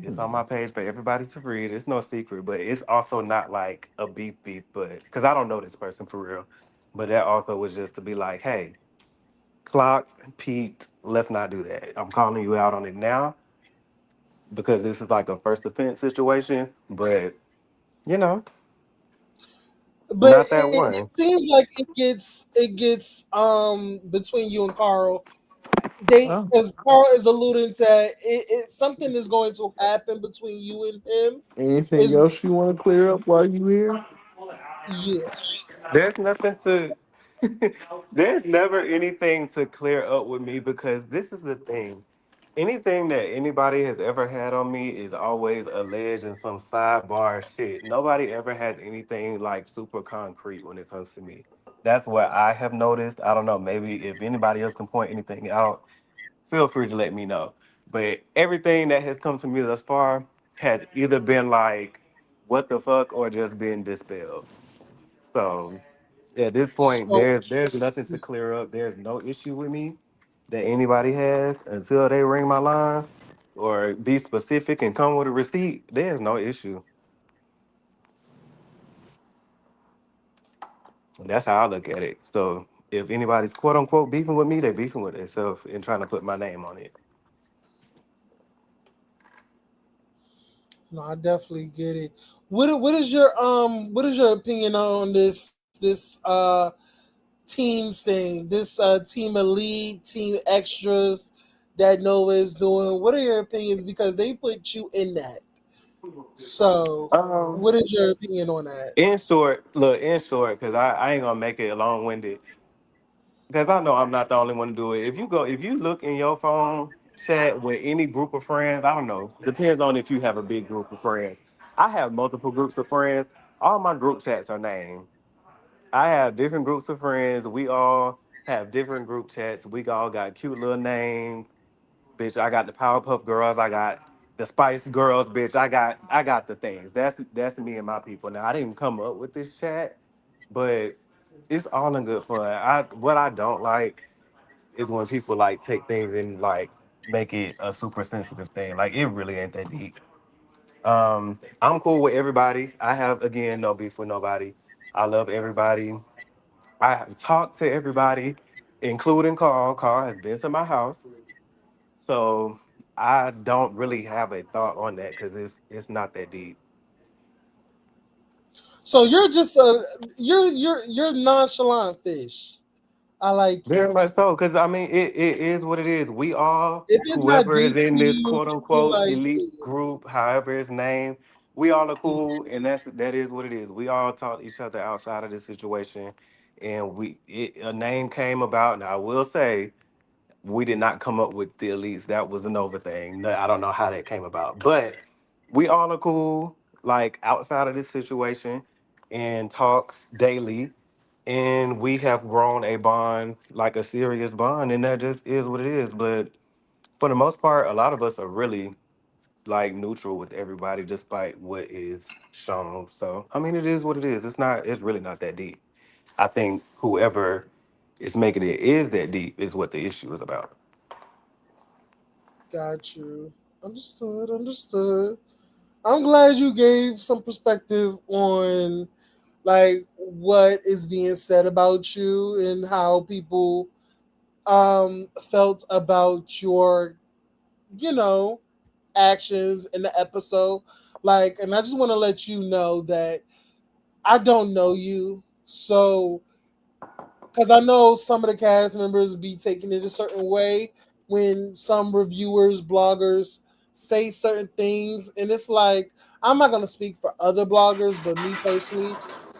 It's on Hmm. my page for everybody to read. It's no secret, but it's also not like a beef, but because I don't know this person for real. But that also was just to be like, hey, clocked, peaked. Let's not do that. I'm calling you out on it now because this is like a first offense situation. But you know, But not that it one. seems like it gets between you and Carl. They Oh, Because Carl is alluding to something is going to happen between you and him. anything Is else you want to clear up while you here? Yeah. There's nothing to. There's never anything to clear up with me because this is the thing. Anything that anybody has ever had on me is always alleged in some sidebar shit. Nobody ever has anything like super concrete when it comes to me. That's what I have noticed. I don't know. Maybe if anybody else can point anything out, feel free to let me know. But everything that has come to me thus far has either been like, what the fuck, or just been dispelled. So at this point, So there's nothing to clear up. There's no issue with me that anybody has until they ring my line or be specific and come with a receipt. There's no issue. That's how I look at it. So if anybody's quote unquote beefing with me, they're beefing with themselves and trying to put my name on it. no, I definitely get it. What is your opinion on this teams thing? This team elite, team extras that Noah is doing. What are your opinions? Because they put you in that. So Um, what is your opinion on that? in short, look, in short, because I ain't gonna make it long winded. Because I know I'm not the only one to do it. If you look in your phone chat with any group of friends, I don't know. Depends on if you have a big group of friends. I have multiple groups of friends. All my group chats are named. I have different groups of friends. We all have different group chats. We all got cute little names. Bitch, I got the Powerpuff Girls. I got the Spice Girls. Bitch, I got the things. That's me and my people. Now I didn't come up with this chat, but it's all in good fun. What I don't like is when people like take things and like make it a super sensitive thing. Like it really ain't that deep. I'm cool with everybody. I have again no beef with nobody. I love everybody. I have talked to everybody, including Carl. Carl has been to my house, so I don't really have a thought on that because it's not that deep. So you're just you're nonchalant fish. I like Very it. much so, because I mean, it is what it is. We all, If it's not whoever is deep in to this you, quote you unquote like elite it. group, however it's named, we all are cool, and that is what it is. We all taught each other outside of this situation, and a name came about, and I will say we did not come up with the elites. That was a Nova thing. No, I don't know how that came about, but we all are cool, like outside of this situation, and talk daily. and we have grown a bond, like a serious bond, and that just is what it is. But for the most part, a lot of us are really like neutral with everybody, despite what is shown. So I mean, it is what it is. It's not. It's really not that deep. I think whoever is making it is that deep is what the issue is about. Got you. Understood. Understood. I'm glad you gave some perspective on like what is being said about you and how people felt about your, you know, actions in the episode. Like, and I just want to let you know that I don't know you. So, because I know some of the cast members be taking it a certain way when some reviewers, bloggers say certain things. And it's like, I'm not going to speak for other bloggers, but me personally,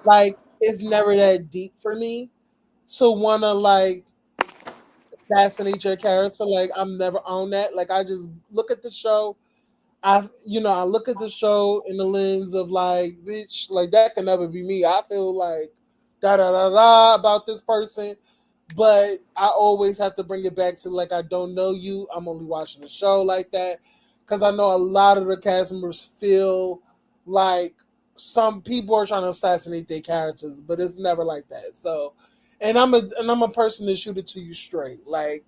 like, it's never that deep for me to want to, like, assassinate your character. Like, I'm never on that. Like, I just look at the show. I look at the show in the lens of like, bitch, like that can never be me. I feel like da da da da about this person, but I always have to bring it back to like I don't know you. I'm only watching the show like that because I know a lot of the cast members feel like some people are trying to assassinate their characters, but it's never like that. So, and I'm a person to shoot it to you straight. Like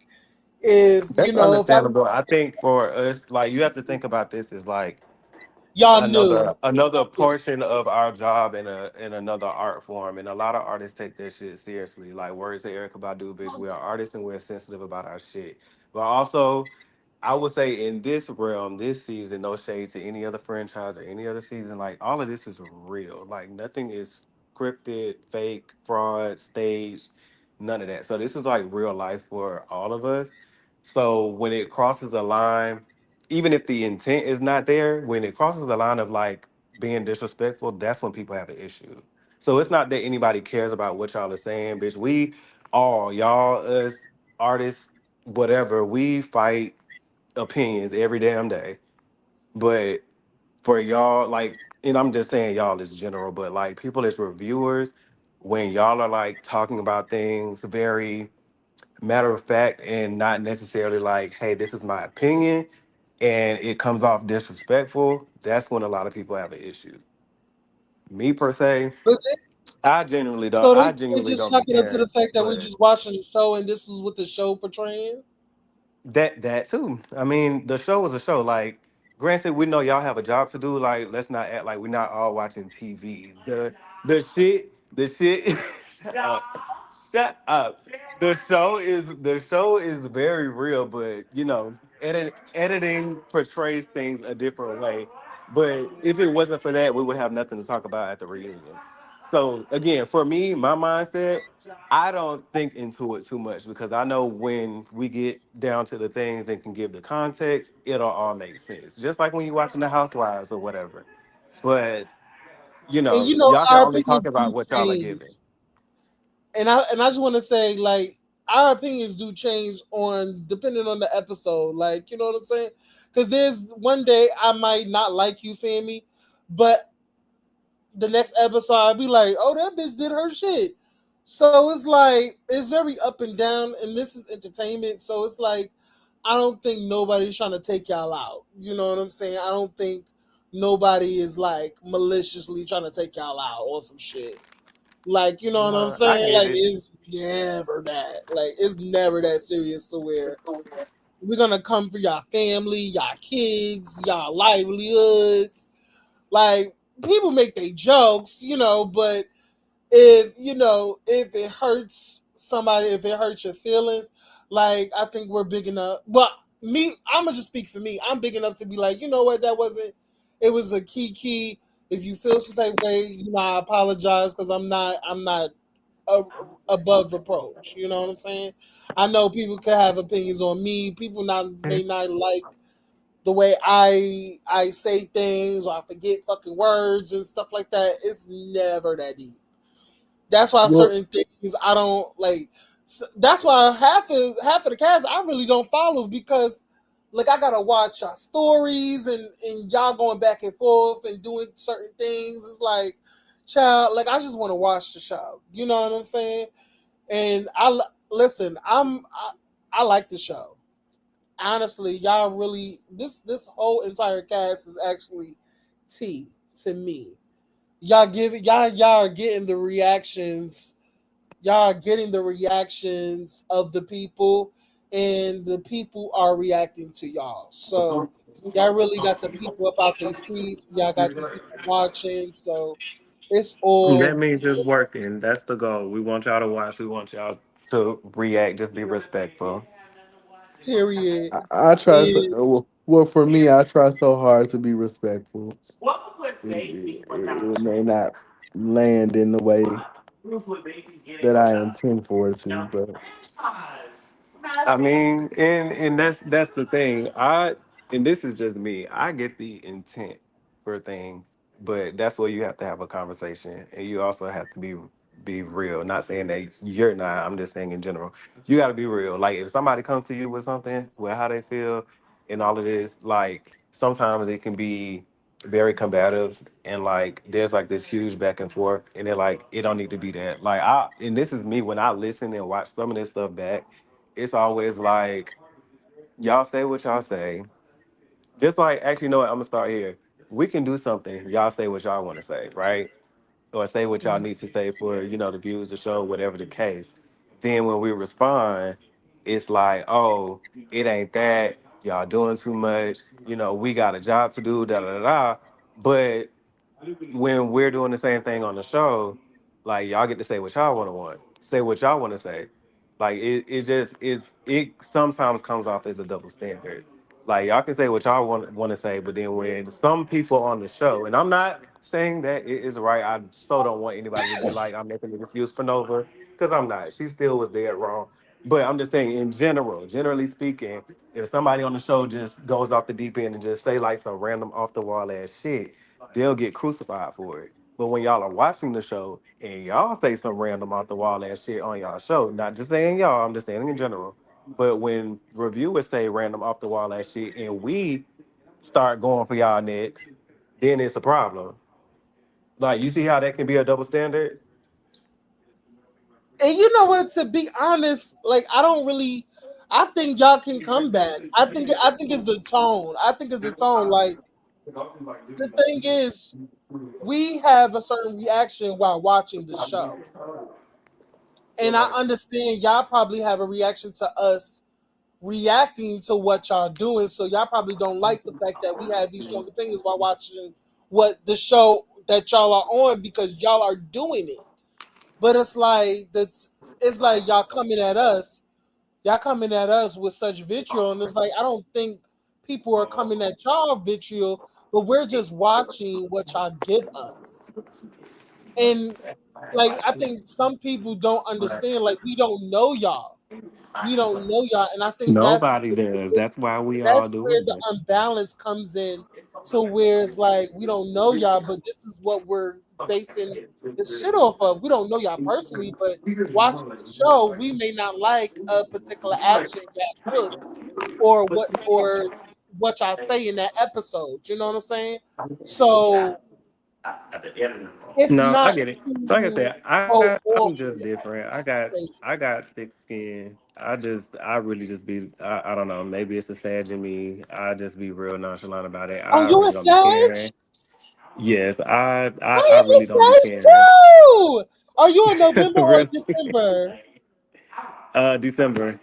That's if I understandable. I think for us, like you have to think about this as like y'all another knew. another portion of our job in another art form, and a lot of artists take that shit seriously. Like words to Erica Badu, bitch, we are artists and we're sensitive about our shit. But also, I would say in this realm, this season, no shade to any other franchise or any other season, like all of this is real. Like nothing is scripted, fake, fraud, staged, none of that. So this is like real life for all of us. So when it crosses a line, even if the intent is not there, when it crosses the line of like being disrespectful, that's when people have an issue. So it's not that anybody cares about what y'all are saying, bitch. We all, y'all, us, artists, whatever, we fight opinions every damn day. But for y'all, like, and I'm just saying y'all is general, but like people as reviewers, when y'all are like talking about things very matter of fact and not necessarily like, hey, this is my opinion, and it comes off disrespectful, that's when a lot of people have an issue. Me per se, But I they genuinely just don't be chalk it up to the caring. fact that we're But just watching the show and this is what the show portraying. that too. I mean, the show is a show. Like, granted, we know y'all have a job to do. Like, let's not act like we're not all watching TV. The shit. Shut up. Shut up. The show is very real, but editing portrays things a different way. But if it wasn't for that, we would have nothing to talk about at the reunion. So again, for me, my mindset, I don't think into it too much because I know when we get down to the things and can give the context, it'll all make sense. Just like when you're watching the Housewives or whatever. But And y'all can our only opinions talk about do what y'all are change. giving. And I just want to say, like, our opinions do change on depending on the episode. Like, you know what I'm saying? Because there's one day I might not like you, Sammy, but the next episode I'll be like, oh, that bitch did her shit. So it's like it's very up and down, and this is entertainment. So it's like I don't think nobody's trying to take y'all out. You know what I'm saying? I don't think nobody is like maliciously trying to take y'all out or some shit. Like, you know what I'm I saying? get Like it. it's never that. Like it's never that serious to where we're gonna come for y'all family, y'all kids, y'all livelihoods. Like people make their jokes, but if it hurts somebody, if it hurts your feelings, like I think we're big enough. But me, I'm gonna just speak for me. I'm big enough to be like, you know what, that wasn't. It was a key. If you feel some type of way, I apologize because I'm not a, above reproach. You know what I'm saying? I know people could have opinions on me. People may not like the way I say things or I forget fucking words and stuff like that. It's never that deep. That's why Well, certain things I don't like. That's why half of the cast I really don't follow because, like, I gotta watch our stories and y'all going back and forth and doing certain things. It's like child, like I just want to watch the show. You know what I'm saying? And listen. I like the show. Honestly, y'all really this whole entire cast is actually T to me. Y'all are getting the reactions. Y'all are getting the reactions of the people, and the people are reacting to y'all. So y'all really got the people up out their seats. Y'all got these people watching. So it's That all means it's working. That's the goal. We want y'all to watch. We want y'all to react. Just be respectful. period. I try so And well for me. I try so hard to be respectful. It may not land in the way that I intend for it to, but I mean, and that's the thing. And this is just me. I get the intent for things, but that's where you have to have a conversation, and you also have to be real. Not saying that you're not. I'm just saying in general, you got to be real. Like if somebody comes to you with something, with how they feel, and all of this, like sometimes it can be very combative, and like there's like this huge back and forth, and they're like, it don't need to be that. Like and this is me when I listen and watch some of this stuff back, it's always like y'all say what y'all say. Just like actually, you know what? I'm gonna start here. We can do something. Y'all say what y'all want to say, right? Or say what y'all need to say for the views, the show, whatever the case. Then when we respond, it's like, oh, it ain't that. Y'all doing too much. We got a job to do. Da da da. Da. But when we're doing the same thing on the show, like y'all get to say what y'all want, say what y'all want to say. Like it sometimes comes off as a double standard. Like y'all can say what y'all want to say, but then when some people on the show, and I'm not saying that it is right, I so don't want anybody to be like I'm making an excuse for Nova because I'm not. She still was dead wrong. But I'm just saying in general, generally speaking, if somebody on the show just goes off the deep end and just say like some random off the wall ass shit, they'll get crucified for it. But when y'all are watching the show and y'all say some random off the wall ass shit on y'all show, not just saying y'all, I'm just saying in general. But when reviewers say random off the wall ass shit and we start going for y'all next, then it's a problem. Like you see how that can be a double standard? you know what? To be honest, like I don't really. I think y'all can come back. I think it's the tone. I think it's the tone. Like the thing is, we have a certain reaction while watching the show, and I understand y'all probably have a reaction to us reacting to what y'all doing. So y'all probably don't like the fact that we have these strong opinions while watching what the show that y'all are on because y'all are doing it. But it's like y'all coming at us. Y'all coming at us with such vitriol, and it's like I don't think people are coming at y'all vitriol, but we're just watching what y'all give us. And like I think some people don't understand. Like we don't know y'all. We don't know y'all, and I think Nobody does. That's why we all that's where doing the it. unbalance comes in to where it's like we don't know y'all, but this is what we're basing this shit off of. We don't know y'all personally, but watching the show, we may not like a particular action y'all took or what y'all say in that episode. You know what I'm saying? So it's No, I not get it. Like I to said, go I'm off just different. I got thick skin. I really just be I don't know, maybe it's a sage in me. I just be real nonchalant about it. Oh, I you a really don't be Sage? caring. Yes, I I am really don't be a Sage caring. too. Are you in November or Really? December? December.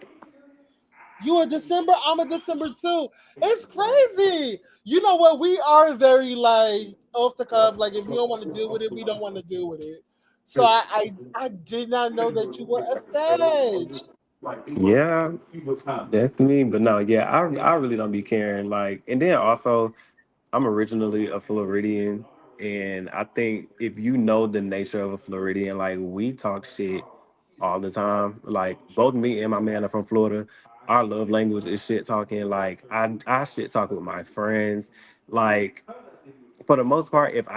You a December? I'm a December too. It's crazy. You know what? We are very like off the cuff. Like if we don't want to deal with it, we don't want to deal with it. So I did not know that you were a Sage. Yeah, that's me. But no, yeah, I really don't be caring. Like, and then also, I'm originally a Floridian, and I think if you know the nature of a Floridian, like we talk shit all the time. Like both me and my man are from Florida. Our love language is shit talking. Like I shit talk with my friends. Like for the most part, if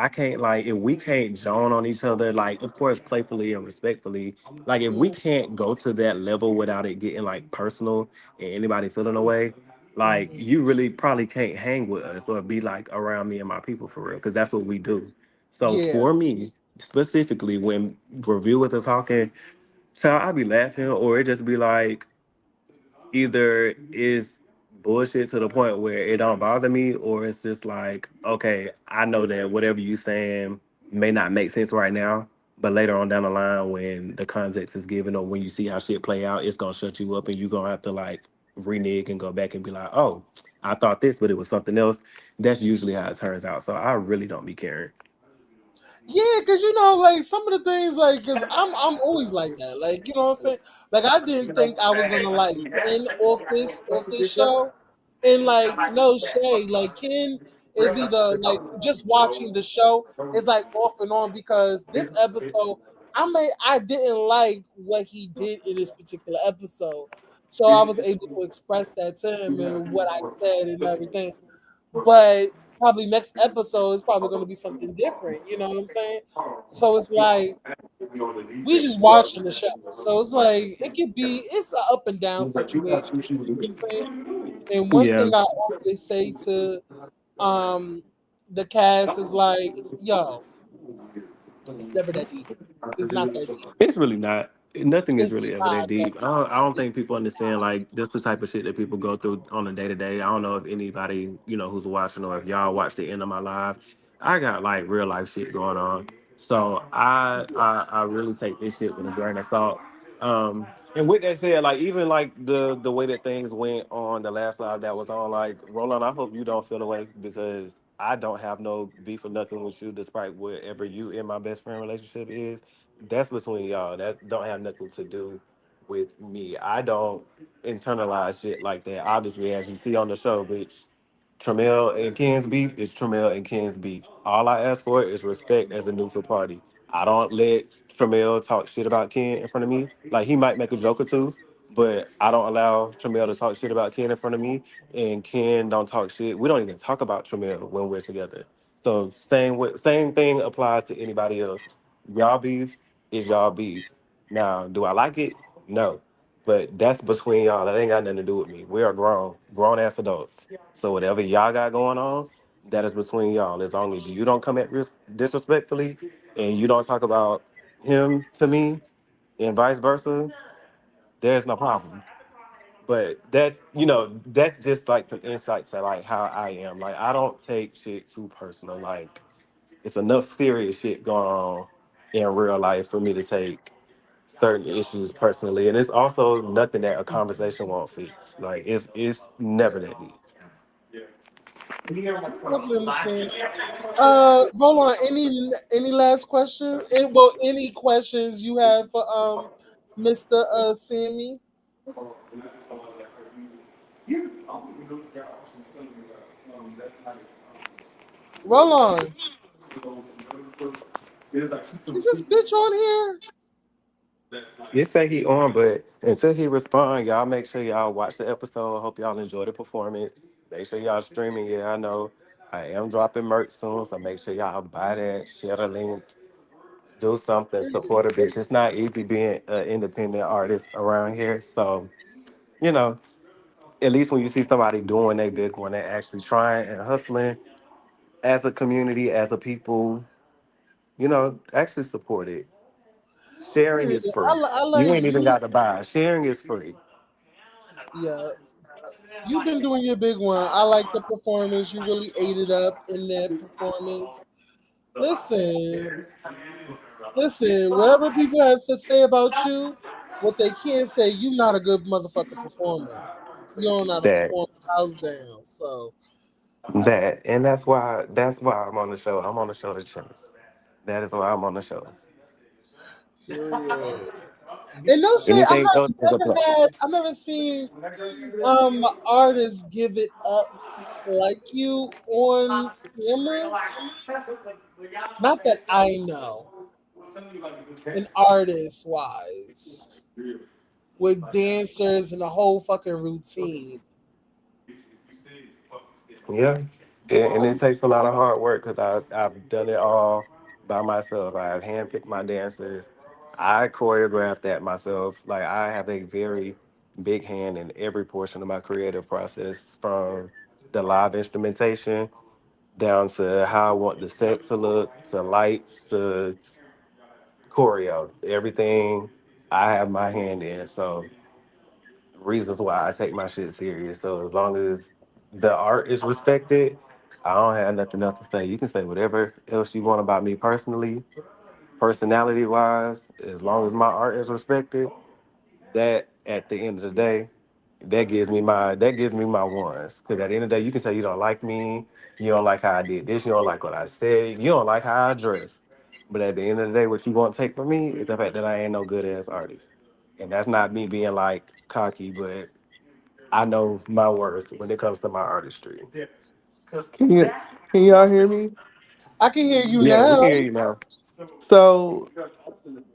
we can't joan on each other, like of course playfully and respectfully, like if we Mm, can't go to that level without it getting like personal and anybody feeling away, like mhm. you really probably can't hang with us or be like around me and my people for real, because that's what we do. So Yeah. for me. specifically when reviewers are talking, so I be laughing, or it just be like either it's bullshit to the point where it don't bother me, or it's just like, okay, I know that whatever you saying may not make sense right now, but later on down the line when the context is given or when you see how shit play out, it's gonna shut you up and you gonna have to like renege and go back and be like, oh, I thought this, but it was something else. That's usually how it turns out. So I really don't be caring. Yeah, because you know, like some of the things, like, because I'm always like that. Like, you know what I'm saying? Like, I didn't think I was gonna like Ken off this show, and like no shade, like Ken is either like just watching the show is like off and on because this episode I didn't like what he did in this particular episode, so I was able to express that to him and what I said and everything, but probably next episode is probably going to be something different. You know what I'm saying? So it's like we just watching the show. So it's like it's an up and down situation. You know what I'm saying? And one Yeah. thing I always say to um the cast is like, yo, it's never that deep. It's not that deep. It's really not. Nothing is It's really ever that not that deep. I don't think people understand like this the type of shit that people go through on a day to day. I don't know if anybody who's watching or if y'all watch the end of my live. I got like real life shit going on, so I really take this shit with a grain of salt. Um, and with that said, like even like the way that things went on the last live that was on, like Roland, I hope you don't feel the way because I don't have no beef or nothing with you, despite whatever you in my best friend relationship is. That's between y'all. That don't have nothing to do with me. I don't internalize shit like that. Obviously, as you see on the show, bitch, Tramiel and Ken's beef is Tramiel and Ken's beef. All I ask for is respect as a neutral party. I don't let Tramiel talk shit about Ken in front of me. Like he might make a joke or two, but I don't allow Tramiel to talk shit about Ken in front of me, and Ken don't talk shit. We don't even talk about Tramiel when we're together. So same thing applies to anybody else. Y'all beef is y'all beef. Now, do I like it? No. But that's between y'all. That ain't got nothing to do with me. We are grown ass adults. So whatever y'all got going on, that is between y'all. As long as you don't come at risk disrespectfully and you don't talk about him to me and vice versa, there's no problem. But that's just like the insights to like how I am. Like I don't take shit too personal. Like it's enough serious shit going on in real life for me to take certain issues personally, and it's also nothing that a conversation won't fix. Like it's never that deep. I can definitely understand. Roll on. Any last questions? Any questions you have for Mr. Sammy? Roll on. Is this bitch on here? It say he on, but until he respond, y'all make sure y'all watch the episode. Hope y'all enjoy the performance. Make sure y'all streaming. Yeah, I know I am dropping merch soon, so make sure y'all buy that, share the link, do something, support a bitch. It's not easy being an independent artist around here, so you know. At least when you see somebody doing their big one, they're actually trying and hustling as a community, as a people, actually support it. Sharing Period. is free. I You like ain't even you. got to buy. Sharing is free. Yeah, you've been doing your big one. I like the performance. You really ate it up in that performance. Listen, listen. Whatever people have to say about you, what they can't say, you not a good motherfucking performer. You don't know how to That perform a house down. So and that's why I'm on the show. I'm on the show to chase. That is why I'm on the show. period. And no shit, Anything else is a plus. I've never seen artists give it up like you on camera. Not that I know, an artist wise, with dancers and a whole fucking routine. Yeah, and it takes a lot of hard work because I've done it all by myself. I have handpicked my dancers. I choreographed that myself. Like I have a very big hand in every portion of my creative process, from the live instrumentation down to how I want the set to look, to lights, to choreo. Everything I have my hand in. So reasons why I take my shit serious. So as long as the art is respected, I don't have nothing else to say. You can say whatever else you want about me personally, personality wise. As long as my art is respected, that at the end of the day, that gives me my ones. Because at the end of the day, you can say you don't like me, you don't like how I did this, you don't like what I said, you don't like how I dress. But at the end of the day, what you want to take from me is the fact that I ain't no good ass artist. And that's not me being like cocky, but I know my worth when it comes to my artistry. Can you can y'all hear me? I can hear you Yeah, we now. can hear you now. So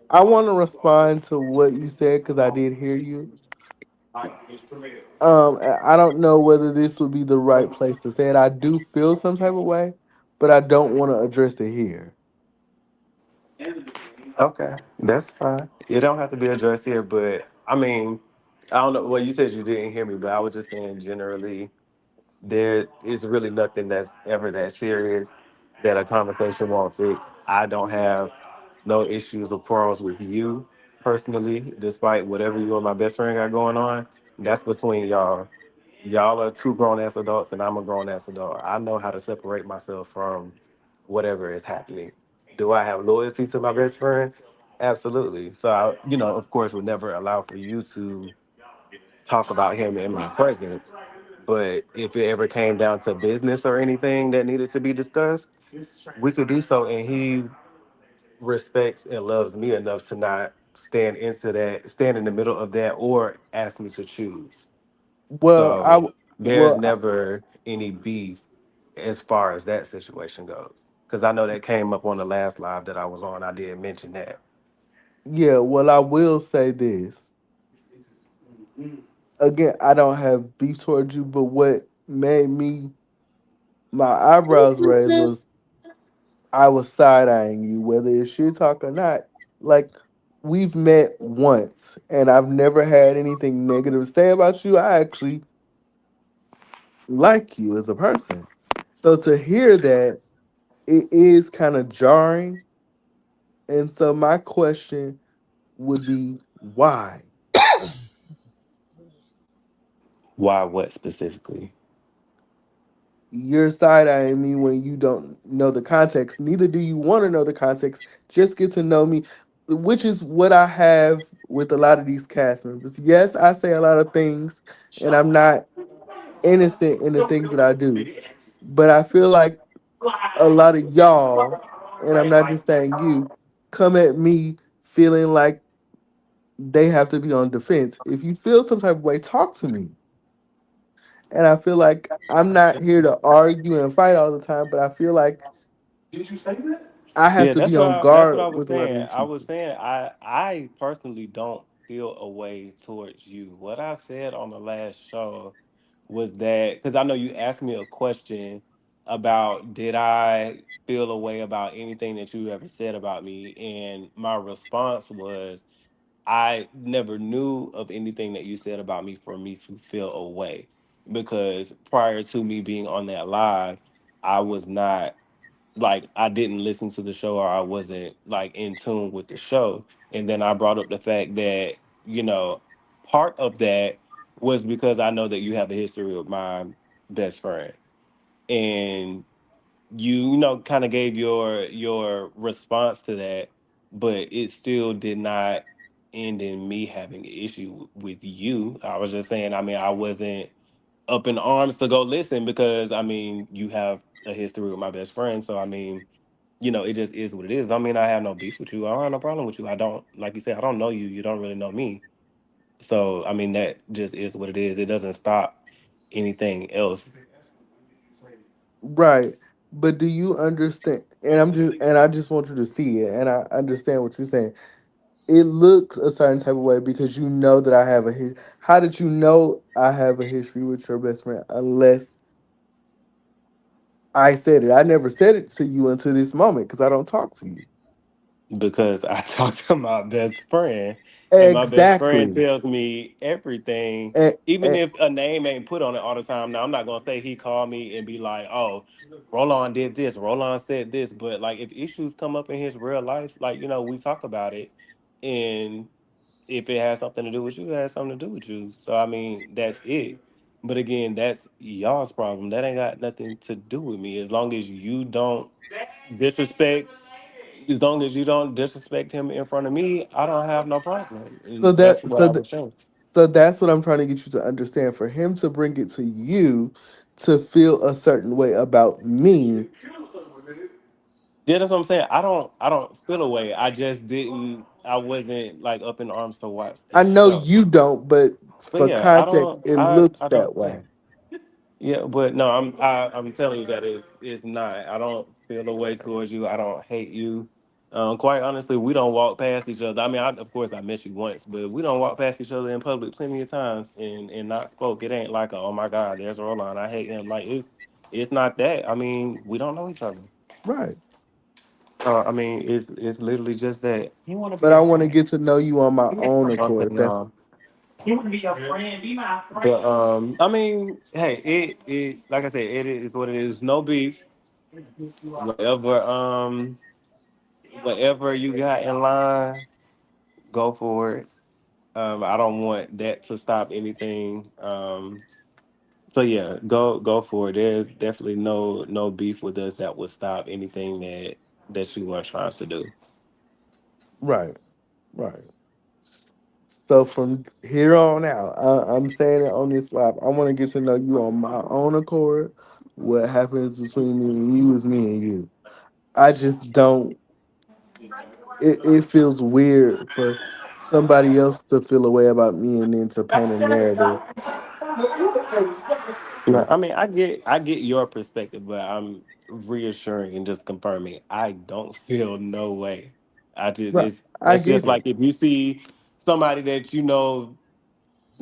I want to respond to what you said because I did hear you. I don't know whether this would be the right place to say it. I do feel some type of way, but I don't want to address it here. Okay, that's fine. It don't have to be addressed here, but I mean, I don't know. Well, you said you didn't hear me, but I was just saying generally, there is really nothing that's ever that serious that a conversation won't fix. I don't have no issues or quarrels with you personally, despite whatever you and my best friend got going on. That's between y'all. Y'all are two grown ass adults, and I'm a grown ass adult. I know how to separate myself from whatever is happening. Do I have loyalty to my best friend? Absolutely. So, of course, would never allow for you to talk about him in my presence. But if it ever came down to business or anything that needed to be discussed, we could do so. And he respects and loves me enough to not stand in the middle of that, or ask me to choose. Well, So there's well, never any beef as far as that situation goes. Because I know that came up on the last live that I was on. I did mention that. yeah. Well, I will say this again. I don't have beef towards you, but what made me my eyebrows raised was I was side eyeing you, whether it's shit talk or not. Like we've met once, and I've never had anything negative to say about you. I actually like you as a person. So to hear that, it is kind of jarring. And so my question would be why? Why? What specifically? You're side eyeing me when you don't know the context. Neither do you want to know the context. Just get to know me, which is what I have with a lot of these cast members. Yes, I say a lot of things, and I'm not innocent in the things that I do. But I feel like a lot of y'all, and I'm not just saying you, come at me feeling like they have to be on defense. If you feel some type of way, talk to me. And I feel like I'm not here to argue and fight all the time, but I feel like I have Yeah, to be on that's what I guard was with a lot of saying. these I was people. saying I personally don't feel a way towards you. What I said on the last show was that, because I know you asked me a question about did I feel a way about anything that you ever said about me, and my response was I never knew of anything that you said about me for me to feel a way, because prior to me being on that live, I was not, like, I didn't listen to the show, or I wasn't like in tune with the show. And then I brought up the fact that, you know, part of that was because I know that you have a history with my best friend. And you kind of gave your response to that, but it still did not end in me having an issue with you. I was just saying, I mean, I wasn't up in arms to go listen, because I mean, you have a history with my best friend. So I mean, it just is what it is. I mean, I have no beef with you. I don't have no problem with you. I don't, like you said, I don't know you. You don't really know me. So I mean, that just is what it is. It doesn't stop anything else. Right. But do you understand? And I just want you to see it, and I understand what you're saying. It looks a certain type of way because you know that I have a history. How did you know I have a history with your best friend unless I said it? I never said it to you until this moment because I don't talk to you. because I talk to my best friend, and my best friend Exactly. tells me everything, And, even and if a name ain't put on it all the time. Now, I'm not gonna say he called me and be like, "Oh, Roland did this, Roland said this," but like if issues come up in his real life, like we talk about it, and if it has something to do with you, it has something to do with you. So I mean, that's it. But again, that's y'all's problem. That ain't got nothing to do with me. As long as you don't disrespect as long as you don't disrespect him in front of me, I don't have no problem. so And that's that what so I th- was saying. so that's what I'm trying to get you to understand. For him to bring it to you to feel a certain way about me, Yeah, that's what I'm saying. I don't feel away. I just didn't I wasn't like up in arms to watch the I know show. you don't, but But for yeah, I context, don't it looks I don't that yeah. way. Yeah, but no, I'm telling you that it's not. I don't feel the way towards you. I don't hate you. Quite honestly, we don't walk past each other. I mean, of course, I met you once, but we don't walk past each other in public plenty of times and not spoke. It ain't like, oh my God, there's Roland. I hate him. Like it's not that. I mean, we don't know each other. Right. I mean, it's literally just that. You want to be But I a want to friend? get to know you on my own Okay, accord. That's no. You want to be your friend? Be my friend. But I mean, hey, it like I said, it is what it is. No beef. Whatever whatever you got in line, go for it. I don't want that to stop anything. So yeah, go for it. There's definitely no beef with us that would stop anything that you want trying to do. right. Right. So from here on out, I'm saying it on this live. I want to get to know you on my own accord. What happens between me and you is me and you. I just don't. It feels weird for somebody else to feel a way about me and then to paint a narrative. No, I mean, I get your perspective, but I'm reassuring and just confirming. I don't feel no way. I just Right. it's I that's just get it. like if you see somebody that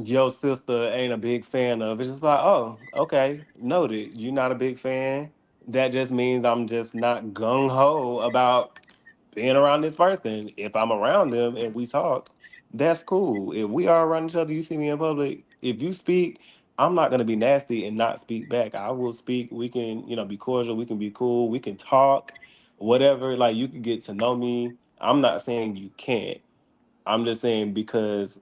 your sister ain't a big fan of. It's just like, oh, okay, noted. You're not a big fan. That just means I'm just not gung ho about being around this person. If I'm around them and we talk, that's cool. If we are around each other, you see me in public. If you speak, I'm not gonna be nasty and not speak back. I will speak. We can, be cordial. We can be cool. We can talk, whatever. Like you can get to know me. I'm not saying you can't. I'm just saying because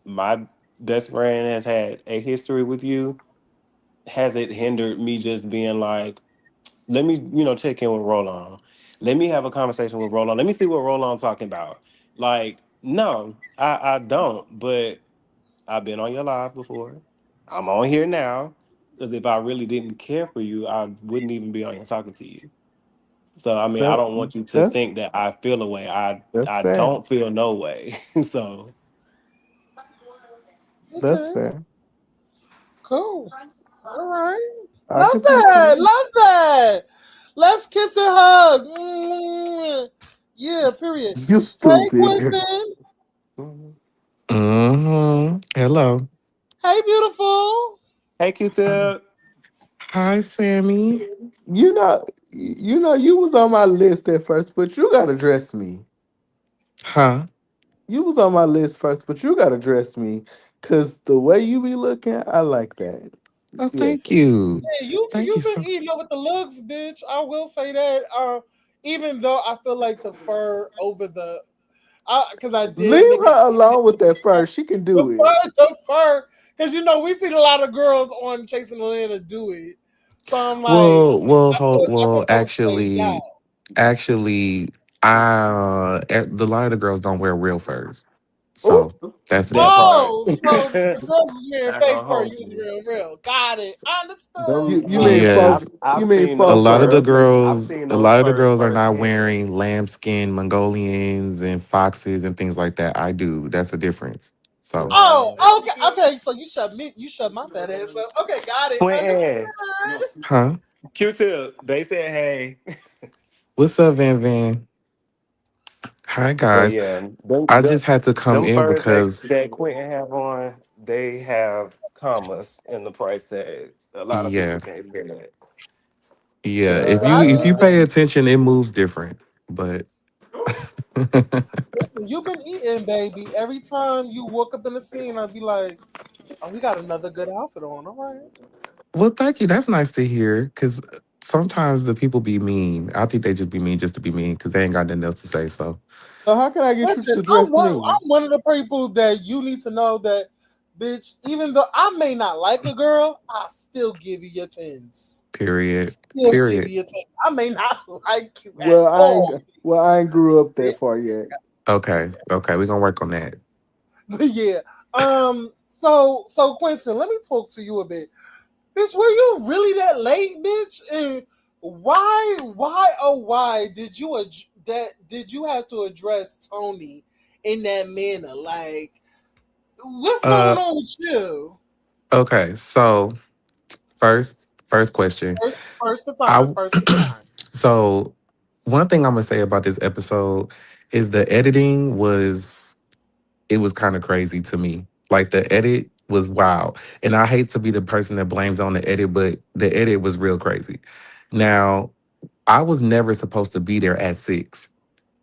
my best friend has had a history with you, has it hindered me just being like, let me, check in with Roland. Let me have a conversation with Roland. Let me see what Roland's talking about. Like, no, I don't. But I've been on your live before. I'm on here now. Because if I really didn't care for you, I wouldn't even be on here talking to you. So I mean, I That don't want you to that's think that I feel a way. I that's I fair. don't feel no way. So That's Okay, fair. cool. All right. I Love can appreciate that. it. Love that. Let's kiss and hug. Mm. Yeah, period. You Hey, stupid. Quentin. mhm. Hello. Hey, beautiful. Hey, Q-Tip. Hi, Sammy. You was on my list at first, but you gotta dress me. Huh? You was on my list first, but you gotta dress me. Cause the way you be looking, I like that. Oh, Yes. thank you. Yeah, you Thank you you've been so. eating up with the looks, bitch. I will say that. Even though I feel like the fur over the, because I did Leave maybe her alone with that first. She can the do it. fur, because we seen a lot of girls on Chasing Atlanta do it. So I'm like, I feel like it was phased out. Actually, the lot of the girls don't wear real furs, Oh, so that's the That difference. part. Oh, so the girls is wearing Not fake gonna fur. hold You was you. real. Got it. Them you Understood. mean look, false? Yes, You I've mean seen a those false lot of the fur? furs. I've girls, seen a those lot of the furs girls are not firsthand. wearing lambskin Mongolians and foxes and things like that. I do. That's a difference. So, Oh, Uh, okay, okay. So you shut my fat ass up. Okay, got it. Quentin, Understood. huh? Q-Tip, they said hey. What's up, Van Van? Hi, But guys. yeah, them, I them, just had to come them in furs that, because, that Quentin have on, they have commas in the price tag. A lot of yeah, people can't get that. yeah. If you Got if you you. pay attention, it moves different. But Listen, you've been eating, baby. Every time you walk up in the scene, I'll be like, "Oh, he got another good outfit on." All right. Well, thank you. That's nice to hear. Because sometimes the people be mean. I think they just be mean just to be mean because they ain't got nothing else to say. So So how can I get you Listen, to dress me? I'm one of the people that you need to know that, bitch. Even though I may not like a girl, I still give you your tens. period. Still give Period. you your tens. I may not like you at Well, all, I ain't grew up bitch. that far yet. Okay. Okay. We're gonna work on that. But yeah. So Quentin, let me talk to you a bit, bitch. Were you really that late, bitch? And why did you did you have to address Tony in that manner? Like, what's going Uh on with you? okay. So first question. First the I time, first the time. so one thing I'm gonna say about this episode is the editing was it was kind of crazy to me. Like the edit was wild. And I hate to be the person that blames on the edit, but the edit was real crazy. Now, I was never supposed to be there at 6.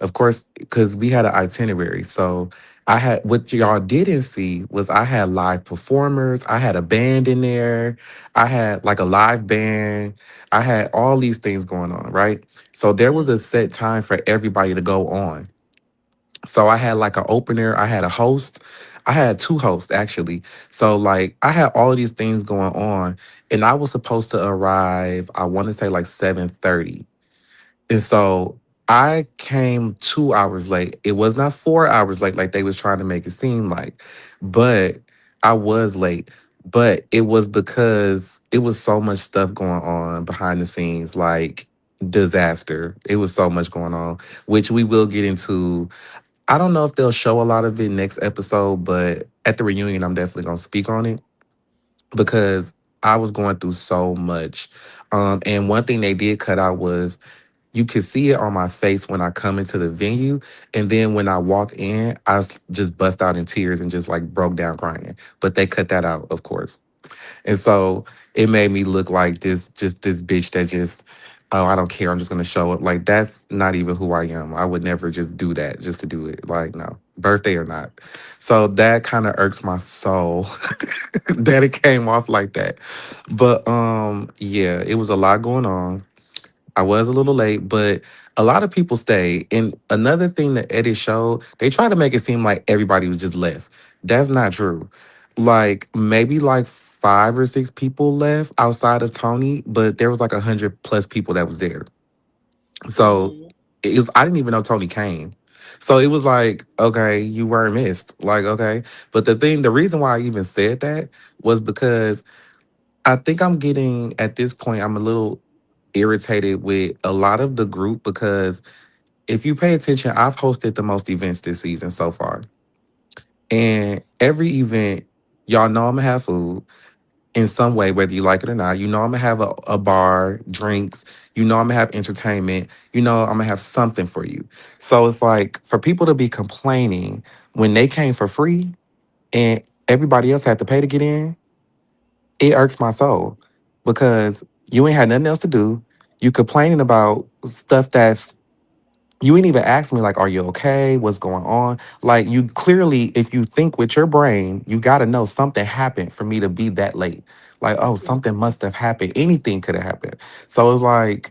Of course, because we had an itinerary. So I had what y'all didn't see was I had live performers. I had a band in there. I had like a live band. I had all these things going on, right? So there was a set time for everybody to go on. So I had like an opener, I had a host, I had two hosts actually. So like I had all of these things going on, and I was supposed to arrive, I want to say like 7:30. And so I came 2 hours late. It was not 4 hours late like they was trying to make it seem like, but I was late. But it was because it was so much stuff going on behind the scenes, like disaster. It was so much going on, which we will get into. I don't know if they'll show a lot of it next episode, but at the reunion, I'm definitely gonna speak on it because I was going through so much. And one thing they did cut out was you could see it on my face when I come into the venue, and then when I walk in, just bust out in tears and just like broke down crying. But they cut that out, of course. And so it made me look like this bitch that just, oh, I don't care. I'm just gonna show up. Like that's not even who I am. I would never just do that just to do it. Like, no, birthday or not. So that kind of irks my soul that it came off like that. But yeah, it was a lot going on. I was a little late, but a lot of people stayed. And another thing that Eddie showed, they tried to make it seem like everybody was just left. That's not true. Like maybe like 5 or 6 people left outside of Tony, but there was like 100 plus people that was there. So Mm, I didn't even know Tony came. So it was like, okay, you weren't missed. Like, okay. But the reason why I even said that was because I think I'm getting at this point, I'm a little irritated with a lot of the group because if you pay attention, I've hosted the most events this season so far. And every event, y'all know I'm gonna have food in some way, whether you like it or not. You know I'm gonna have a bar, drinks, you know I'm gonna have entertainment, you know I'm gonna have something for you. So it's like for people to be complaining when they came for free and everybody else had to pay to get in, it irks my soul because you ain't had nothing else to do. You complaining about stuff that's you ain't even ask me like, are you okay? What's going on? Like you clearly, if you think with your brain, you gotta know something happened for me to be that late. Like, oh, something must have happened. Anything could have happened. So it's like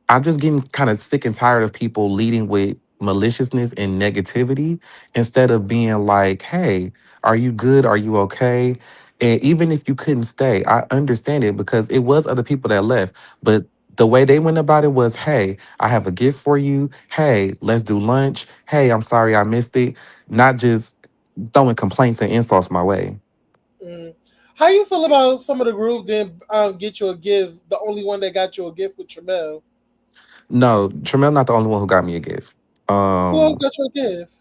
I'm just getting kind of sick and tired of people leading with maliciousness and negativity instead of being like, hey, are you good? Are you okay? And even if you couldn't stay, I understand it because it was other people that left. But the way they went about it was, hey, I have a gift for you. Hey, let's do lunch. Hey, I'm sorry I missed it. Not just throwing complaints and insults my way. mm. How you feel about some of the group didn't get you a gift? The only one that got you a gift with Tramel. No, Tremel not the only one who got me a gift. Who else Um, got you a gift?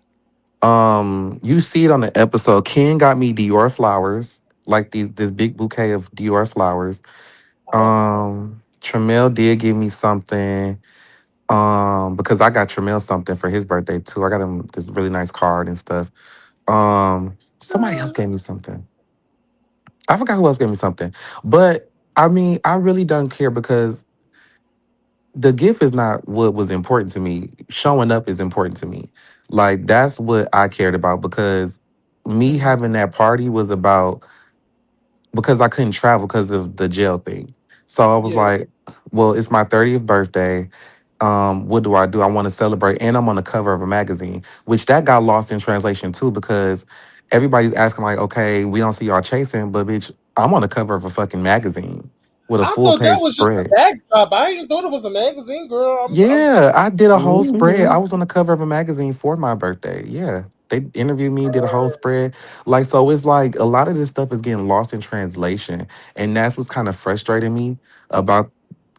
You see it on the episode. Ken got me Dior flowers, like this big bouquet of Dior flowers. Tremel did give me something. Because I got Tremel something for his birthday too. I got him this really nice card and stuff. Somebody else gave me something. I forgot who else gave me something. But I mean, I really don't care because the gift is not what was important to me. Showing up is important to me. Like that's what I cared about because me Mhm. having that party was about because I couldn't travel because of the jail thing. So I was Yeah. like, well, it's my 30th birthday. What do? I want to celebrate, and I'm on the cover of a magazine, which that got lost in translation too because everybody's asking like, okay, we don't see y'all chasing, but bitch, I'm on the cover of a fucking magazine with a I full thought that page was just a spread. backdrop. I ain't thought it was a magazine, girl. I'm Yeah, I did a whole spread. I Hmm. was on the cover of a magazine for my birthday. Yeah. They interviewed me, did a whole spread. Like, so it's like a lot of this stuff is getting lost in translation. And that's what's kind of frustrating me about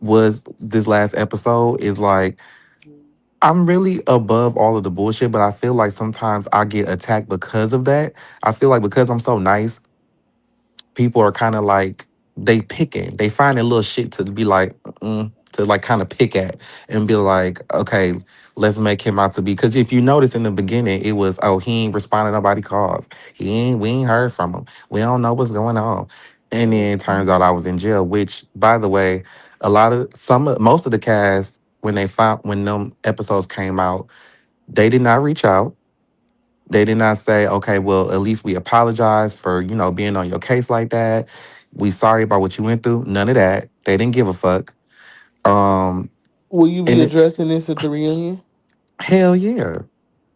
was this last episode is like I'm really above all of the bullshit, but I feel like sometimes I get attacked because of that. I feel like because I'm so nice, people are kind of like they picking. They finding little shit to be like to like kind of pick at and be like, okay, let's make him out to be. Because if you notice in the beginning, it was oh he ain't responding to nobody calls. He ain't we ain't heard from him. We don't know what's going on. And then it turns out I was in jail. Which by the way, a lot of most of the cast when them episodes came out, they did not reach out. They did not say, okay, well, at least we apologize for, being on your case like that. We sorry about what you went through. None of that. They didn't give a fuck. Um, Will you be and it, addressing this at the reunion? hell yeah.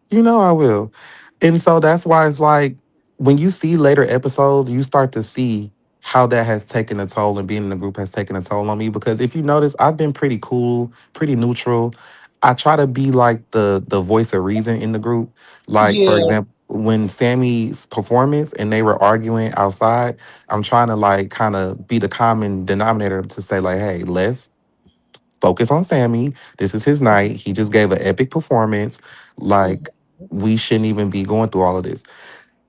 You know I will. And so that's why it's like when you see later episodes, you start to see how that has taken a toll and being in the group has taken a toll on me. Because if you notice, I've been pretty cool, pretty neutral. I try to be like the voice of reason in the group. Like, for yeah. example, when Sammy's performance and they were arguing outside, I'm trying to like kind of be the common denominator to say, like, hey, let's focus on Sammy. This is his night. He just gave an epic performance. Like we shouldn't even be going through all of this.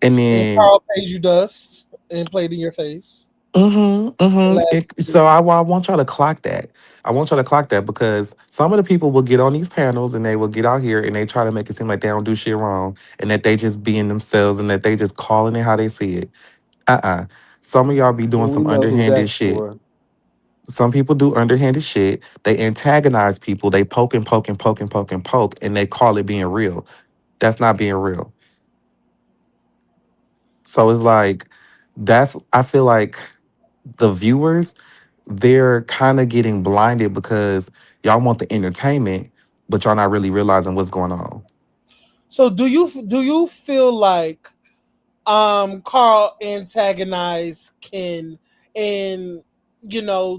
And And then, Carl paid you dust and played in your face. Last so week. I want y'all to clock that. I want y'all to clock that because some of the people will get on these panels and they will get out here and they try to make it seem like they don't do shit wrong and that they just being themselves and that they just calling it how they see it. Uh-uh. Some of y'all be doing Well, we some know who underhanded that's shit. for. Some people do underhanded shit. They antagonize people. They poke and poke and poke and poke and poke, and they call it being real. That's not being real. So it's like I feel like the viewers, they're kind of getting blinded because y'all want the entertainment, but y'all not really realizing what's going on. So do you feel like Carl antagonized Ken and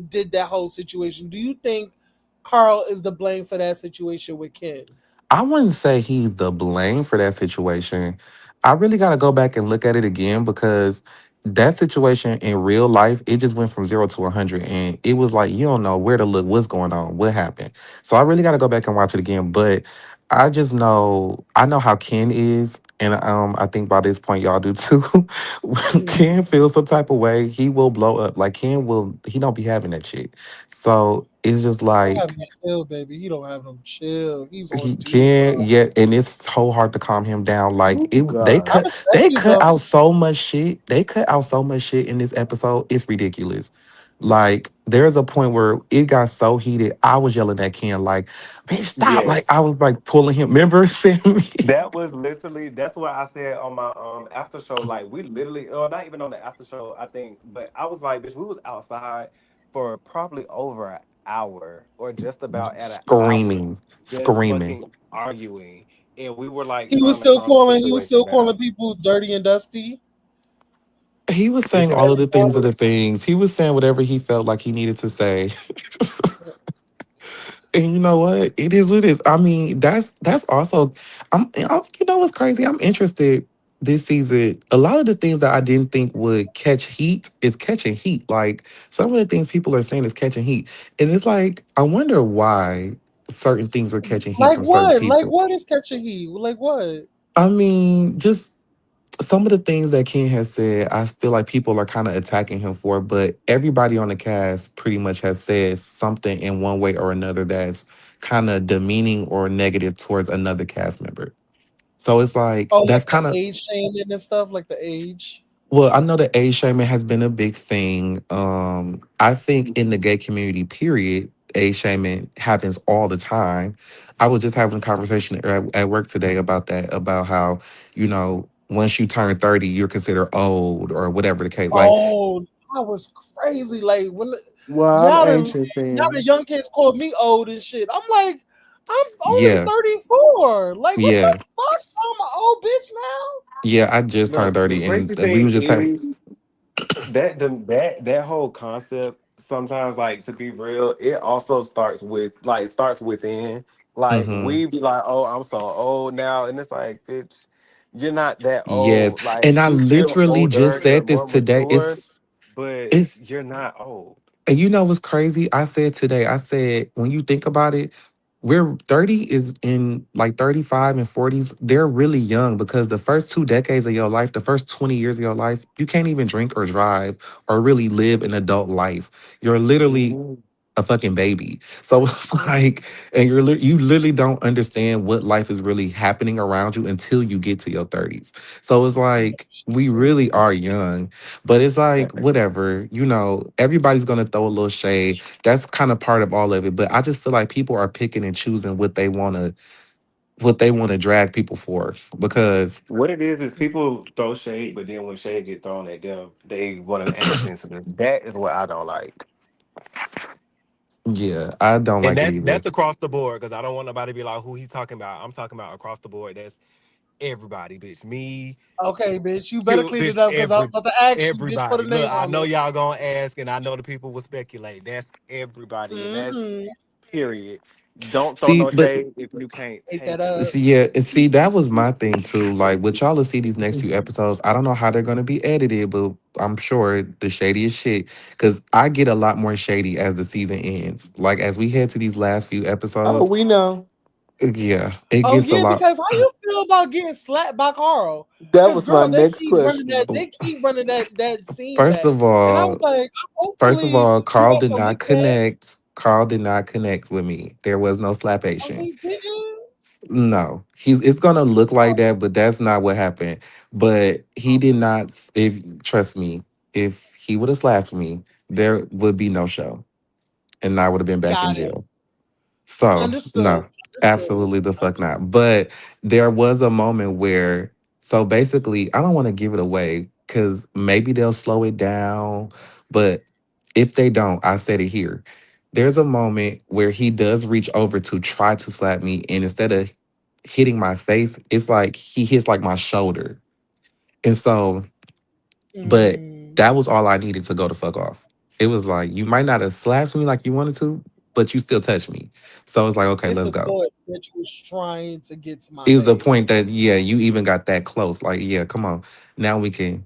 did that whole situation? Do you think Carl is the blame for that situation with Ken? I wouldn't say he's the blame for that situation. I really got to go back and look at it again because that situation in real life, it just went from 0 to 100. And it was like, you don't know where to look, what's going on, what happened. So I really got to go back and watch it again. But I know how Ken is. And I think by this point, y'all do too. When Mhm. Ken feels some type of way, he will blow up. Like he don't be having that shit. So it's just He don't have like, no chill, baby. He don't have no chill. He's on he dude time. can't yet, and it's so hard to calm him down. Like Oh it, I God. respect they it cut though. out so much shit. They cut out so much shit in this episode. It's ridiculous. Like there's a point where it got so heated. I was yelling at Ken like, "Man, stop!" Like I Yes. was like pulling him. Remember, Sammy? That was literally that's what I said on my after show. Like we literally not even on the after show, I think, but I was like, bitch, we was outside for probably over an hour or just about at an hour Screaming, just screaming. fucking arguing. And we were like He was trying to still calm the calling. He was situation still calling down. people dirty and dusty. He was Bitch, saying and all that of the things of the was things. He was saying whatever he felt like he needed to say. And you know what? It is what it is. I mean, that's also you know what's crazy? I'm interested this season. A lot of the things that I didn't think would catch heat is catching heat. Like some of the things people are saying is catching heat. And it's like, I wonder why certain things are catching heat Like from certain what? Like people. what is catching heat? Like what? I mean, just some of the things that Ken has said, I feel like people are kind of attacking him for, but everybody on the cast pretty much has said something in one way or another that's kind of demeaning or negative towards another cast member. So it's like, Oh, like that's the kind of, age shaming and stuff, like the age. well, I know that age shaming has been a big thing. I think in the gay community, period, age shaming happens all the time. I was just having a conversation at work today about that, about how, once you turn 30, you're considered old or whatever the case. Like, Oh, that was crazy. Like when Well, I'm now the ancient now the fan. young kids call me old and shit. I'm like, I'm only yeah, 34. Like what the yeah, fuck? I'm an old bitch now. yeah, I just turned Look, the 30 crazy and we thing were just having, is that whole concept sometimes, like, to be real, it also starts within. Like, hmm we be like, oh, I'm so old now, and it's like, bitch, you're not that yes. old. Like, And I you feel literally older, just you're said this more today. mature, but It's, you're not old. and you know what's crazy? I said today, I said, when you think about it, we're 30 is in like 35 and 40s. They're really young because the first 2 decades of your life, the first 20 years of your life, you can't even drink or drive or really live an adult life. You're literally Mhm. a fucking baby. So it's like, and you literally don't understand what life is really happening around you until you get to your 30s. So it's like we really are young, but it's like whatever, everybody's gonna throw a little shade. That's kind of part of all of it. But I just feel like people are picking and choosing what they wanna drag people for because What it is people throw shade, but then when shade get thrown at them, they want to act sensitive. That is what I don't like. yeah, I don't And like it that's either. that's across the board because I don't want nobody to be like who he's talking about. I'm talking about across the board. That's everybody, bitch. Me, Okay, bitch, you better cute, clean it bitch. up because I was about to ask you, bitch, put a Everybody. Look, name I on know it. y'all gonna ask, and I know the people will speculate. That's everybody, and that's Mm-hmm. period. Don't throw See, no but shade if you can't Ate that take it. up. see, yeah, and see, that was my thing too. Like, what y'all will see these next few episodes. I don't know how they're gonna be edited, but I'm sure the shadiest shit. Because I get a lot more shady as the season ends. Like, as we head to these last few Oh, episodes, we know. yeah, it Oh gets a yeah, lot. because how you feel about getting slapped by Carl? That Because was my girl, next question. they keep running that scene First back, of and I was all, like, first of hopefully all, you Carl got did the not weekend. connect. Carl did not connect with me. There was no Oh, slapation. he didn't. No, it's gonna look like that, but that's not what happened. But he did not. If trust me, if he would have slapped me, there would be no show, and I would have been back in Got it. jail. So Understood. no, Understood. absolutely the fuck not. But there was a moment where, so basically, I don't want to give it away because maybe they'll slow it down. But if they don't, I said it here. There's a moment where he does reach over to try to slap me, and instead of hitting my face, it's like he hits like my shoulder. And so, but Mm. that was all I needed to go to fuck off. It was like you might not have slapped me like you wanted to, but you still touched me. So it's like, okay, It's let's the go. thought that you was trying to get to my It was the point that face. yeah, you even got that close. Like, yeah, come on. Now we can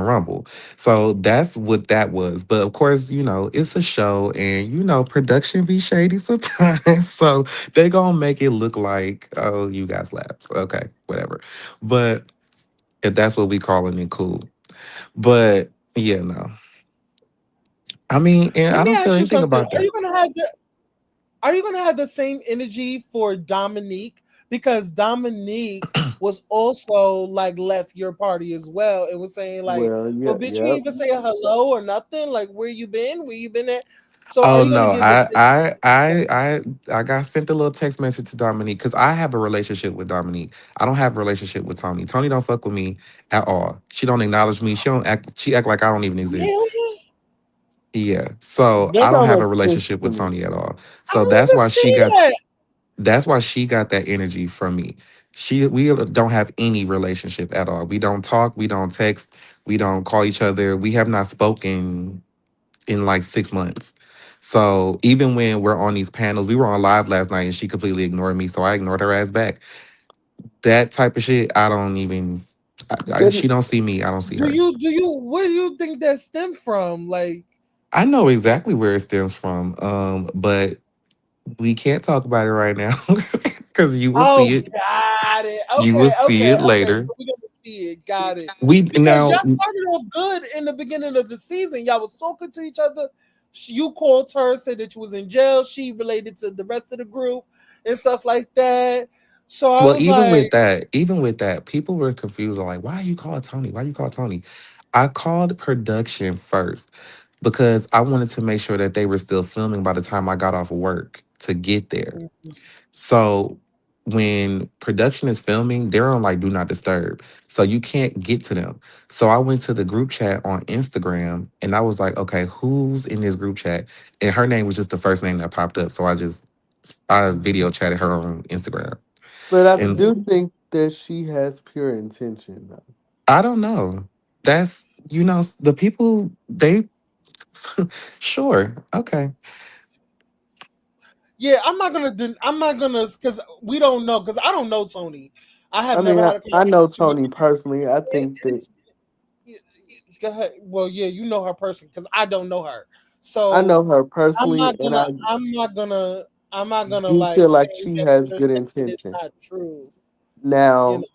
rumble. So that's what that was. But of course, it's a show and production be shady sometimes. So they gonna make it look like, oh, you got slapped. Okay, whatever. But if that's what we calling it, cool. But yeah, no. I mean, and Let I me don't feel ask you anything something. about that. Are you gonna have the same energy for Dominique? Because Dominique was also like left your party as well and was saying like, Well, well, yeah, bitch, you yep. ain't even say a hello or nothing. Like, where you been? Where you been at? So, are Oh you gonna no, give the I same? I I I got sent a little text message to Dominique because I have a relationship with Dominique. I don't have a relationship with Tony. Tony don't fuck with me at all. She don't acknowledge me. She don't act. She act like I don't even exist. Really? Yeah. So That I don't don't have a make sense relationship to with Tony at me. all. I So don't even see that. that's why she got that energy from me. We don't have any relationship at all. We don't talk. We don't text. We don't call each other. We have not spoken in like 6 months. So even when we're on these panels, we were on live last night and she completely ignored me. So I ignored her ass back. That type of shit, I don't even. She That don't see me. I don't see her. Where do you think that stemmed from? Like, I know exactly where it stems from. But we can't talk about it right now because you will see oh, it. got it. You will Okay, see okay, it okay. later. So we're gonna see it. Got it. We Because now. y'all started off good in the beginning of the season. Y'all was talking to each other. You called her, said that you was in jail. She related to the rest of the group and stuff like that. So I Well, was like, even with that, people were confused. Like, why you call Tony? Why you call Tony? I called production first. because I wanted to make sure that they were still filming by the time I got off of work to get there. So when production is filming, they're on like do not disturb. So you can't get to them. So I went to the group chat on Instagram and I was like, okay, who's in this group chat? And her name was just the first name that popped up. So I video chatted her on Instagram. But I And do think that she has pure intention, though. I don't know. That's the people they sure. Okay. Yeah, I'm not gonna, because we don't know. Because I don't know Tony. I have I mean, never I, had a I know conversation with. Tony personally. I think that It's go ahead. Well, yeah, you know her person because I don't know her. I So know her I'm personally, not and gonna. I I'm not gonna. I'm not gonna do like feel say like she that has what you're good saying is intention. not true. You know. Now,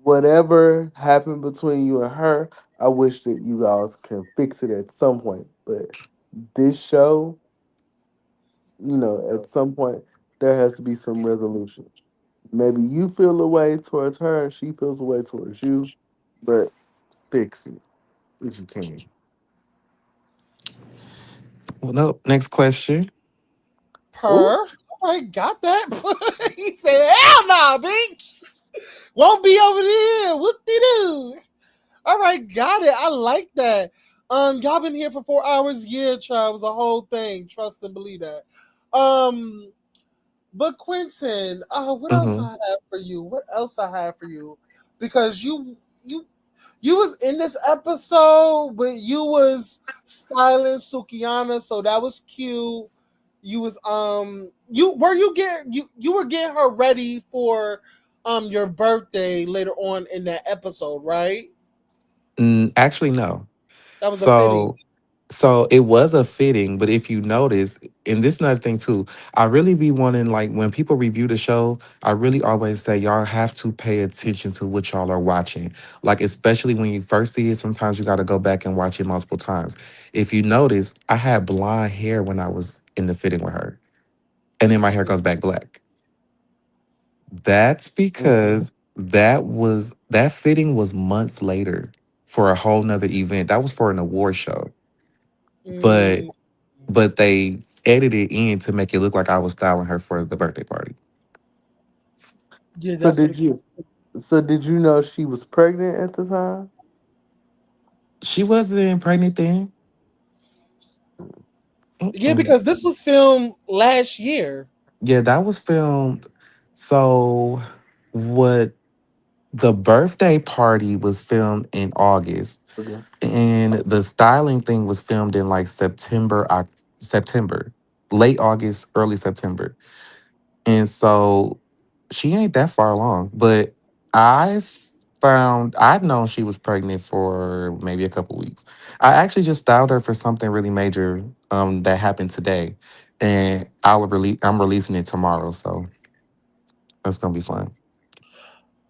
whatever happened between you and her, I wish that you guys can fix it at some point. But this show, at some point, there has to be some resolution. Maybe you feel a way towards her, and she feels a way towards you, but fix it if you can. Well, no, next question. Ooh, Per. I got that. He said, "Hell no, bitch. Won't be over there. Whoop de doo." All right, got it. I like that. Y'all been here for 4 hours. Yeah, child, it was a whole thing. Trust and believe that. Um, but Quentin, what else Hmm. I have for you? What else I have for you? Because you you was in this episode, but you was styling Sukiana, so that was cute. You was you were getting her ready for your birthday later on in that episode, right? Actually, no. That was a fitting. So, so it was a fitting, but if you notice, and this another thing too, I really be wanting like when people review the show, I really always say y'all have to pay attention to what y'all are watching. Like especially when you first see it, sometimes you got to go back and watch it multiple times. If you notice, I had blonde hair when I was in the fitting with her, and then my hair goes back black. That's mm-mm. because that fitting was months later for a whole nother event. That was for an award show. But Mm, but they edited in to make it look like I was styling her for the birthday party. yeah, So that's what did it came. you? So did you know she was pregnant at the time? She wasn't pregnant then. Yeah, Mm-mm. because this was filmed last year. Yeah, that was filmed. So what the birthday party was filmed in August, Okay. and the styling thing was filmed in like September, late August, early September. And so she ain't that far along, but I've known she was pregnant for maybe a couple weeks. I actually just styled her for something really major that happened today. And I'm releasing it tomorrow, so that's gonna be fun.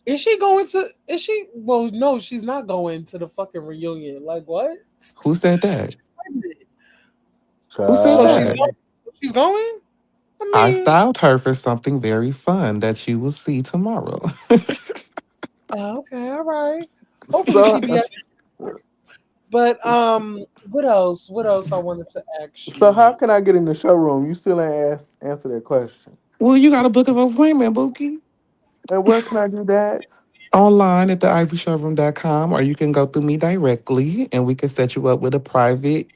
Is she going to? Is she? Well, no, she's not going to the fucking reunion. Like what? Who said that? She's pregnant. Who said So she's Child. that? going. She's going. I I mean, styled her for something very fun that you will see tomorrow. okay, all right. Hopefully she So, be. But what else? What else I wanted to ask so how you? can I get in the showroom? You still ain't answer that question. Well, you got a book of appointment, Bookie. And where can I do that? Online at theivoryshowroom.com, or you can go through me directly and we can set you up with a private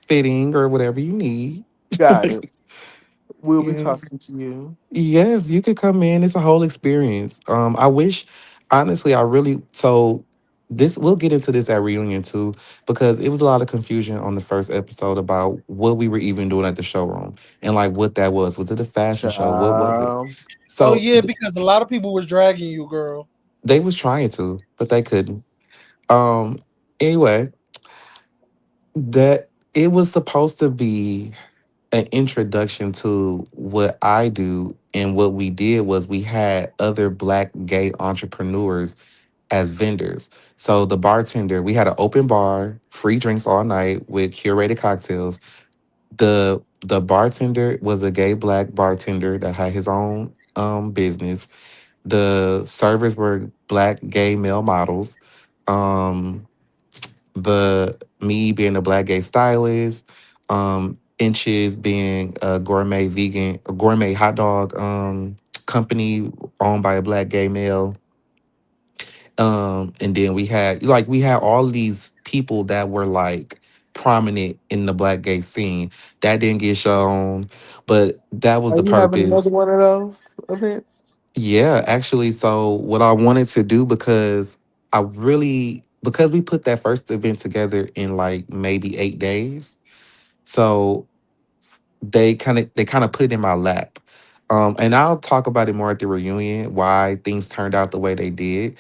fitting or whatever you need. Got it. We'll be Yes. talking to you. Yes, you could come in. It's a whole experience. I wish honestly I really so this we'll get into this at reunion too, because it was a lot of confusion on the first episode about what we were even doing at the showroom and like what that was. Was it a fashion show? What was it? Child. Oh So yeah, because a lot of people was dragging you, girl. they was trying to, but they couldn't. Um anyway, that it was supposed to be an introduction to what I do. And what we did was we had other Black gay entrepreneurs as vendors. So the bartender, we had an open bar, free drinks all night with curated cocktails. The bartender was a gay Black bartender that had his own business. The servers were Black gay male models. Um the me being a black gay stylist, Inches being a gourmet vegan, a gourmet hot dog company owned by a black gay male. And then we had all these people that were like prominent in the black gay scene that didn't get shown, but that was Are the you having another purpose. one of those events? Yeah, actually, so what I wanted to do, because because we put that first event together in like maybe 8 days, so they kind of put it in my lap. And I'll talk about it more at the reunion, why things turned out the way they did.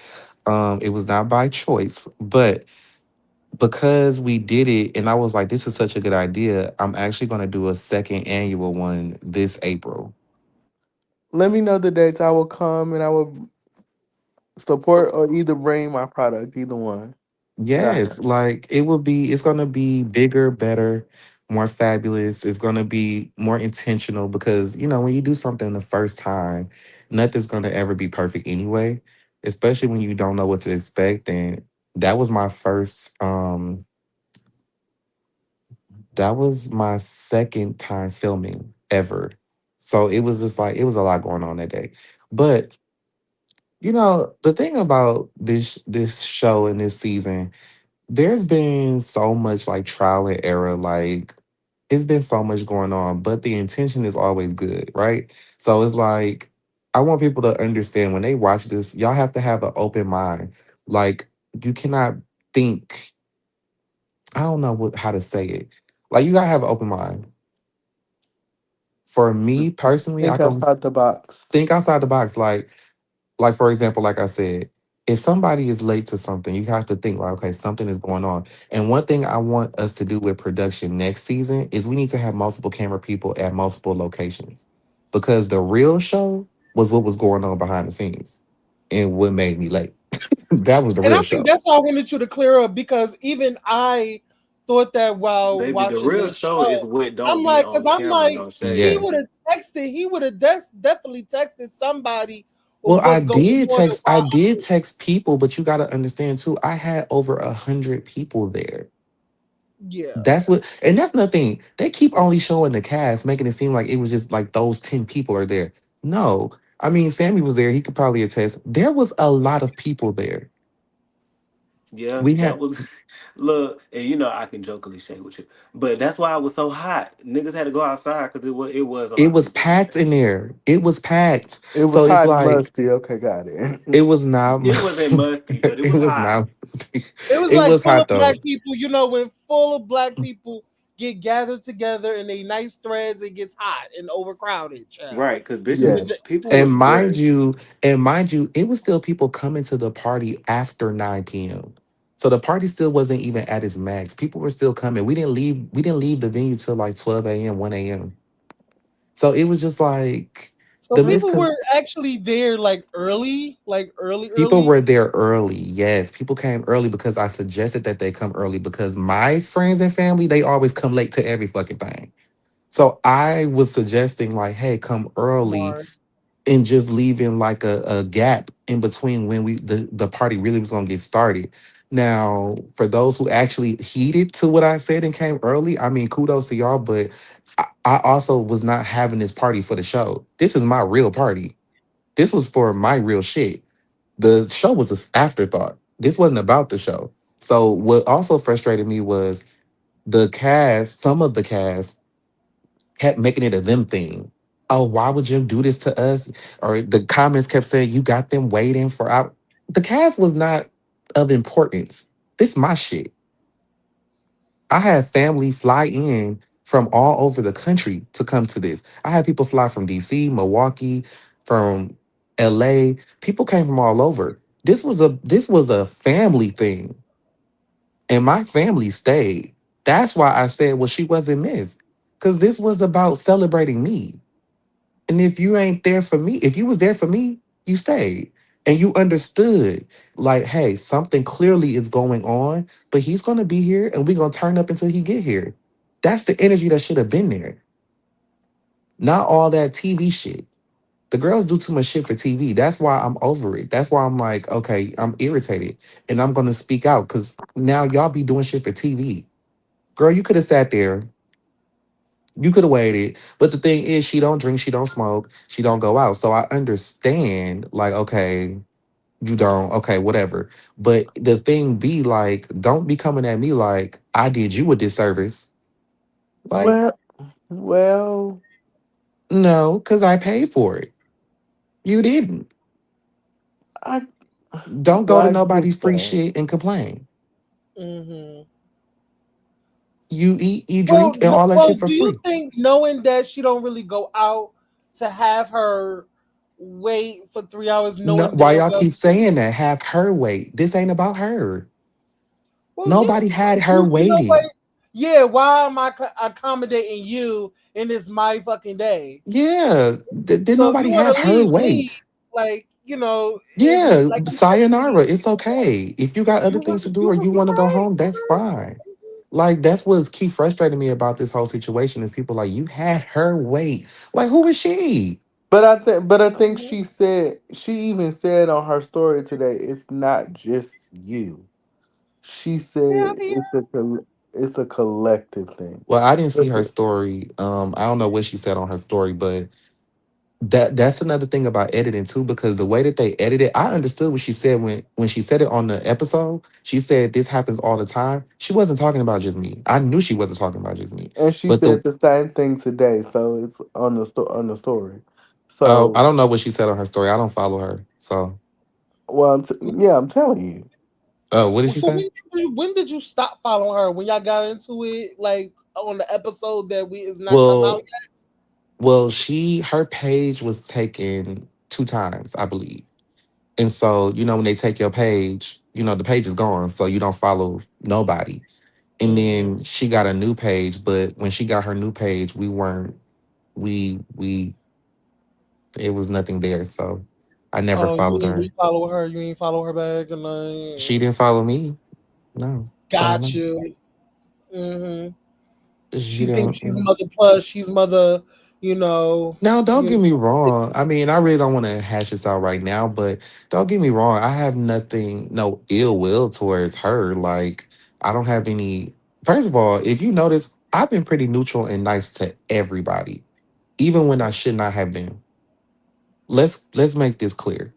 It was not by choice, but because we did it and I was like, this is such a good idea, I'm actually going to do a second annual one this April. Let me know the dates. I will come and I will support or either bring my product, either one. Yes, Gotcha. like it's gonna be bigger, better, more fabulous. It's gonna be more intentional because when you do something the first time, nothing's gonna ever be perfect anyway, especially when you don't know what to expect. And that was my first that was my second time filming ever. So it was just like it was a lot going on that day. But the thing about this show and this season, there's been so much like trial and error, like it's been so much going on, but the intention is always good, right? So it's like I want people to understand when they watch this, y'all have to have an open mind. Like you cannot think, I don't know how to say it. Like you gotta have an open mind. For me personally, I Think can outside the box. think outside the box. Like for example, like I said, if somebody is late to something, you have to think like, okay, something is going on. And one thing I want us to do with production next season is we need to have multiple camera people at multiple locations, because the real show was what was going on behind the scenes and what made me late. That was the And I real think show. that's why I wanted you to clear up, because even I thought that while Baby, the watching real the show is show. what don't I'm be like, on because I'm camera, like, no he shade. would Yes. have texted, he would have definitely texted somebody of Well, what's going on and I why. did text people, but you got to understand too, I had over 100 people there. Yeah. And that's nothing. They keep only showing the cast, making it seem like it was just like those 10 people are there. No, I mean, Sammy was there. He could probably attest. There was a lot of people there. Yeah, We that had, was look, and you know I can jokingly shake with you, but that's why it was so hot. Niggas had to go outside because it was a it lot of was people in packed there. in there. It was packed. It was So it's hot and like, musty. Okay, got it. it was not It wasn't musty. musty, but it It was was hot. not musty. It was It like was full hot of black though. people, when full of black people get gathered together in a nice threads, it gets hot and overcrowded, child. Right, because bitches, Yes. people And was mind stressed. you, and mind you, it was still people coming to the party after 9 p.m. So the party still wasn't even at its max. People were still coming. We didn't leave the venue till like 12 a.m., 1 a.m. So it was just like So the people miscon were actually there like early, people early. were there early. Yes, people came early because I suggested that they come early because my friends and family, they always come late to every fucking thing. So I was suggesting like, hey, come early Smart. and just leaving like a gap in between when the party really was gonna get started. Now, for those who actually heeded to what I said and came early, I mean, kudos to y'all. But I also was not having this party for the show. This is my real party. This was for my real shit. The show was an afterthought. This wasn't about the show. So what also frustrated me was the cast. Some of the cast kept making it a them thing. Oh, why would you do this to us? Or the comments kept saying you got them waiting for out. The cast was not of importance. This my shit. I had family fly in from all over the country to come to this. I had people fly from DC, Milwaukee, from LA. People came from all over. This was a family thing. And my family stayed. That's why I said, well, she wasn't missed. Because this was about celebrating me. And if you ain't there for me, if you was there for me, you stayed. And you understood, like, hey, something clearly is going on, but he's gonna be here and we're gonna turn up until he get here. That's the energy that should have been there. Not all that TV shit. The girls do too much shit for TV. That's why I'm over it. That's why I'm like, okay, I'm irritated. And I'm gonna speak out because now y'all be doing shit for TV. Girl, you could have sat there. You could have waited. But the thing is, she don't drink, she don't smoke, she don't go out. So I understand, like, okay, you don't, okay, whatever. But the thing be like, don't be coming at me like I did you a disservice. Like, Well, well, no, because I paid for it. You didn't. I Don't well, go to I get nobody's free that. shit and complain. Hmm. You eat, you Well, drink, and all that well, shit for do you free. think knowing that she don't really go out to have her wait for 3 hours, No, knowing why damn y'all well keep she was saying gonna. that? Have her wait. This ain't about her. Well, yeah, Nobody had her you know what? waiting. Yeah, why am I accommodating you and it's my fucking day? Yeah, did So if you nobody want have to her leave, wait. leave. Like it's Yeah, like you said, sayonara. It's okay. If you got other things to do or you you're want to go right. home, You're that's fine. Like that's what's keep frustrating me about this whole situation is people like you had her wait. Like who is she? But I think right. she said she even said on her story today, it's not just you. She Yeah, said yeah. it's a collective thing. Well, I didn't see It's her a- story. I don't know what she said on her story, but that's another thing about editing too, because the way that they edit it, I understood what she said when she said it on the episode. She said this happens all the time. She wasn't talking about just me. I knew she wasn't talking about just me. and she But the said the same thing today, so it's on the story. oh, I So, don't know what she said on her story. I don't follow her. So well, yeah, I'm telling you. oh, what did Well, she so say? when did you stop following her? When y'all got into it, like on the episode that we is not come out Well, well, her page was taken 2 times, I believe. And so, when they take your page, the page is gone. So you don't follow nobody. yet? And then she got a new page, but when she got her new page, we weren't we it was nothing there. So I never Oh, you followed didn't her. refollow her. You ain't follow her back, and She like, didn't follow me. No. So got no. you. Hmm. She She thinks don't. she's mother plus. She's mother. You know. Now, don't You get me know. wrong. I mean, I really don't want to hash this out right now, but don't get me wrong. I have nothing, no ill will towards her. Like, I don't have any. First of all, if you notice, I've been pretty neutral and nice to everybody, even when I should not have been. Let's make this clear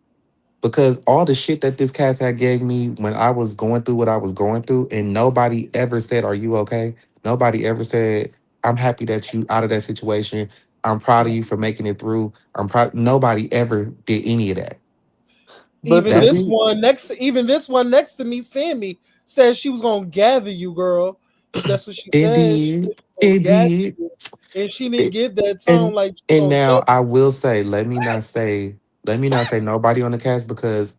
because all the shit that this cast had gave me when I was going through what I was going through, and nobody ever said, "Are you okay?" Nobody ever said, "I'm happy that you out of that situation. I'm proud of you for making it through." I'm proud. Nobody ever did any of that. But Even to That's be this one next to me, Sammy said she was gonna gather you, girl. That's what she it said. She did. was gonna It gather did. you, and she didn't It, give that tone and like she and gonna kill now I will say, let me not say nobody on the cast because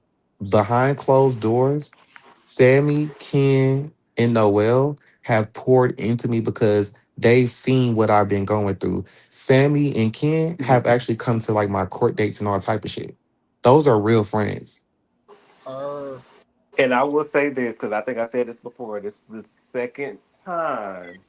behind closed doors, Sammy, Ken, and Noel have poured into me because they've seen what I've been going through. Sammy and Ken have actually come to like my court dates and all type of shit. Those are real friends. her. And I will say this because I think I said this before. This is the second time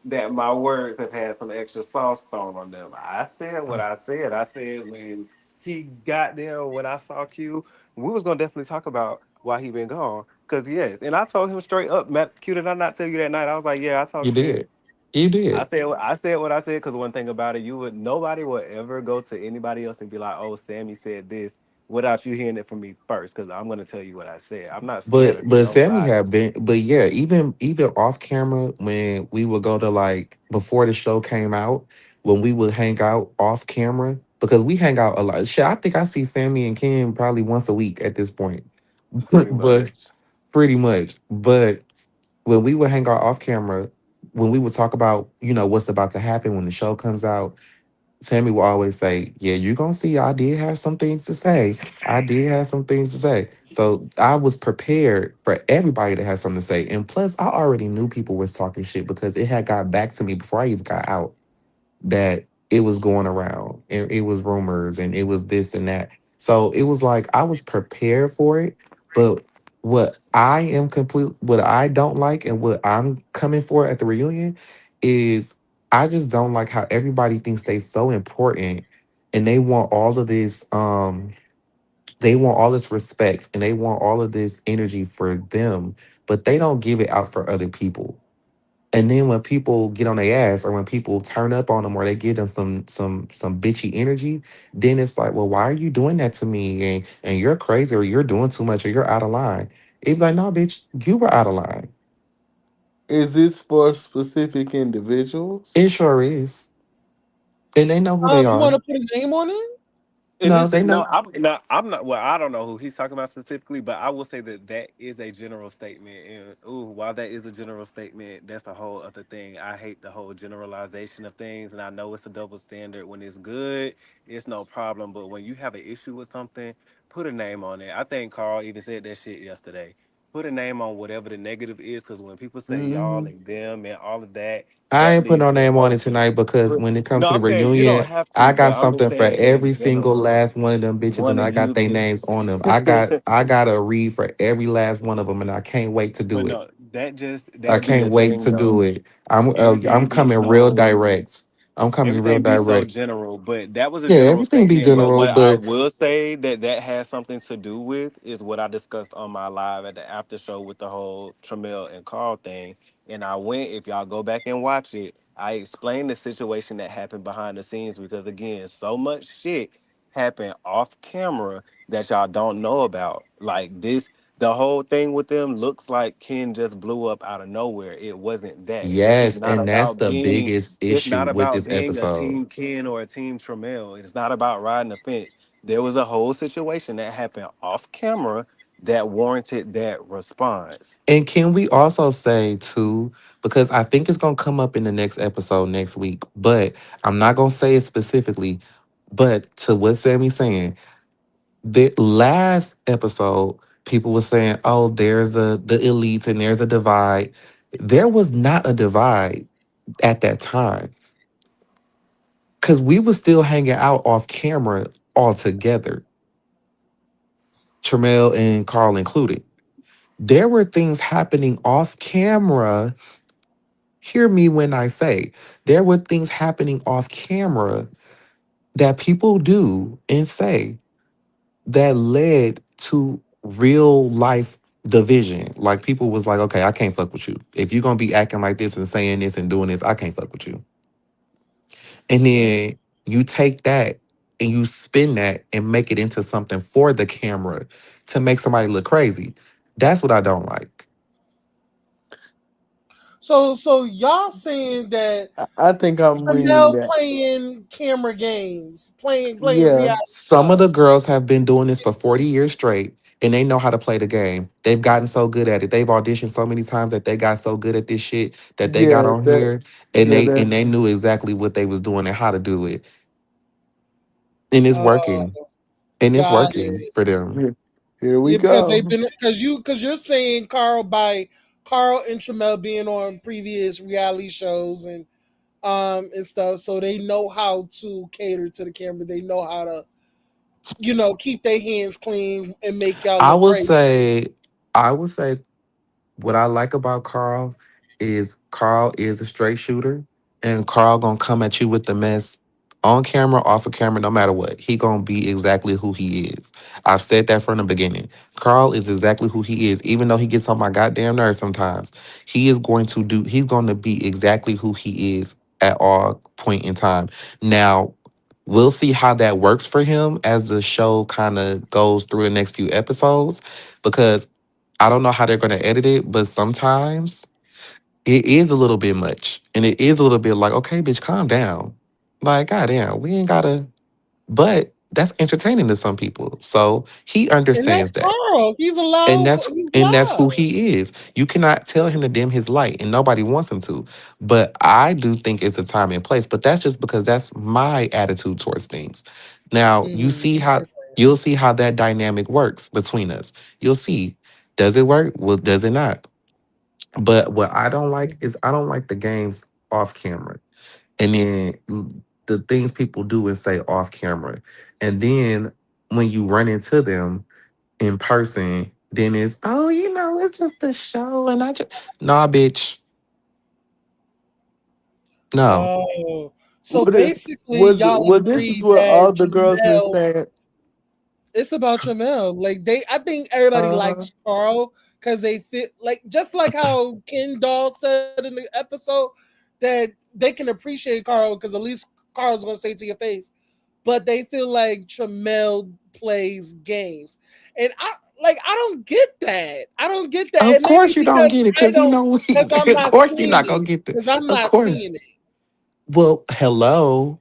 that my words have had some extra sauce thrown on them. I said what I said. I said when he got there, when I saw Q, we was gonna definitely talk about why he been gone. Cause yes, and I told him straight up, Matt, Q, did I not tell you that night? I was like, yeah, I You talked shit. did. You I did. said what I said because one thing about it, you would nobody would ever go to anybody else and be like, "Oh, Sammy said this," without you hearing it from me first. Because I'm gonna tell you what I said. I'm not scared of But Sammy nobody. had been, but yeah, even off camera when we would go to like before the show came out, when we would hang out off camera because we hang out a lot. Shit, I think I see Sammy and Ken probably once a week at this point, Pretty but much. pretty much. But when we would hang out off camera, when we would talk about what's about to happen when the show comes out, Sammy will always say, "Yeah, you're gonna see. I did have some things to say. I did have some things to say." So I was prepared for everybody to have something to say, and plus, I already knew people was talking shit because it had got back to me before I even got out that it was going around and it was rumors and it was this and that. So it was like I was prepared for it, but what I don't like and what I'm coming for at the reunion is I just don't like how everybody thinks they so important and they want all of this they want all this respect and they want all of this energy for them, but they don't give it out for other people. And then when people get on their ass or when people turn up on them or they give them some bitchy energy, then it's like, well, why are you doing that to me? And you're crazy or you're doing too much or you're out of line. It's like, no, bitch, you were out of line. Is this for specific individuals? It sure is. And they know who they You want are. to put a name on it? And No, this they no, know. I'm not. Well, I don't know who he's talking about specifically, but I will say that that is a general statement. And ooh, while that is a general statement, that's a whole other thing. I hate the whole generalization of things, and I know it's a double standard. When it's good, it's no problem, but when you have an issue with something, put a name on it. I think Carl even said that shit yesterday. Put a name on whatever the negative is, because when people say y'all Hmm. and them and all of that, I that ain't put leads no to a name on whole it tonight because when it comes no, to the I'm saying you don't reunion, have I to, got but I'm just something for saying in every single general, last one of them bitches, one and of I got you their can. names on them. I got a read for every last one of them, and I can't wait to But do it. no, I that be can't the wait thing to do though. it. I'm Everything be coming real so direct. I'm coming real everything be so direct. general, but that was a Yeah, general everything be statement. But general, what I but will say that that has something to do with is what I discussed on my live at the after show with the whole Tramel and Carl thing. And I went, if y'all go back and watch it, I explained the situation that happened behind the scenes because again, so much shit happened off camera that y'all don't know about. Like this, the whole thing with them looks like Ken just blew up out of nowhere. It wasn't that. This is yes, not and that's about the being biggest it's issue not with about this being a episode. team Ken or a team Trammell. It's not about riding the fence. There was a whole situation that happened off camera that warranted that response. And can we also say too, because I think it's gonna come up in the next episode next week, but I'm not gonna say it specifically. But to what Sammy's saying, the last episode, people were saying, "Oh, there's the elites and there's a divide." There was not a divide at that time because we were still hanging out off camera all together, Tremel and Carl included. There were things happening off camera. Hear me when I say there were things happening off camera that people do and say that led to real life division. Like people was like, okay, I can't fuck with you. If you're gonna be acting like this and saying this and doing this, I can't fuck with you. And then you take that and you spin that and make it into something for the camera to make somebody look crazy. That's what I don't like. So y'all saying that I think I'm reading Chanel that. playing camera games, playing Yeah, reality Some of the stuff. girls have been doing this for 40 years straight and they know how to play the game. They've gotten so good at it. They've auditioned so many times that they got so good at this shit that they got yeah, on here and yeah, they that's knew exactly what they was doing and how to do it. And it's Uh, working. And it's got working it. for them. here we Yeah, because go. they've been because you're saying Carl and Tramel being on previous reality shows and stuff, so they know how to cater to the camera. They know how to keep their hands clean and make y'all I look would crazy. say I would say what I like about Carl is a straight shooter, and Carl gonna come at you with the mess on camera, off of camera, no matter what. He gonna be exactly who he is. I've said that from the beginning. Carl is exactly who he is, even though he gets on my goddamn nerves sometimes. He is going to do. He's going to be exactly who he is at all point in time. Now. We'll see how that works for him as the show kind of goes through the next few episodes because I don't know how they're going to edit it, but sometimes it is a little bit much. And it is a little bit like, okay, bitch, calm down. Like, goddamn, we ain't got to, but that's entertaining to some people. So he And that's understands that. Carl. He's And allowed. that's He's and that's who loud. he is. You cannot tell him to dim his light, and nobody wants him to. But I do think it's a time and place. But that's just because that's my attitude towards things. Now you'll see how that dynamic works between us. You'll see. Does it work? Well, does it not? But what I don't like is I don't like the games off camera. And then the things people do and say off camera. And then when you run into them in person, then it's, oh, it's just a show. Nah, bitch, no. Oh, So What it basically, was y'all well this is agreed what that all the girls been Jamel, saying. it's about Jamel. Like I think everybody Uh-huh. likes Carl because they fit like just like how Ken Doll said in the episode that they can appreciate Carl because at least Carl's gonna say it to your face. But they feel like Jamel plays games, and I don't get that. I don't get that, Of and maybe course you don't because get it, I because you don't, know we because I'm of not course you're seeing not gonna it, get the because I'm of not course. seeing it. Well, hello.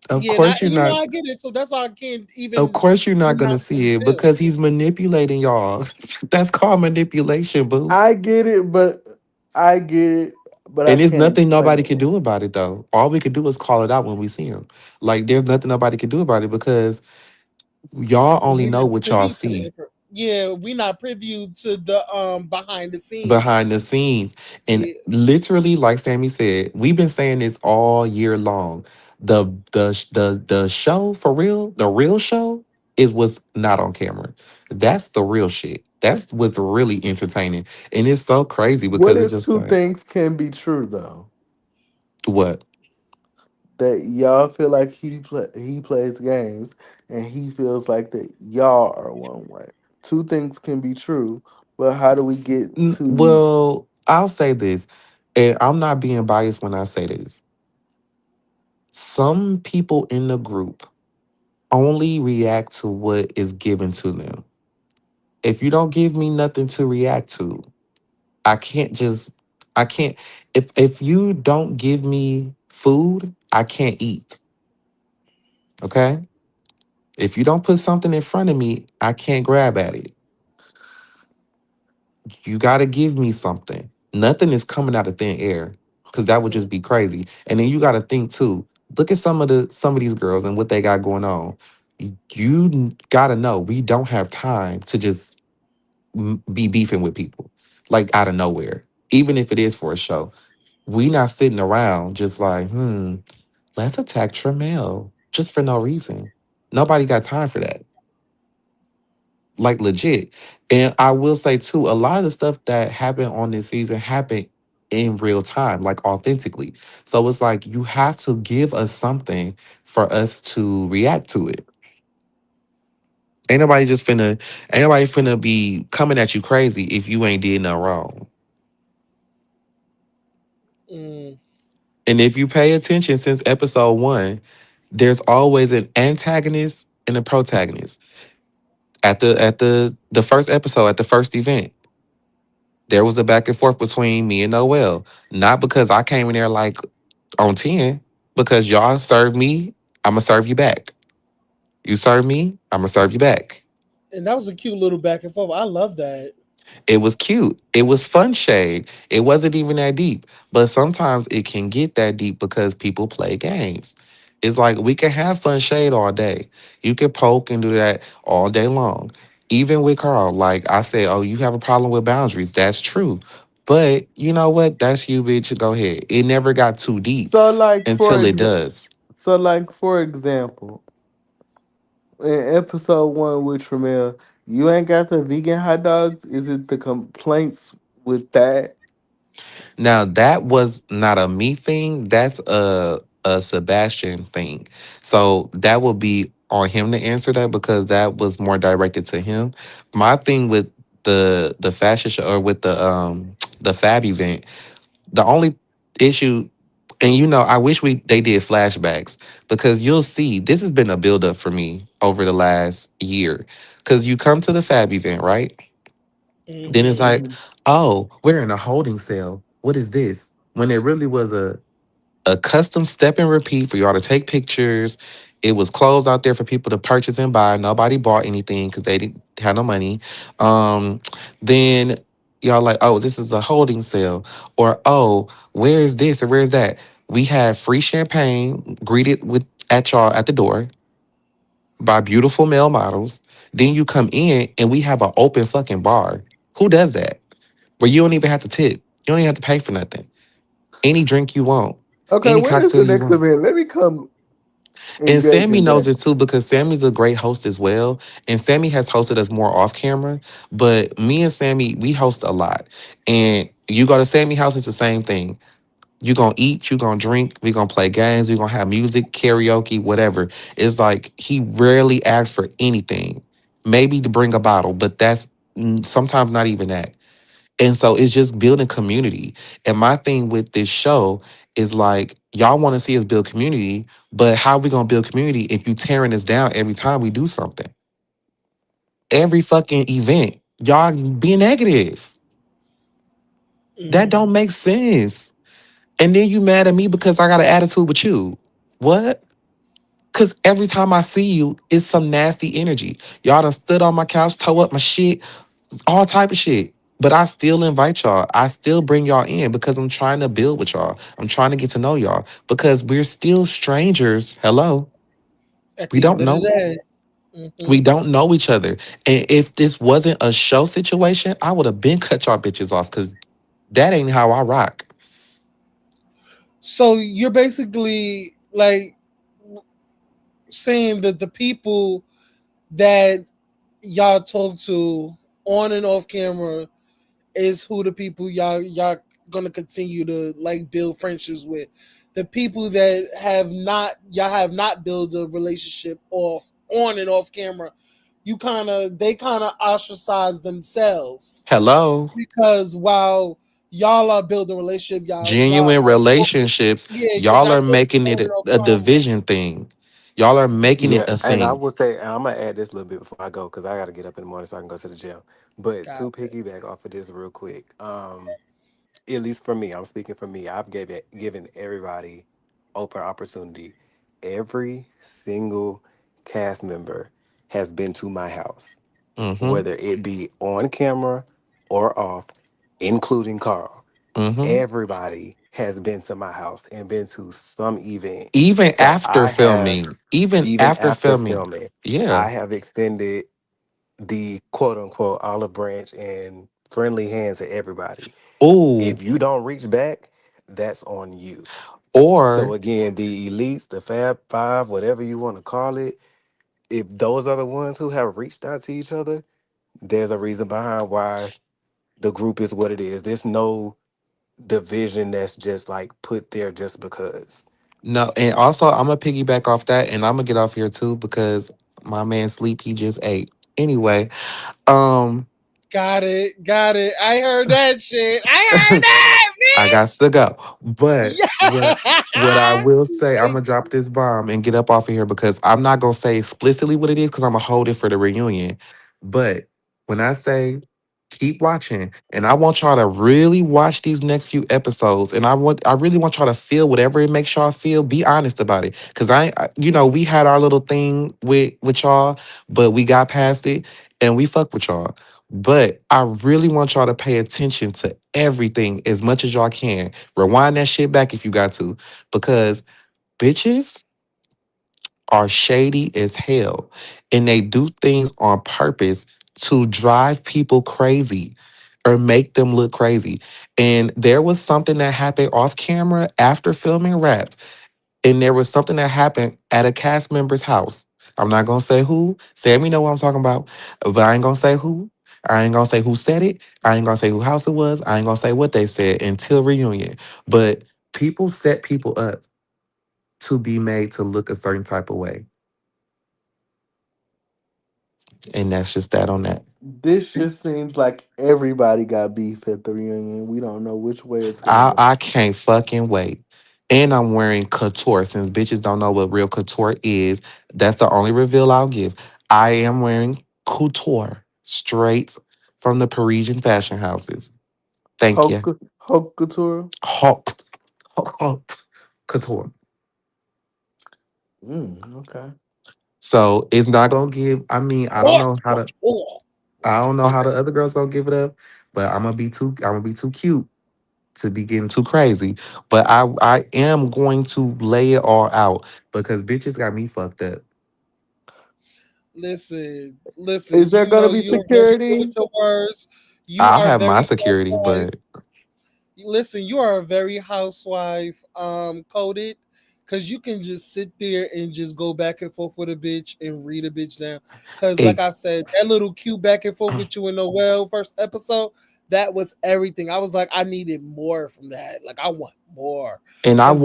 Of Yeah, and course you're not I get it. So that's why I can't of even course you're not come gonna out and see it feel. because he's manipulating y'all. That's called manipulation, boo. I get it, but I get it, but I And there's can't nothing explain nobody it. can do about it though. All we could do is call it out when we see him. Like there's nothing nobody can do about it because y'all only We know not what y'all privy to see. yeah, we not privy to the behind the scenes. Behind the scenes. And Yeah. literally, like Sammy said, we've been saying this all year long. The show for real, the real show is what's not on camera. That's the real shit. That's what's really entertaining. And it's so crazy What because it's if just two like, things can be true though? what? That y'all feel like he plays games and he feels like that y'all are one way. Two things can be true, but how do we get to Well, I'll say this, and I'm not being biased when I say this. Some people in the group only react to what is given to them. If you don't give me nothing to react to, I can't just I can't if you don't give me food, I can't eat. Okay? If you don't put something in front of me, I can't grab at it. You got to give me something. Nothing is coming out of thin air cuz that would just be crazy. And then you got to think too. Look at some of these girls and what they got going on. You got to know we don't have time to just be beefing with people like out of nowhere, even if it is for a show. We not sitting around just like, let's attack Tremel just for no reason. Nobody got time for that. Like legit. And I will say too, a lot of the stuff that happened on this season happened in real time, like authentically. So it's like you have to give us something for us to react to it. Ain't nobody finna be coming at you crazy if you ain't did nothing wrong. Mm. And if you pay attention since episode one, there's always an antagonist and a protagonist. At the first episode, at the first event, there was a back and forth between me and Noel. Not because I came in there like on 10, because y'all served me, I'ma serve you back. You serve me, I'ma serve you back. And that was a cute little back and forth. I love that. It was cute. It was fun shade. It wasn't even that deep. But sometimes it can get that deep because people play games. It's like we can have fun shade all day. You can poke and do that all day long. Even with Carl, like I said, oh, you have a problem with boundaries. That's true. But you know what? That's you, bitch. Go ahead. It never got too deep so like until it does. for example, in episode one with Tremel, you ain't got the vegan hot dogs. Is it the complaints with that? Now that was not a me thing. That's a Sebastian thing. So that would be on him to answer that because that was more directed to him. My thing with the fashion show or with the Fab event, the only issue, and you know, I wish they did flashbacks because you'll see this has been a buildup for me over the last year. Because you come to the Fab event, right? Then it's Hmm. like, Mhm. oh, we're in a holding cell. What is this? When it really was a custom step and repeat for y'all to take pictures. It was clothes out there for people to purchase and buy. Nobody bought anything because they didn't have no money. Um, then y'all like, oh, this is a holding cell. Or oh, where is this or where is that? We had free champagne greeted with at y'all at the door by beautiful male models. Then you come in and we have an open fucking bar. Who does that? Where you don't even have to tip. You don't even have to pay for nothing. Any drink you want, Okay, any when is cocktail the you next want. event? Let me come And engage Sammy in knows that. it too because Sammy's a great host as well. And Sammy has hosted us more off camera. But me and Sammy, we host a lot. And you go to Sammy house, it's the same thing. You gonna eat, you gonna drink, we gonna play games, we gonna have music, karaoke, whatever. It's like he rarely asks for anything. Maybe to bring a bottle, but that's sometimes not even that. And so it's just building community. And my thing with this show is like, y'all want to see us build community, but how we gonna build community if you tearing us down every time we do something? Every fucking event, y'all be negative. That Mm. don't make sense. And then you mad at me because I got an attitude with you. What? Cause every time I see you, it's some nasty energy. Y'all done stood on my couch, toe up my shit, all type of shit. But I still invite y'all. I still bring y'all in because I'm trying to build with y'all. I'm trying to get to know y'all because we're still strangers. Hello. At We the don't end of the know. day. We Hmm. don't know each other. And if this wasn't a show situation, I would have been cut y'all bitches off because that ain't how I rock. So you're basically like saying that the people that y'all talk to on and off camera is who the people y'all gonna continue to like build friendships with. The people that have not y'all have not built a relationship off on and off camera, you they kind of ostracize themselves Hello. because while y'all are building a relationship, y'all Genuine talk, relationships, yeah, because y'all y'all are talk making on it and off a camera. division thing. Y'all are making it Yeah, a and I thing. would say, and I'm gonna add this a little bit before I go because I got to get up in the morning so I can go to the gym. But God, to piggyback off of this real quick, at least for me, I'm speaking for me. I've given everybody open opportunity. Every single cast member has been to my house, Mm-hmm. whether it be on camera or off, including Carl. Mm-hmm. Everybody has been to my house and been to some event. Even So after I have, filming, even even after after filming. filming, Yeah. I have extended the quote unquote olive branch and friendly hands to everybody. Ooh. If you don't reach back, that's on you. So Or again, the elites, the Fab Five, whatever you want to call it, if those are the ones who have reached out to each other, there's a reason behind why the group is what it is. There's no division that's just like put there just because. no, and also I'm gonna piggyback off that and I'm gonna get off here too because my man sleep, he just ate. Anyway, um got it. I heard that shit. I heard that, I got to go. But what I bitch. will say, I'm gonna drop this bomb and get up off of here because I'm not gonna say explicitly what it is because I'm gonna hold it for the reunion. But when I say keep watching, and I want y'all to really watch these next few episodes, and I really want y'all to feel whatever it makes y'all feel. Be honest about it, because we had our little thing with y'all, but we got past it, and we fuck with y'all. But I really want y'all to pay attention to everything as much as y'all can. Rewind that shit back if you got to, because bitches are shady as hell and they do things on purpose to drive people crazy or make them look crazy. And there was something that happened off camera after filming Wrapped, and there was something that happened at a cast member's house. I'm not gonna say who. Sammy know what I'm talking about, but I ain't gonna say who. I ain't gonna say who said it. I ain't gonna say who house it was. I ain't gonna say what they said until reunion. But people set people up to be made to look a certain type of way, and that's just that on that. This just seems like everybody got beef at the reunion. We don't know which way it's gonna I go. I can't fucking wait. And I'm wearing couture since bitches don't know what real couture is. That's the only reveal I'll give. I am wearing couture straight from the Parisian fashion houses. Thank you. Haute couture. Hot, hot couture. Okay. So it's not gonna give. I mean, Hot couture. I don't know how Okay. the other girls gonna give it up, but I'm gonna be too cute to be getting too crazy. But I am going to lay it all out because bitches got me fucked up. Listen. Is there You gonna know be you're very good with security? your words. You I'll are have my very security, housewife. but Listen, you are a very housewife coded, because you can just sit there and just go back and forth with a bitch and read a bitch down. Because like it, I said, that little cute back and forth with you in the well first episode, that was everything. I was like, I needed more from that. Like, I want more And because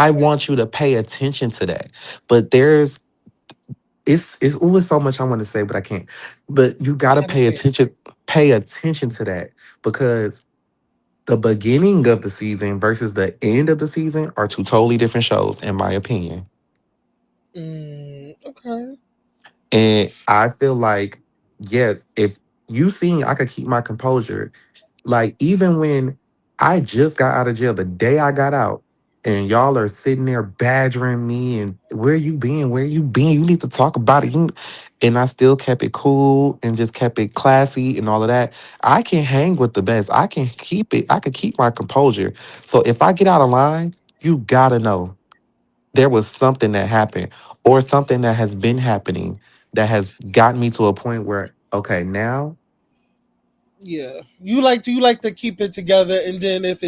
I want you to pay attention to that. But it's always so much I want to say, but I can't. But you I gotta understand. pay attention to that because the beginning of the season versus the end of the season are two totally different shows, in my opinion. Okay. And I feel like, yes, if you seen I could keep my composure, like even when I just got out of jail, the day I got out, and y'all are sitting there badgering me and where you been? Where you been? You need to talk about it. And I still kept it cool and just kept it classy and all of that. I can hang with the best. I can keep it. I can keep my composure. So if I get out of line, you gotta know there was something that happened or something that has been happening that has gotten me to a point where okay, now Yeah. You like to keep it together, and then if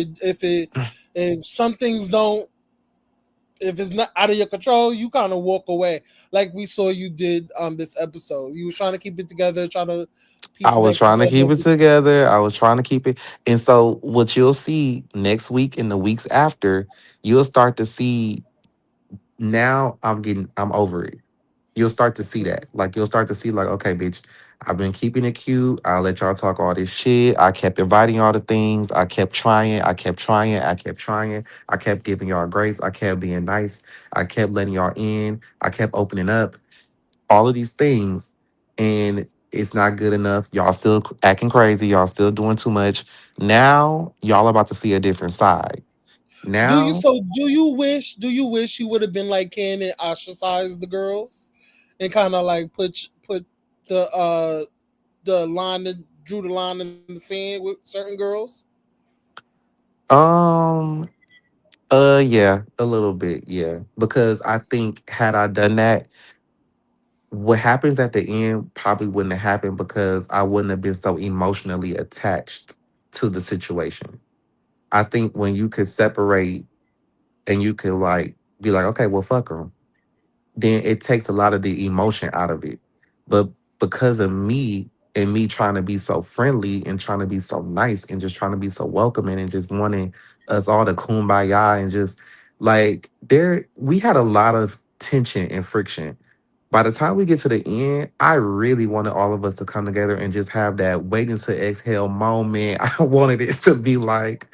some things don't, if it's not out of your control, you kind of walk away. Like we saw you did this episode. You was trying to keep it together, trying to I piece it was back trying to keep together. it together. I was trying to keep it. And so what you'll see next week and the weeks after, you'll start to see now I'm over it. You'll start to see that. Like you'll start to see like, okay, bitch, I've been keeping it cute. I'll let y'all talk all this shit. I kept inviting y'all to things. I kept trying. I kept trying. I kept trying. I kept giving y'all grace. I kept being nice. I kept letting y'all in. I kept opening up. All of these things. And it's not good enough. Y'all still acting crazy. Y'all still doing too much. Now y'all about to see a different side. Now, Do you wish you would have been like Ken and ostracized the girls, and kind of like put the uh the line that drew the line in the sand with certain girls? um, yeah, a little bit, yeah. Because I think had I done that, what happens at the end probably wouldn't have happened because I wouldn't have been so emotionally attached to the situation. I think when you could separate and you could like be like, okay, well, fuck 'em, then it takes a lot of the emotion out of it. But because of me and me trying to be so friendly and trying to be so nice and just trying to be so welcoming and just wanting us all to kumbaya and just like we had a lot of tension and friction. By the time we get to the end, I really wanted all of us to come together and just have that waiting to exhale moment. I wanted it to be like,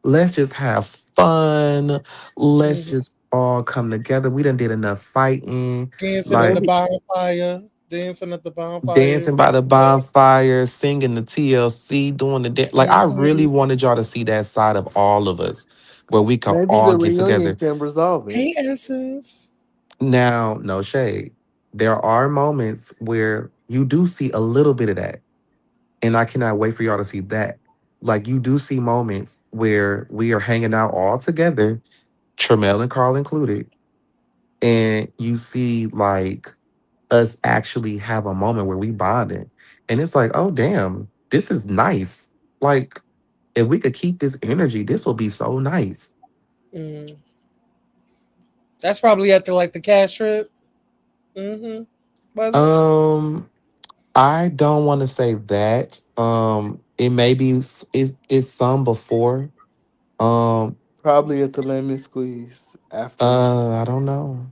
let's just have fun. Let's Mhm. just all come together. We done did enough fighting, Dancing at the like Maybe bonfire, dancing at the dancing bonfires. by the bonfire, singing the TLC, doing the dance. Like I really Mhm. wanted y'all to see that side of all of us, where we could maybe all the get reunion together. can resolve it. Hey, Essence. Now, no shade. There are moments where you do see a little bit of that, and I cannot wait for y'all to see that. Like you do see moments where we are hanging out all together, Tremel and Carl included, and you see like us actually have a moment where we bonded. And it's like, oh damn, this is nice. Like, if we could keep this energy, this will be so nice. Mm. That's probably at the like the cash trip. Was it? Um, I don't want to say that. It may be it's some before. Um, Probably at the lemon squeeze after. I don't know.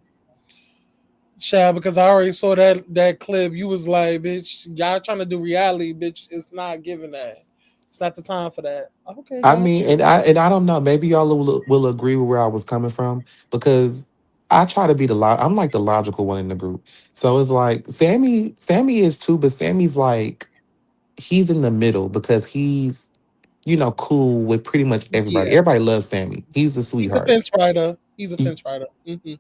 Child, because I already saw that clip. You was like, bitch, y'all trying to do reality, bitch. It's not giving that. It's not the time for that. Okay, I got mean, you. and I don't know. Maybe y'all will agree with where I was coming from because I try to be I'm like the logical one in the group. So it's like Sammy is too, but Sammy's like he's in the middle because he's cool with pretty much everybody. Yeah, Everybody loves Sammy. He's a he's a sweetheart. fence rider. He's a fence rider.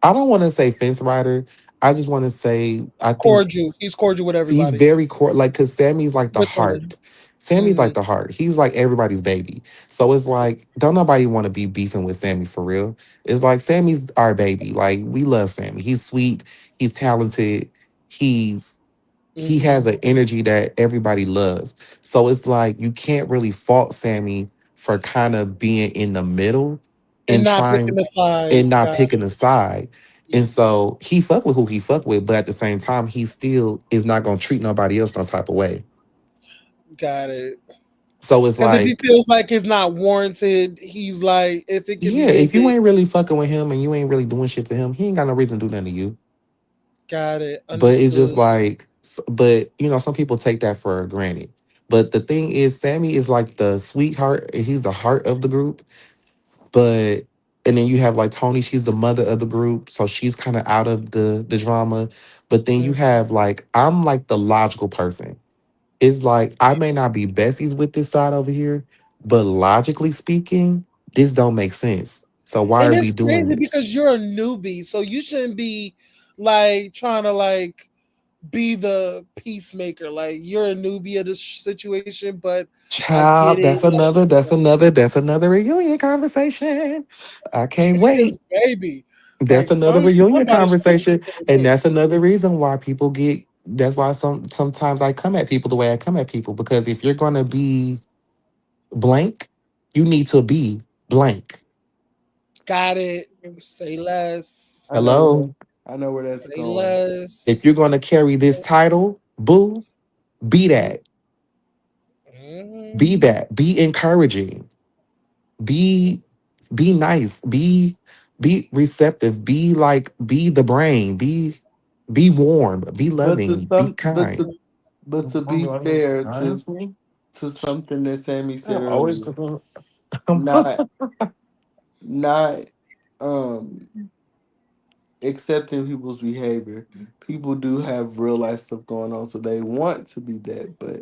I don't want to say fence rider. I just want to say I think Cordial. He's cordial with he's everybody. very core. Like, cause Sammy's like the Switzerland. heart. Sammy's Mm-hmm. like the heart. He's like everybody's baby. So it's like, don't nobody want to be beefing with Sammy for real. It's like Sammy's our baby. Like we love Sammy. He's sweet. He's talented. He's he Mm-hmm. has an energy that everybody loves. So it's like you can't really fault Sammy for kind of being in the middle And and not picking trying the side. and not Got picking a side. And it. so he fuck with who he fuck with, but at the same time, he still is not gonna treat nobody else no type of way. Got it. So it's Because if he like, feels like it's not warranted, he's like, if it can be yeah, if you maintained, ain't really fucking with him and you ain't really doing shit to him, he ain't got no reason to do nothing to you. got it, But it's just understood. like, but you know, some people take that for granted. But the thing is, Sammy is like the sweetheart. He's the heart of the group. But and then you have like Tony. She's the mother of the group, so she's kind of out of the drama. But then you Mm. have like I'm like the logical person. It's like I may not be besties with this side over here, but logically speaking, this don't make sense. So why And are we it's doing crazy this? because you're a newbie, so you shouldn't be like trying to like be the peacemaker. Like you're a newbie of this situation, but I get Child, it. that's another reunion conversation. I can't Because wait. baby, That's like another reunion somebody should have conversation. been taking And that's notes. another reason why people get that's why sometimes I come at people the way I come at people. Because if you're gonna be blank, you need to be blank. Got it. Say less. I know where Hello? I know where that's Say going. If you're gonna less. carry this title, boo, be that. Mhm. Be that. Be encouraging. Be be nice. Be receptive. Be like be the brain. Be warm. Be But to loving. Be some, kind. but to be fair to something that Sammy said I'm always earlier, not not um accepting people's behavior. People do have real life stuff going on, so they want to be that, but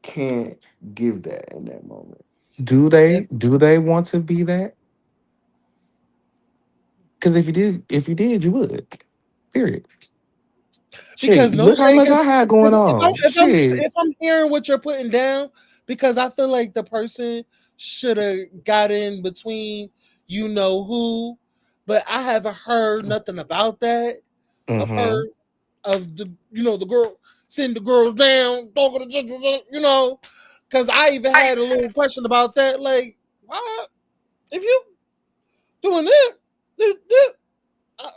can't give that in that moment. do they It's do they want to be that? Because if you did, you would. Period. because Shit. no Look how shade. much Because I had going if I'm on. if I'm if Shit. I'm hearing what you're putting down, because I feel like the person should have got in between you know who, but I haven't heard nothing about that. I've Mm-hmm. heard of the girl sitting the girls down, talking to because I even had a little question about that. Like, why if you doing that,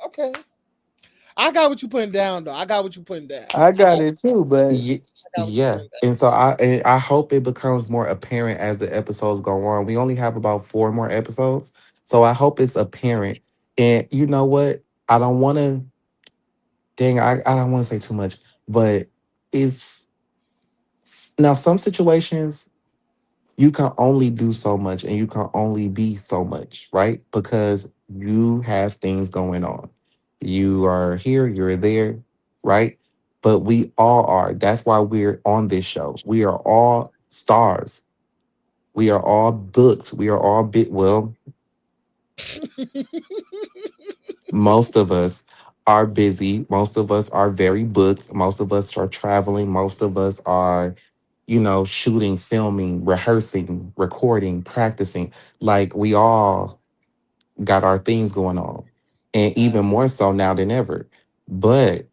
okay. I got what you putting down though. I got what you putting down. I got I it too, but Ye- got what you Yeah. putting down. And so I hope it becomes more apparent as the episodes go on. We only have about 4 more episodes. So I hope it's apparent. And you know what? I don't want to I don't want to say too much, but it's now some situations you can only do so much and you can only be so much, right? Because you have things going on. You are here, you're there, right? But we all are. That's why we're on this show. We are all stars. We are all booked. We are all bit well, most of us are busy. Most of us are very booked. Most of us are traveling. Most of us are, shooting, filming, rehearsing, recording, practicing. Like we all got our things going on. And even more so now than ever. But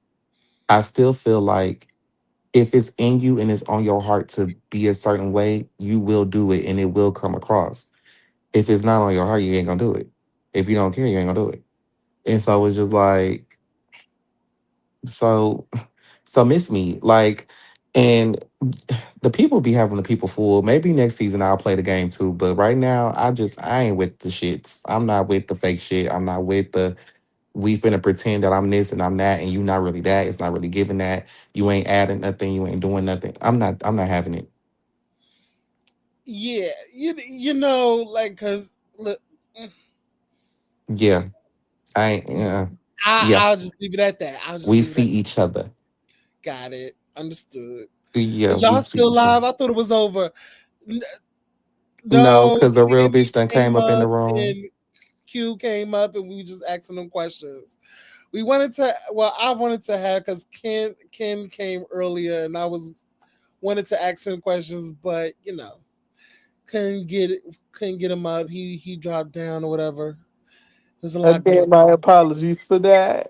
I still feel like if it's in you and it's on your heart to be a certain way, you will do it and it will come across. If it's not on your heart, you ain't gonna do it. If you don't care, you ain't gonna do it. And so it's just like, so so miss me. Like, and the people be having the people fool. Maybe next season I'll play the game too. But right now, I ain't with the shits. I'm not with the fake shit. I'm not with the we finna pretend that I'm this and I'm that and you not really that. It's not really giving that. You ain't adding nothing. You ain't doing nothing. I'm not having it. Yeah, like because look, Yeah. I ain't yeah. I'll just leave it at that. I'll just We leave it see at each other. got it. Understood. Yeah, we Y'all see still each other. live? I thought it was over. N- No, No, because a real Sammy bitch done came came up in the up room. and Q came up and we were just asking them questions. We wanted to well, I wanted to have because Ken came earlier and I was wanted to ask him questions, but couldn't get it, couldn't get him up. He dropped down or whatever. There's a lot again, going. my apologies for that.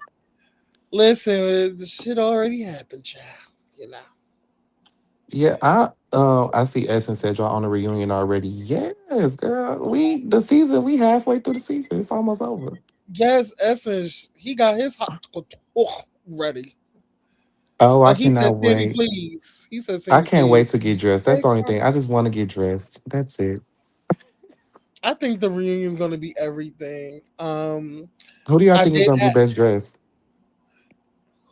Listen, the shit already happened, child. You know. Yeah, I see Essence said y'all on the reunion already. Yes, girl. We halfway through the season. It's almost over. Yes, Essence, he got his hot ready. Oh, Oh, I he said cannot Sandy, wait. please. He said I Sandy, can't please. wait to get dressed. That's Hey, the only girl. thing. I just want to get dressed. That's it. I think the reunion is going to be everything. Who do y'all I think is did. gonna be best dressed?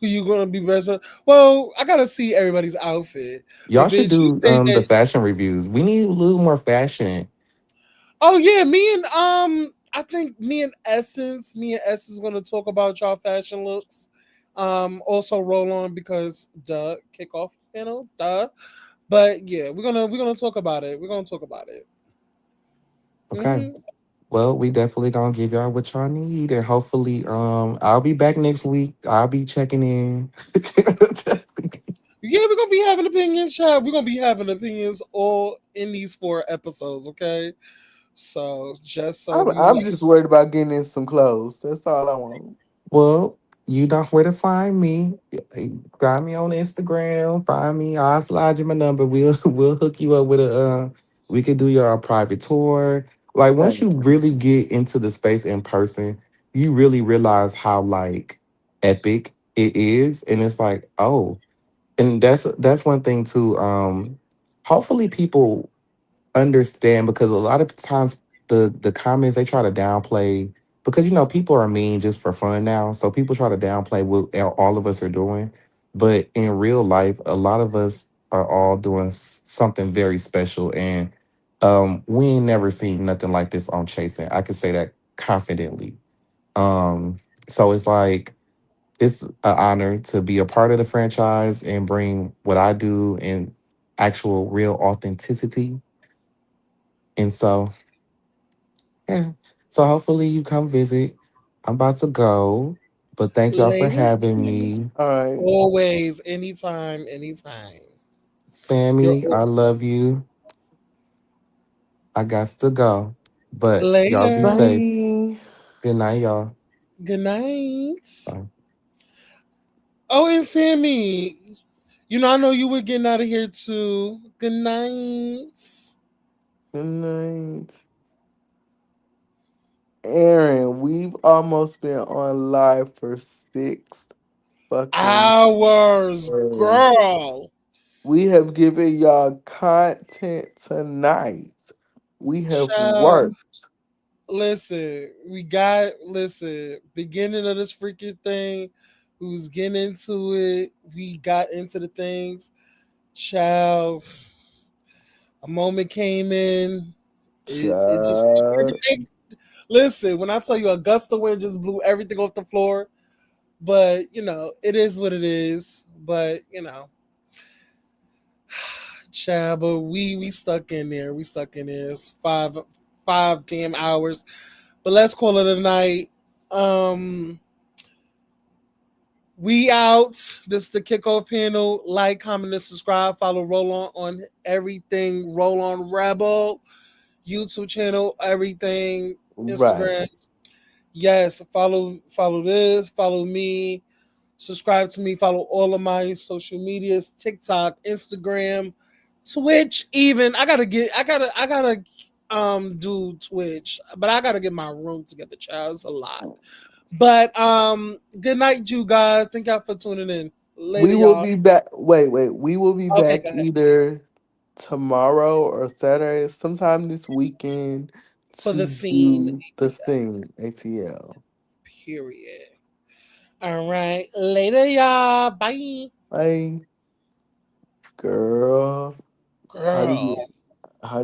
Who you going to be best friend? Well, I gotta see everybody's outfit. Y'all But should bitch, you do say the that. fashion reviews. We need a little more fashion. Oh yeah, I think me and Essence gonna talk about y'all fashion looks. Also roll on because duh kickoff panel, duh. But yeah, we're gonna talk about it. We're gonna talk about it. Okay. Hmm. Well, we definitely gonna give y'all what y'all need, and hopefully, I'll be back next week. I'll be checking in. Yeah, we're gonna be having opinions, child. We're gonna be having opinions all in these 4 episodes, okay? So just so I'm, you I'm know. just worried about getting in some clothes. That's all I want. Well, you know where to find me. Find me on Instagram. Find me. I'll slide you my number. We'll hook you up with a. We could do your private tour. Like once Thank you you. really get into the space in person, you really realize how like epic it is, and it's like oh, and that's one thing too. Hopefully people understand because a lot of times the comments they try to downplay because people are mean just for fun now, so people try to downplay what all of us are doing, but in real life a lot of us are all doing something very special, and we ain't never seen nothing like this on Chasing. I can say that confidently. um so it's like it's an honor to be a part of the franchise and bring what I do in actual real authenticity. And so, yeah. So hopefully you come visit. I'm about to go, but thank y'all for Later. having me. All right. Always, anytime, anytime. You're Sammy, I love you. I got to go. But y'all be later. safe. Bye. Good night, y'all. Good night. Bye. Oh, and Sammy, I know you were getting out of here too. Good night. Good night. Aaron, we've almost been on live for 6 fucking Hours, hours. girl. We have given y'all content tonight. We have Child, worked. listen, beginning of this freaking thing, we was getting into it. We got into the things. Child, a moment came in. It just Child. everything. Listen, when I tell you a gust of wind just blew everything off the floor, but it is what it is. But child, but we stuck in there. We stuck in there. It's five damn hours. But let's call it a night. Um, we out. This is the kickoff panel. Like, comment, and subscribe. Follow Roll on everything. Roll on Rebel YouTube channel. Everything. Right. Instagram. Yes. Follow this. Follow me. Subscribe to me. Follow all of my social medias: TikTok, Instagram, Twitch. Even I gotta do Twitch, but I gotta get my room together, child. It's a lot. But good night, you guys. Thank y'all for tuning in. Later, We will y'all. be back. Wait. We will be Okay, back go ahead. either tomorrow or Saturday, sometime this weekend, For the to scene do the ATL. sing ATL. Period. All right. Later, y'all. Bye. Bye, girl. How do Girl. you